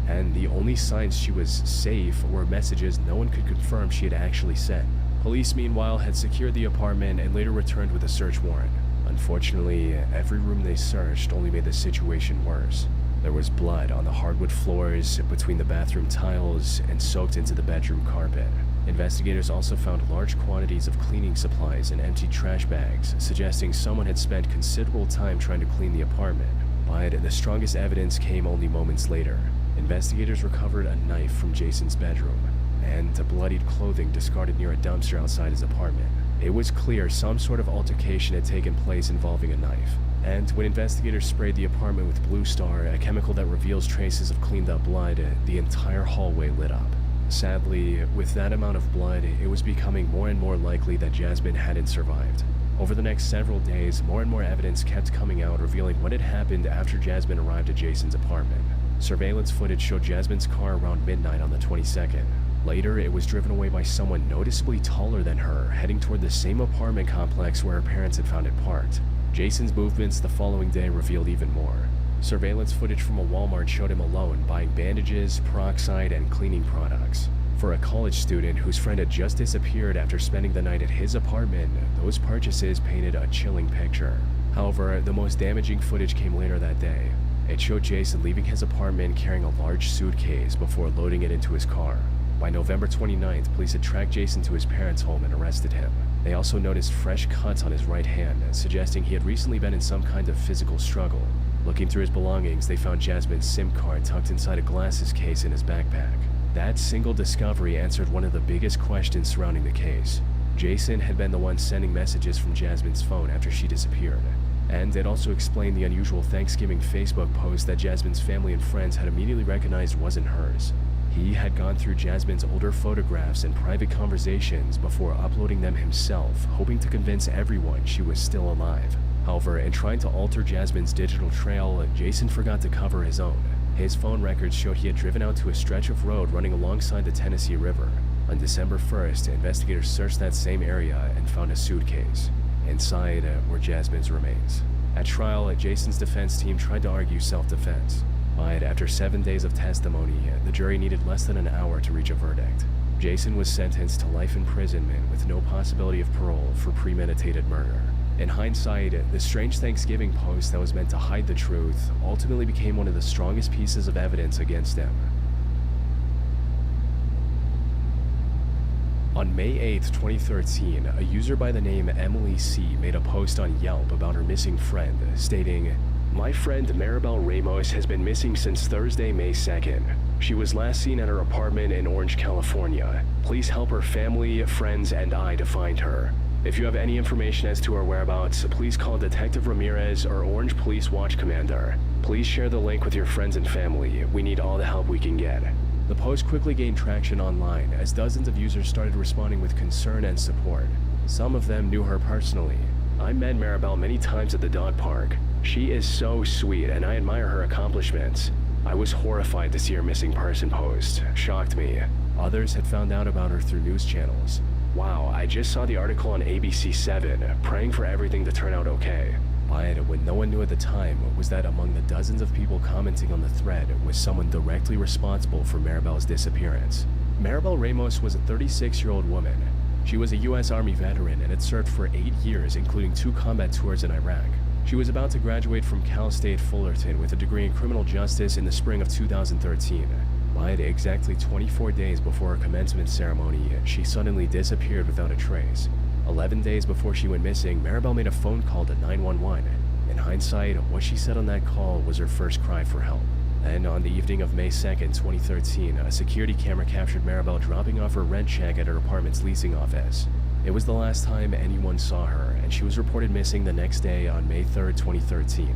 and the only signs she was safe were messages no one could confirm she had actually sent. Police, meanwhile, had secured the apartment and later returned with a search warrant. Unfortunately, every room they searched only made the situation worse. There was blood on the hardwood floors, between the bathroom tiles, and soaked into the bedroom carpet. Investigators also found large quantities of cleaning supplies and empty trash bags, suggesting someone had spent considerable time trying to clean the apartment. But the strongest evidence came only moments later. Investigators recovered a knife from Jason's bedroom and bloodied clothing discarded near a dumpster outside his apartment. It was clear some sort of altercation had taken place involving a knife. And when investigators sprayed the apartment with Blue Star, a chemical that reveals traces of cleaned up blood, the entire hallway lit up. Sadly, with that amount of blood, it was becoming more and more likely that Jasmine hadn't survived. Over the next several days, more and more evidence kept coming out revealing what had happened after Jasmine arrived at Jason's apartment. Surveillance footage showed Jasmine's car around midnight on the 22nd. Later, it was driven away by someone noticeably taller than her, heading toward the same apartment complex where her parents had found it parked. Jason's movements the following day revealed even more. Surveillance footage from a Walmart showed him alone, buying bandages, peroxide, and cleaning products. For a college student whose friend had just disappeared after spending the night at his apartment, those purchases painted a chilling picture. However, the most damaging footage came later that day. It showed Jason leaving his apartment carrying a large suitcase before loading it into his car. By November 29th, police had tracked Jason to his parents' home and arrested him. They also noticed fresh cuts on his right hand, suggesting he had recently been in some kind of physical struggle. Looking through his belongings, they found Jasmine's SIM card tucked inside a glasses case in his backpack. That single discovery answered one of the biggest questions surrounding the case. Jason had been the one sending messages from Jasmine's phone after she disappeared. And it also explained the unusual Thanksgiving Facebook post that Jasmine's family and friends had immediately recognized wasn't hers. He had gone through Jasmine's older photographs and private conversations before uploading them himself, hoping to convince everyone she was still alive. However, in trying to alter Jasmine's digital trail, Jason forgot to cover his own. His phone records showed he had driven out to a stretch of road running alongside the Tennessee River. On December 1st, investigators searched that same area and found a suitcase. Inside were Jasmine's remains. At trial, Jason's defense team tried to argue self-defense. But after 7 days of testimony, the jury needed less than an hour to reach a verdict. Jason was sentenced to life imprisonment with no possibility of parole for premeditated murder. In hindsight, the strange Thanksgiving post that was meant to hide the truth ultimately became one of the strongest pieces of evidence against him. On May 8, 2013, a user by the name Emily C. made a post on Yelp about her missing friend, stating, "My friend Maribel Ramos has been missing since Thursday, May 2nd. She was last seen at her apartment in Orange, California. Please help her family, friends, and I to find her. If you have any information as to her whereabouts, please call Detective Ramirez or Orange Police Watch Commander. Please share the link with your friends and family. We need all the help we can get." The post quickly gained traction online as dozens of users started responding with concern and support. Some of them knew her personally. "I met Maribel many times at the dog park. She is so sweet and I admire her accomplishments. I was horrified to see her missing person post. Shocked me." Others had found out about her through news channels. "Wow, I just saw the article on ABC7, praying for everything to turn out okay." But what no one knew at the time was that among the dozens of people commenting on the thread was someone directly responsible for Maribel's disappearance. Maribel Ramos was a 36-year-old woman. She was a U.S. Army veteran and had served for 8 years, including 2 combat tours in Iraq. She was about to graduate from Cal State Fullerton with a degree in criminal justice in the spring of 2013. But exactly 24 days before her commencement ceremony, she suddenly disappeared without a trace. 11 days before she went missing, Maribel made a phone call to 911. In hindsight, what she said on that call was her first cry for help. Then, on the evening of May 2nd, 2013, a security camera captured Maribel dropping off her rent check at her apartment's leasing office. It was the last time anyone saw her, and she was reported missing the next day on May 3rd, 2013.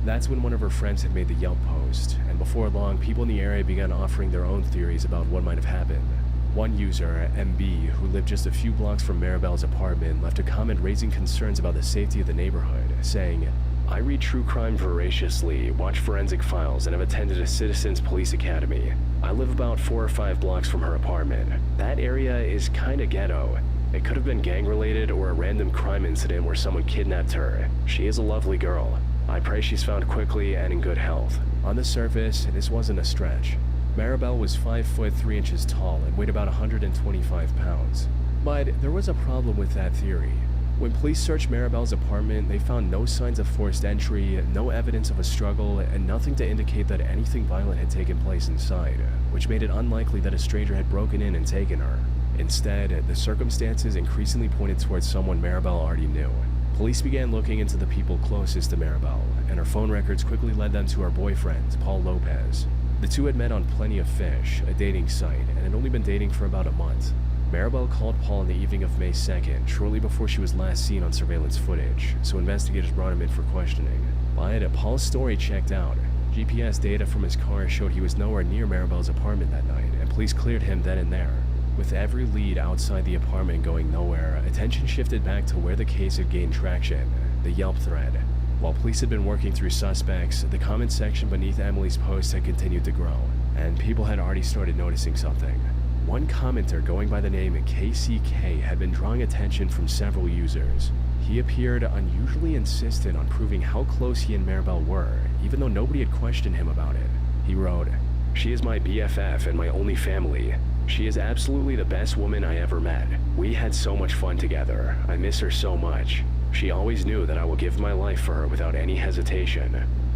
That's when one of her friends had made the Yelp post, and before long, people in the area began offering their own theories about what might have happened. One user, MB, who lived just a few blocks from Maribel's apartment, left a comment raising concerns about the safety of the neighborhood, saying, I read true crime voraciously, watch forensic files, and have attended a citizens police academy. I live about 4 or 5 blocks from her apartment. That area is kinda ghetto. It could have been gang-related or a random crime incident where someone kidnapped her. She is a lovely girl. I pray she's found quickly and in good health. On the surface, this wasn't a stretch. Maribel was 5 foot 3 inches tall and weighed about 125 pounds. But there was a problem with that theory. When police searched Maribel's apartment, they found no signs of forced entry, no evidence of a struggle, and nothing to indicate that anything violent had taken place inside, which made it unlikely that a stranger had broken in and taken her. Instead, the circumstances increasingly pointed towards someone Maribel already knew. Police began looking into the people closest to Maribel, and her phone records quickly led them to her boyfriend, Paul Lopez. The two had met on Plenty of Fish, a dating site, and had only been dating for about a month. Maribel called Paul on the evening of May 2nd, shortly before she was last seen on surveillance footage, so investigators brought him in for questioning. But Paul's story checked out. GPS data from his car showed he was nowhere near Maribel's apartment that night, and police cleared him then and there. With every lead outside the apartment going nowhere, attention shifted back to where the case had gained traction, the Yelp thread. While police had been working through suspects, the comment section beneath Emily's post had continued to grow, and people had already started noticing something. One commenter going by the name KCK had been drawing attention from several users. He appeared unusually insistent on proving how close he and Maribel were, even though nobody had questioned him about it. He wrote, "She is my BFF and my only family. She is absolutely the best woman I ever met. We had so much fun together. I miss her so much. She always knew that I will give my life for her without any hesitation."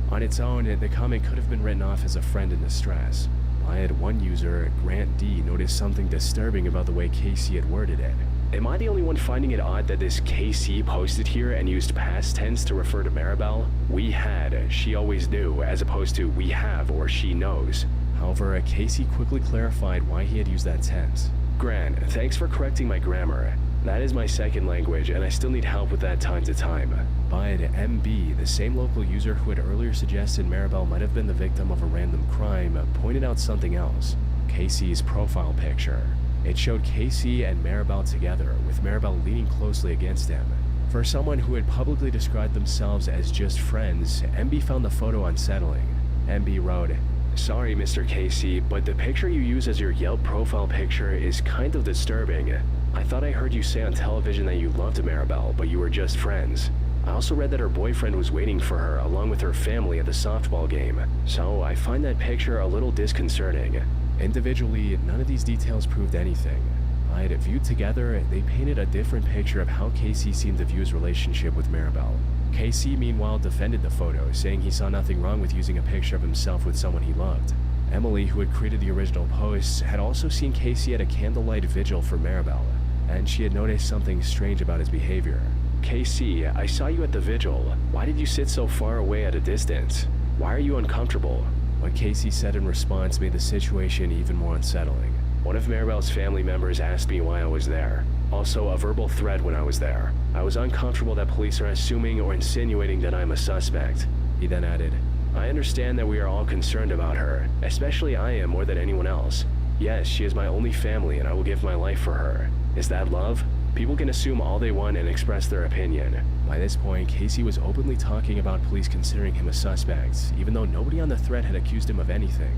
On its own, the comment could have been written off as a friend in distress. I had one user, Grant D, noticed something disturbing about the way Casey had worded it. Am I the only one finding it odd that this KC posted here and used past tense to refer to Maribel? We had, she always knew, as opposed to we have or she knows. However, Casey quickly clarified why he had used that tense. Grant, thanks for correcting my grammar. That is my second language, and I still need help with that time to time. But MB, the same local user who had earlier suggested Maribel might have been the victim of a random crime, pointed out something else. Casey's profile picture. It showed Casey and Maribel together, with Maribel leaning closely against him. For someone who had publicly described themselves as just friends, MB found the photo unsettling. MB wrote, "Sorry, Mr. Casey, but the picture you use as your Yelp profile picture is kind of disturbing. I thought I heard you say on television that you loved Maribel, but you were just friends. I also read that her boyfriend was waiting for her along with her family at the softball game, so I find that picture a little disconcerting." Individually, none of these details proved anything. But viewed together, they painted a different picture of how Casey seemed to view his relationship with Maribel. Casey, meanwhile, defended the photo, saying he saw nothing wrong with using a picture of himself with someone he loved. Emily, who had created the original post, had also seen Casey at a candlelight vigil for Maribel, and she had noticed something strange about his behavior. "Casey, I saw you at the vigil. Why did you sit so far away at a distance? Why are you uncomfortable?" What Casey said in response made the situation even more unsettling. "One of Maribel's family members asked me why I was there. Also, a verbal threat when I was there. I was uncomfortable that police are assuming or insinuating that I'm a suspect." He then added, "I understand that we are all concerned about her, especially I am more than anyone else. Yes, she is my only family and I will give my life for her. Is that love? People can assume all they want and express their opinion." By this point, Casey was openly talking about police considering him a suspect, even though nobody on the thread had accused him of anything.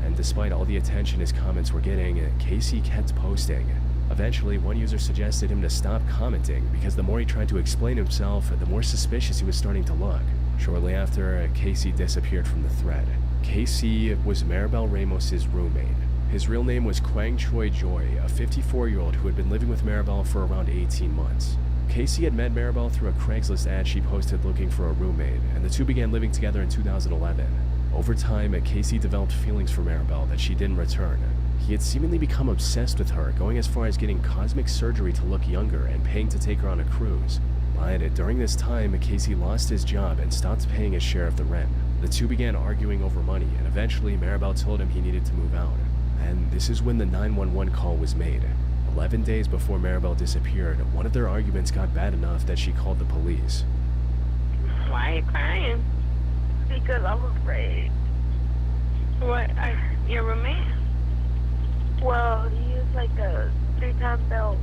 And despite all the attention his comments were getting, Casey kept posting. Eventually, one user suggested him to stop commenting because the more he tried to explain himself, the more suspicious he was starting to look. Shortly after, Casey disappeared from the thread. Casey was Maribel Ramos's roommate. His real name was Kwang Choi Joy, a 54-year-old who had been living with Maribel for around 18 months. Casey had met Maribel through a Craigslist ad she posted looking for a roommate, and the two began living together in 2011. Over time, Casey developed feelings for Maribel that she didn't return. He had seemingly become obsessed with her, going as far as getting cosmetic surgery to look younger and paying to take her on a cruise. But during this time, Casey lost his job and stopped paying his share of the rent. The two began arguing over money, and eventually Maribel told him he needed to move out. And this is when the 911 call was made. 11 days before Maribel disappeared, one of their arguments got bad enough that she called the police. "Why are you crying?" "Because I'm afraid." "What? Your roommate?" "Well, he used like a 3-time belt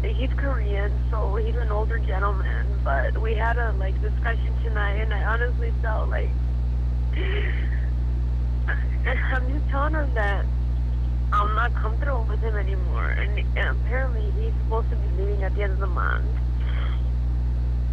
he's Korean, so he's an older gentleman, but we had a discussion tonight, and I honestly felt like I'm just telling him that I'm not comfortable with him anymore, and apparently he's supposed to be leaving at the end of the month.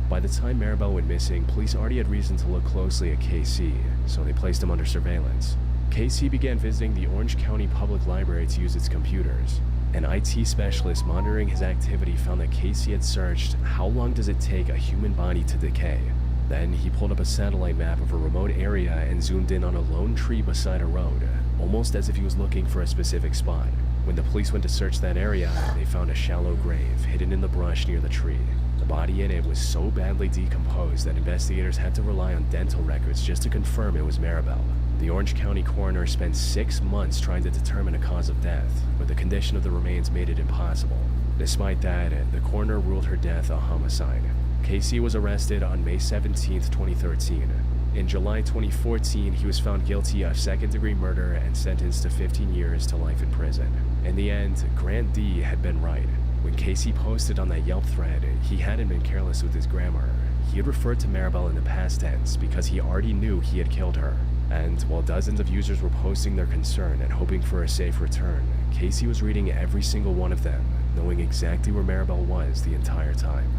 By the time Maribel went missing, police already had reason to look closely at KC, so they placed him under surveillance. KC began visiting the Orange County Public Library to use its computers. An IT specialist monitoring his activity found that KC had searched, how long does it take a human body to decay? Then he pulled up a satellite map of a remote area and zoomed in on a lone tree beside a road, almost as if he was looking for a specific spot. When the police went to search that area, they found a shallow grave hidden in the brush near the tree. The body in it was so badly decomposed that investigators had to rely on dental records just to confirm it was Maribel. The Orange County coroner spent 6 months trying to determine a cause of death, but the condition of the remains made it impossible. Despite that, the coroner ruled her death a homicide. Casey was arrested on May 17, 2013. In July 2014, he was found guilty of second-degree murder and sentenced to 15 years to life in prison. In the end, Grant D had been right. When Casey posted on that Yelp thread, he hadn't been careless with his grammar. He had referred to Maribel in the past tense because he already knew he had killed her. And while dozens of users were posting their concern and hoping for a safe return, Casey was reading every single one of them, knowing exactly where Maribel was the entire time.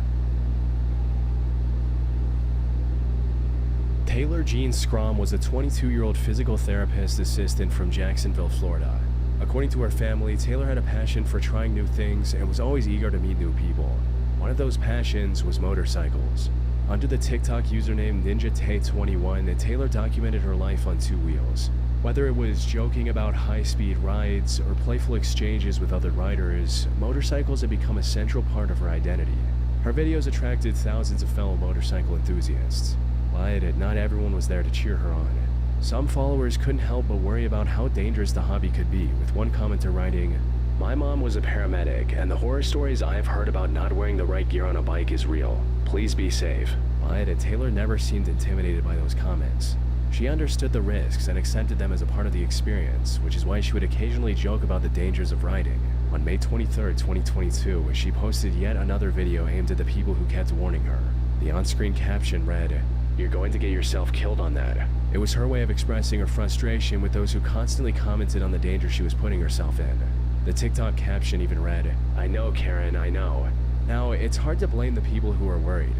Taylor Jean Scrum was a 22-year-old physical therapist assistant from Jacksonville, Florida. According to her family, Taylor had a passion for trying new things and was always eager to meet new people. One of those passions was motorcycles. Under the TikTok username NinjaTay21, Taylor documented her life on two wheels. Whether it was joking about high-speed rides or playful exchanges with other riders, motorcycles had become a central part of her identity. Her videos attracted thousands of fellow motorcycle enthusiasts, but not everyone was there to cheer her on. Some followers couldn't help but worry about how dangerous the hobby could be, with one commenter writing, "My mom was a paramedic, and the horror stories I've heard about not wearing the right gear on a bike is real. Please be safe." But Taylor never seemed intimidated by those comments. She understood the risks and accepted them as a part of the experience, which is why she would occasionally joke about the dangers of riding. On May 23, 2022, she posted yet another video aimed at the people who kept warning her. The on-screen caption read, "You're going to get yourself killed on that." It was her way of expressing her frustration with those who constantly commented on the danger she was putting herself in. The TikTok caption even read, "I know, Karen, I know." Now, it's hard to blame the people who are worried.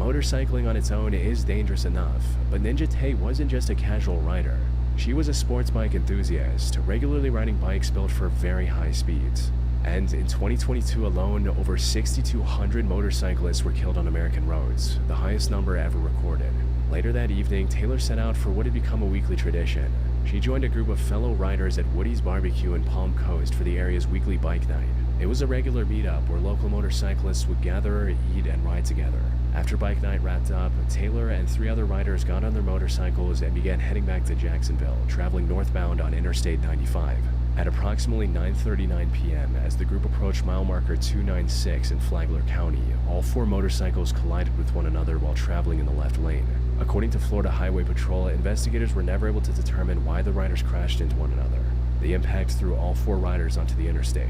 Motorcycling on its own is dangerous enough, but Ninja Tay wasn't just a casual rider. She was a sports bike enthusiast, regularly riding bikes built for very high speeds. And in 2022 alone, over 6,200 motorcyclists were killed on American roads, the highest number ever recorded. Later that evening, Taylor set out for what had become a weekly tradition. She joined a group of fellow riders at Woody's Barbecue in Palm Coast for the area's weekly bike night. It was a regular meetup where local motorcyclists would gather, eat, and ride together. After bike night wrapped up, Taylor and 3 other riders got on their motorcycles and began heading back to Jacksonville, traveling northbound on Interstate 95. At approximately 9:39 p.m., as the group approached mile marker 296 in Flagler County, all 4 motorcycles collided with one another while traveling in the left lane. According to Florida Highway Patrol, investigators were never able to determine why the riders crashed into one another. The impact threw all 4 riders onto the interstate.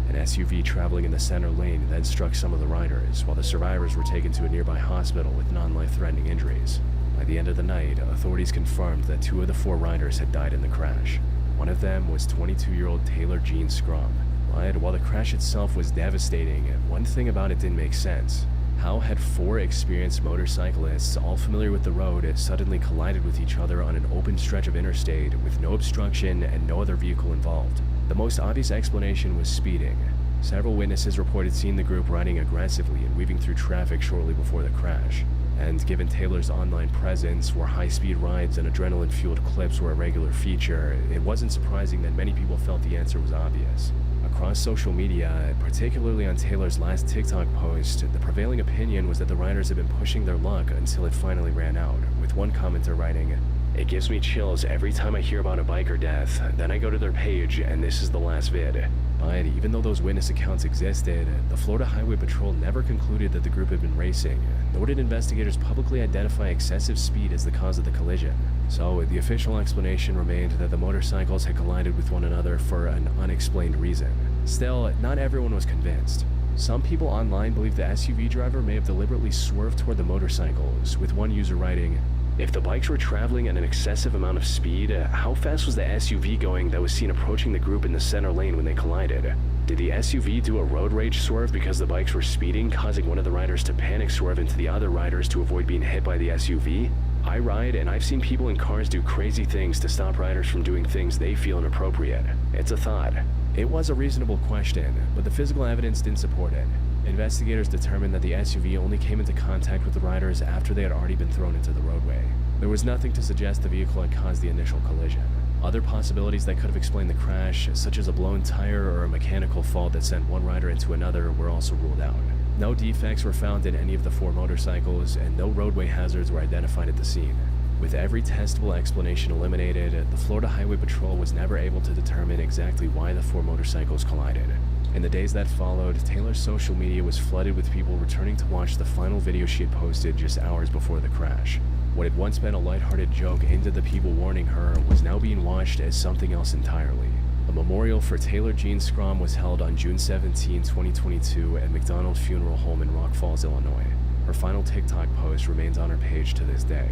An SUV traveling in the center lane then struck some of the riders, while the survivors were taken to a nearby hospital with non-life-threatening injuries. By the end of the night, authorities confirmed that 2 of the 4 riders had died in the crash. One of them was 22-year-old Taylor Jean Scrum. But while the crash itself was devastating, one thing about it didn't make sense. How had 4 experienced motorcyclists, all familiar with the road, suddenly collided with each other on an open stretch of interstate with no obstruction and no other vehicle involved? The most obvious explanation was speeding. Several witnesses reported seeing the group riding aggressively and weaving through traffic shortly before the crash. And given Taylor's online presence, where high-speed rides and adrenaline-fueled clips were a regular feature, it wasn't surprising that many people felt the answer was obvious. Across social media, particularly on Taylor's last TikTok post, the prevailing opinion was that the riders had been pushing their luck until it finally ran out, with one commenter writing, "It gives me chills every time I hear about a biker death, then I go to their page and this is the last vid." But even though those witness accounts existed, the Florida Highway Patrol never concluded that the group had been racing, nor did investigators publicly identify excessive speed as the cause of the collision. So the official explanation remained that the motorcycles had collided with one another for an unexplained reason. Still, not everyone was convinced. Some people online believe the SUV driver may have deliberately swerved toward the motorcycles, with one user writing, "If the bikes were traveling at an excessive amount of speed, how fast was the SUV going that was seen approaching the group in the center lane when they collided? Did the SUV do a road rage swerve because the bikes were speeding, causing one of the riders to panic swerve into the other riders to avoid being hit by the SUV? I ride, and I've seen people in cars do crazy things to stop riders from doing things they feel inappropriate. It's a thought." It was a reasonable question, but the physical evidence didn't support it. Investigators determined that the SUV only came into contact with the riders after they had already been thrown into the roadway. There was nothing to suggest the vehicle had caused the initial collision. Other possibilities that could have explained the crash, such as a blown tire or a mechanical fault that sent one rider into another, were also ruled out. No defects were found in any of the 4 motorcycles, and no roadway hazards were identified at the scene. With every testable explanation eliminated, the Florida Highway Patrol was never able to determine exactly why the 4 motorcycles collided. In the days that followed, Taylor's social media was flooded with people returning to watch the final video she had posted just hours before the crash. What had once been a lighthearted joke aimed at the people warning her was now being watched as something else entirely. A memorial for Taylor Jean Scrum was held on June 17, 2022 at McDonald Funeral Home in Rock Falls, Illinois. Her final TikTok post remains on her page to this day.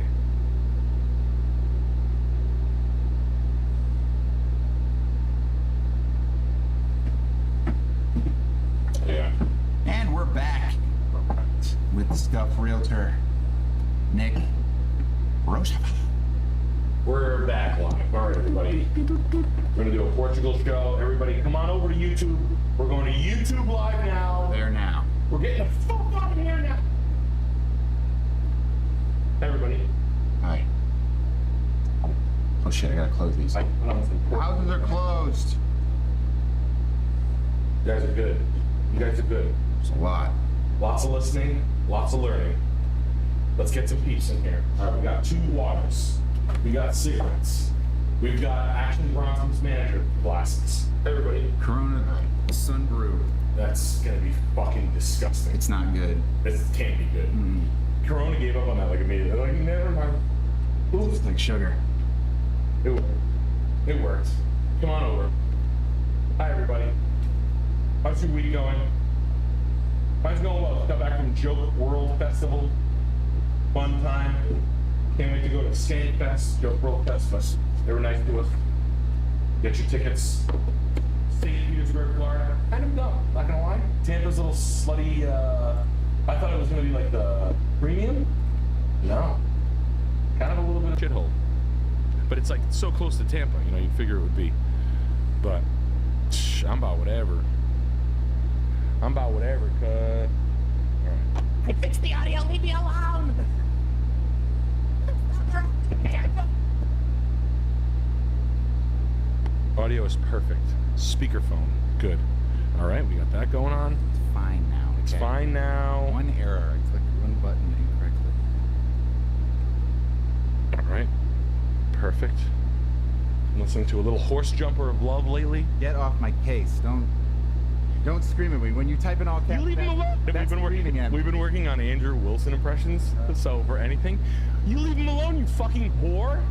Yeah. And we're back with the Stuff Realtor, Nick Roosevelt. We're back live. All right, everybody. We're gonna do a Portugal show. Everybody, come on over to YouTube. We're going to YouTube Live now. There now. We're getting the fuck out of here now. Everybody. Hi. Oh shit, I gotta close these. Houses are closed. You guys are good. You guys are good. It's a lot. Lots of listening, lots of learning. Let's get some peace in here. All right, we got 2 waters. We got cigarettes. We've got Action Bronson's manager glasses. Everybody. Corona Sun Brew. That's gonna be fucking disgusting. It's not good. It can't be good. Corona gave up on that like immediately. Like, never mind. Ooh. It's like sugar. It worked. It worked. Come on over. Hi, everybody. How's your week going? Mine's going well. Just got back from Joke World Festival. Fun time. Can't wait to go to Skank Fest, Joke World Fest. They were nice to us. Get your tickets. St. Petersburg, Florida. Kind of dumb, not gonna lie. Tampa's a little slutty. I thought it was gonna be like the premium. No. Kind of a little bit of shithole. But it's like so close to Tampa, you know, you'd figure it would be. But I'm about whatever. I'm about whatever, cuz. Alright. I fixed the audio, leave me alone! Audio is perfect. Speakerphone, good. Alright, we got that going on. It's fine now. It's fine now. One error. I clicked one button incorrectly. Alright. Perfect. I'm listening to a little horse jumper of love lately. Get off my case. Don't scream at me when you type in all caps. You leave him alone. We've been working on Andrew Wilson impressions. So for anything, you leave him alone, you fucking whore.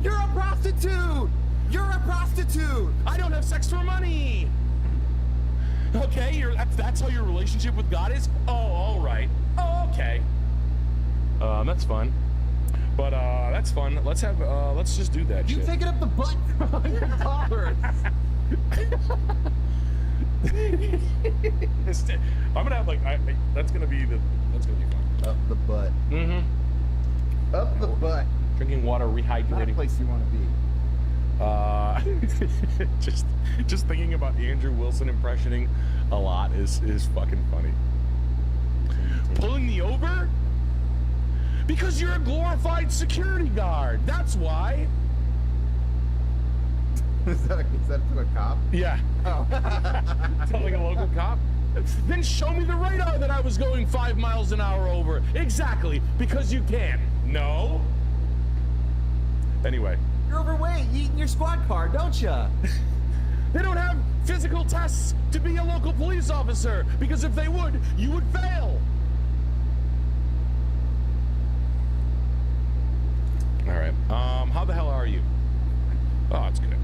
You're a prostitute! You're a prostitute! I don't have sex for money! Okay, that's how your relationship with God is? Oh, all right. Oh, okay. That's fun. But that's fun. Let's just do that shit. You take it up the butt for $100. I'm gonna have like that's gonna be fun. Up the butt. Up the butt. Drinking water, rehydrating. Not a place you want to be. Just thinking about Andrew Wilson impressioning a lot is fucking funny. Pulling me over? Because you're a glorified security guard. That's why. Is that to a cop? Yeah. Oh. Telling a local cop? Then show me the radar that I was going 5 miles an hour over. Exactly, because you can. No. Anyway. You're overweight. You eat in your squad car, don't ya? They don't have physical tests to be a local police officer, because if they would, you would fail. All right. How the hell are you? Oh, it's good.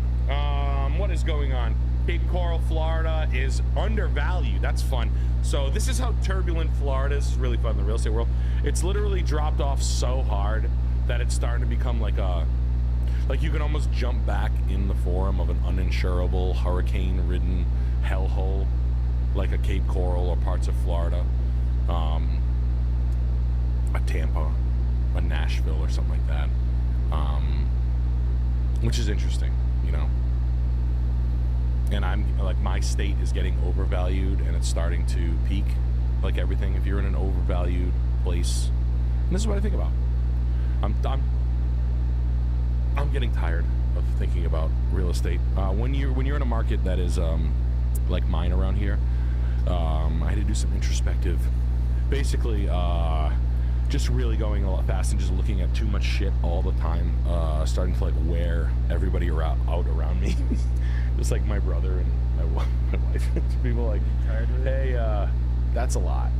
What is going on? Cape Coral, Florida is undervalued. That's fun. So this is how turbulent Florida is. This is really fun in the real estate world. It's literally dropped off so hard that it's starting to become like you can almost jump back in the form of an uninsurable, hurricane-ridden hellhole, like a Cape Coral or parts of Florida, a Tampa, a Nashville or something like that, which is interesting, you know. And I'm like, my state is getting overvalued and it's starting to peak, like everything. If you're in an overvalued place, and this is what I think about. I'm getting tired of thinking about real estate. When you're in a market that is like mine around here, I had to do some introspective, basically just really going a lot fast and just looking at too much shit all the time, starting to like wear everybody out around me. Just like my brother and my wife. People like, hey, that's a lot.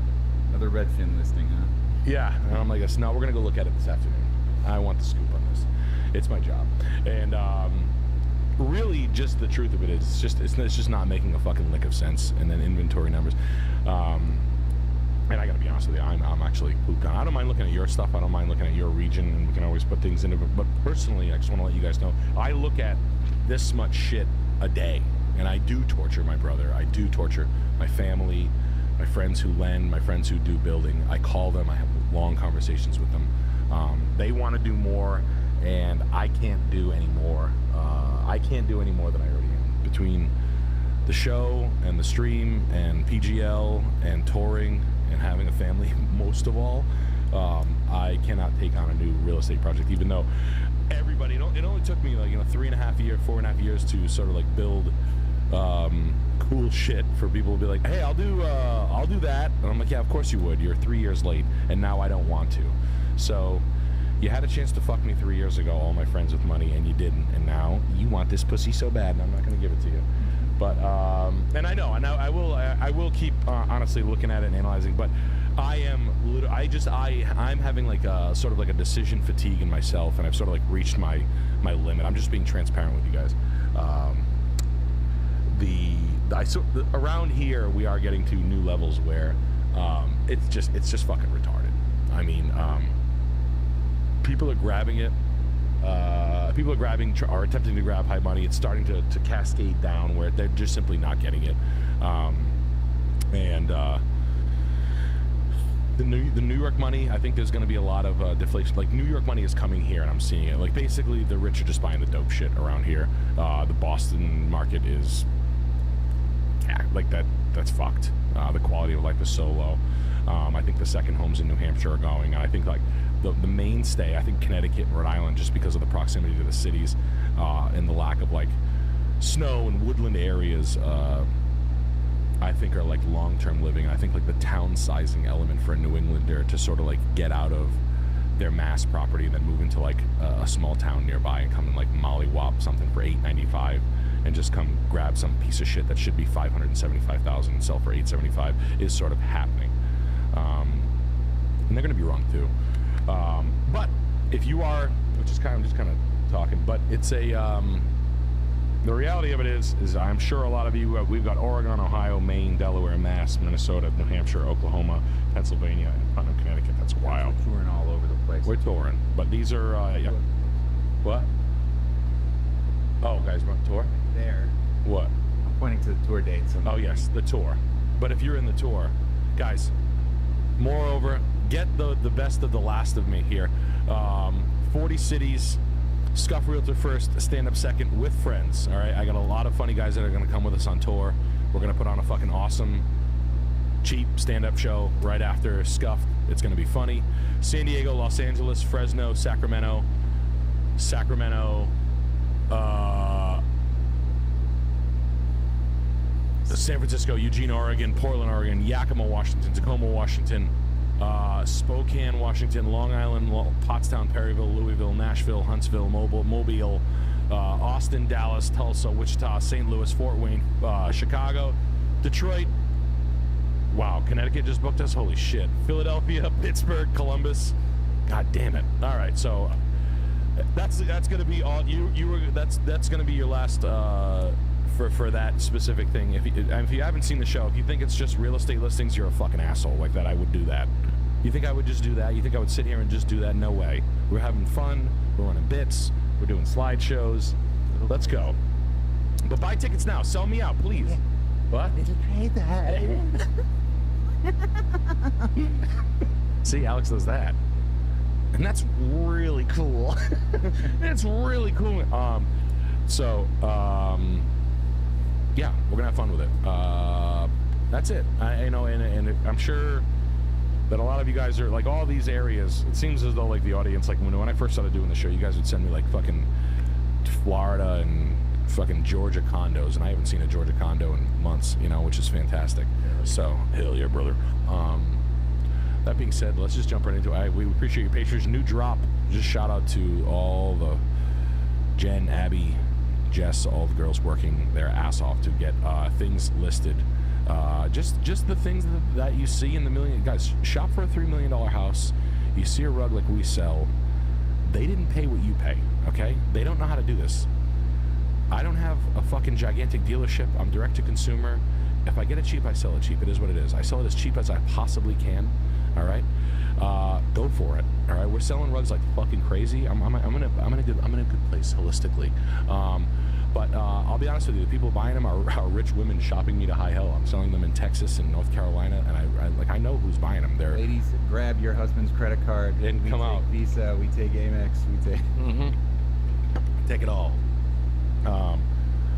Another Redfin listing, huh? Yeah, and I'm like, no, we're gonna go look at it this afternoon. I want the scoop on this. It's my job, and really, just the truth of it is, it's just not making a fucking lick of sense. And then inventory numbers, and I gotta be honest with you, I'm actually pooped on. I don't mind looking at your stuff. I don't mind looking at your region, and we can always put things into it. But personally, I just want to let you guys know, I look at this much shit a day, and I do torture my brother. I do torture my family, my friends who lend, my friends who do building. I call them. I have long conversations with them. They want to do more, and I can't do any more. I can't do any more than I already am. Between the show and the stream and PGL and touring and having a family, most of all, I cannot take on a new real estate project, even though everybody, it only took me like 4.5 years to sort of like build cool shit for people to be like, hey, I'll do that. And I'm like, yeah, of course you would. You're 3 years late, and now I don't want to. So you had a chance to fuck me 3 years ago, all my friends with money, and you didn't. And now you want this pussy so bad, and I'm not going to give it to you. But and I know I will keep honestly looking at it and analyzing. But I'm having like a sort of like a decision fatigue in myself, and I've sort of like reached my limit. I'm just being transparent with you guys. Around here we are getting to new levels where it's just fucking retarded. I mean, people are grabbing it. People are attempting to grab high money. It's starting to cascade down where they're just simply not getting it. The New York money, I think there's going to be a lot of deflation. Like, New York money is coming here, and I'm seeing it. Like, basically, the rich are just buying the dope shit around here. The Boston market is like that's fucked. The quality of life is so low. I think the second homes in New Hampshire are going, and I think like the mainstay, I think Connecticut and Rhode Island, just because of the proximity to the cities and the lack of like snow and woodland areas, I think are like long-term living. I think like the town sizing element for a New Englander to sort of like get out of their mass property and then move into like a small town nearby and come and like mollywop something for $895 and just come grab some piece of shit that should be $575,000 and sell for $875 is sort of happening. And they're going to be wrong too. But if you are, which is I'm just kind of talking, but it's a the reality of it is I'm sure a lot of you, we've got Oregon, Ohio, Maine, Delaware, Mass, Minnesota, New Hampshire, Oklahoma, Pennsylvania, and Putnam, Connecticut. That's wild. We're touring all over the place. We're touring, but these are, yeah. What? Oh, guys, want to tour? There. What? I'm pointing to the tour dates. Oh, yes, the tour. But if you're in the tour, guys, moreover, get the best of the last of me here. 40 cities. Scuff Realtor first, stand up second with friends. All right, I got a lot of funny guys that are going to come with us on tour. We're going to put on a fucking awesome, cheap stand up show right after Scuff. It's going to be funny. San Diego, Los Angeles, Fresno, Sacramento, San Francisco, Eugene, Oregon, Portland, Oregon, Yakima, Washington, Tacoma, Washington, Spokane, Washington, Long Island, Pottstown, Perryville, Louisville, Nashville, Huntsville, Mobile, Austin, Dallas, Tulsa, Wichita, St. Louis, Fort Wayne, Chicago, Detroit. Wow, Connecticut just booked us. Holy shit. Philadelphia, Pittsburgh, Columbus. God damn it. All right, so that's gonna be all. That's gonna be your last for that specific thing. If you haven't seen the show, if you think it's just real estate listings, you're a fucking asshole. Like that, I would do that. You think I would just do that? You think I would sit here and just do that? No way. We're having fun. We're running bits. We're doing slideshows. Let's go. But buy tickets now. Sell me out, please. What? See, Alex does that. And that's really cool. It's really cool. Yeah, we're gonna have fun with it. That's it. And I'm sure that a lot of you guys are like all these areas. It seems as though like the audience, like when I first started doing the show, you guys would send me like fucking Florida and fucking Georgia condos, and I haven't seen a Georgia condo in months, which is fantastic. So hell yeah, brother. That being said, let's just jump right into it. We appreciate your patience. New drop. Just shout out to all the Jen, Abby, Jess, all the girls working their ass off to get things listed. Just the things that you see in the million. Guys, shop for a $3 million house. You see a rug like we sell. They didn't pay what you pay, okay? They don't know how to do this. I don't have a fucking gigantic dealership. I'm direct to consumer. If I get it cheap, I sell it cheap. It is what it is. I sell it as cheap as I possibly can. All right, go for it. All right, we're selling rugs like fucking crazy. I'm in a good place holistically. But I'll be honest with you, the people buying them are rich women shopping me to high hell. I'm selling them in Texas and North Carolina, and I know who's buying them. They're ladies, grab your husband's credit card. And come out. Visa, we take Amex, we take. Take it all.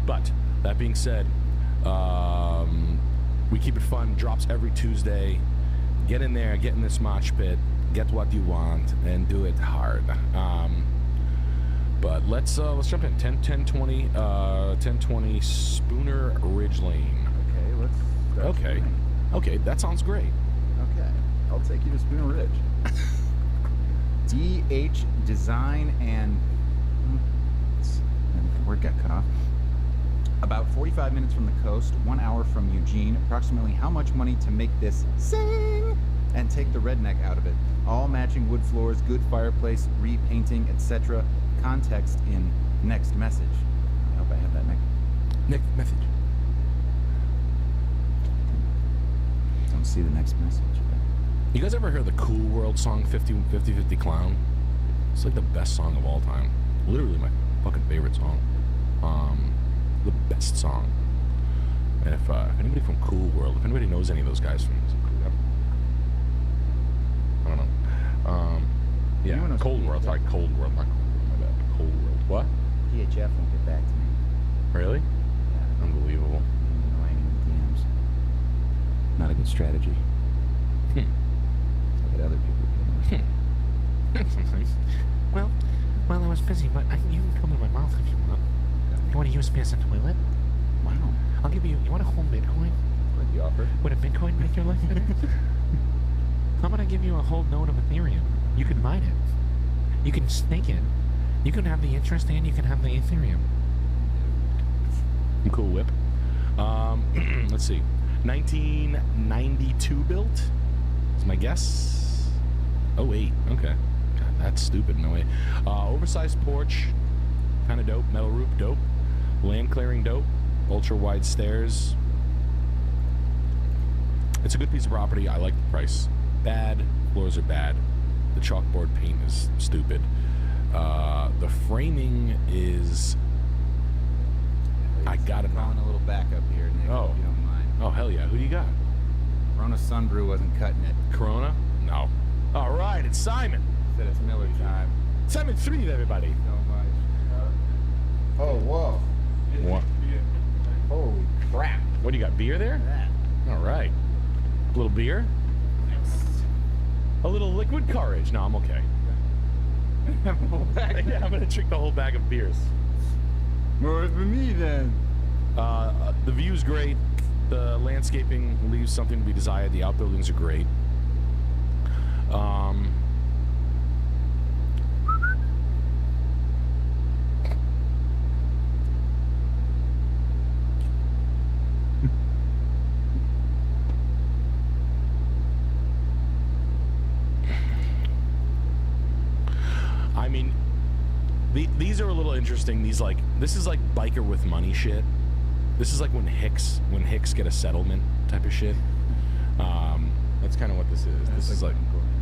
But that being said, we keep it fun. Drops every Tuesday. Get in there, get in this mosh pit, get what you want, and do it hard. But let's jump in. 1020 Spooner Ridge Lane. Okay, let's start. Okay, that sounds great. Okay, I'll take you to Spooner Ridge. DH Design and word got cut off. About 45 minutes from the coast, 1 hour from Eugene. Approximately how much money to make this sing and take the redneck out of it? All matching wood floors, good fireplace, repainting, etc. Context in next message. I hope I have that next message. Don't see the next message. You guys ever heard the Cool World song 50-50 Clown? It's like the best song of all time. Literally my fucking favorite song. The best song. And if anybody from Cool World, if anybody knows any of those guys from, I don't know. Yeah, Cold World. Sorry, Cold World. Not Cold World. My bad. Cold World. What? DHF won't get back to me. Really? Yeah. Unbelievable. Annoying in the DMs. Not a good strategy. Look at other people. Well, I was busy, but you can come in my mouth if you want. You want to use me as a toilet? Wow. I'll give you. You want a whole Bitcoin? What the offer? Would a Bitcoin make your life better? I'm gonna give you a whole node of Ethereum. You can mine it. You can stake it. You can have the interest and you can have the Ethereum. Cool whip. Let's see. 1992 built is my guess. 08. Okay. God, that's stupid. No way. Oversized porch. Kind of dope. Metal roof. Dope. Land clearing. Dope. Ultra wide stairs. It's a good piece of property. I like the price. Bad. Floors are bad. The chalkboard paint is stupid. The framing is... I gotta know. A little backup here, Nick, if you don't mind. Oh, hell yeah. Who do you got? Corona Sunbrew wasn't cutting it. Corona? No. All right, it's Simon. Said it's Miller time. Simon 3, everybody. So much. Oh, whoa. What? Holy crap. What do you got? Beer there? All right. A little beer? A little liquid courage. No, I'm okay. Yeah, I'm gonna drink the whole bag of beers. More for me then. The view's great. The landscaping leaves something to be desired. The outbuildings are great. I mean, these are a little interesting. This is like biker with money shit. This is like when Hicks get a settlement type of shit. That's kind of what this is. This is like,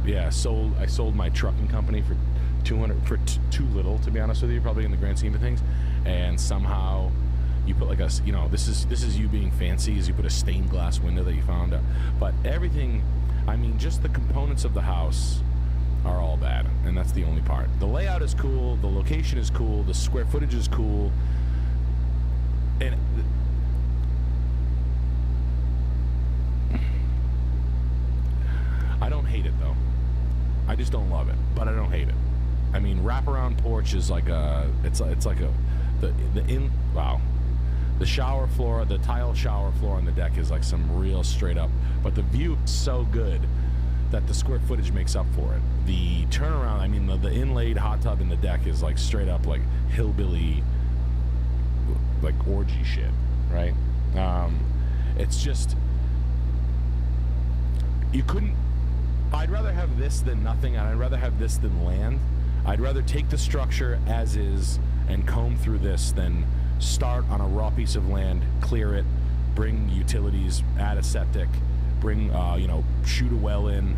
yeah, I sold my trucking company for too little, to be honest with you, probably in the grand scheme of things. And somehow you put like a, you know, this is you being fancy, is you put a stained glass window that you found. But everything, I mean, just the components of the house are all bad, and that's the only part. The layout is cool, the location is cool, the square footage is cool, and I don't hate it though. I just don't love it, but I don't hate it. I mean, wraparound porch is like it's like the shower floor, the tile shower floor on the deck is like some real straight up, but the view is so good that the square footage makes up for it. The turnaround, I mean, the inlaid hot tub in the deck is like straight up like hillbilly, like orgy shit, right? It's just, you couldn't, I'd rather have this than nothing, and I'd rather have this than land. I'd rather take the structure as is and comb through this than start on a raw piece of land, clear it, bring utilities, add a septic, bring, shoot a well in,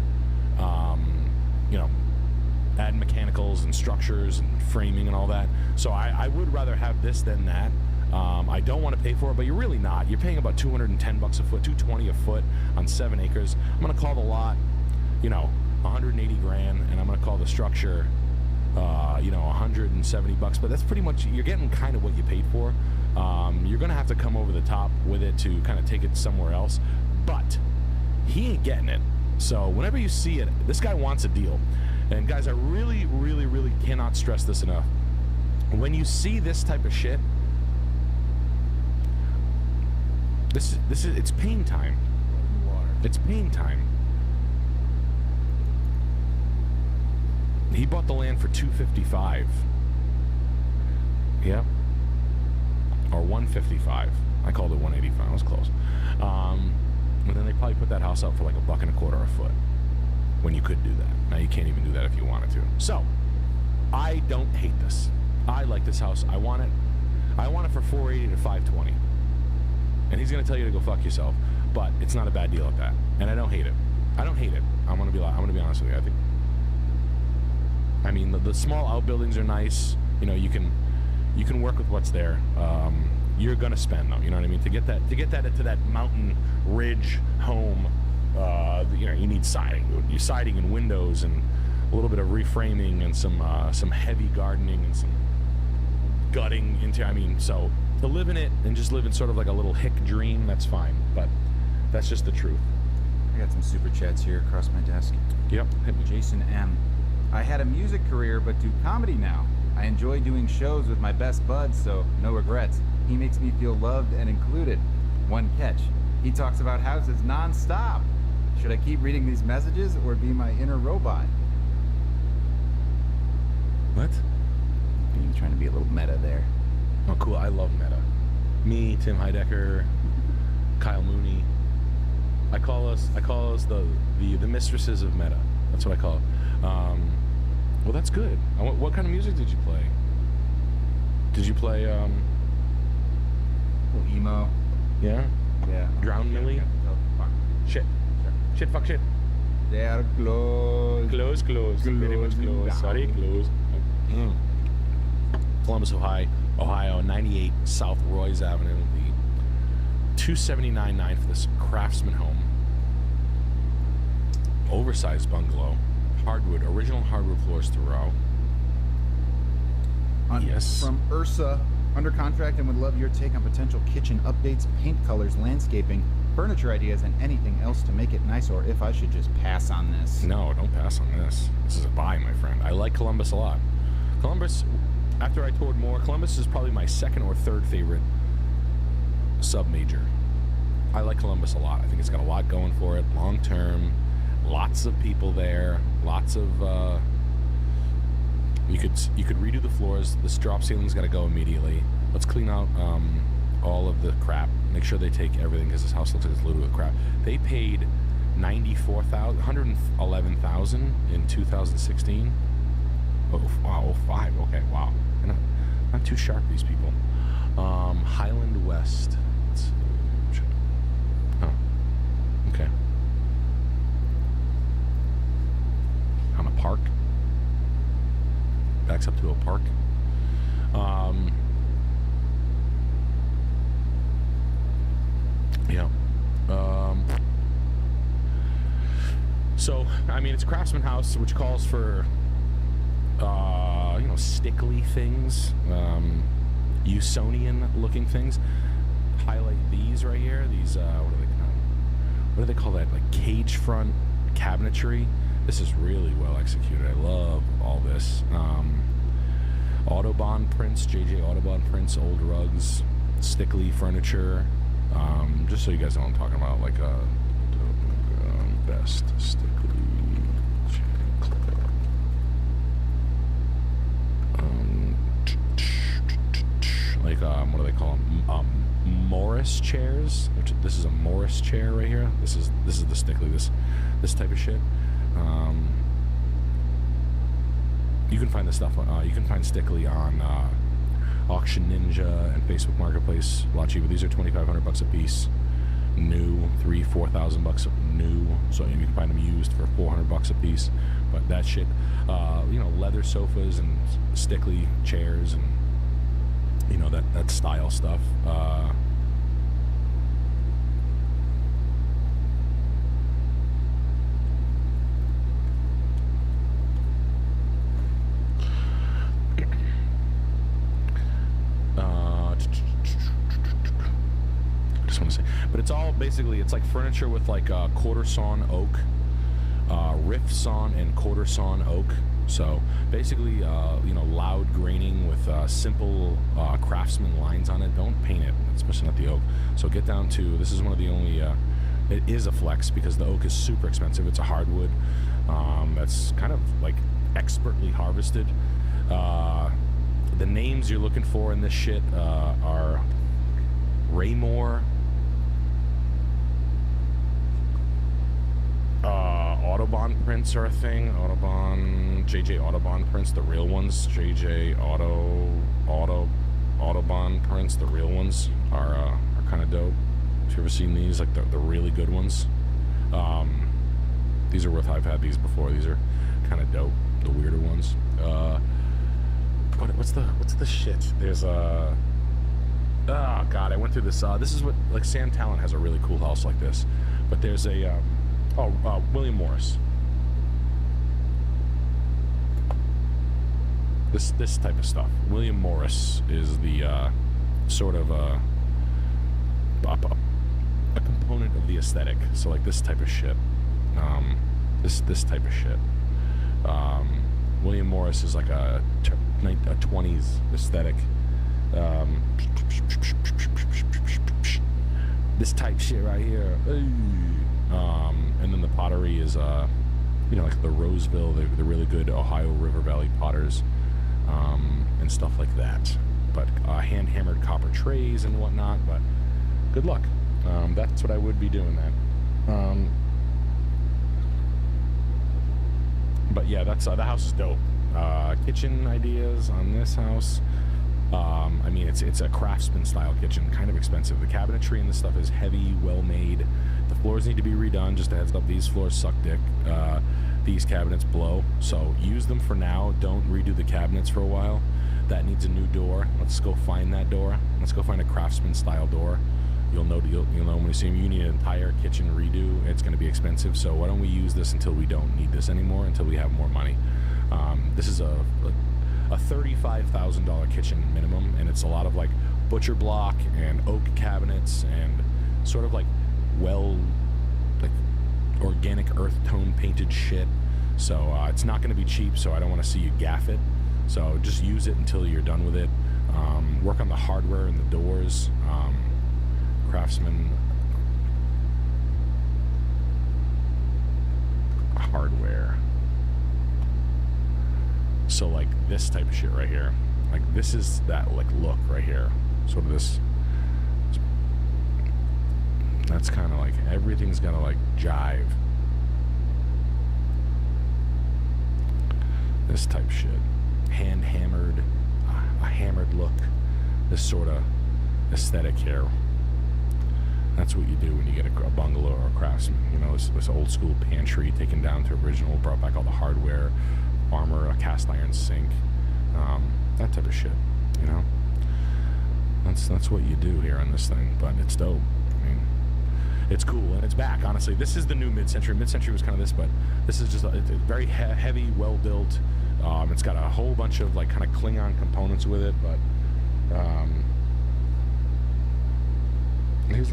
add mechanicals and structures and framing and all that. So I would rather have this than that. I don't want to pay for it, but you're really not. You're paying about $210 a foot, $220 a foot on 7 acres. I'm going to call the lot, 180 grand, and I'm going to call the structure, $170, but that's pretty much, you're getting kind of what you paid for. You're going to have to come over the top with it to kind of take it somewhere else, but he ain't getting it. So whenever you see it, this guy wants a deal. And guys, I really, really, really cannot stress this enough. When you see this type of shit, it's pain time. It's pain time. He bought the land for $255. Yep. Or $155. I called it $185. I was close. And then they probably put that house up for like $1.25 a foot when you could do that. Now you can't even do that if you wanted to. So I don't hate this. I like this house. I want it. I want it for $480 to $520. And he's gonna tell you to go fuck yourself, but it's not a bad deal at that. And I don't hate it. I don't hate it. I'm gonna be honest with you. I mean, the small outbuildings are nice. You can work with what's there. You're gonna spend though. You know what I mean? To get that into that mountain ridge home, you need siding. You siding and windows and a little bit of reframing and some heavy gardening and some gutting into. I mean, so to live in it and just live in sort of like a little hick dream, that's fine. But that's just the truth. I got some super chats here across my desk. Yep. Jason M. I had a music career, but do comedy now. I enjoy doing shows with my best buds, so no regrets. He makes me feel loved and included. One catch. He talks about houses non-stop. Should I keep reading these messages or be my inner robot? What? Being trying to be a little meta there. Oh, cool. I love meta. Me, Tim Heidecker, Kyle Mooney. I call us the mistresses of meta. That's what I call it. Well, that's good. What kind of music did you play? Did you play little emo? Yeah. Yeah. Drown Millie. Shit. Shit. Fuck shit. They are closed. Close. Very much close. Sorry, close. Columbus, Ohio, 98 South Roy's Avenue, the $279.9 for this craftsman home. Oversized bungalow. Hardwood, original hardwood floors throughout. Yes. From Ursa, under contract and would love your take on potential kitchen updates, paint colors, landscaping, furniture ideas, and anything else to make it nice, or if I should just pass on this. No, don't pass on this. This is a buy, my friend. I like Columbus a lot. Columbus, after I toured more, Columbus is probably my second or third favorite sub-major. I like Columbus a lot. I think it's got a lot going for it, long term. Lots of people there. Lots of you could redo the floors. This drop ceiling's got to go immediately. Let's clean out all of the crap. Make sure they take everything because this house looks like it's loaded with crap. They paid $111,000 in 2016. Oh wow, 05. Okay, wow. Not too sharp, these people. Highland West, backs up to a park. Yeah. So, I mean, it's a craftsman house, which calls for, you know, stickly things, Usonian-looking things. Highlight these right here. These, what do they call that? Like cage front cabinetry. This is really well executed. I love all this. Autobahn prints, JJ Autobahn prints, old rugs, stickly furniture. Just so you guys know what I'm talking about, like best stickly. Like what do they call them? Morris chairs. This is a Morris chair right here. This is the stickly. This type of shit. You can find this stuff. You can find stickly on Auction Ninja and Facebook Marketplace. A lot cheaper. These are $2,500 a piece. New, $4,000 new. So you can find them used for $400 a piece. But that shit, you know, leather sofas and stickly chairs and you know that style stuff. I just want to say, but it's all basically, it's like furniture with like quarter sawn oak, rift sawn and quarter sawn oak. So basically, you know, loud graining with simple craftsman lines on it. Don't paint it, especially not the oak. So get down to, this is one of the only, it is a flex because the oak is super expensive. It's a hardwood that's kind of like expertly harvested. The names you're looking for in this shit are Raymore, Autobahn prints are a thing. JJ Autobahn prints, the real ones. JJ Autobahn prints, the real ones are kind of dope. If you ever seen these, like the really good ones, these are worth. I've had these before. These are kind of dope. The weirder ones. What's the shit? There's oh god, I went through this. This is what, like, Sam Talent has a really cool house like this, but there's a William Morris. This type of stuff. William Morris is the sort of a component of the aesthetic. So like this type of shit. This type of shit. William Morris is like a 20s aesthetic. This type shit right here. And then the pottery is you know, like the Roseville, the really good Ohio River Valley potters, and stuff like that. But hand hammered copper trays and whatnot. But good luck. That's what I would be doing that. But yeah, that's the house is dope. Kitchen ideas on this house. I mean, it's a craftsman style kitchen, kind of expensive. The cabinetry and this stuff is heavy, well made. The floors need to be redone. Just a heads up, these floors suck dick. These cabinets blow, so use them for now. Don't redo the cabinets for a while. That needs a new door. Let's go find that door. Let's go find a craftsman style door. You'll know when you see them. You need an entire kitchen redo. It's going to be expensive. So why don't we use this until we don't need this anymore? Until we have more money. This is a $35,000 kitchen minimum, and it's a lot of like butcher block and oak cabinets and sort of like organic earth tone painted shit. So it's not going to be cheap, so I don't want to see you gaff it. So just use it until you're done with it. Work on the hardware and the doors. Craftsman hardware. So like this type of shit right here, like this is that like look right here, sort of this. That's kind of like everything's gonna like jive. This type shit, hand hammered, a hammered look, this sort of aesthetic here. That's what you do when you get a bungalow or a craftsman. You know, this old school pantry taken down to original, brought back all the hardware, armor, a cast iron sink, that type of shit, you know. That's what you do here on this thing, but it's dope. I mean, it's cool and it's back. Honestly, this is the new mid-century. Mid-century was kind of this, but this is just it's very heavy, well built. It's got a whole bunch of like kind of Klingon components with it, but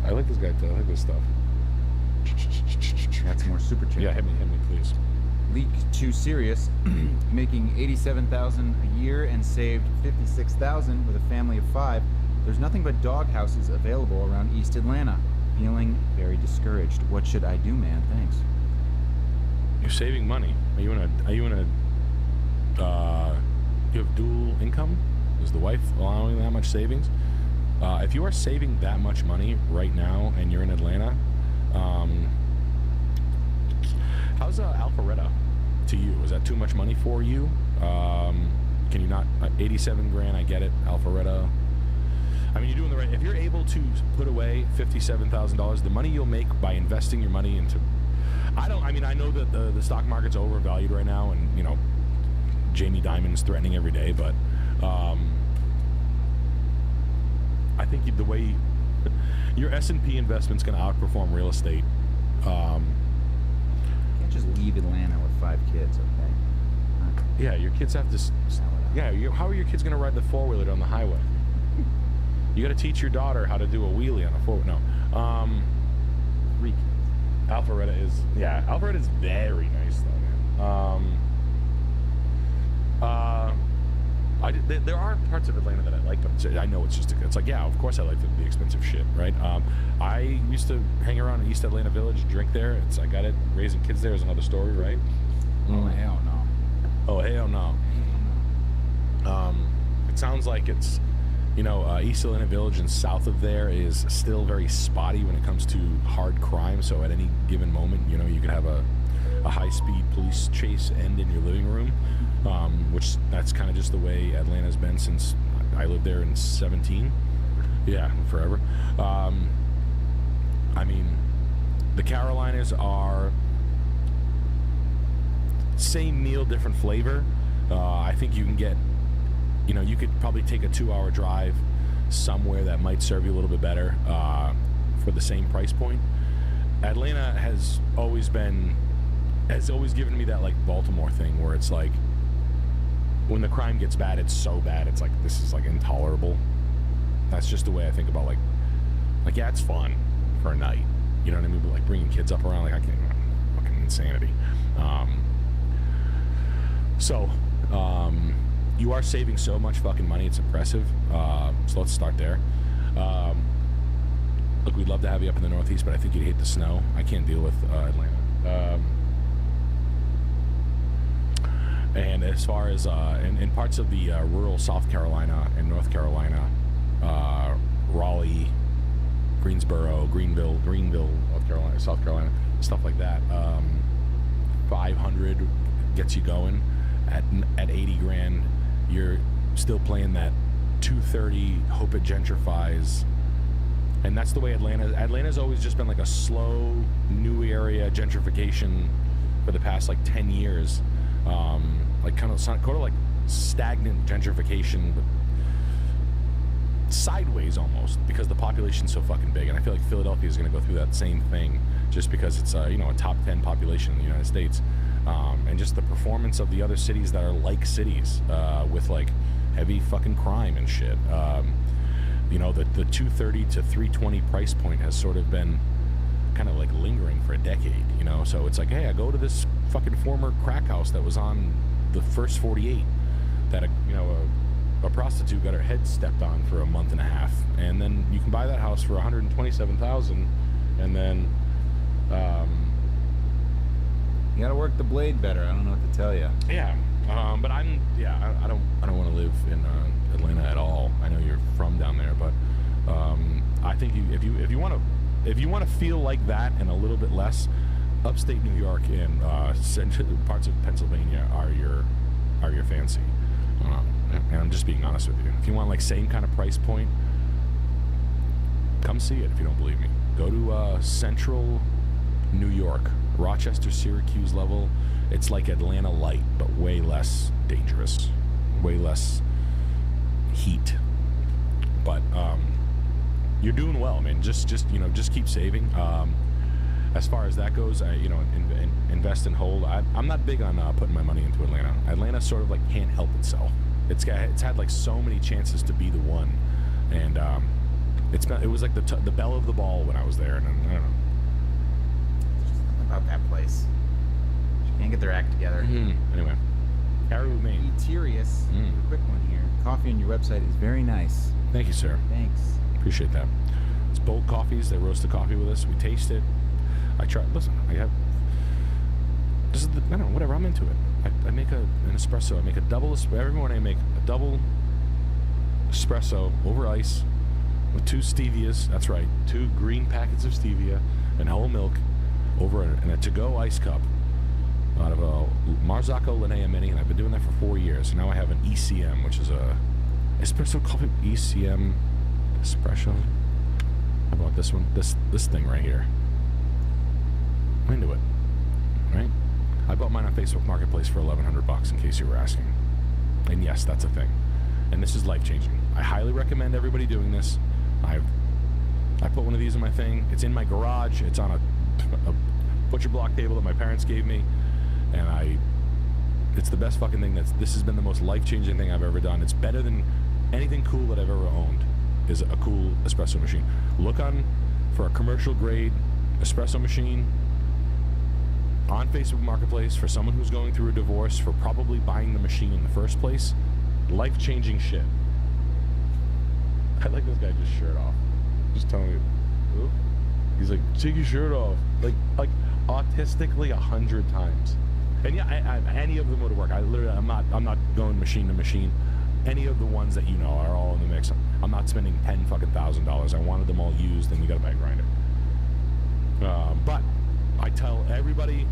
I like this guy too. I like this stuff. Got some more super chat. Yeah, hit me, please. Leak too serious, making $87,000 a year and saved $56,000 with a family of 5. There's nothing but dog houses available around East Atlanta. Feeling very discouraged. What should I do, man? Thanks. You're saving money. Are you in a you have dual income? Is the wife allowing that much savings? If you are saving that much money right now and you're in Atlanta, how's Alpharetta to you? Is that too much money for you? Can you not? 87 grand, I get it. Alpharetta. I mean, you're doing the right. If you're able to put away $57,000, the money you'll make by investing your money into. I know that the stock market's overvalued right now, and you know, Jamie Dimon's threatening every day, but I think the way your S&P investment's going to outperform real estate. You can't just leave Atlanta with 5 kids, okay? Yeah, your kids have to. Yeah, how are your kids going to ride the 4-wheeler down the highway? You got to teach your daughter how to do a wheelie on a 4-wheeler. No. Alpharetta is. Yeah, Alpharetta is very nice though, man. There are parts of Atlanta that I like, but I know it's like, yeah, of course I like the expensive shit, right? I used to hang around in East Atlanta Village, drink there. I got it. Raising kids there is another story, right? Oh, hell no. Oh, hell no. It sounds like it's, you know, East Atlanta Village and south of there is still very spotty when it comes to hard crime. So at any given moment, you know, you could have a high-speed police chase end in your living room, which that's kind of just the way Atlanta's been since I lived there in 17. Yeah, forever. I mean, the Carolinas are same meal, different flavor. I think you can get, you know, you could probably take a 2-hour drive somewhere that might serve you a little bit better for the same price point. Atlanta has always given me that like Baltimore thing where it's like when the crime gets bad, it's so bad, it's like this is like intolerable. That's just the way I think about like yeah, it's fun for a night, you know what I mean? But like bringing kids up around, like I can't, fucking insanity. You are saving so much fucking money, it's impressive. So let's start there. Look, we'd love to have you up in the Northeast, but I think you'd hate the snow. I can't deal with Atlanta. And as far as in parts of the rural South Carolina and North Carolina, Raleigh, Greensboro, Greenville, North Carolina, South Carolina, stuff like that, 500 gets you going. At 80 grand, you're still playing that 230, hope it gentrifies. And that's the way Atlanta's always just been like a slow, new area gentrification for the past like 10 years. Like kind of like stagnant gentrification, but sideways almost, because the population's so fucking big. And I feel like Philadelphia is going to go through that same thing just because it's you know, a top 10 population in the United States. And just the performance of the other cities that are like cities with like heavy fucking crime and shit. You know, the 230 to 320 price point has sort of been kind of like lingering for a decade, you know? So it's like, hey, I go to this fucking former crack house that was on the first 48 that, you know, a prostitute got her head stepped on for a month and a half. And then you can buy that house for $127,000 and then, you gotta work the blade better. I don't know what to tell you. Yeah, but I don't want to live in Atlanta at all. I know you're from down there, but I think if you want to feel like that and a little bit less, upstate New York and parts of Pennsylvania are your fancy. And I'm just being honest with you. If you want like same kind of price point, come see it. If you don't believe me, go to central New York. Rochester, Syracuse level. It's like Atlanta light, but way less dangerous. way less heat. But you're doing well, man. Just keep saving. As far as that goes, invest and hold. I'm not big on putting my money into Atlanta. Atlanta sort of like can't help itself. It's had like so many chances to be the one, and it was like the belle of the ball when I was there, and I don't know. There's something about that place. She can't get their act together. Anyway, Caribou, Maine. Eterius, a quick one here. Coffee on your website is very nice. Thank you, sir. Thanks. Appreciate that. It's Bolt Coffees. They roast the coffee with us. We taste it. I try. Listen, I don't know. Whatever. I'm into it. I make an espresso. I make a double. Every morning I make a double espresso over ice with 2 stevias. That's right, 2 green packets of stevia and whole milk over in a to-go ice cup out of a Marzocco Linnea Mini, and I've been doing that for 4 years. And now I have an ECM, which is a espresso coffee ECM espresso. How about this one? This thing right here. I'm into it. Right? I bought mine on Facebook Marketplace for $1,100 in case you were asking. And yes, that's a thing. And this is life-changing. I highly recommend everybody doing this. I put one of these in my thing. It's in my garage. It's on a butcher block table that my parents gave me. And it's the best fucking thing. This has been the most life-changing thing I've ever done. It's better than anything cool that I've ever owned, is a cool espresso machine. Look for a commercial grade espresso machine on Facebook Marketplace for someone who's going through a divorce, for probably buying the machine in the first place. Life-changing shit. I like this guy just shirt off. Just telling me, ooh. He's like, take your shirt off. Like autistically 100 times. And yeah, any of them would work. I'm not going machine to machine. Any of the ones that are all in the mix. I'm not spending $10,000. I wanted them all used, and you got to buy a grinder. But I tell everybody,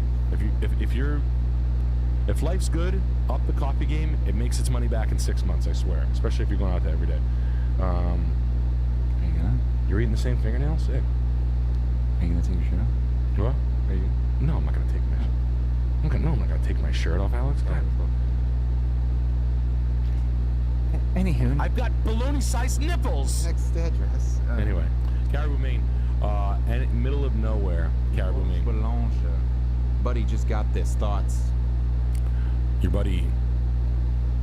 if life's good, up the coffee game. It makes its money back in 6 months, I swear. Especially if you're going out there every day. You're eating the same fingernails? Sick. Are you gonna take your shirt off? What? No, I'm not gonna take my. I'm not gonna take my shirt off, Alex. God. Anywho, I've got baloney-sized nipples. Next address. Anyway, Caribou, Maine, and middle of nowhere, Caribou, Maine. Boulange. Buddy just got this. Thoughts? Your buddy,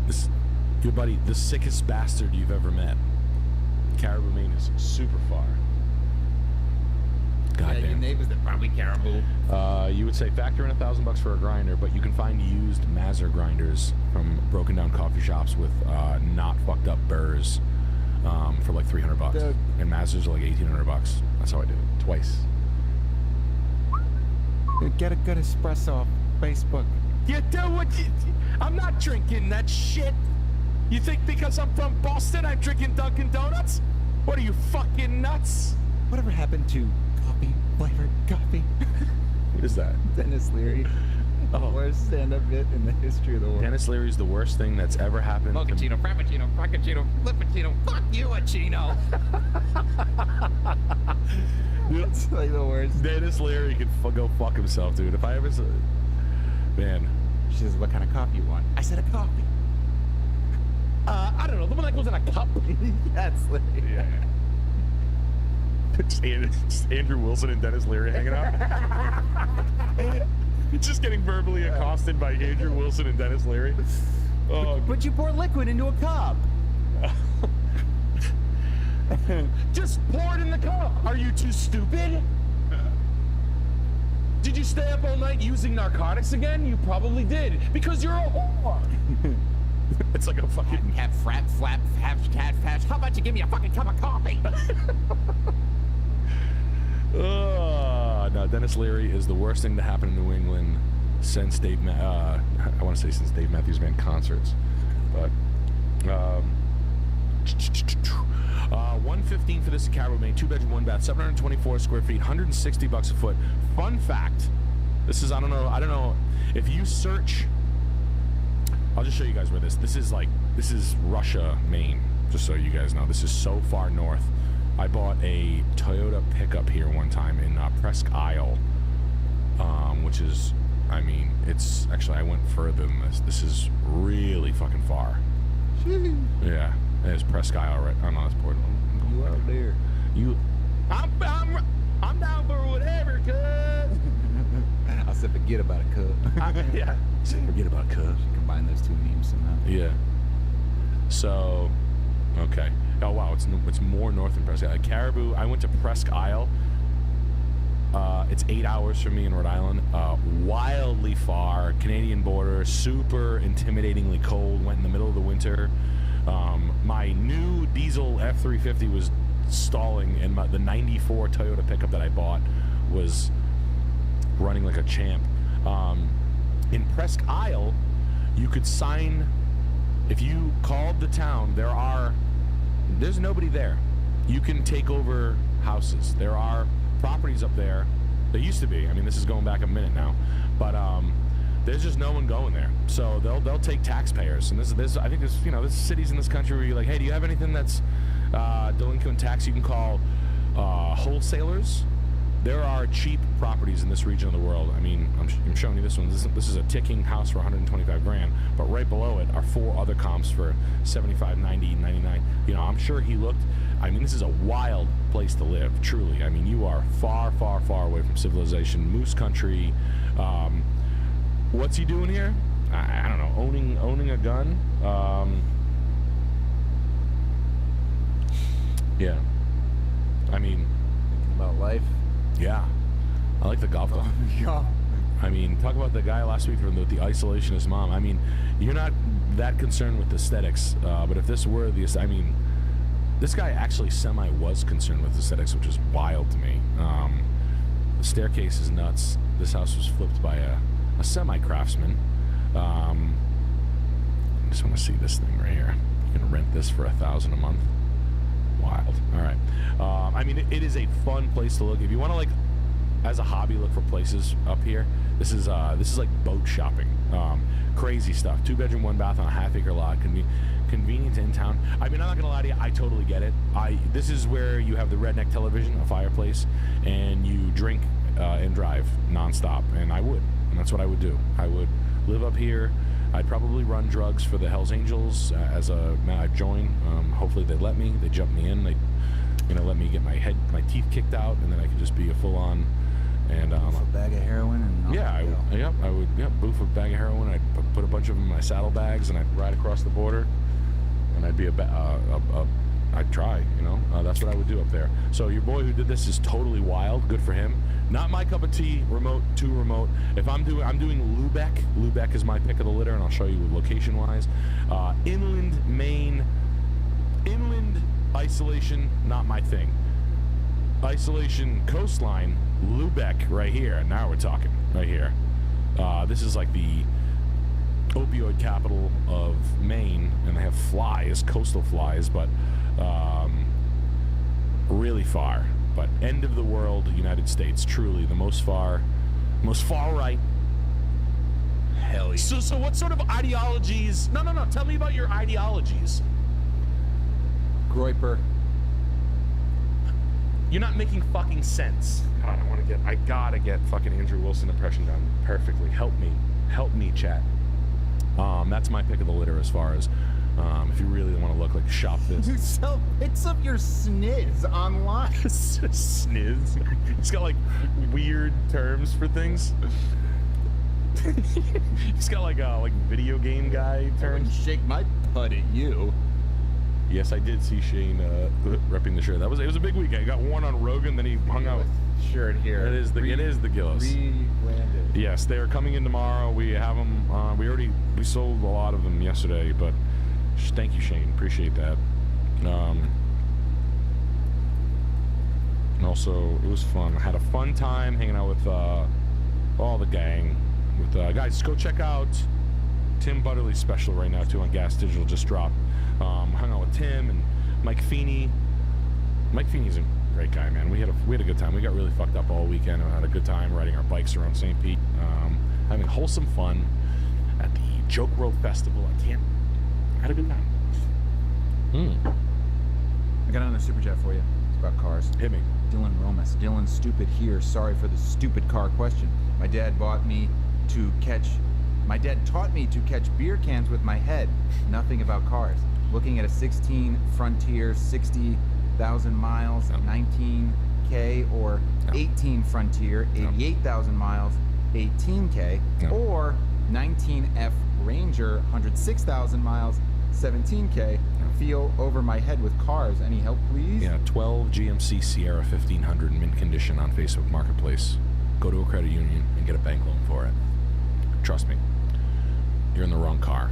the sickest bastard you've ever met. Caribou, Maine is super far. Goddamn. Yeah, your neighbors, they're probably Caribou. You would say factor in $1,000 for a grinder, but you can find used Mazzer grinders from broken down coffee shops with not fucked up burrs for like $300. Dude. And Mazzers are like $1,800. That's how I do it. Twice. Get a good espresso off Facebook. You do what I'm not drinking that shit. You think because I'm from Boston I'm drinking Dunkin' Donuts? What are you, fucking nuts? Whatever happened to coffee-flavored coffee? What is that? Dennis Leary. The worst stand-up bit in the history of the world. Dennis Leary's the worst thing that's ever happened. Mochaccino, frappuccino, frappuccino, flippuccino. Fuck you, a chino. It's like the worst. Dennis Leary could go fuck himself, dude. If I ever saw... Man. She says, what kind of coffee you want? I said a coffee. I don't know, the one that goes in a cup. That's Leary. Yeah. Just Andrew Wilson and Dennis Leary hanging out. Just getting verbally accosted by Andrew Wilson and Dennis Leary. Oh. But you pour liquid into a cup. Just pour it in the cup. Are you too stupid? Did you stay up all night using narcotics again? You probably did, because you're a whore. It's like a fucking cat frap flap half cat fash. How about you give me a fucking cup of coffee? No, Dennis Leary is the worst thing to happen in New England since Dave since Dave Matthews Band concerts. But $115 for this Caribou, Maine, 2-bedroom, 1-bath, 724 square feet, $160 a foot. Fun fact, this is I don't know if you search. I'll just show you guys where this is Russia, Maine, just so you guys know. This is so far north. I bought a Toyota pickup here one time in Presque Isle, which is, I mean, it's actually, I went further than this. This is really fucking far. Yeah, there's Presque Isle right. Oh no, that's Portland. You up there? I'm down for whatever, cuz. I said forget about it, cuz. Yeah. Forget about cuz. Combine those two memes somehow. Yeah. So, okay. Oh wow, it's more north than Presque Isle. Caribou. I went to Presque Isle. It's 8 hours from me in Rhode Island. Wildly far. Canadian border. Super intimidatingly cold. Went in the middle of the winter. My new diesel F-350 was stalling, and the 94 Toyota pickup that I bought was running like a champ. In Presque Isle, you could sign, if you called the town, there's nobody there. You can take over houses. There are properties up there. There used to be. I mean, this is going back a minute now, but there's just no one going there. So they'll take taxpayers. And I think there's cities in this country where you're like, hey, do you have anything that's delinquent tax? You can call wholesalers. There are cheap properties in this region of the world. I mean, I'm showing you this one. This is a ticking house for 125 grand, but right below it are 4 other comps for 75, 90, 99. I'm sure he looked. I mean, this is a wild place to live, truly. I mean, you are far, far, far away from civilization. Moose country. What's he doing here? I don't know. Owning a gun. Yeah. I mean, thinking about life. Yeah, I like the golf club. Yeah. I mean, talk about the guy last week with the isolationist mom. I mean, you're not that concerned with aesthetics, but if this were this guy actually was concerned with aesthetics, which is wild to me. The staircase is nuts. This house was flipped by a semi-craftsman. I just want to see this thing right here. You can rent this for $1,000 a month. Wild. All right. I mean, it is a fun place to look. If you want to, like, as a hobby, look for places up here. This is like boat shopping. Crazy stuff. 2-bedroom, 1-bath on a half-acre lot. Convenient in town. I mean, I'm not gonna lie to you. I totally get it. This is where you have the redneck television, a fireplace, and you drink and drive nonstop. And and that's what I would do. I would live up here. I'd probably run drugs for the Hells Angels I'd join. Hopefully they let me. They jump me in. They, let me get my teeth kicked out, and then I could just be a full-on. And a bag of heroin and I would boof a bag of heroin. I'd put a bunch of them in my saddlebags, and I'd ride across the border, and I'd be I'd try. That's what I would do up there. So your boy who did this is totally wild. Good for him. Not my cup of tea. Too remote. If I'm doing Lubeck. Lubeck is my pick of the litter, and I'll show you location-wise. Inland Maine, inland isolation, not my thing. Isolation coastline, Lubeck right here. Now we're talking right here. This is like the opioid capital of Maine, and they have flies, coastal flies, but really far. But end of the world, United States, truly the most far right. Hell yeah. So what sort of ideologies? No. Tell me about your ideologies. Groiper. You're not making fucking sense. God, I gotta get fucking Andrew Wilson impression done perfectly. Help me, chat. That's my pick of the litter as far as if you really want to look like shop this. You sell pics of your sniz online. Sniz? He's got like weird terms for things. He's got like video game guy terms. Shake my butt at you. Yes, I did see Shane repping the shirt. It was a big week. I got one on Rogan, then he hung out. Shirt here. It is the Gillis. Rebranded. Yes, they are coming in tomorrow. We have them. We sold a lot of them yesterday, but thank you, Shane. Appreciate that. And also, it was fun. I had a fun time hanging out with all the gang. With guys, go check out Tim Butterly's special right now too on Gas Digital. Just dropped. Hung out with Tim and Mike Feeney. Mike Feeney's a great guy, man. We had a good time. We got really fucked up all weekend and had a good time riding our bikes around St. Pete, having wholesome fun at the Joke Road Festival. I had a good time. I got another super chat for you. It's about cars. Hit me. Dylan Romas. Dylan, stupid here. Sorry for the stupid car question. My dad bought me to catch My dad taught me to catch beer cans with my head. Nothing about cars. Looking at a 16 Frontier, 60,000 miles, 19K, or 18 Frontier, 88,000 miles, 18K, or 19F Ranger, 106,000 miles, 17K. Feel over my head with cars. Any help, please? Yeah, 12 GMC Sierra 1500 mint condition on Facebook Marketplace. Go to a credit union and get a bank loan for it. Trust me. You're in the wrong car.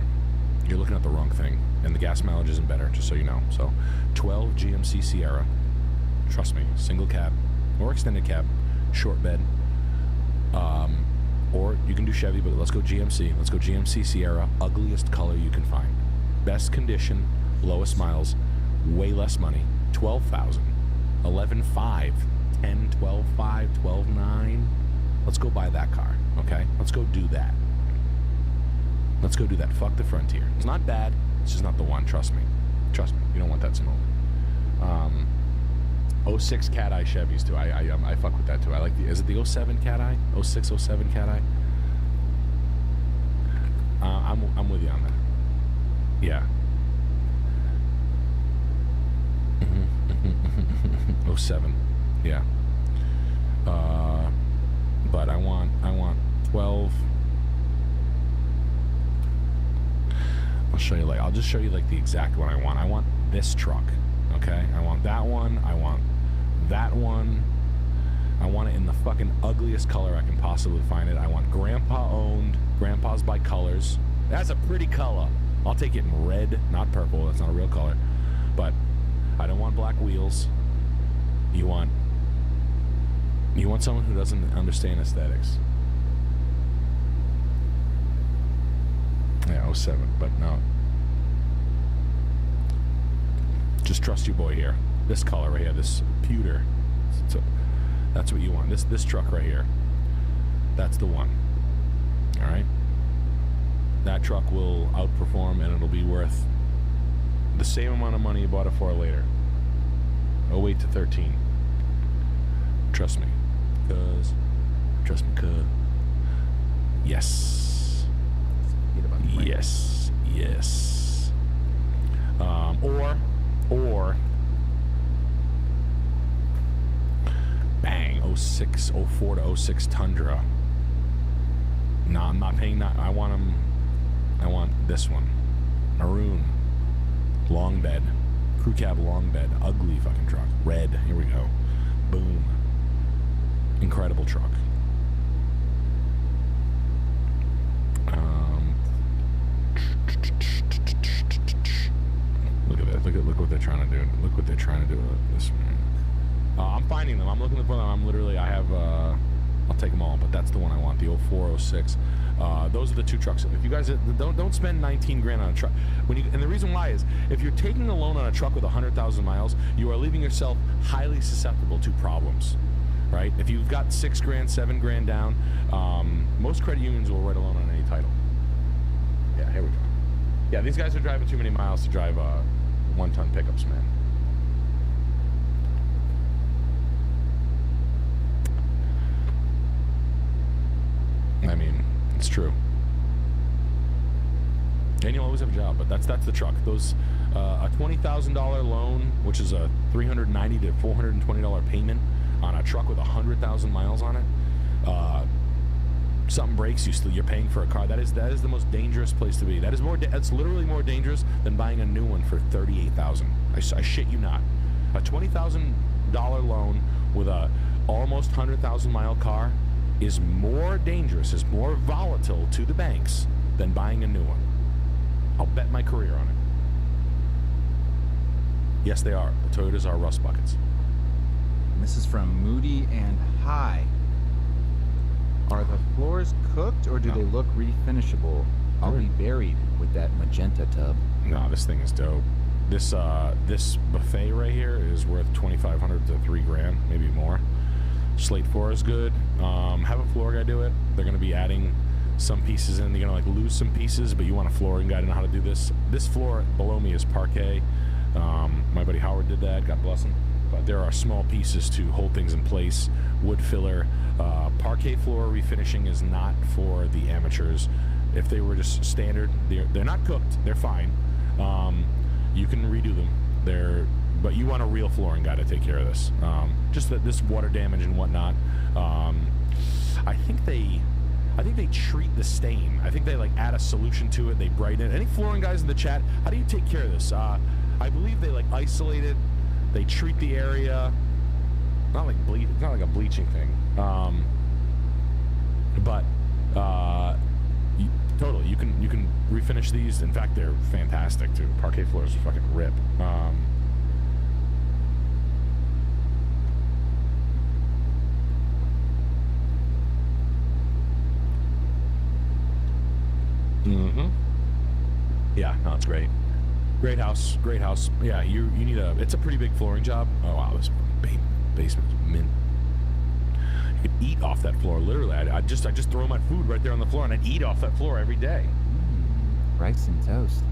You're looking at the wrong thing. And the gas mileage isn't better, just so you know. So, 12 GMC Sierra. Trust me. Single cab or extended cab. Short bed. Or you can do Chevy, but let's go GMC. Let's go GMC Sierra. Ugliest color you can find. Best condition. Lowest miles. Way less money. 12,000. 11,500. 10, 12,500. 12,900. Let's go buy that car. Okay? Let's go do that. Let's go do that. Fuck the Frontier. It's not bad. It's just not the one. Trust me. Trust me. You don't want that smoke. 06 Cat Eye Chevys too. I fuck with that too. I like the. Is it the 07 Cat Eye? 06, 07 Cat Eye. I'm with you on that. Yeah. 07. Yeah. But I want 12. I'll just show you like the exact one I want. I want this truck, okay? I want that one. I want that one. I want it in the fucking ugliest color I can possibly find it. I want Grandpa owned. Grandpa's by Colors. That's a pretty color. I'll take it in red, not purple. That's not a real color. But I don't want black wheels. You want someone who doesn't understand aesthetics. Yeah, 07, but no. Just trust your boy here. This color right here, this pewter. So that's what you want. This truck right here. That's the one. All right. That truck will outperform, and it'll be worth the same amount of money you bought it for later. 08 to 13. Trust me, trust me, yes. Yes, yes. Or bang, 06, 04 to 06 Tundra. No, I'm not paying that. I want this one. Maroon. Long bed. Crew cab long bed. Ugly fucking truck. Red. Here we go. Boom. Incredible truck. Look at that. Look what they're trying to do. Look what they're trying to do with this. I'm finding them. I'm looking for them. I'll take them all, but that's the one I want. The 04, 06. Those are the two trucks. If you guys don't spend 19 grand on a truck, and the reason why is if you're taking a loan on a truck with 100,000 miles, you are leaving yourself highly susceptible to problems, right? If you've got 6 grand, 7 grand down, most credit unions will write a loan on any title. Yeah, here we go. Yeah, these guys are driving too many miles to drive 1-ton pickups, man. I mean, it's true. And you'll always have a job, but that's the truck. Those a $20,000 loan, which is a $390 to $420 payment on a truck with 100,000 miles on it. Something breaks, you're paying for a car. That is the most dangerous place to be. That's literally more dangerous than buying a new one for $38,000. I shit you not. A $20,000 loan with a almost 100,000 mile car is more dangerous, is more volatile to the banks than buying a new one. I'll bet my career on it. Yes, they are. The Toyotas are rust buckets. And this is from Moody and High. Are the floors cooked or do they look refinishable? I'll be buried with that magenta tub. No, this thing is dope. This buffet right here is worth $2,500 to $3 grand, maybe more. Slate 4 is good. Have a floor guy do it. They're going to be adding some pieces in. They're going to lose some pieces, but you want a flooring guy to know how to do this. This floor below me is parquet. My buddy Howard did that. God bless him. But there are small pieces to hold things in place. Wood filler. Parquet floor refinishing is not for the amateurs. if they were just standard, they're not cooked. They're fine. You can redo them. But you want a real flooring guy to take care of this. Just this water damage and whatnot. I think they treat the stain. I think they like add a solution to it. They brighten it. Any flooring guys in the chat? How do you take care of this? I believe they like isolate it. They treat the area. Not like It's not like a bleaching thing. But totally, you can refinish these. In fact, they're fantastic too. Parquet floors fucking rip. Yeah, no, it's great. Great house. Yeah, you need it's a pretty big flooring job. Oh wow, this basement's mint. You could eat off that floor, literally. I just throw my food right there on the floor and I'd eat off that floor every day. Rice and toast.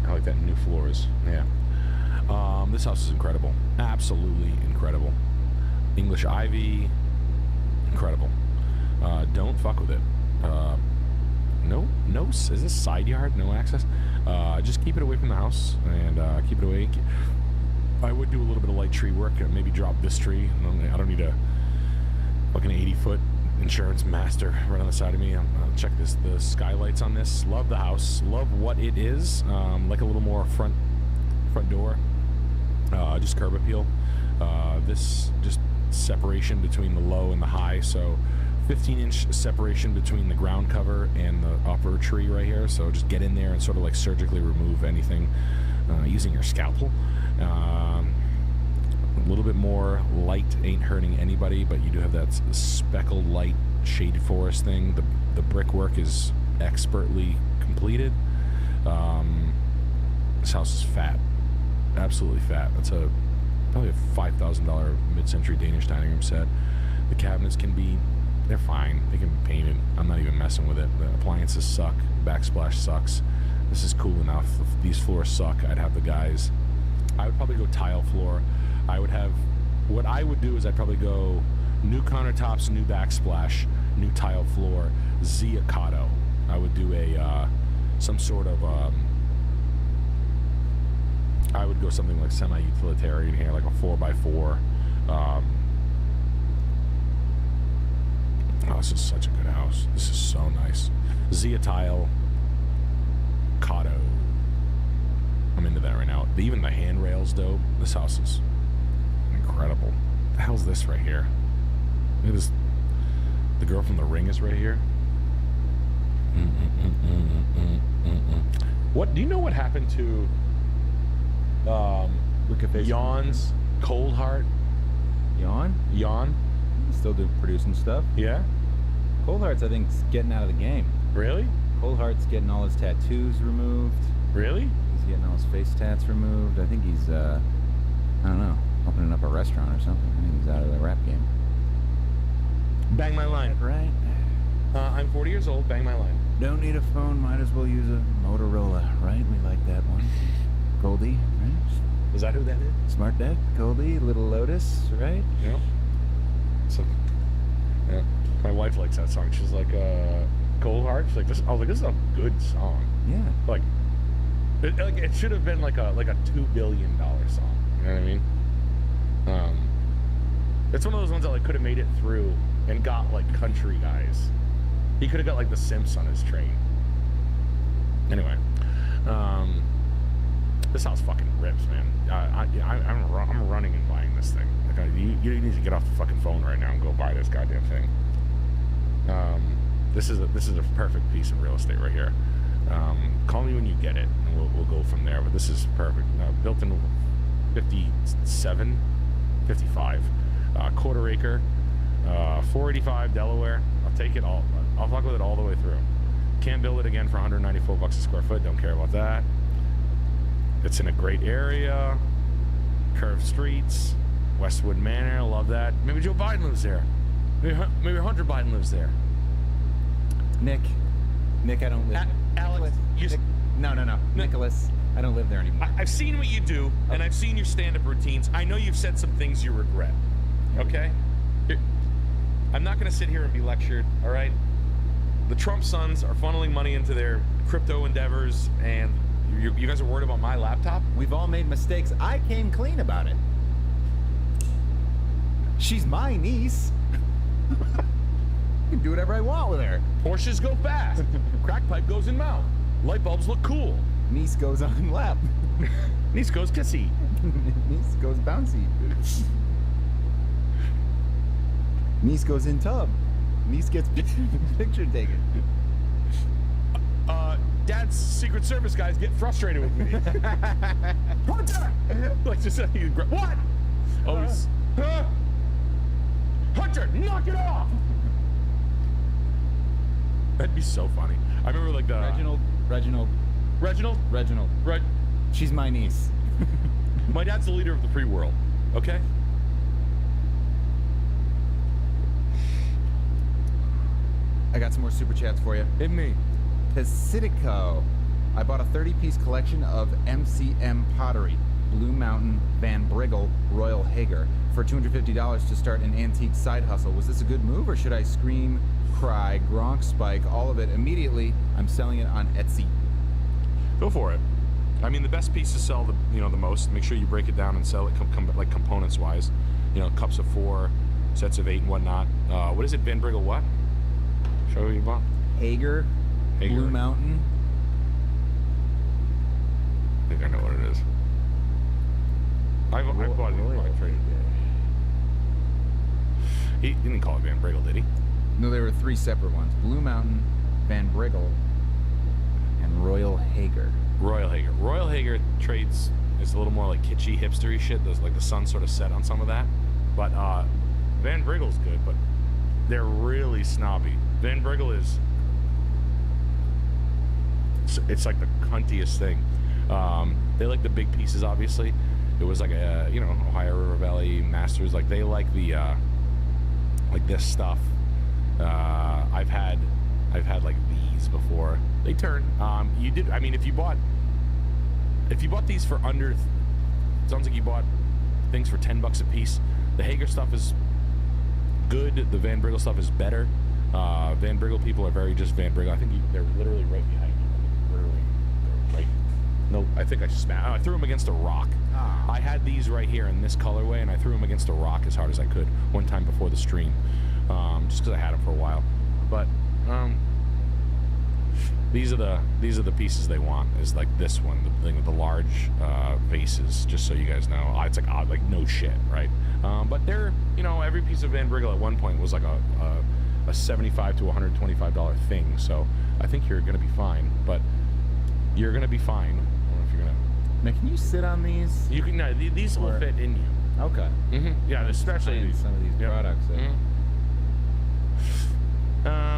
I like that new floors. Yeah. This house is incredible. Absolutely incredible. English ivy. Incredible. Don't fuck with it. No, is this side yard? No access? Just keep it away from the house and keep it away. I would do a little bit of light tree work. Maybe drop this tree. I don't need a fucking 80-foot insurance master right on the side of me. I'll check the skylights on this. Love the house. Love what it is. Like a little more front door. Just curb appeal. This just separation between the low and the high. So 15-inch separation between the ground cover and the upper tree right here. So just get in there and sort of like surgically remove anything using your scalpel. A little bit more light ain't hurting anybody, but you do have that speckled light shaded forest thing. The brickwork is expertly completed. This house is fat, absolutely fat. That's probably a $5,000 mid-century Danish dining room set. The cabinets they're fine. They can be painted. I'm not even messing with it. The appliances suck. Backsplash sucks. This is cool enough. If these floors suck, I'd have the guys. I would probably go tile floor. What I would do is I'd probably go new countertops, new backsplash, new tile floor, Ziacato. I would do some sort of, I would go something like semi-utilitarian here, like a 4x4. Oh, this is such a good house. This is so nice. Zia tile, Kato. I'm into that right now. Even the handrails, dope. This house is incredible. What the hell's this right here? Look at this. The girl from The Ring is right here. What do you know? What happened to Yawn's Cold Heart? Yawn. Still producing stuff. Yeah. Cold Heart's, I think, getting out of the game. Really? Cold Heart's getting all his tattoos removed. Really? He's getting all his face tats removed. I think he's, I don't know, opening up a restaurant or something. I think he's out of the rap game. Bang my line. Right. I'm 40 years old. Bang my line. Don't need a phone. Might as well use a Motorola, right? We like that one. Goldie, right? Is that who that is? Smart Deck, Goldie, Little Lotus, right? Yeah. So, yeah. My wife likes that song. She's like, Cold Heart. She's like, this. I was like, this is a good song. Yeah. Like, it should have been like a $2 billion song. You know what I mean? It's one of those ones that like could have made it through and got like country guys. He could have got like the Simps on his train. Anyway, this house fucking rips, man. I'm running and buying this thing. Like, you need to get off the fucking phone right now and go buy this goddamn thing. This is a perfect piece of real estate right here. Call me when you get it, and we'll go from there. But this is perfect. Built in 55, quarter acre, 485 Delaware. I'll take it all. I'll fuck with it all the way through. Can't build it again for $194 a square foot. Don't care about that. It's in a great area. Curved streets. Westwood Manor. Love that. Maybe Joe Biden lives there. Maybe Hunter Biden lives there. Nick, I don't live there. Alex, No. Nicholas, I don't live there anymore. I've seen what you do, and I've seen your stand-up routines. I know you've said some things you regret. Okay? I'm not going to sit here and be lectured, all right? the Trump sons are funneling money into their crypto endeavors, and you guys are worried about my laptop? We've all made mistakes. I came clean about it. She's my niece. I can do whatever I want with her. Porsches go fast. Crack pipe goes in mouth. Light bulbs look cool. Niece goes on lap. Niece goes kissy. Niece goes bouncy. Niece goes in tub. Niece gets picture taken. Dad's Secret Service guys get frustrated with me. Hunter! Like just what? Oh, he's Hunter, knock it off! That'd be so funny. I remember like the Reginald. She's my niece. My dad's the leader of the free world. Okay. I got some more super chats for you. Hit me. Pacifico. I bought a 30-piece collection of MCM pottery. Blue Mountain, Van Briggle, Royal Hager for $250 to start an antique side hustle. Was this a good move, or should I scream, cry, Gronk spike, all of it immediately? I'm selling it on Etsy. Go for it. I mean, the best pieces sell the most. Make sure you break it down and sell it like components wise. Cups of 4, sets of 8, and whatnot. What is it, Van Briggle? What? Show you bought. Hager. Blue Mountain. I think I know what it is. I bought it. I traded it. He didn't call it Van Briggle, did he? No, there were 3 separate ones. Blue Mountain, Van Briggle, and Royal Hager. Royal Hager trades is a little more like kitschy, hipstery shit. There's like the sun sort of set on some of that. But Van Briggle's good, but they're really snobby. Van Briggle is... It's like the cuntiest thing. They like the big pieces, obviously. It was like a, Ohio River Valley Masters. Like they like the, like this stuff. I've had like these before. They turn. You did. I mean, if you bought these for under, sounds like you bought things for $10 a piece. The Hager stuff is good. The Van Briggle stuff is better. Van Briggle people are very just Van Briggle. I think they're literally right behind you. Literally, they're right. No, I think I smashed. I threw them against a rock. I had these right here in this colorway, and I threw them against a rock as hard as I could one time before the stream, just because I had them for a while. But these are the pieces they want. Is like this one, the thing with the large vases. Just so you guys know, it's like odd, like no shit, right? But they're every piece of Van Briggle at one point was like a $75 to $125 thing. So I think you're gonna be fine. But you're gonna be fine. I don't know if you're gonna. Now, can you sit on these? You can. No, these will fit in you. Okay. Yeah, especially in some of these products.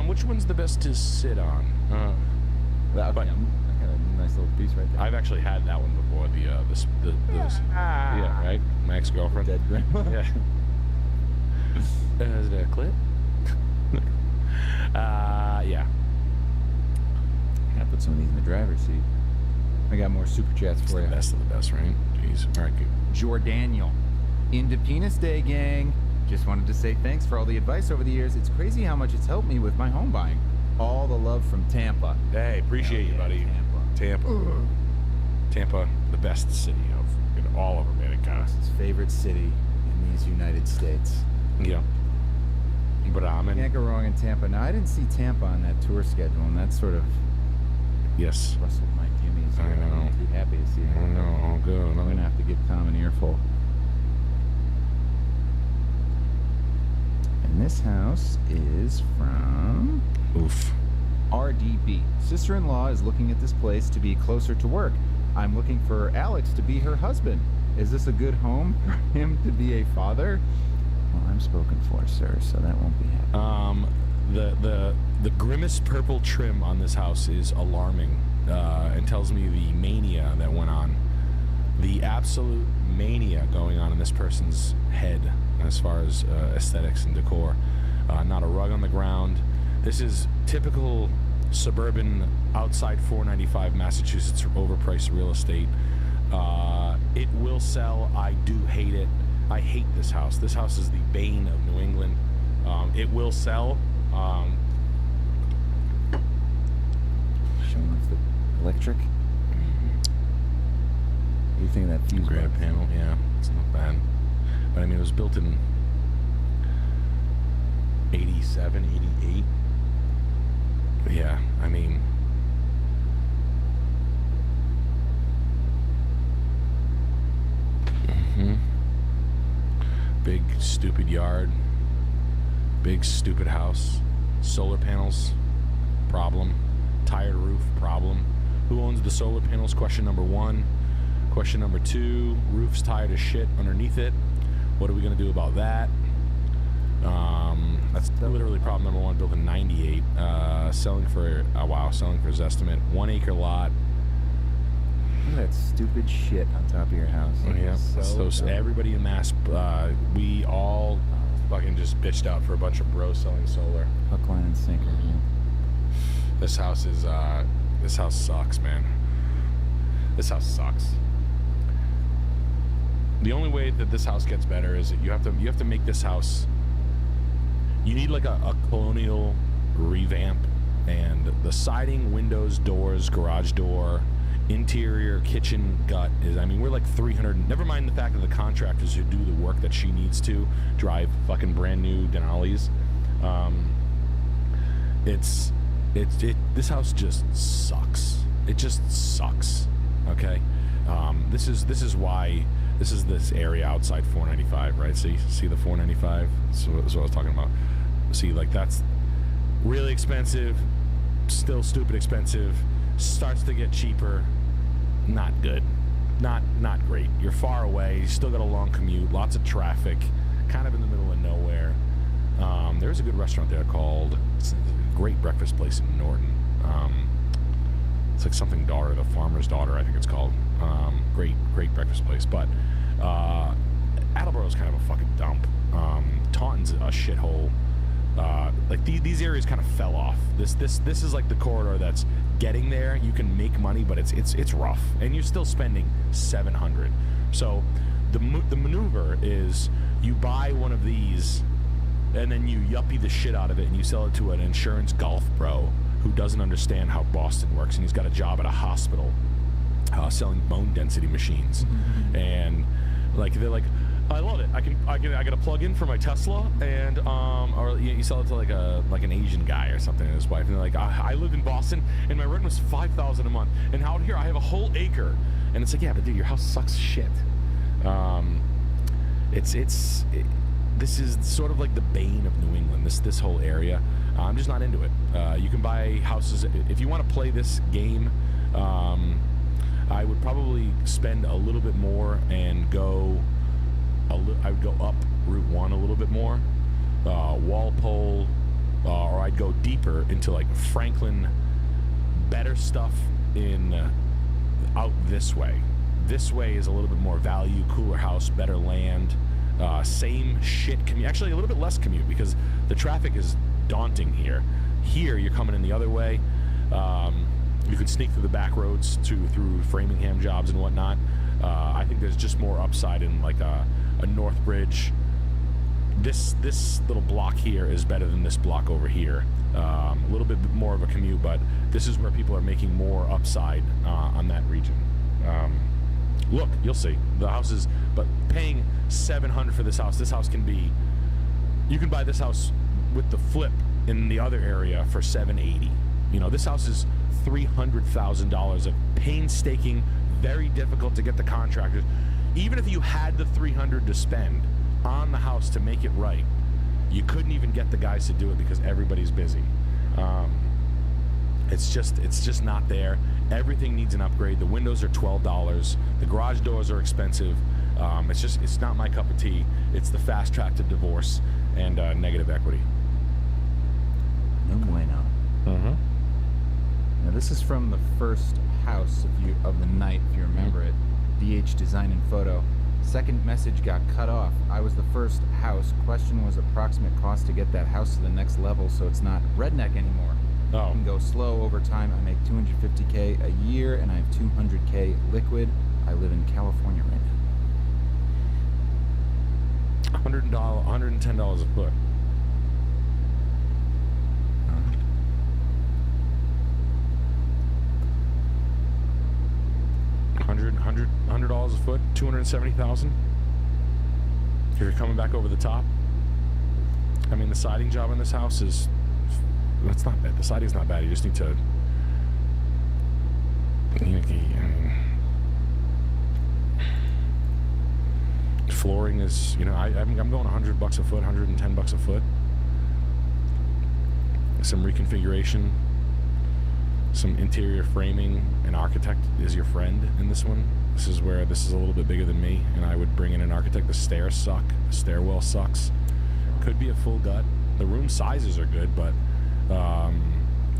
Which one's the best to sit on? I got a nice little piece right there. I've actually had that one before. This. Yeah, right. My ex-girlfriend. Dead grandma. Yeah. Is it a clip? Yeah. I put some of these in the driver's seat. I got more super chats for you. The best of the best, right? Jeez. All right, good. Jordaniel. Into Penis Day, gang. Just wanted to say thanks for all the advice over the years. It's crazy how much it's helped me with my home buying. All the love from Tampa. Hey, appreciate you, buddy. Tampa, the best city of all of America. His favorite city in these United States. Yeah. But can't go wrong in Tampa. Now, I didn't see Tampa on that tour schedule, and that sort of rustled my jimmies. I know. I'm too happy to see it. I know. All good. I'm gonna have to give Tom an earful. And this house is from RDB. Sister-in-law is looking at this place to be closer to work. I'm looking for Alex to be her husband. Is this a good home for him to be a father? Well, I'm spoken for, sir, so that won't be happening. The grimace purple trim on this house is alarming, and tells me the mania that went on, the absolute mania going on in this person's head as far as aesthetics and decor. Not a rug on the ground. This is typical suburban outside 495 Massachusetts overpriced real estate. It will sell. I do hate it. I hate this house. This house is the bane of New England. It will sell. Electric? What do you think of that fuse Granite box? panel, yeah, it's not bad. But I mean, it was built in 87, 88. Yeah, I mean, big stupid yard, big stupid house, solar panels, problem, tired roof, problem. Who owns the solar panels? Question number 1. Question number 2, roof's tired as shit underneath it. What are we gonna do about that? That's literally problem number 1, built in 98. Selling for, selling for his estimate. 1 acre lot. Look at that stupid shit on top of your house. Oh, yeah, so everybody in Mass, we all fucking just bitched out for a bunch of bros selling solar. Hook, line, and sinker. This house is, this house sucks, man. This house sucks. The only way that this house gets better is that you have to make this house. You need like a colonial revamp, and the siding, windows, doors, garage door, interior, kitchen, gut is. I mean, we're like 300. Never mind the fact that the contractors who do the work that she needs to drive fucking brand new Denali's. This house just sucks. It just sucks. Okay. This is why. This is this area outside 495, right? See the 495? That's what I was talking about. See, like, that's really expensive, still stupid expensive, starts to get cheaper, not good, not great. You're far away, you still got a long commute, lots of traffic, kind of in the middle of nowhere. There's a good restaurant there called, it's a great breakfast place in Norton. It's like something daughter, the farmer's daughter, I think it's called. Great breakfast place, but Attleboro's kind of a fucking dump. Taunton's a shithole. Like these areas kind of fell off. This is like the corridor that's getting there. You can make money, but it's rough, and you're still spending $700. So the maneuver is you buy one of these, and then you yuppie the shit out of it, and you sell it to an insurance golf bro who doesn't understand how Boston works, and he's got a job at a hospital selling bone density machines, and like they're like, I love it. I got a plug-in for my Tesla, and or you sell it to like an Asian guy or something and his wife, and they're like, I lived in Boston and my rent was $5,000 a month, and out here I have a whole acre, and it's like, yeah, but dude, your house sucks shit. This is sort of like the bane of New England. This whole area. I'm just not into it. You can buy houses if you want to play this game. I would probably spend a little bit more and go. I would go up Route 1 a little bit more, Walpole, or I'd go deeper into like Franklin. Better stuff in out this way. This way is a little bit more value, cooler house, better land, same shit commute. Actually, a little bit less commute because the traffic is daunting here. Here, you're coming in the other way. You can sneak through the back roads through Framingham jobs and whatnot. I think there's just more upside in like a Northbridge. This little block here is better than this block over here. A little bit more of a commute, but this is where people are making more upside on that region. Look, you'll see the houses, but paying $700 for this house can be. You can buy this house with the flip in the other area for $780. You know, this house is $300,000 of painstaking, very difficult to get the contractors. Even if you had the $300 to spend on the house to make it right, you couldn't even get the guys to do it because everybody's busy. It's just not there. Everything needs an upgrade. The windows are $12. The garage doors are expensive. It's not my cup of tea. It's the fast track to divorce and negative equity. No bueno. Now this is from the first house of the night, if you remember it. DH Design and Photo. Second message got cut off. I was the first house. Question was approximate cost to get that house to the next level so it's not redneck anymore. Oh. You can go slow over time. I make $250K a year and I have $200K liquid. I live in California right now. $110 a foot. foot, 270,000. If you're coming back over the top. I mean, the siding job in this house is, that's not bad. The siding's not bad. You just need to, flooring is, you know, I'm going $100 a foot, $110 a foot. Some reconfiguration, some interior framing. An architect is your friend in this one. This is where this is a little bit bigger than me, and I would bring in an architect. The stairs suck. The stairwell sucks. Could be a full gut. The room sizes are good, but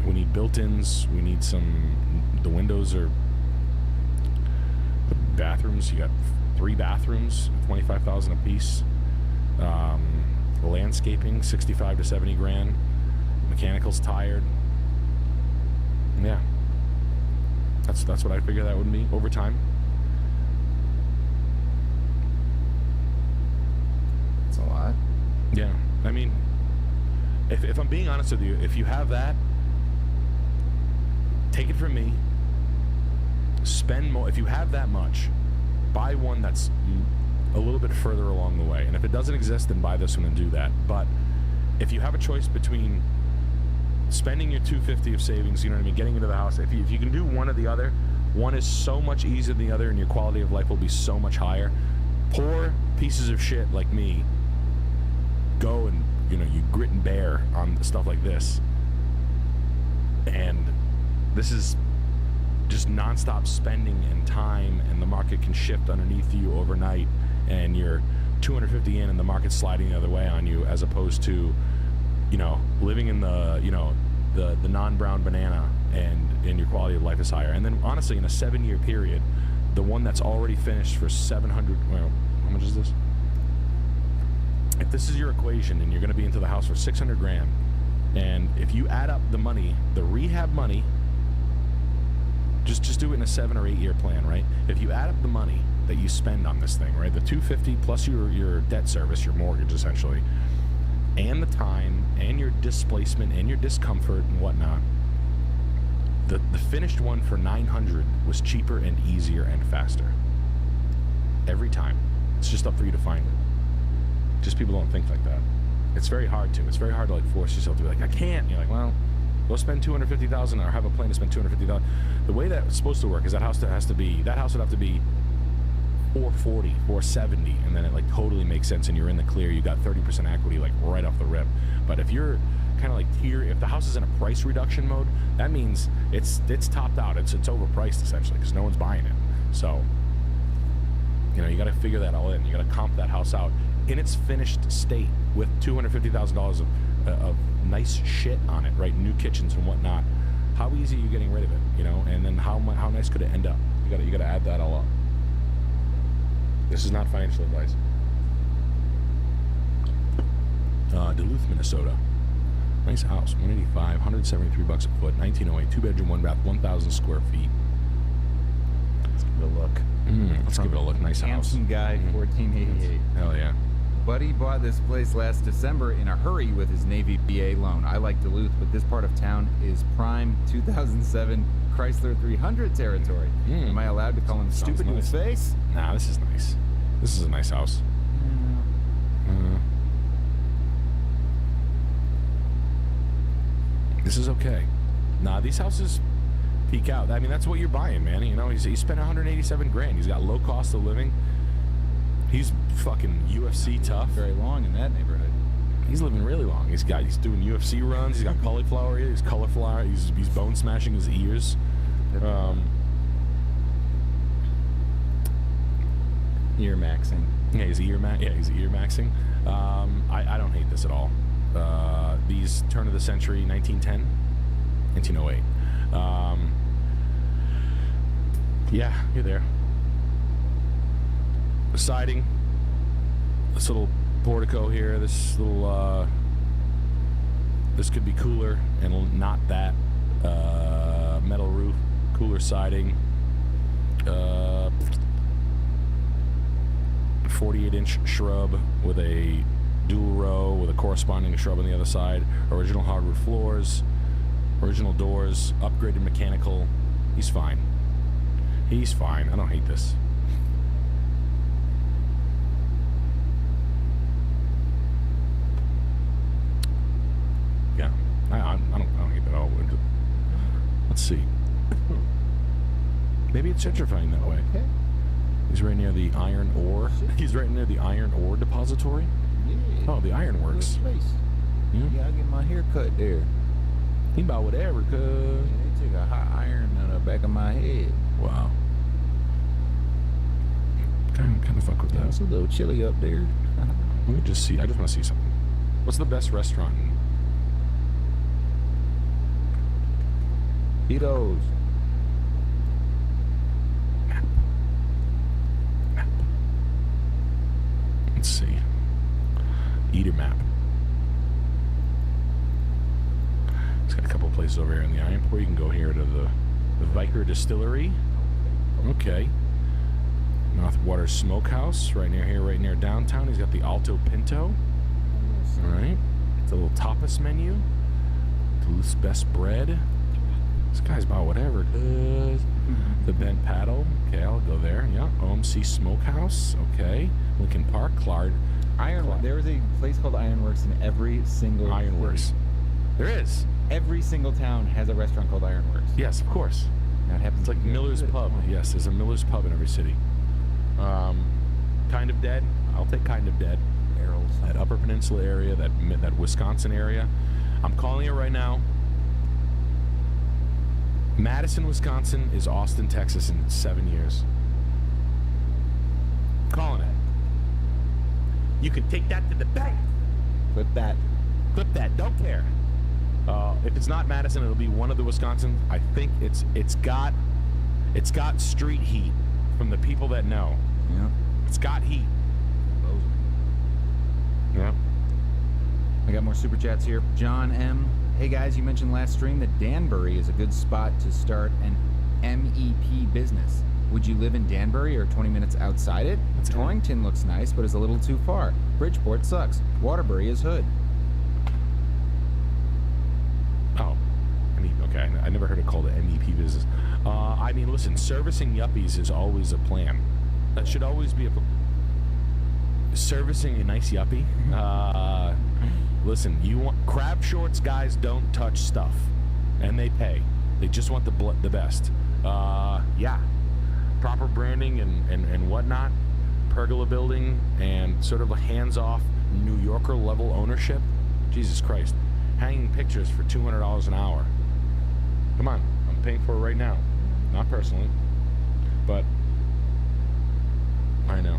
we need built-ins. We need some. The windows are. The bathrooms. You got 3 bathrooms, 25,000 a piece. Landscaping, 65 to 70 grand. Mechanical's tired. Yeah. That's what I figure that would be over time. That's a lot. Yeah. I mean, if I'm being honest with you, if you have that, take it from me. Spend more. If you have that much, buy one that's a little bit further along the way. And if it doesn't exist, then buy this one and do that. But if you have a choice between spending your $250 of savings, you know what I mean, getting into the house, if you can do one or the other, one is so much easier than the other, and your quality of life will be so much higher. Poor pieces of shit like me go and, you know, you grit and bear on stuff like this, and this is just nonstop spending and time, and the market can shift underneath you overnight, and you're 250 in and the market's sliding the other way on you, as opposed to, you know, living in the, you know, the non-brown banana, and your quality of life is higher. And then honestly, in a 7-year period, the one that's already finished for 700, well, how much is this? If this is your equation and you're going to be into the house for 600 grand, and if you add up the money, the rehab money, just do it in a 7 or 8 year plan, right? If you add up the money that you spend on this thing, right, the 250 plus your debt service, your mortgage essentially, and the time and your displacement and your discomfort and whatnot, the finished one for 900 was cheaper and easier and faster every time. It's just up for you to find it. Just people don't think like that. It's very hard to. It's very hard to like force yourself to be like, I can't. And you're like, well, go spend $250,000 or have a plan to spend $250,000. The way that's supposed to work is that house would have to be 440, 470, and then it like totally makes sense, and you're in the clear. You got 30% equity like right off the rip. But if you're kind of like if the house is in a price reduction mode, that means it's topped out. It's overpriced essentially because no one's buying it. So, you know, you got to figure that all in. You got to comp that house out in its finished state with $250,000 of nice shit on it, right? New kitchens and whatnot. How easy are you getting rid of it, you know? And then how nice could it end up? You got to add that all up. This is not financial advice. Duluth, Minnesota. Nice house, 185, $173 a foot, 1908, 2-bedroom, 1-bath, 1,000 square feet. Let's give it a look. Let's give it a look. Nice house. Handsome guy, 1488. Hell yeah. Buddy bought this place last December in a hurry with his Navy BA loan. I like Duluth, but this part of town is prime 2007 Chrysler 300 territory. Am I allowed to call him stupid in his face? Nah, this is nice. This is a nice house. This is okay. Nah, these houses peak out. I mean, that's what you're buying, man. You know, he spent 187 grand. He's got low cost of living. He's fucking UFC tough. Very long in that neighborhood. He's living really long. He's doing UFC runs. He's got cauliflower ears. He's cauliflower. He's bone smashing his ears. Ear maxing. Yeah, he's ear maxing. I don't hate this at all. These turn of the century, 1910, 1908. Yeah, you're there. The siding, this little portico here, this little, this could be cooler and not that, metal roof, cooler siding, 48-inch shrub with a dual row with a corresponding shrub on the other side, original hardwood floors, original doors, upgraded mechanical. He's fine. I don't hate this. I don't get that all. Let's see. Maybe it's gentrifying that way. Okay. He's right near the iron ore. He's right near the iron ore depository. Yeah. Oh, the ironworks. Good place. Yeah, I get my hair cut there. Think about whatever, cuz. They took a hot iron on the back of my head. Wow. Kind of fuck with that. It's a little chilly up there. Let me just see. I just want to see something. What's the best restaurant in Tito's. Let's see. Eater map. It's got a couple places over here in the Iron Port. You can go here to the Viker Distillery. Okay. Northwater Smokehouse, right near here, right near downtown. He's got the Alto Pinto. All right. The little tapas menu. Duluth's best bread. This guy's about whatever. The Bent Paddle. Okay, I'll go there. Yeah. OMC Smokehouse. Okay. Lincoln Park. Clark. There is a place called Ironworks in every single Ironworks. city. There is. Every single town has a restaurant called Ironworks. Yes, of course. That happens. It's like Miller's Pub. Yes, there's a Miller's Pub in every city. Kind of Dead. I'll take Kind of Dead. That Upper Peninsula area, that Wisconsin area. I'm calling it right now. Madison, Wisconsin is Austin, Texas in 7 years. Calling it. You can take that to the bank. Clip that. Clip that. Don't care. If it's not Madison, it'll be one of the Wisconsin. I think it's got street heat from the people that know. Yeah. It's got heat. Yeah. I got more super chats here. John M. Hey guys, you mentioned last stream that Danbury is a good spot to start an MEP business. Would you live in Danbury or 20 minutes outside it? Torrington looks nice, but is a little too far. Bridgeport sucks. Waterbury is hood. Oh, okay. I never heard it called an MEP business. I mean, listen, servicing yuppies is always a plan. That should always be servicing a nice yuppie. Listen, you want crab shorts guys don't touch stuff, and they pay. They just want the best. Yeah, proper branding and whatnot, pergola building, and sort of a hands-off New Yorker level ownership. Jesus Christ, hanging pictures for $200 an hour. Come on, I'm paying for it right now. Not personally, but I know.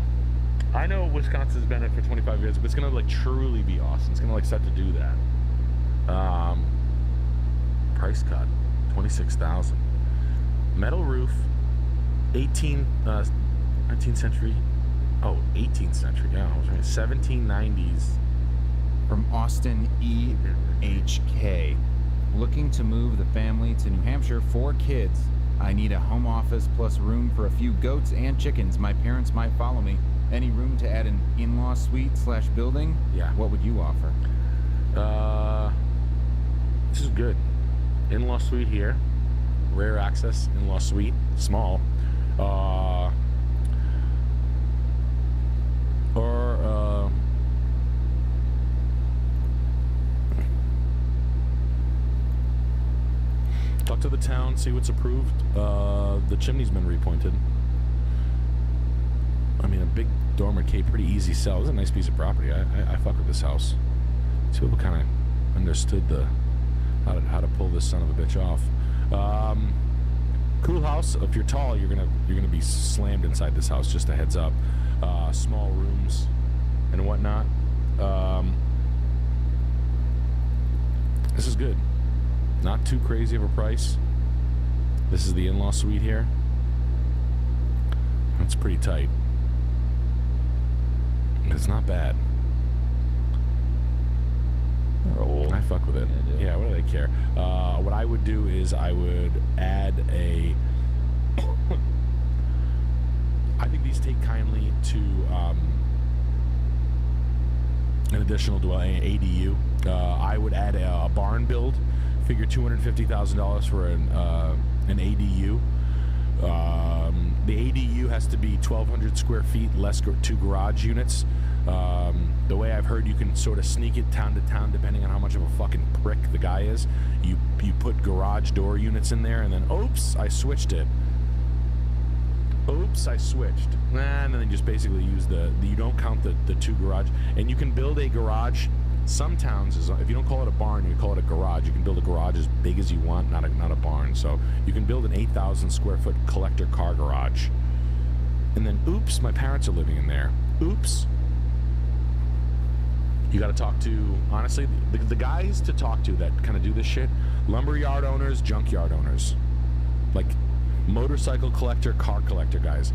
I know Wisconsin's been it for 25 years, but it's gonna like truly be awesome. It's gonna like start to do that. Price cut, $26,000. Metal roof, 19th century. Oh, 18th century. Yeah, I was right. 1790s. From Austin EHK. Looking to move the family to New Hampshire. 4 kids. I need a home office plus room for a few goats and chickens. My parents might follow me. Any room to add an in-law suite / building? Yeah. What would you offer? This is good. In-law suite here. Rare access in-law suite. Small. Talk to the town, see what's approved. The chimney's been repointed. I mean, a big dormer K, pretty easy sell. It's a nice piece of property. I fuck with this house. These people kind of understood how to pull this son of a bitch off. Cool house. If you're tall, you're gonna be slammed inside this house. Just a heads up. Small rooms and whatnot. This is good. Not too crazy of a price. This is the in-law suite here. It's pretty tight. It's not bad. They're old. I fuck with it. Yeah, what do they care? What I would do is I would add a... I think these take kindly to an additional ADU. I would add a barn build. Figure $250,000 for an ADU. The ADU has to be 1,200 square feet, less 2 garage units. The way I've heard you can sort of sneak it town to town depending on how much of a fucking prick the guy is. You put garage door units in there and then, oops, I switched it. Oops, I switched. And then they just basically use you don't count the two garage. And you can build a garage. Some towns, if you don't call it a barn, you call it a garage. You can build a garage as big as you want, not a barn. So you can build an 8,000 square foot collector car garage. And then, oops, my parents are living in there. Oops. You got to talk to, honestly, the guys to talk to that kind of do this shit, lumberyard owners, junkyard owners, like motorcycle collector, car collector guys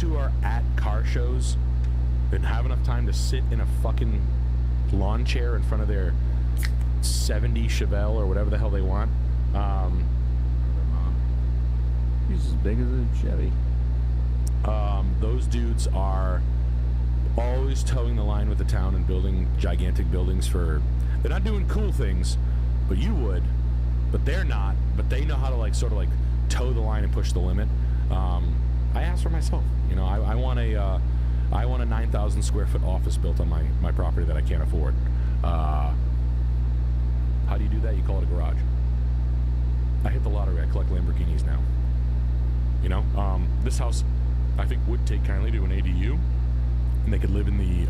who are at car shows and have enough time to sit in a fucking lawn chair in front of their 70 Chevelle or whatever the hell they want. He's as big as a Chevy. Those dudes are always towing the line with the town and building gigantic buildings for... They're not doing cool things, but you would. But they're not. But they know how to, like, sort of, like, toe the line and push the limit. I asked for myself. You know, I want a 9,000 square foot office built on my property that I can't afford. How do you do that? You call it a garage. I hit the lottery. I collect Lamborghinis now. You know, this house, I think, would take kindly to an ADU. And they could live in the,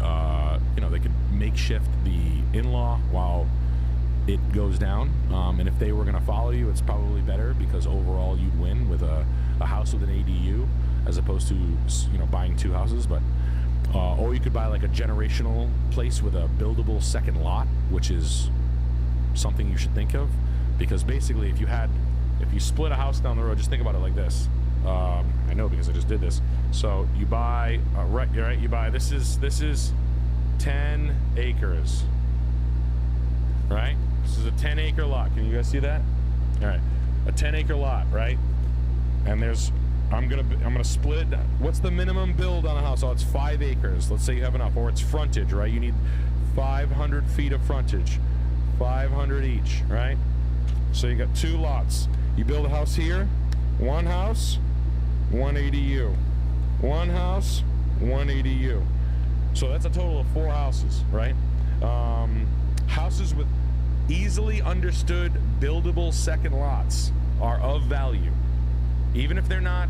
they could makeshift the in-law while it goes down. And if they were going to follow you, it's probably better because overall you'd win with a house with an ADU as opposed to, buying two houses. But or you could buy like a generational place with a buildable second lot, which is something you should think of. Because basically if you split a house down the road, just think about it like this. I know because I just did this. So you buy, you buy, this is 10 acres, right? This is a 10 acre lot. Can you guys see that? All right, a 10 acre lot, right? And I'm gonna split it. What's the minimum build on a house? Oh, it's 5 acres. Let's say you have enough, or it's frontage, right? You need 500 feet of frontage, 500 each, right? So you got 2 lots. You build a house here, 1 house, 1 ADU. 1 house, 1 ADU. So that's a total of 4 houses, right? Houses with easily understood buildable second lots are of value. Even if they're not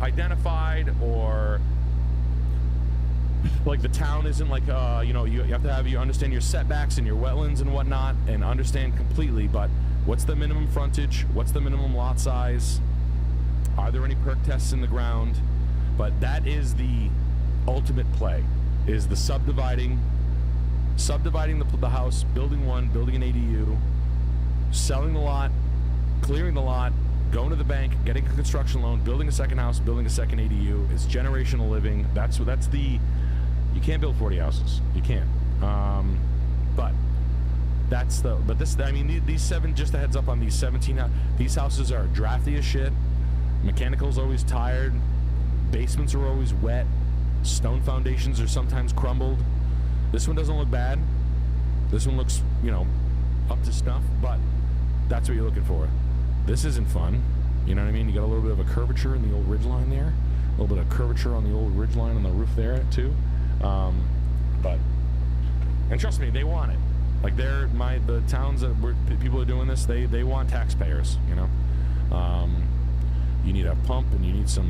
identified or like the town isn't like, you have to understand your setbacks and your wetlands and whatnot and understand completely, but what's the minimum frontage? What's the minimum lot size? Are there any perk tests in the ground? But that is the ultimate play, is the subdividing the house, building one, building an ADU, selling the lot, clearing the lot, going to the bank, getting a construction loan, building a second house, building a second ADU. It's generational living. You can't build 40 houses. You can't. These 7, just a heads up on these 17, these houses are drafty as shit. Mechanical's always tired. Basements are always wet. Stone foundations are sometimes crumbled. This one doesn't look bad. This one looks, up to snuff, but that's what you're looking for. This isn't fun. You know what I mean? You got a little bit of a curvature in the old ridgeline there. A little bit of curvature on the old ridgeline on the roof there, too. And trust me, they want it. Like, the towns that people are doing this, they want taxpayers, You need a pump and you need you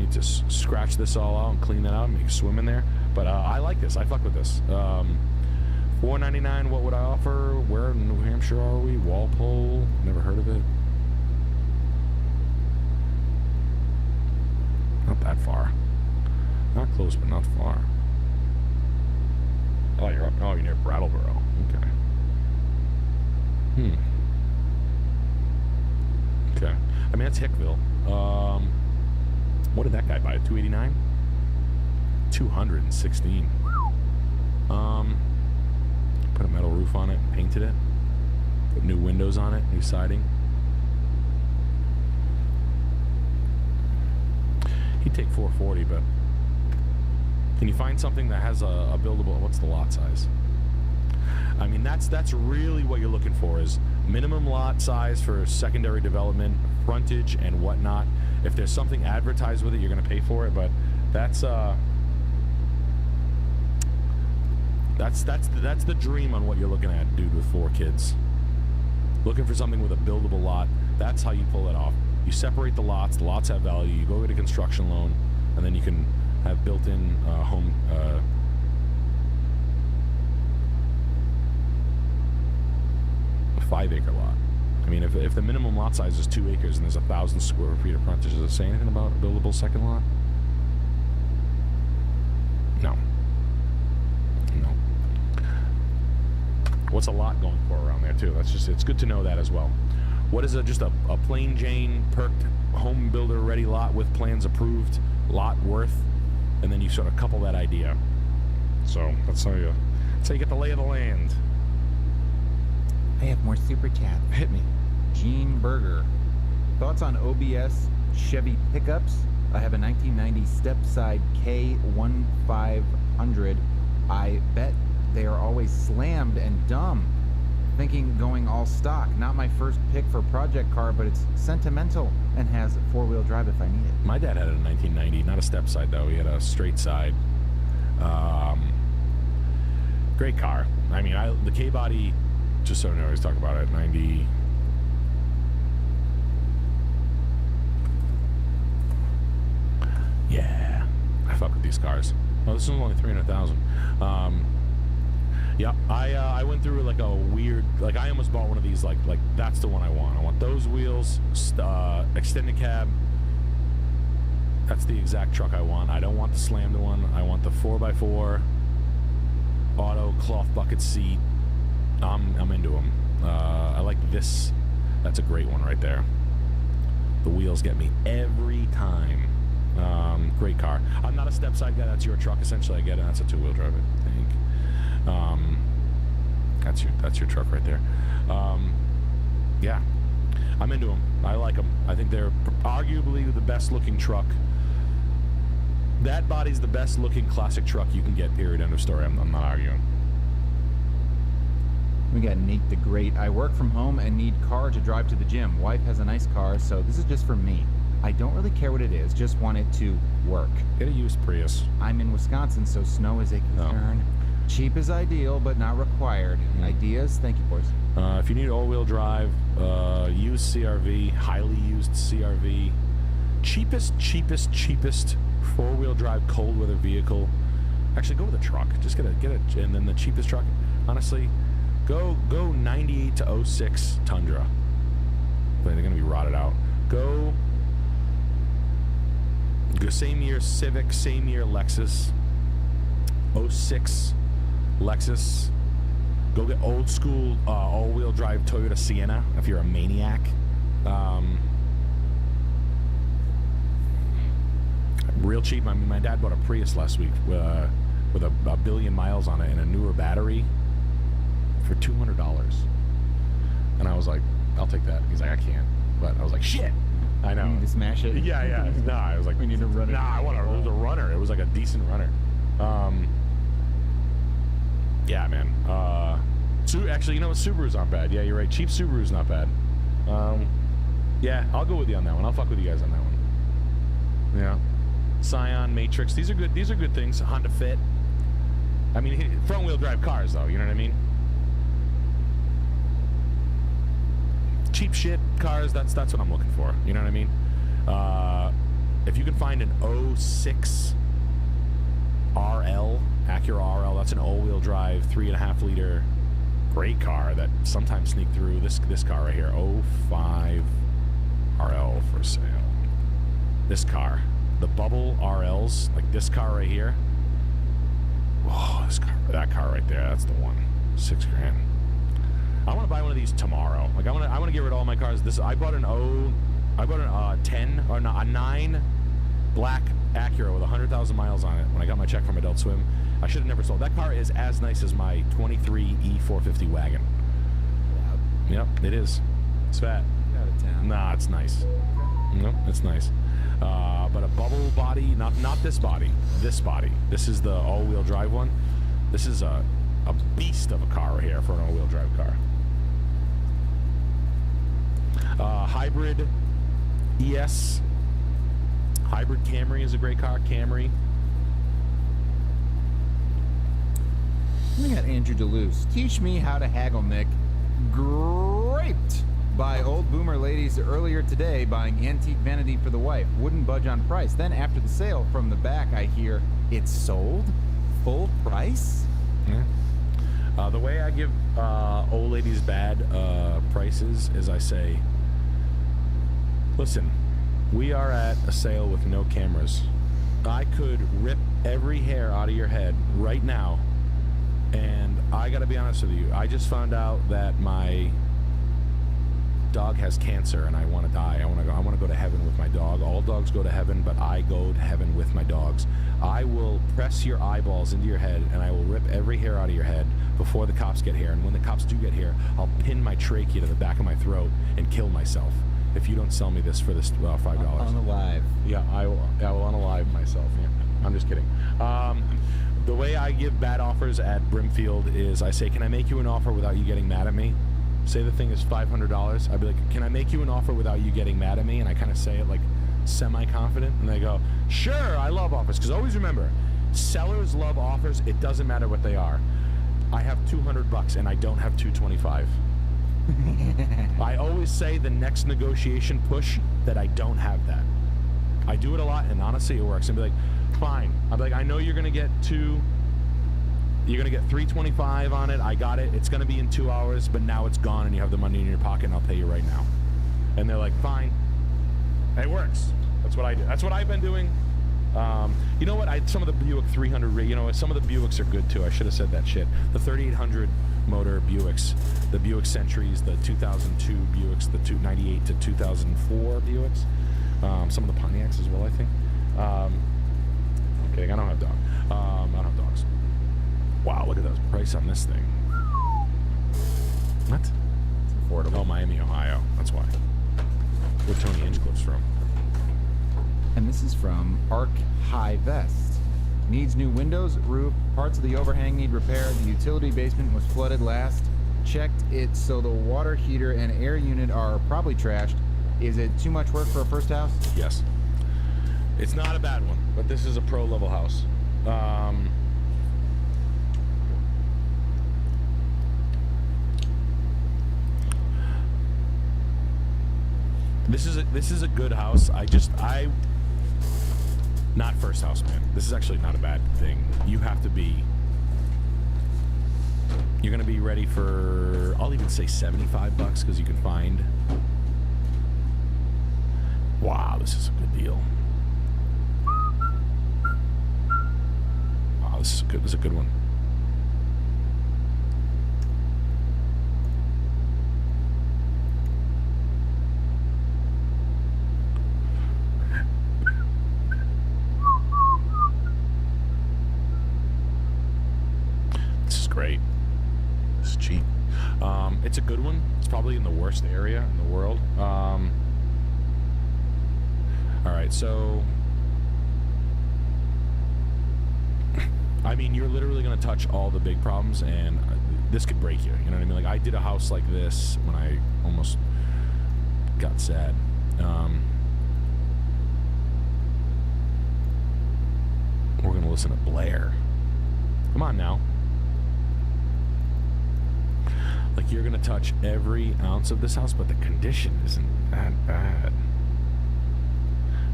need to scratch this all out and clean that out and make a swim in there. But I like this. I fuck with this. $4.99. What would I offer? Where in New Hampshire are we? Walpole. Never heard of it. Not that far. Not close, but not far. Oh, you're near Brattleboro. Okay. Okay. I mean, that's Hickville. What did that guy buy? $289? $216. Put a metal roof on it, painted it, put new windows on it, new siding. He'd take $440, but can you find something that has a buildable? What's the lot size? I mean, that's really what you're looking for, is minimum lot size for secondary development, frontage, and whatnot. If there's something advertised with it, you're going to pay for it, but that's That's the dream on what you're looking at, dude, with 4 kids. Looking for something with a buildable lot. That's how you pull it off. You separate the lots have value, you go get a construction loan, and then you can have built-in home... a 5-acre lot. I mean, if the minimum lot size is 2 acres and there's 1,000 square feet of frontage, does it say anything about a buildable second lot? No. No. What's a lot going for around there, too? It's good to know that as well. What is just a plain Jane perked home builder ready lot with plans approved lot worth? And then you sort of couple that idea. So that's how you get the lay of the land. I have more super chats. Hit me. Gene Berger. Thoughts on OBS Chevy pickups? I have a 1990 step-side K1500. I bet they are always slammed and dumb. Thinking going all stock. Not my first pick for project car, but it's sentimental and has 4-wheel drive if I need it. My dad had a 1990, not a step-side though. He had a straight side. Great car. I mean, the K-body... Just so I always talk about it, 90. Yeah, I fuck with these cars. Oh, this is only 300,000. Yeah, I went through like a weird, like I almost bought one of these. Like that's the one I want. I want those wheels, extended cab. That's the exact truck I want. I don't want the slammed one. I want the 4x4 auto cloth bucket seat. I'm into them. I like this. That's a great one right there. The wheels get me every time. Great car. I'm not a step side guy. That's your truck essentially. I get it. That's a 2-wheel drive, I think. That's your truck right there. Yeah, I'm into them. I like them. I think they're arguably the best looking truck. That body's the best looking classic truck you can get. Period. End of story. I'm not arguing. We got Nate the Great. I work from home and need car to drive to the gym. Wife has a nice car, so this is just for me. I don't really care what it is, just want it to work. Get a used Prius. I'm in Wisconsin, so snow is a concern. No. Cheap is ideal, but not required. Ideas? Thank you, boys. If you need all-wheel drive, used CRV, highly used CRV, cheapest 4-wheel drive cold weather vehicle. Actually, go with a truck. Just get it, and then the cheapest truck. Honestly, go 98 to 06 Tundra. But they're gonna be rotted out. Go same year Civic, same year Lexus. 06 Lexus. Go get old school all-wheel drive Toyota Sienna if you're a maniac. Real cheap. I mean, my dad bought a Prius last week with a billion miles on it and a newer battery for $200. And I was like, I'll take that. He's like, I can't. But I was like, shit. I know. You need to smash it? Yeah. Nah, I was like, we need to run it. Nah, it was a runner. It was like a decent runner. Yeah, man. Actually, you know what? Subaru's not bad. Yeah, you're right. Cheap Subaru's not bad. Yeah, I'll go with you on that one. I'll fuck with you guys on that one. Yeah. Scion, Matrix. These are good. These are good things. Honda Fit. I mean, front-wheel drive cars, though. You know what I mean? Cheap shit cars. That's what I'm looking for. You know what I mean? If you can find an 06 RL, Acura RL, that's an all-wheel drive, 3.5 liter, great car that sometimes sneak through. This car right here, 05 RL for sale. This car, the bubble RLs, like this car right here. Oh, this car, that car right there, that's the one. $6 grand. I want to buy one of these tomorrow. Like I want to get rid of all my cars. I bought a 9 black Acura with 100,000 miles on it when I got my check from Adult Swim. I should have never sold. That car is as nice as my 23 E450 wagon. Wow. Yep, it is. It's fat. Out of town. Nah, it's nice. No, it's nice. But a bubble body, not this body. This body. This is the all-wheel drive one. This is a beast of a car right here for an all-wheel drive car. Hybrid ES. Hybrid Camry is a great car. Camry. We got Andrew DeLuce. Teach me how to haggle, Nick. Graped by old boomer ladies earlier today buying antique vanity for the wife. Wouldn't budge on price. Then after the sale from the back, I hear it's sold full price. Yeah. The way I give old ladies bad prices is I say, listen, we are at a sale with no cameras. I could rip every hair out of your head right now, and I gotta be honest with you, I just found out that my dog has cancer and I want to die. I want to go to heaven with my dog. All dogs go to heaven, but I go to heaven with my dogs. I will press your eyeballs into your head and I will rip every hair out of your head before the cops get here. And when the cops do get here, I'll pin my trachea to the back of my throat and kill myself if you don't sell me this for this $5. Unalive. Yeah, I will unalive myself. Yeah, I'm just kidding. The way I give bad offers at Brimfield is I say, can I make you an offer without you getting mad at me? Say the thing is $500. I'd be like, can I make you an offer without you getting mad at me? And I kind of say it like semi-confident. And they go, sure, I love offers. Because always remember, sellers love offers. It doesn't matter what they are. I have $200 and I don't have $225. I always say the next negotiation push that I don't have that. I do it a lot, and honestly, it works. I'd be like, fine. I'd be like, I know you're gonna get You're gonna get $325 on it. I got it. It's gonna be in 2 hours, but now it's gone, and you have the money in your pocket, and I'll pay you right now. And they're like, fine. It works. That's what I do. That's what I've been doing. You know what? Some of the Buick 300, you know, some of the Buicks are good too. I should have said that shit. The 3800 motor Buicks, the Buick Centuries, the 2002 Buicks, the 98 to 2004 Buicks, some of the Pontiacs as well, I think. I'm kidding. I don't have dogs. I don't have dogs. Wow, look at the price on this thing. What? It's affordable. Oh, Miami, Ohio. That's why. Where Tony Hinchcliffe's from. And this is from Arc High Vest. Needs new windows, roof, parts of the overhang need repair. The utility basement was flooded last. Checked it so the water heater and air unit are probably trashed. Is it too much work for a first house? Yes. It's not a bad one, but this is a pro-level house. This is a good house. Not first house, man. This is actually not a bad thing. You have to be. You're gonna be ready for. I'll even say $75 because you can find. Wow, this is a good deal. Wow, this is good. This is a good one. Great. It's cheap. It's a good one. It's probably in the worst area in the world. All right, so I mean, you're literally going to touch all the big problems, and this could break you. You know what I mean? Like, I did a house like this when I almost got sad. We're going to listen to Blair. Come on now. Like, you're gonna touch every ounce of this house, but the condition isn't that bad.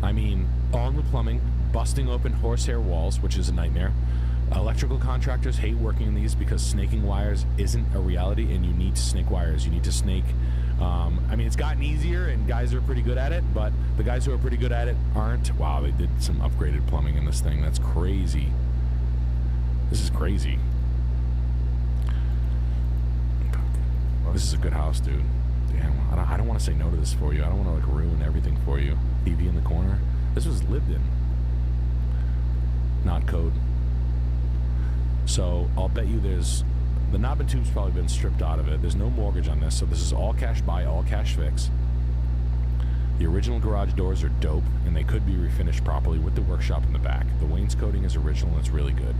I mean, all new plumbing, busting open horsehair walls, which is a nightmare. Electrical contractors hate working in these because snaking wires isn't a reality, and you need to snake wires. You need to snake. I mean, it's gotten easier, and guys are pretty good at it, but the guys who are pretty good at it aren't. Wow, they did some upgraded plumbing in this thing. That's crazy. This is crazy. This is a good house, dude. Damn, I don't want to say no to this for you. I don't want to, like, ruin everything for you. TV in the corner. This was lived in. Not code. So, I'll bet you there's... The knob and tube's probably been stripped out of it. There's no mortgage on this, so this is all cash buy, all cash fix. The original garage doors are dope, and they could be refinished properly with the workshop in the back. The wainscoting is original, and it's really good.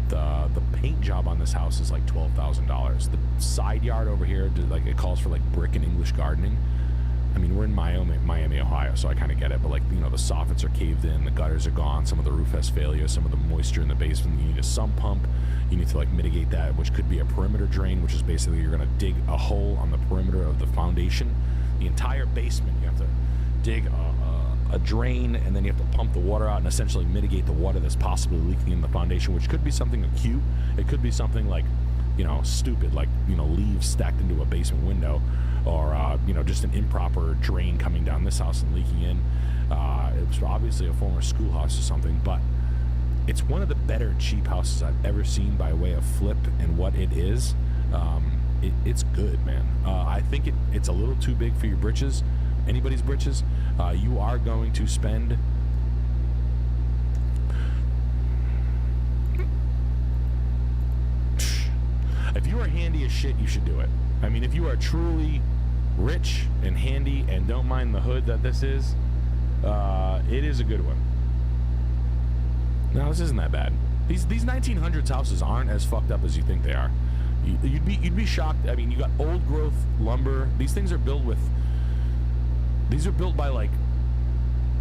The paint job on this house is like $12,000. The side yard over here, like, it calls for like brick and English gardening. I mean, we're in Miami, Ohio, so I kind of get it. But like, you know, the soffits are caved in, the gutters are gone, some of the roof has failure, some of the moisture in the basement. You need a sump pump. You need to like mitigate that, which could be a perimeter drain, which is basically you're gonna dig a hole on the perimeter of the foundation. The entire basement, you have to dig a drain, and then you have to pump the water out and essentially mitigate the water that's possibly leaking in the foundation, which could be something acute. It could be something like, you know, stupid, like, you know, leaves stacked into a basement window, or you know, just an improper drain coming down this house and leaking in. It was obviously a former schoolhouse or something, but it's one of the better cheap houses I've ever seen by way of flip and what it is. It's good, man. I think it's a little too big for your britches, anybody's britches. You are going to spend if you are handy as shit, you should do it. I mean, if you are truly rich and handy and don't mind the hood that this is, it is a good one. No, this isn't that bad. These 1900s houses aren't as fucked up as you think they are. You'd be shocked. I mean, you got old growth lumber. These things are built with. These are built by like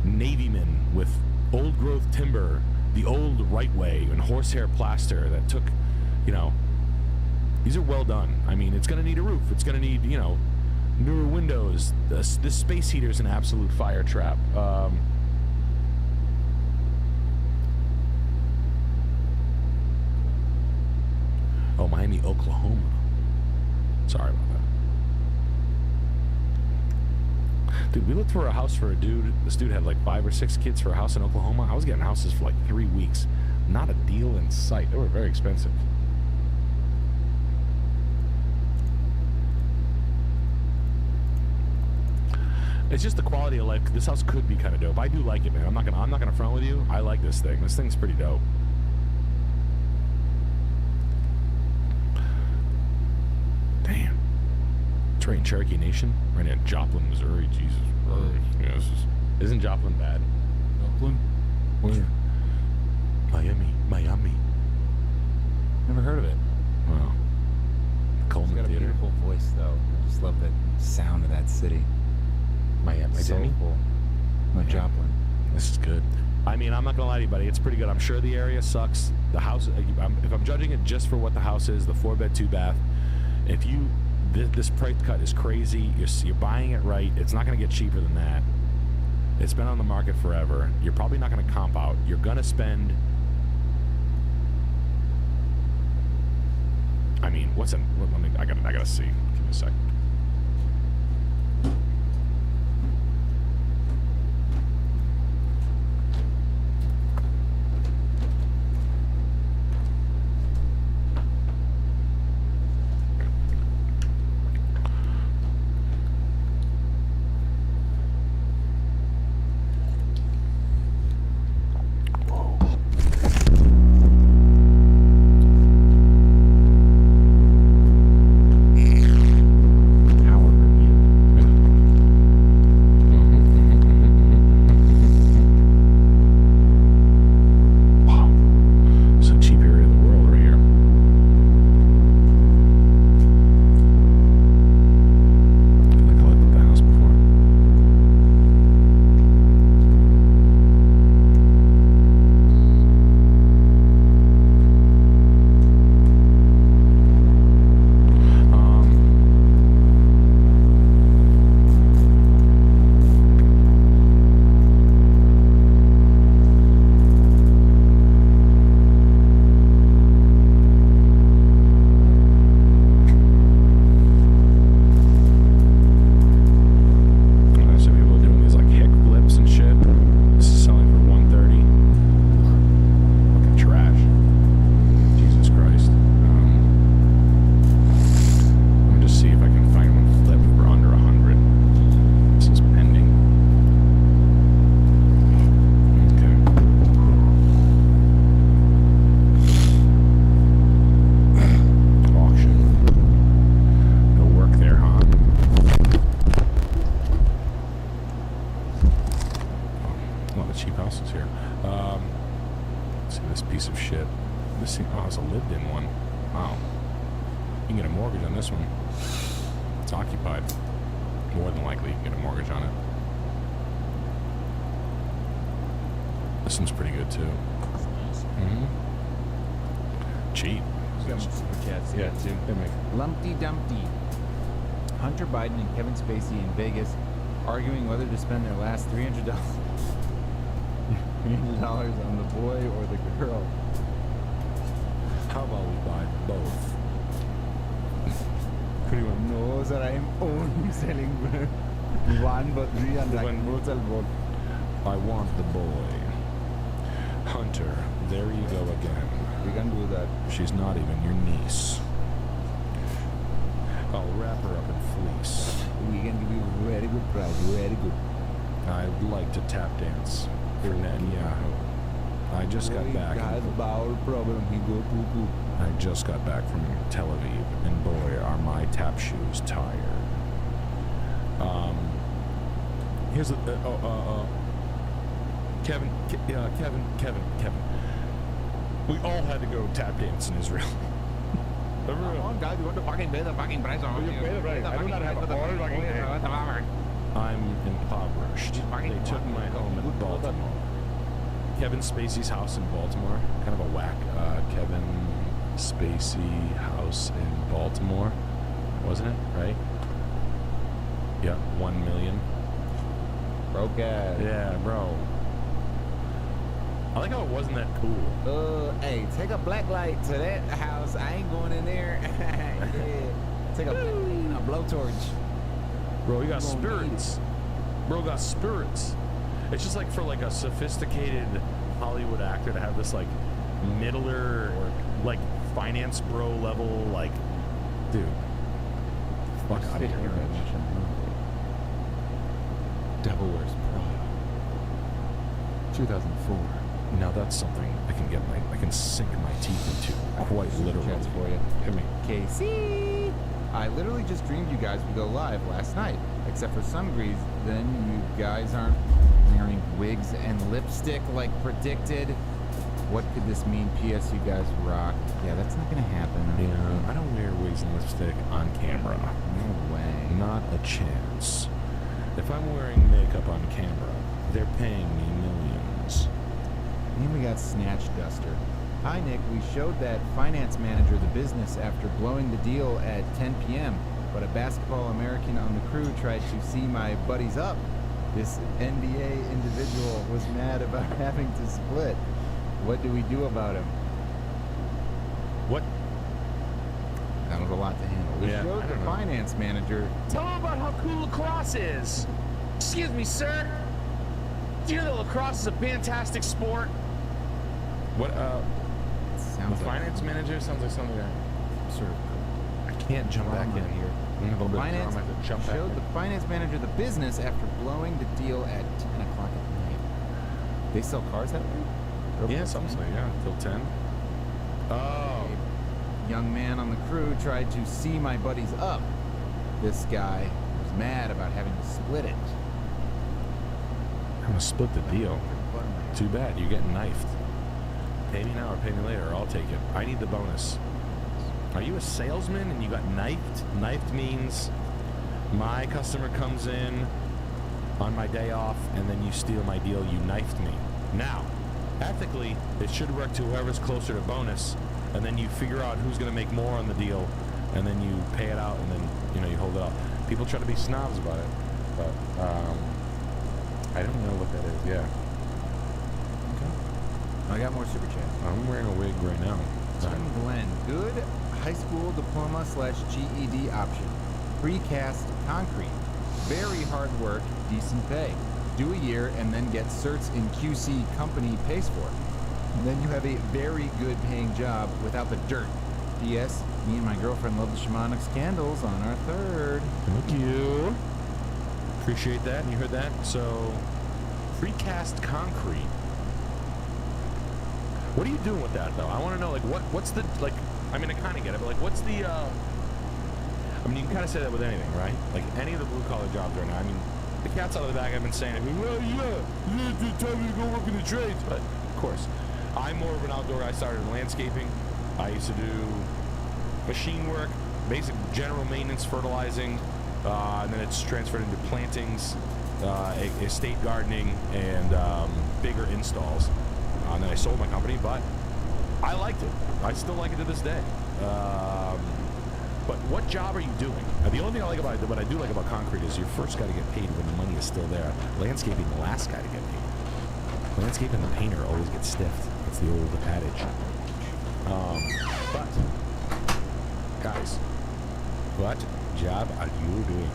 Navy men with old growth timber, the old right way, and horsehair plaster that took, you know. These are well done. I mean, it's gonna need a roof. It's gonna need, you know, newer windows. This space heater is an absolute fire trap. Oh, Miami, Oklahoma. Sorry about that. Dude, we looked for a house for a dude. This dude had like 5 or 6 kids for a house in Oklahoma. I was getting houses for like 3 weeks. Not a deal in sight. They were very expensive. It's just the quality of life. This house could be kind of dope. I do like it, man. I'm not gonna front with you. I like this thing. This thing's pretty dope. Damn. It's right in Cherokee Nation, right in Joplin, Missouri. Jesus Christ. Yeah, isn't Joplin bad? Joplin? Where? Miami. Never heard of it. Wow. Coleman It's got a Theater. beautiful voice, though. I just love the sound of that city. Miami. Soulful. No, Joplin. This is good. I mean, I'm not gonna lie to you, buddy. It's pretty good. I'm sure the area sucks. The house, if I'm judging it just for what the house is, the 4-bed, 2-bath. If you, this price cut is crazy. You're buying it right. It's not gonna get cheaper than that. It's been on the market forever. You're probably not gonna comp out. You're gonna spend. I mean, I gotta see. Give me a sec. It's occupied. More than likely, you can get a mortgage on This one's pretty good too. Mm-hmm. Cheap. Super chats Yeah, too. Lumpty Dumpty. Hunter Biden and Kevin Spacey in Vegas arguing whether to spend their last $300 on the boy or the girl. How about we buy both? Everyone knows that I am only selling one, but $300 I want the boy. Hunter, there you go again. We can do that. She's not even your niece. I'll wrap her up in fleece. We can give you very good price, very good. I'd like to tap dance for Netanyahu. I just got back. Has bowel problem. He go poo poo. I just got back from Tel Aviv, and boy, are my tap shoes tired. Here's Kevin. We all had to go tap dance in Israel. Come on, guys, you want to fucking pay the fucking price on You pay the price. I do not have a hard fucking hand. I'm impoverished. They took my home in Baltimore. Kevin Spacey's house in Baltimore. Kind of a whack. Kevin Spacey house in Baltimore. Wasn't it? Right? Yeah, 1 million. Broke ass. Yeah, bro. I like how it wasn't that cool. Hey, take a black light to that house. I ain't going in there. Yeah. Take a black light and a blowtorch. Bro, you got spirits. Bro got spirits. It's just like for like a sophisticated Hollywood actor to have this like middler or like finance bro level like, dude. Fuck out of here. Devil Wears Prada. 2004. Now that's something I can sink my teeth into quite literally. For you. Hit me. KC. I literally just dreamed you guys would go live last night. Except for some reason, then you guys aren't wearing wigs and lipstick like predicted. What could this mean? P.S. You guys rock. Yeah, that's not gonna happen. Yeah, I don't wear wigs and lipstick on camera. No way. Not a chance. If I'm wearing makeup on camera, they're paying me millions. And we got Snatch Duster. Hi, Nick. We showed that finance manager the business after blowing the deal at 10 p.m., but a basketball American on the crew tried to see my buddies up. This NBA individual was mad about having to split. What do we do about him? What? That was a lot to handle. We showed the finance manager. Tell him about how cool lacrosse is. Excuse me, sir. Do you know that lacrosse is a fantastic sport? What, sounds the like finance manager sounds like something that sort of, I can't jump back in here. Finance showed the finance manager the business after blowing the deal at 10 o'clock at night. They sell cars that way? Yeah, something like yeah, till 10. Oh. A young man on the crew tried to see my buddies up. This guy was mad about having to split it. I'm gonna split the deal. Too bad, you're getting knifed. Pay me now or pay me later, or I'll take it. I need the bonus. Are you a salesman and you got knifed? Knifed means my customer comes in on my day off and then you steal my deal, you knifed me. Now, ethically, it should work to whoever's closer to bonus, and then you figure out who's gonna make more on the deal, and then you pay it out, and then, you know, you hold it up. People try to be snobs about it, but, I don't know what that is, yeah. I got more super chat. I'm wearing a wig right now. Tim Glenn, good high school diploma / GED option. Precast concrete. Very hard work, decent pay. Do a year and then get certs in QC company pays for it. And then you have a very good paying job without the dirt. P.S. Me and my girlfriend love the Shamanics candles on our 3rd. Thank you. Appreciate that. You heard that? So, precast concrete. What are you doing with that, though? I want to know, like, what's the, like, I mean, I kind of get it, but, like, what's the, I mean, you can kind of say that with anything, right? Like, any of the blue-collar jobs right now. I mean, the cat's out of the bag. I've been saying, well, yeah, it's time to go work in the trades. But, of course, I'm more of an outdoor guy. I started in landscaping. I used to do machine work, basic general maintenance, fertilizing, and then it's transferred into plantings. estate gardening and bigger installs. And then I sold my company, but I liked it. I still like it to this day. But what job are you doing? The only thing I like about it, what I do like about concrete is you first got to get paid when the money is still there. Landscaping, the last guy to get paid. Landscaping, the painter always gets stiffed. That's the old adage. But guys, what job are you doing?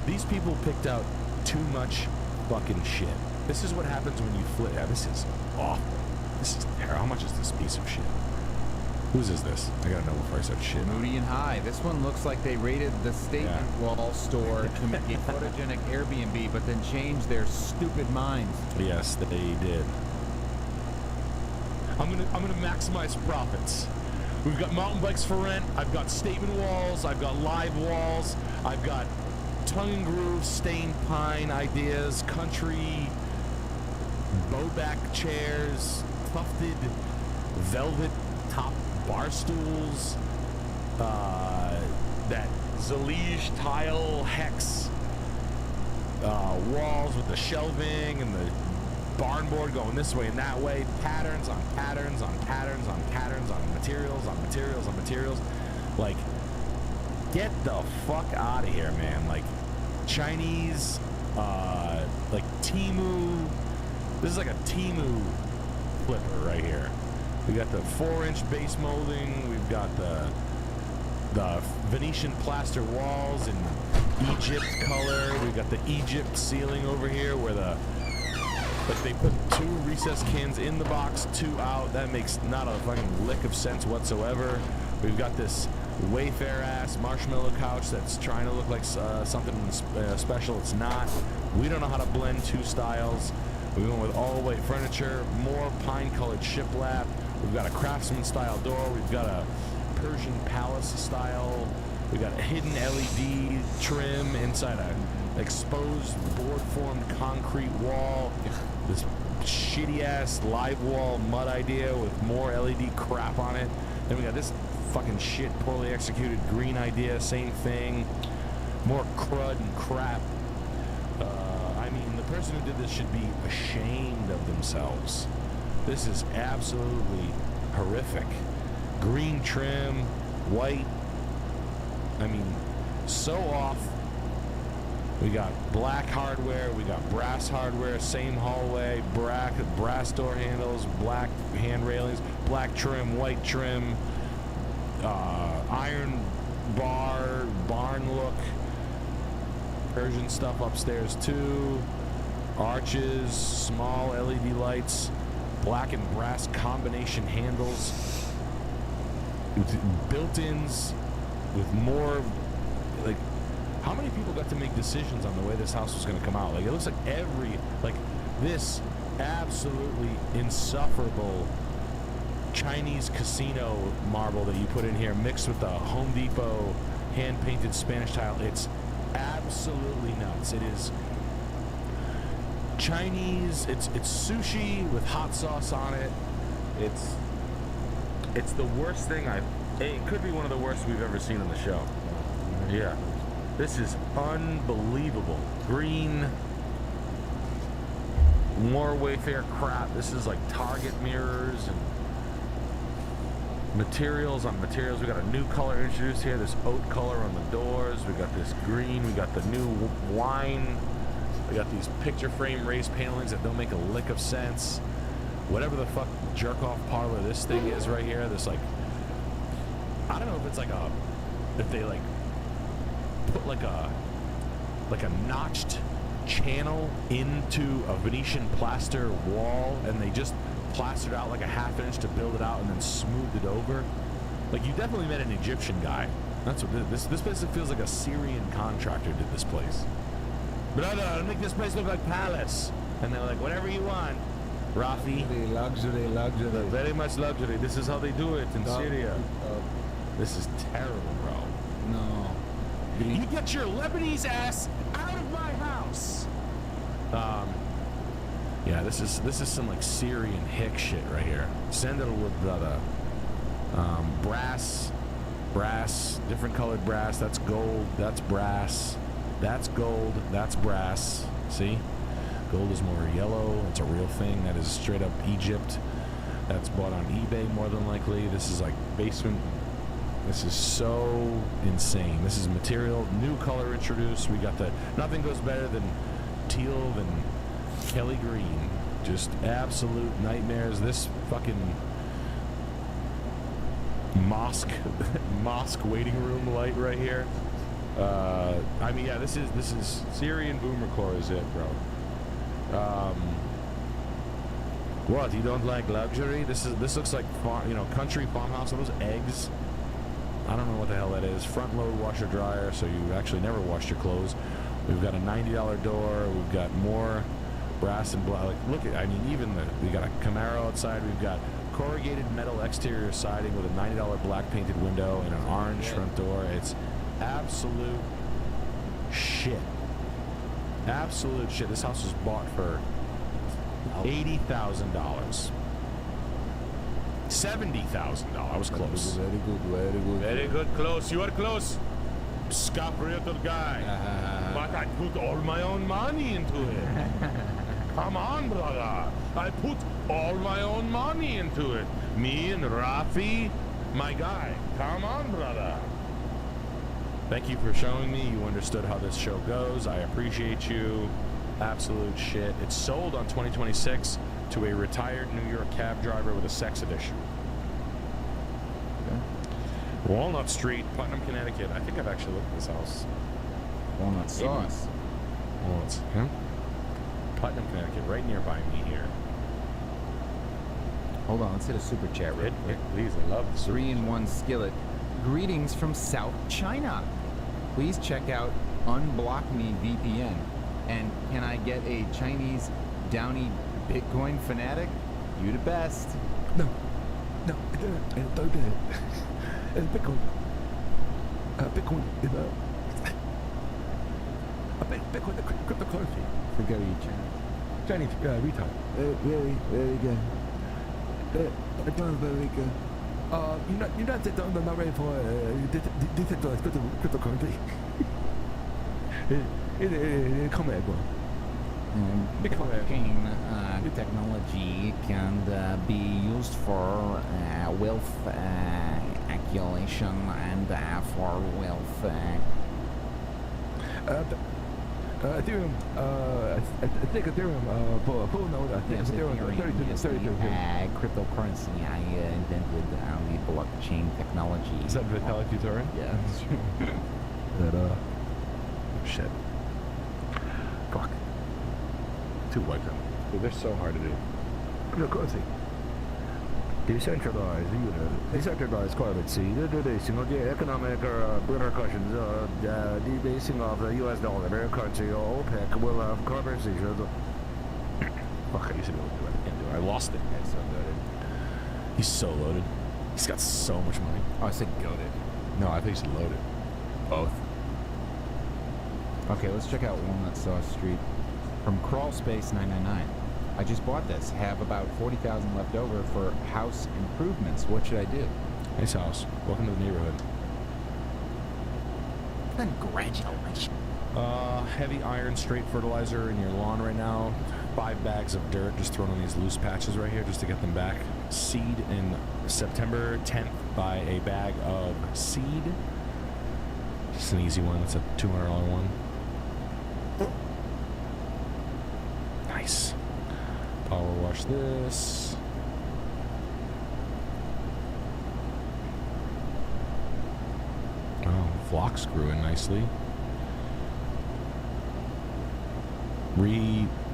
These people picked out too much fucking shit. This is what happens when you flip. Yeah, this is awful. This is terrible. How much is this piece of shit? Whose is this? I gotta know before I start shit. Moody and High. This one looks like they raided the statement wall store to make a photogenic Airbnb, but then changed their stupid minds. Yes, they did. I'm gonna maximize profits. We've got mountain bikes for rent. I've got statement walls. I've got live walls. I've got tongue and groove, stained pine ideas, country, bowback chairs, tufted velvet top bar stools, that Zalige tile hex walls with the shelving and the barn board going this way and that way, patterns on patterns on patterns on patterns on materials on materials on materials. Like, get the fuck out of here, man. Like, Chinese, like Temu. This is like a Temu flipper right here. We got the 4-inch base molding. We've got the Venetian plaster walls in Egypt color. We've got the Egypt ceiling over here where like they put 2 recess cans in the box, 2 out. That makes not a fucking lick of sense whatsoever. We've got this Wayfair ass marshmallow couch that's trying to look like something special. It's not. We don't know how to blend 2 styles. We went with all white furniture, more pine colored shiplap. We've got a craftsman style door. We've got a Persian palace style. We got a hidden LED trim inside a exposed board formed concrete wall. This shitty ass live wall mud idea with more LED crap on it. Then we got this fucking shit poorly executed green idea, same thing. More crud and crap. I mean, the person who did this should be ashamed of themselves. This is absolutely horrific. Green trim, white. I mean, so off. We got black hardware, we got brass hardware, same hallway, brass door handles, black hand railings, black trim, white trim, iron bar, barn look, Persian stuff upstairs too, arches, small LED lights, black and brass combination handles, built-ins with more, like, how many people got to make decisions on the way this house was going to come out? Like, it looks like this absolutely insufferable Chinese casino marble that you put in here mixed with the Home Depot hand-painted Spanish tile. It's absolutely nuts. It is Chinese. It's sushi with hot sauce on it. It's the worst thing it could be one of the worst we've ever seen on the show. Yeah. This is unbelievable. Green, more Wayfair crap. This is like Target mirrors and materials on materials. We got a new color introduced here, this oat color on the doors. We got this green. We got the new wine. We got these picture frame raised panelings that don't make a lick of sense. Whatever the fuck jerk off parlor this thing is right here. This, like, I don't know if it's like if they like put like a notched channel into a Venetian plaster wall and they just plastered out like a ½ inch to build it out and then smoothed it over. Like, you definitely met an Egyptian guy. That's what this place feels like. A Syrian contractor did this place. Brother, make this place look like palace. And they're like, whatever you want, Rafi. Luxury. Very much luxury. This is how they do it in Syria. This is terrible, bro. No. You get your Lebanese ass out of my house. Yeah, this is some like Syrian hick shit right here. Sandalwood brother. Brass, different colored brass. That's gold. That's brass. That's gold. That's brass. See? Gold is more yellow. It's a real thing. That is straight up Egypt. That's bought on eBay more than likely. This is like basement. This is so insane. This is material, new color introduced. We got the, nothing goes better than teal than Kelly green. Just absolute nightmares. This fucking mosque waiting room light right here. I mean, yeah, this is Syrian boomer core is it, bro. What, you don't like luxury? This looks like country farmhouse. Are those eggs? I don't know what the hell that is. Front load washer dryer, so you actually never washed your clothes. We've got a $90 door. We've got more brass and black. Like, look at, I mean, we got a Camaro outside. We've got corrugated metal exterior siding with a $90 black painted window and an orange front door. It's absolute shit. Absolute shit. This house was bought for $80,000. $70,000. I was close. Very good, very good. Very good, close. You are close. Scop-rated guy. But I put all my own money into it. Come on, brother. I put all my own money into it. Me and Rafi, my guy. Come on, brother. Thank you for showing me. You understood how this show goes. I appreciate you. Absolute shit. It's sold on 2026 to a retired New York cab driver with a sex addiction. Okay. Walnut Street, Putnam, Connecticut. I think I've actually looked at this house. Walnut sauce. Walnuts. Yeah. Putnam, Connecticut, right nearby me here. Hold on, let's hit a super chat real quick. Please, I love the 3-in-1 skillet. Greetings from South China. Please check out Unblock Me VPN. And can I get a Chinese Downy Bitcoin fanatic? You the best. No, don't do it. Bitcoin. Bitcoin is Bitcoin, the cryptocurrency. Forget you, Chinese retard. Very, very good. It sounds very good. You're not ready for decentralized cryptocurrency. Come here, bro. Blockchain technology can be used for wealth accumulation and for wealth. Ethereum, I think Ethereum, for full node, I think Ethereum is the cryptocurrency I invented the blockchain technology. Is that Vitalik Buterin? Yeah, that's true. That, shit. Fuck. Too white them. Dude, they're so hard to do. Cryptocurrency. Decentralized unit. Decentralized currency. Debasing of the economic repercussions. Debasing of the U.S. dollar. Their currency. OPEC will have conversations. Fuck, I used to be able to do it. I can't do it. I lost it. That's so loaded. He's so loaded. He's got so much money. Oh, I said goated. No, I think he's loaded. Both. Okay, let's check out Walnut Sauce Street from Crawlspace 999. I just bought this. Have about 40,000 left over for house improvements. What should I do? Nice house. Welcome to the neighborhood. Congratulations. Heavy iron straight fertilizer in your lawn right now. 5 bags of dirt just thrown on these loose patches right here just to get them back. Seed in September 10th. Buy a bag of seed. Just an easy one. That's a $200 one. Nice. Power wash this. Oh, flocks grew in nicely.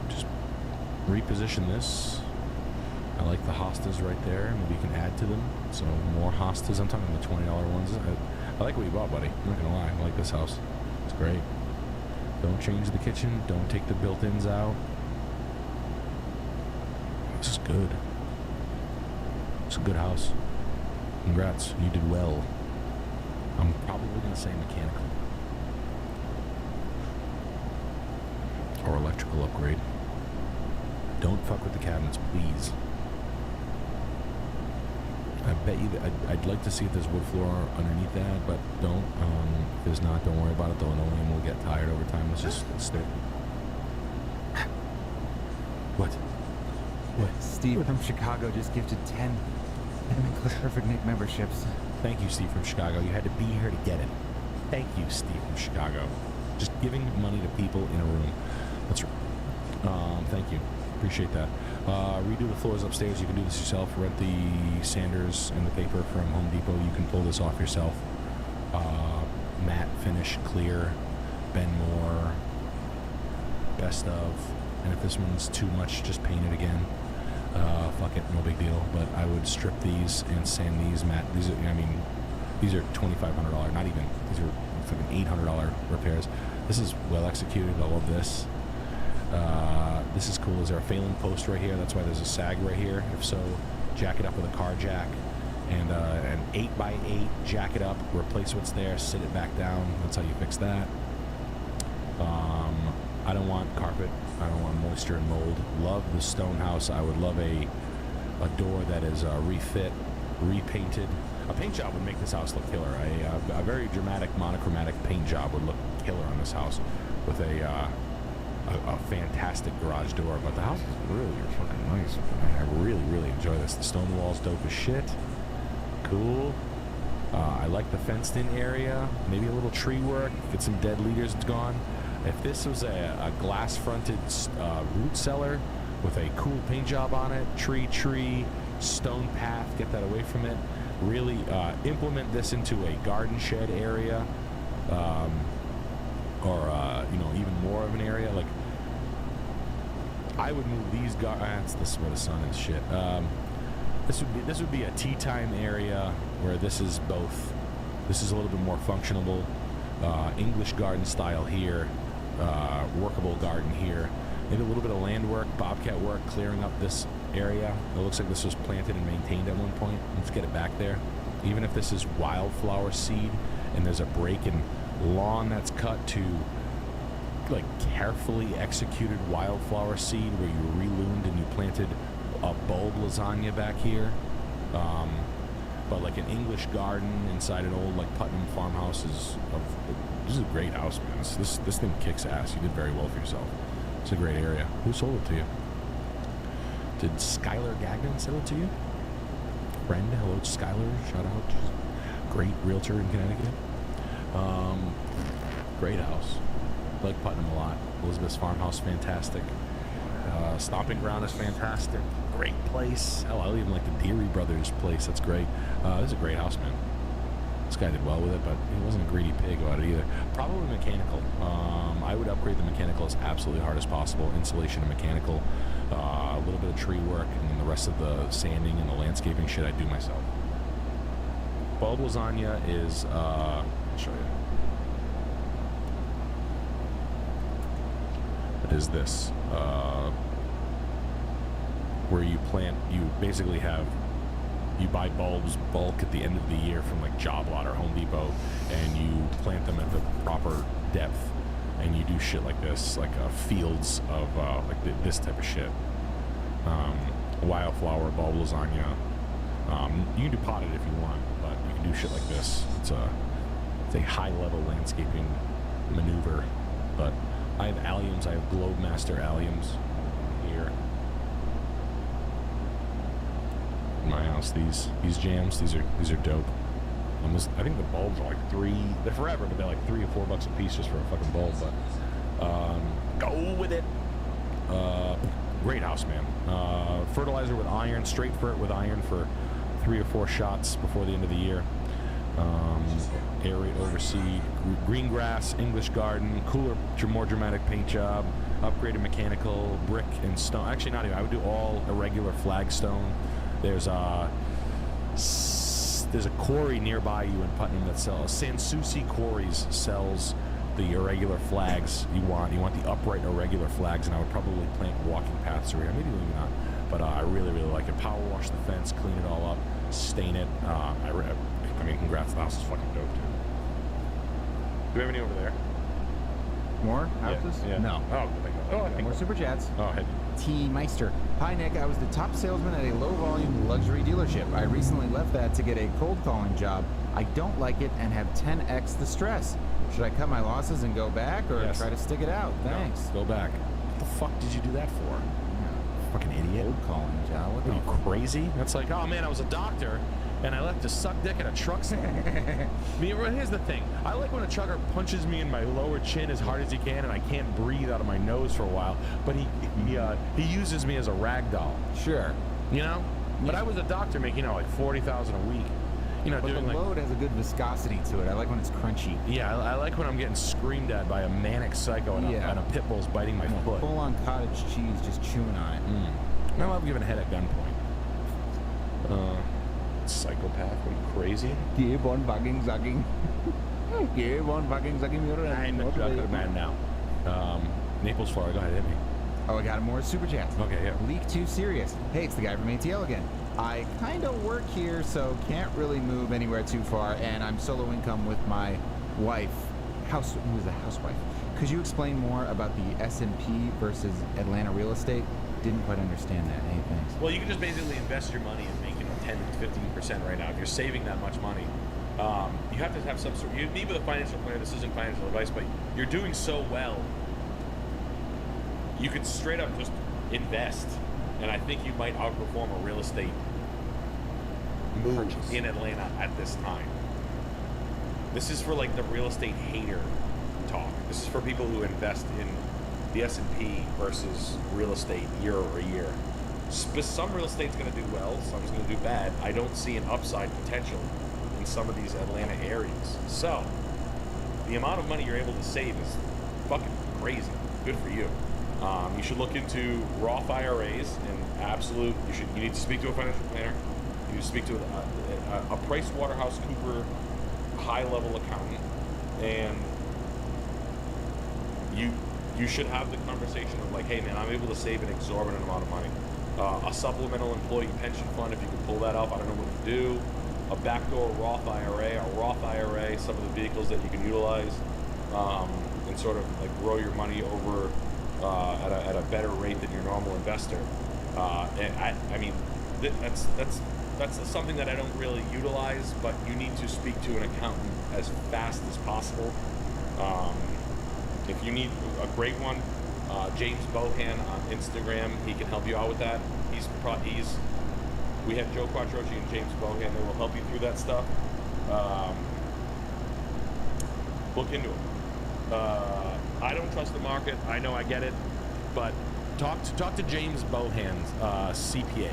Just reposition this. I like the hostas right there. Maybe you can add to them. So more hostas. I'm talking the $20 ones. I like what you bought, buddy. I'm not gonna lie. I like this house. It's great. Don't change the kitchen. Don't take the built-ins out. This is good. It's a good house. Congrats. You did well. I'm probably gonna say mechanical. Or electrical upgrade. Don't fuck with the cabinets, please. I bet you that I'd like to see if there's wood floor underneath that, but don't. If there's not, don't worry about it. The linoleum will get tired over time. Let's do it. Steve from Chicago just gifted 10 Perfect Nick memberships. Thank you, Steve from Chicago. You had to be here to get it. Thank you, Steve from Chicago. Just giving money to people in a room. That's right. Thank you. Appreciate that. Redo the floors upstairs. You can do this yourself. Rent the sanders and the paper from Home Depot. You can pull this off yourself. Matte finish, clear, Ben Moore, best of. And if this one's too much, just paint it again. Fuck it, no big deal. But I would strip these and sand these matte. These are, I mean, these are $2,500. Not even. These are fucking $800 repairs. This is well executed. I love this. This is cool. Is there a failing post right here? That's why there's a sag right here. If so, jack it up with a car jack. And an 8x8, jack it up, replace what's there, sit it back down. That's how you fix that. I don't want carpet. I don't want moisture and mold. Love the stone house. I would love a door that is refit, repainted. A paint job would make this house look killer. A very dramatic monochromatic paint job would look killer on this house with a fantastic garage door. But the house is really fucking nice. I really, really enjoy this. The stone wall's dope as shit. Cool. I like the fenced-in area. Maybe a little tree work. Get some dead leaders gone. If this was a glass-fronted root cellar with a cool paint job on it, tree, stone path, get that away from it. Really implement this into a garden shed area, or you know, even more of an area. Like, I would move these gardens. This is where the sun is. Shit. This would be a tea time area where this is both. This is a little bit more functional. English garden style here. Workable garden here. Maybe a little bit of land work, bobcat work, clearing up this area. It looks like this was planted and maintained at one point. Let's get it back there. Even if this is wildflower seed and there's a break in lawn that's cut to like carefully executed wildflower seed where you reloomed and you planted a bulb lasagna back here. But like an English garden inside an old like Putnam farmhouse is this is a great house, man. This thing kicks ass. You did very well for yourself. It's a great area. Who sold it to you? Did Skylar Gagnon sell it to you? Friend, hello, Skylar. Shout out. She's a great realtor in Connecticut. Great house. I like Putnam a lot. Elizabeth's farmhouse, fantastic. Stomping ground is fantastic. Great place. Hell, I even like the Deary Brothers place. That's great. This is a great house, man. This guy did well with it, but he wasn't a greedy pig about it either. Probably mechanical. I would upgrade the mechanical as absolutely hard as possible. Insulation and mechanical. A little bit of tree work, and then the rest of the sanding and the landscaping shit I do myself. Bulb lasagna is, I'll show you. It is this. Where you plant, you basically have, you buy bulbs bulk at the end of the year from like Job Lot or Home Depot, and you plant them at the proper depth, and you do shit like this, like fields of like this type of shit. Wildflower, bulb lasagna. You can do potted if you want, but you can do shit like this. It's a high-level landscaping maneuver. But I have alliums. I have Globemaster alliums here. In my house, these jams, these are dope. I think the bulbs are like they're forever, but they're like $3 or $4 a piece just for a fucking bulb. But go with it. Great house, man. Fertilizer with iron, straight for it with iron for 3 or 4 shots before the end of the year. Aerate, overseed, green grass, English garden, cooler, more dramatic paint job, upgraded mechanical, brick and stone. Actually, not even. I would do all irregular flagstone. There's a quarry nearby you in Putnam that sells Sanssouci Quarries sells the irregular flags you want. You want the upright irregular flags, and I would probably plant walking paths over here. Maybe not, but I really, really like it. Power wash the fence, clean it all up, stain it. I mean, congrats, the house is fucking dope, too. Do we have any over there? More houses? Yeah. No. I think more super chats. Oh, hey. T. Meister. Hi, Nick. I was the top salesman at a low-volume luxury dealership. I recently left that to get a cold-calling job. I don't like it and have 10x the stress. Should I cut my losses and go back, or try to stick it out? Thanks. No, go back. What the fuck did you do that for? fucking idiot. Cold calling, Joe. What Are you crazy? That's like, oh man, I was a doctor and I left to suck dick at a truck stop. Here's the thing. I like when a trucker punches me in my lower chin as hard as he can and I can't breathe out of my nose for a while, but he uses me as a rag doll. Sure. You know? But I was a doctor making, you know, like $40,000 a week. You know, but doing the like, load has a good viscosity to it. I like when it's crunchy. Yeah, I like when I'm getting screamed at by a manic psycho and a pit bull's biting my foot. Full-on cottage cheese just chewing on it. I love giving head at gunpoint. Psychopath, are you crazy? Keep on fucking sucking. Keep on fucking sucking your I'm a chocolate man now. Naples, Florida, go ahead, hit me. Oh, I got more super chats. Okay, yeah. Leak too serious. Hey, it's the guy from ATL again. I kind of work here, so can't really move anywhere too far, and I'm solo income with my wife, who is a housewife. Could you explain more about the S&P versus Atlanta real estate? Didn't quite understand that. Hey, thanks. Well, you can just basically invest your money and make 10 to 15% right now. If you're saving that much money, you have to have some sort. You need with a financial planner. This isn't financial advice, but you're doing so well. You could straight up just invest, and I think you might outperform a real estate move in Atlanta at this time. This is for like the real estate hater talk. This is for people who invest in the S&P versus real estate year over year. Some real estate's going to do well, some's going to do bad. I don't see an upside potential in some of these Atlanta areas. So, the amount of money you're able to save is fucking crazy. Good for you. You should look into Roth IRAs and absolute. You need to speak to a financial planner. You need to speak to a PricewaterhouseCooper high-level accountant, and you should have the conversation of like, hey man, I'm able to save an exorbitant amount of money. A supplemental employee pension fund, if you can pull that off, I don't know what to do. A backdoor Roth IRA, some of the vehicles that you can utilize, and sort of like grow your money over at a better rate than your normal investor. And I mean, that's something that I don't really utilize, but you need to speak to an accountant as fast as possible. If you need a great one, James Bohan on Instagram, he can help you out with that. We have Joe Quattrochi and James Bohan. They will help you through that stuff. Look into it. I don't trust the market. I know I get it, but talk to James Bohan's CPA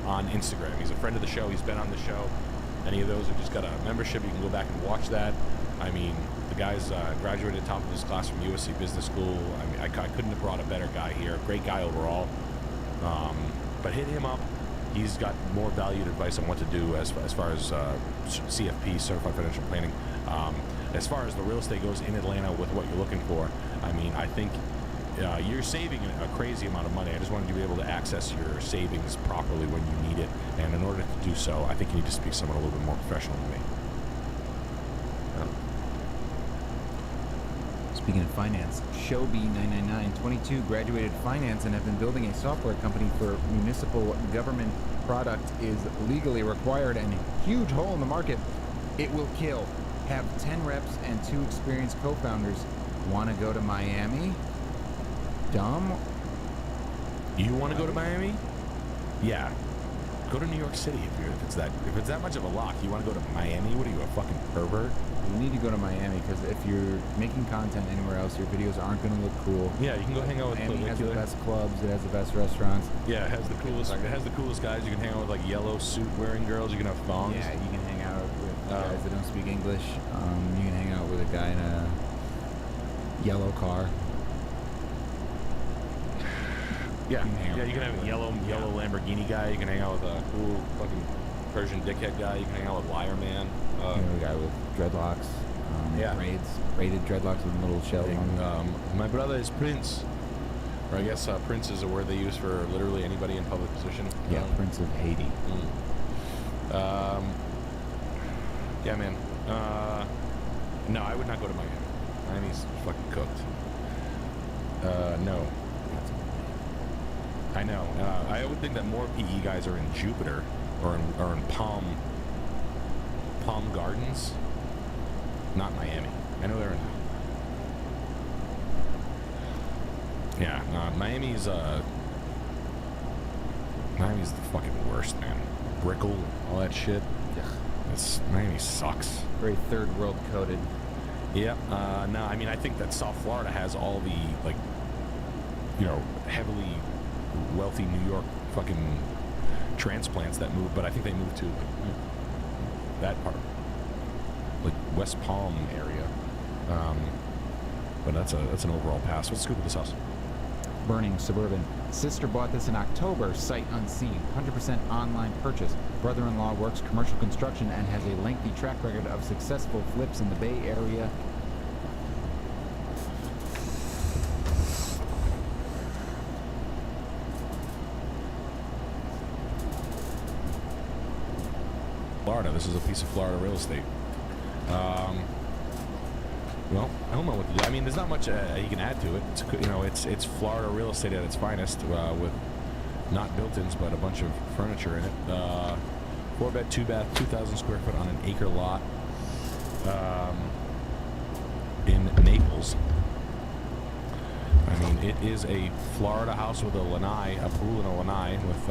on Instagram. He's a friend of the show. He's been on the show. Any of those who just got a membership, you can go back and watch that. I mean, the guy's graduated top of his class from USC Business School. I mean, I couldn't have brought a better guy here. Great guy overall. But hit him up. He's got more valued advice on what to do as far as CFP, Certified Financial Planning. As far as the real estate goes in Atlanta with what you're looking for, I mean, I think you're saving a crazy amount of money. I just wanted you to be able to access your savings properly when you need it. And in order to do so, I think you need to speak to someone a little bit more professional than me. Speaking of finance, Showbee999, 22, graduated finance and have been building a software company for municipal government. Product is legally required and a huge hole in the market. It will kill. Have 10 reps and 2 experienced co-founders. Want to go to Miami? Dumb? You want to go to Miami? Yeah. Go to New York City if it's that much of a lock. You want to go to Miami? What are you, a fucking pervert? You need to go to Miami because if you're making content anywhere else, your videos aren't going to look cool. Yeah, you can go hang out with Miami has the best clubs. It has the best restaurants. Yeah, it has the coolest. It has the coolest guys. You can hang out with like yellow suit wearing girls. You can have thongs. Yeah, you can hang out with guys that don't speak English. You can hang out with a guy in a yellow car. Yeah, you can have a yellow Lamborghini guy. You can hang out with a cool fucking Persian dickhead guy. You can hang out with Liar Man. A guy with dreadlocks. Braided dreadlocks with a little shell on. My brother is Prince. Or I guess Prince is a word they use for literally anybody in public position. Yeah, Prince of Haiti. Yeah, man. No, I would not go to Miami. Miami's fucking cooked. No. I know. I would think that more PE guys are in Jupiter or in Palm Gardens, not Miami. I know they're in. Yeah, Miami's Miami's the fucking worst, man. Brickle, all that shit. Miami sucks. Very third world coded. Yeah. No, I mean, I think that South Florida has all the, like, you know, heavily wealthy New York fucking transplants that move, but I think they move to that part, like West Palm area. But that's an overall pass. What's the scoop with this house? Burning suburban. Sister bought this in October, sight unseen. 100% online purchase. Brother-in-law works commercial construction and has a lengthy track record of successful flips in the Bay Area. Florida. This is a piece of Florida real estate. Well, I don't know what to do. I mean, there's not much you can add to it. It's, you know, it's Florida real estate at its finest, with not built-ins, but a bunch of furniture in it. 4-bed, 2-bath, 2,000 square foot on an acre lot in Naples. I mean, it is a Florida house with a lanai, a pool and a lanai with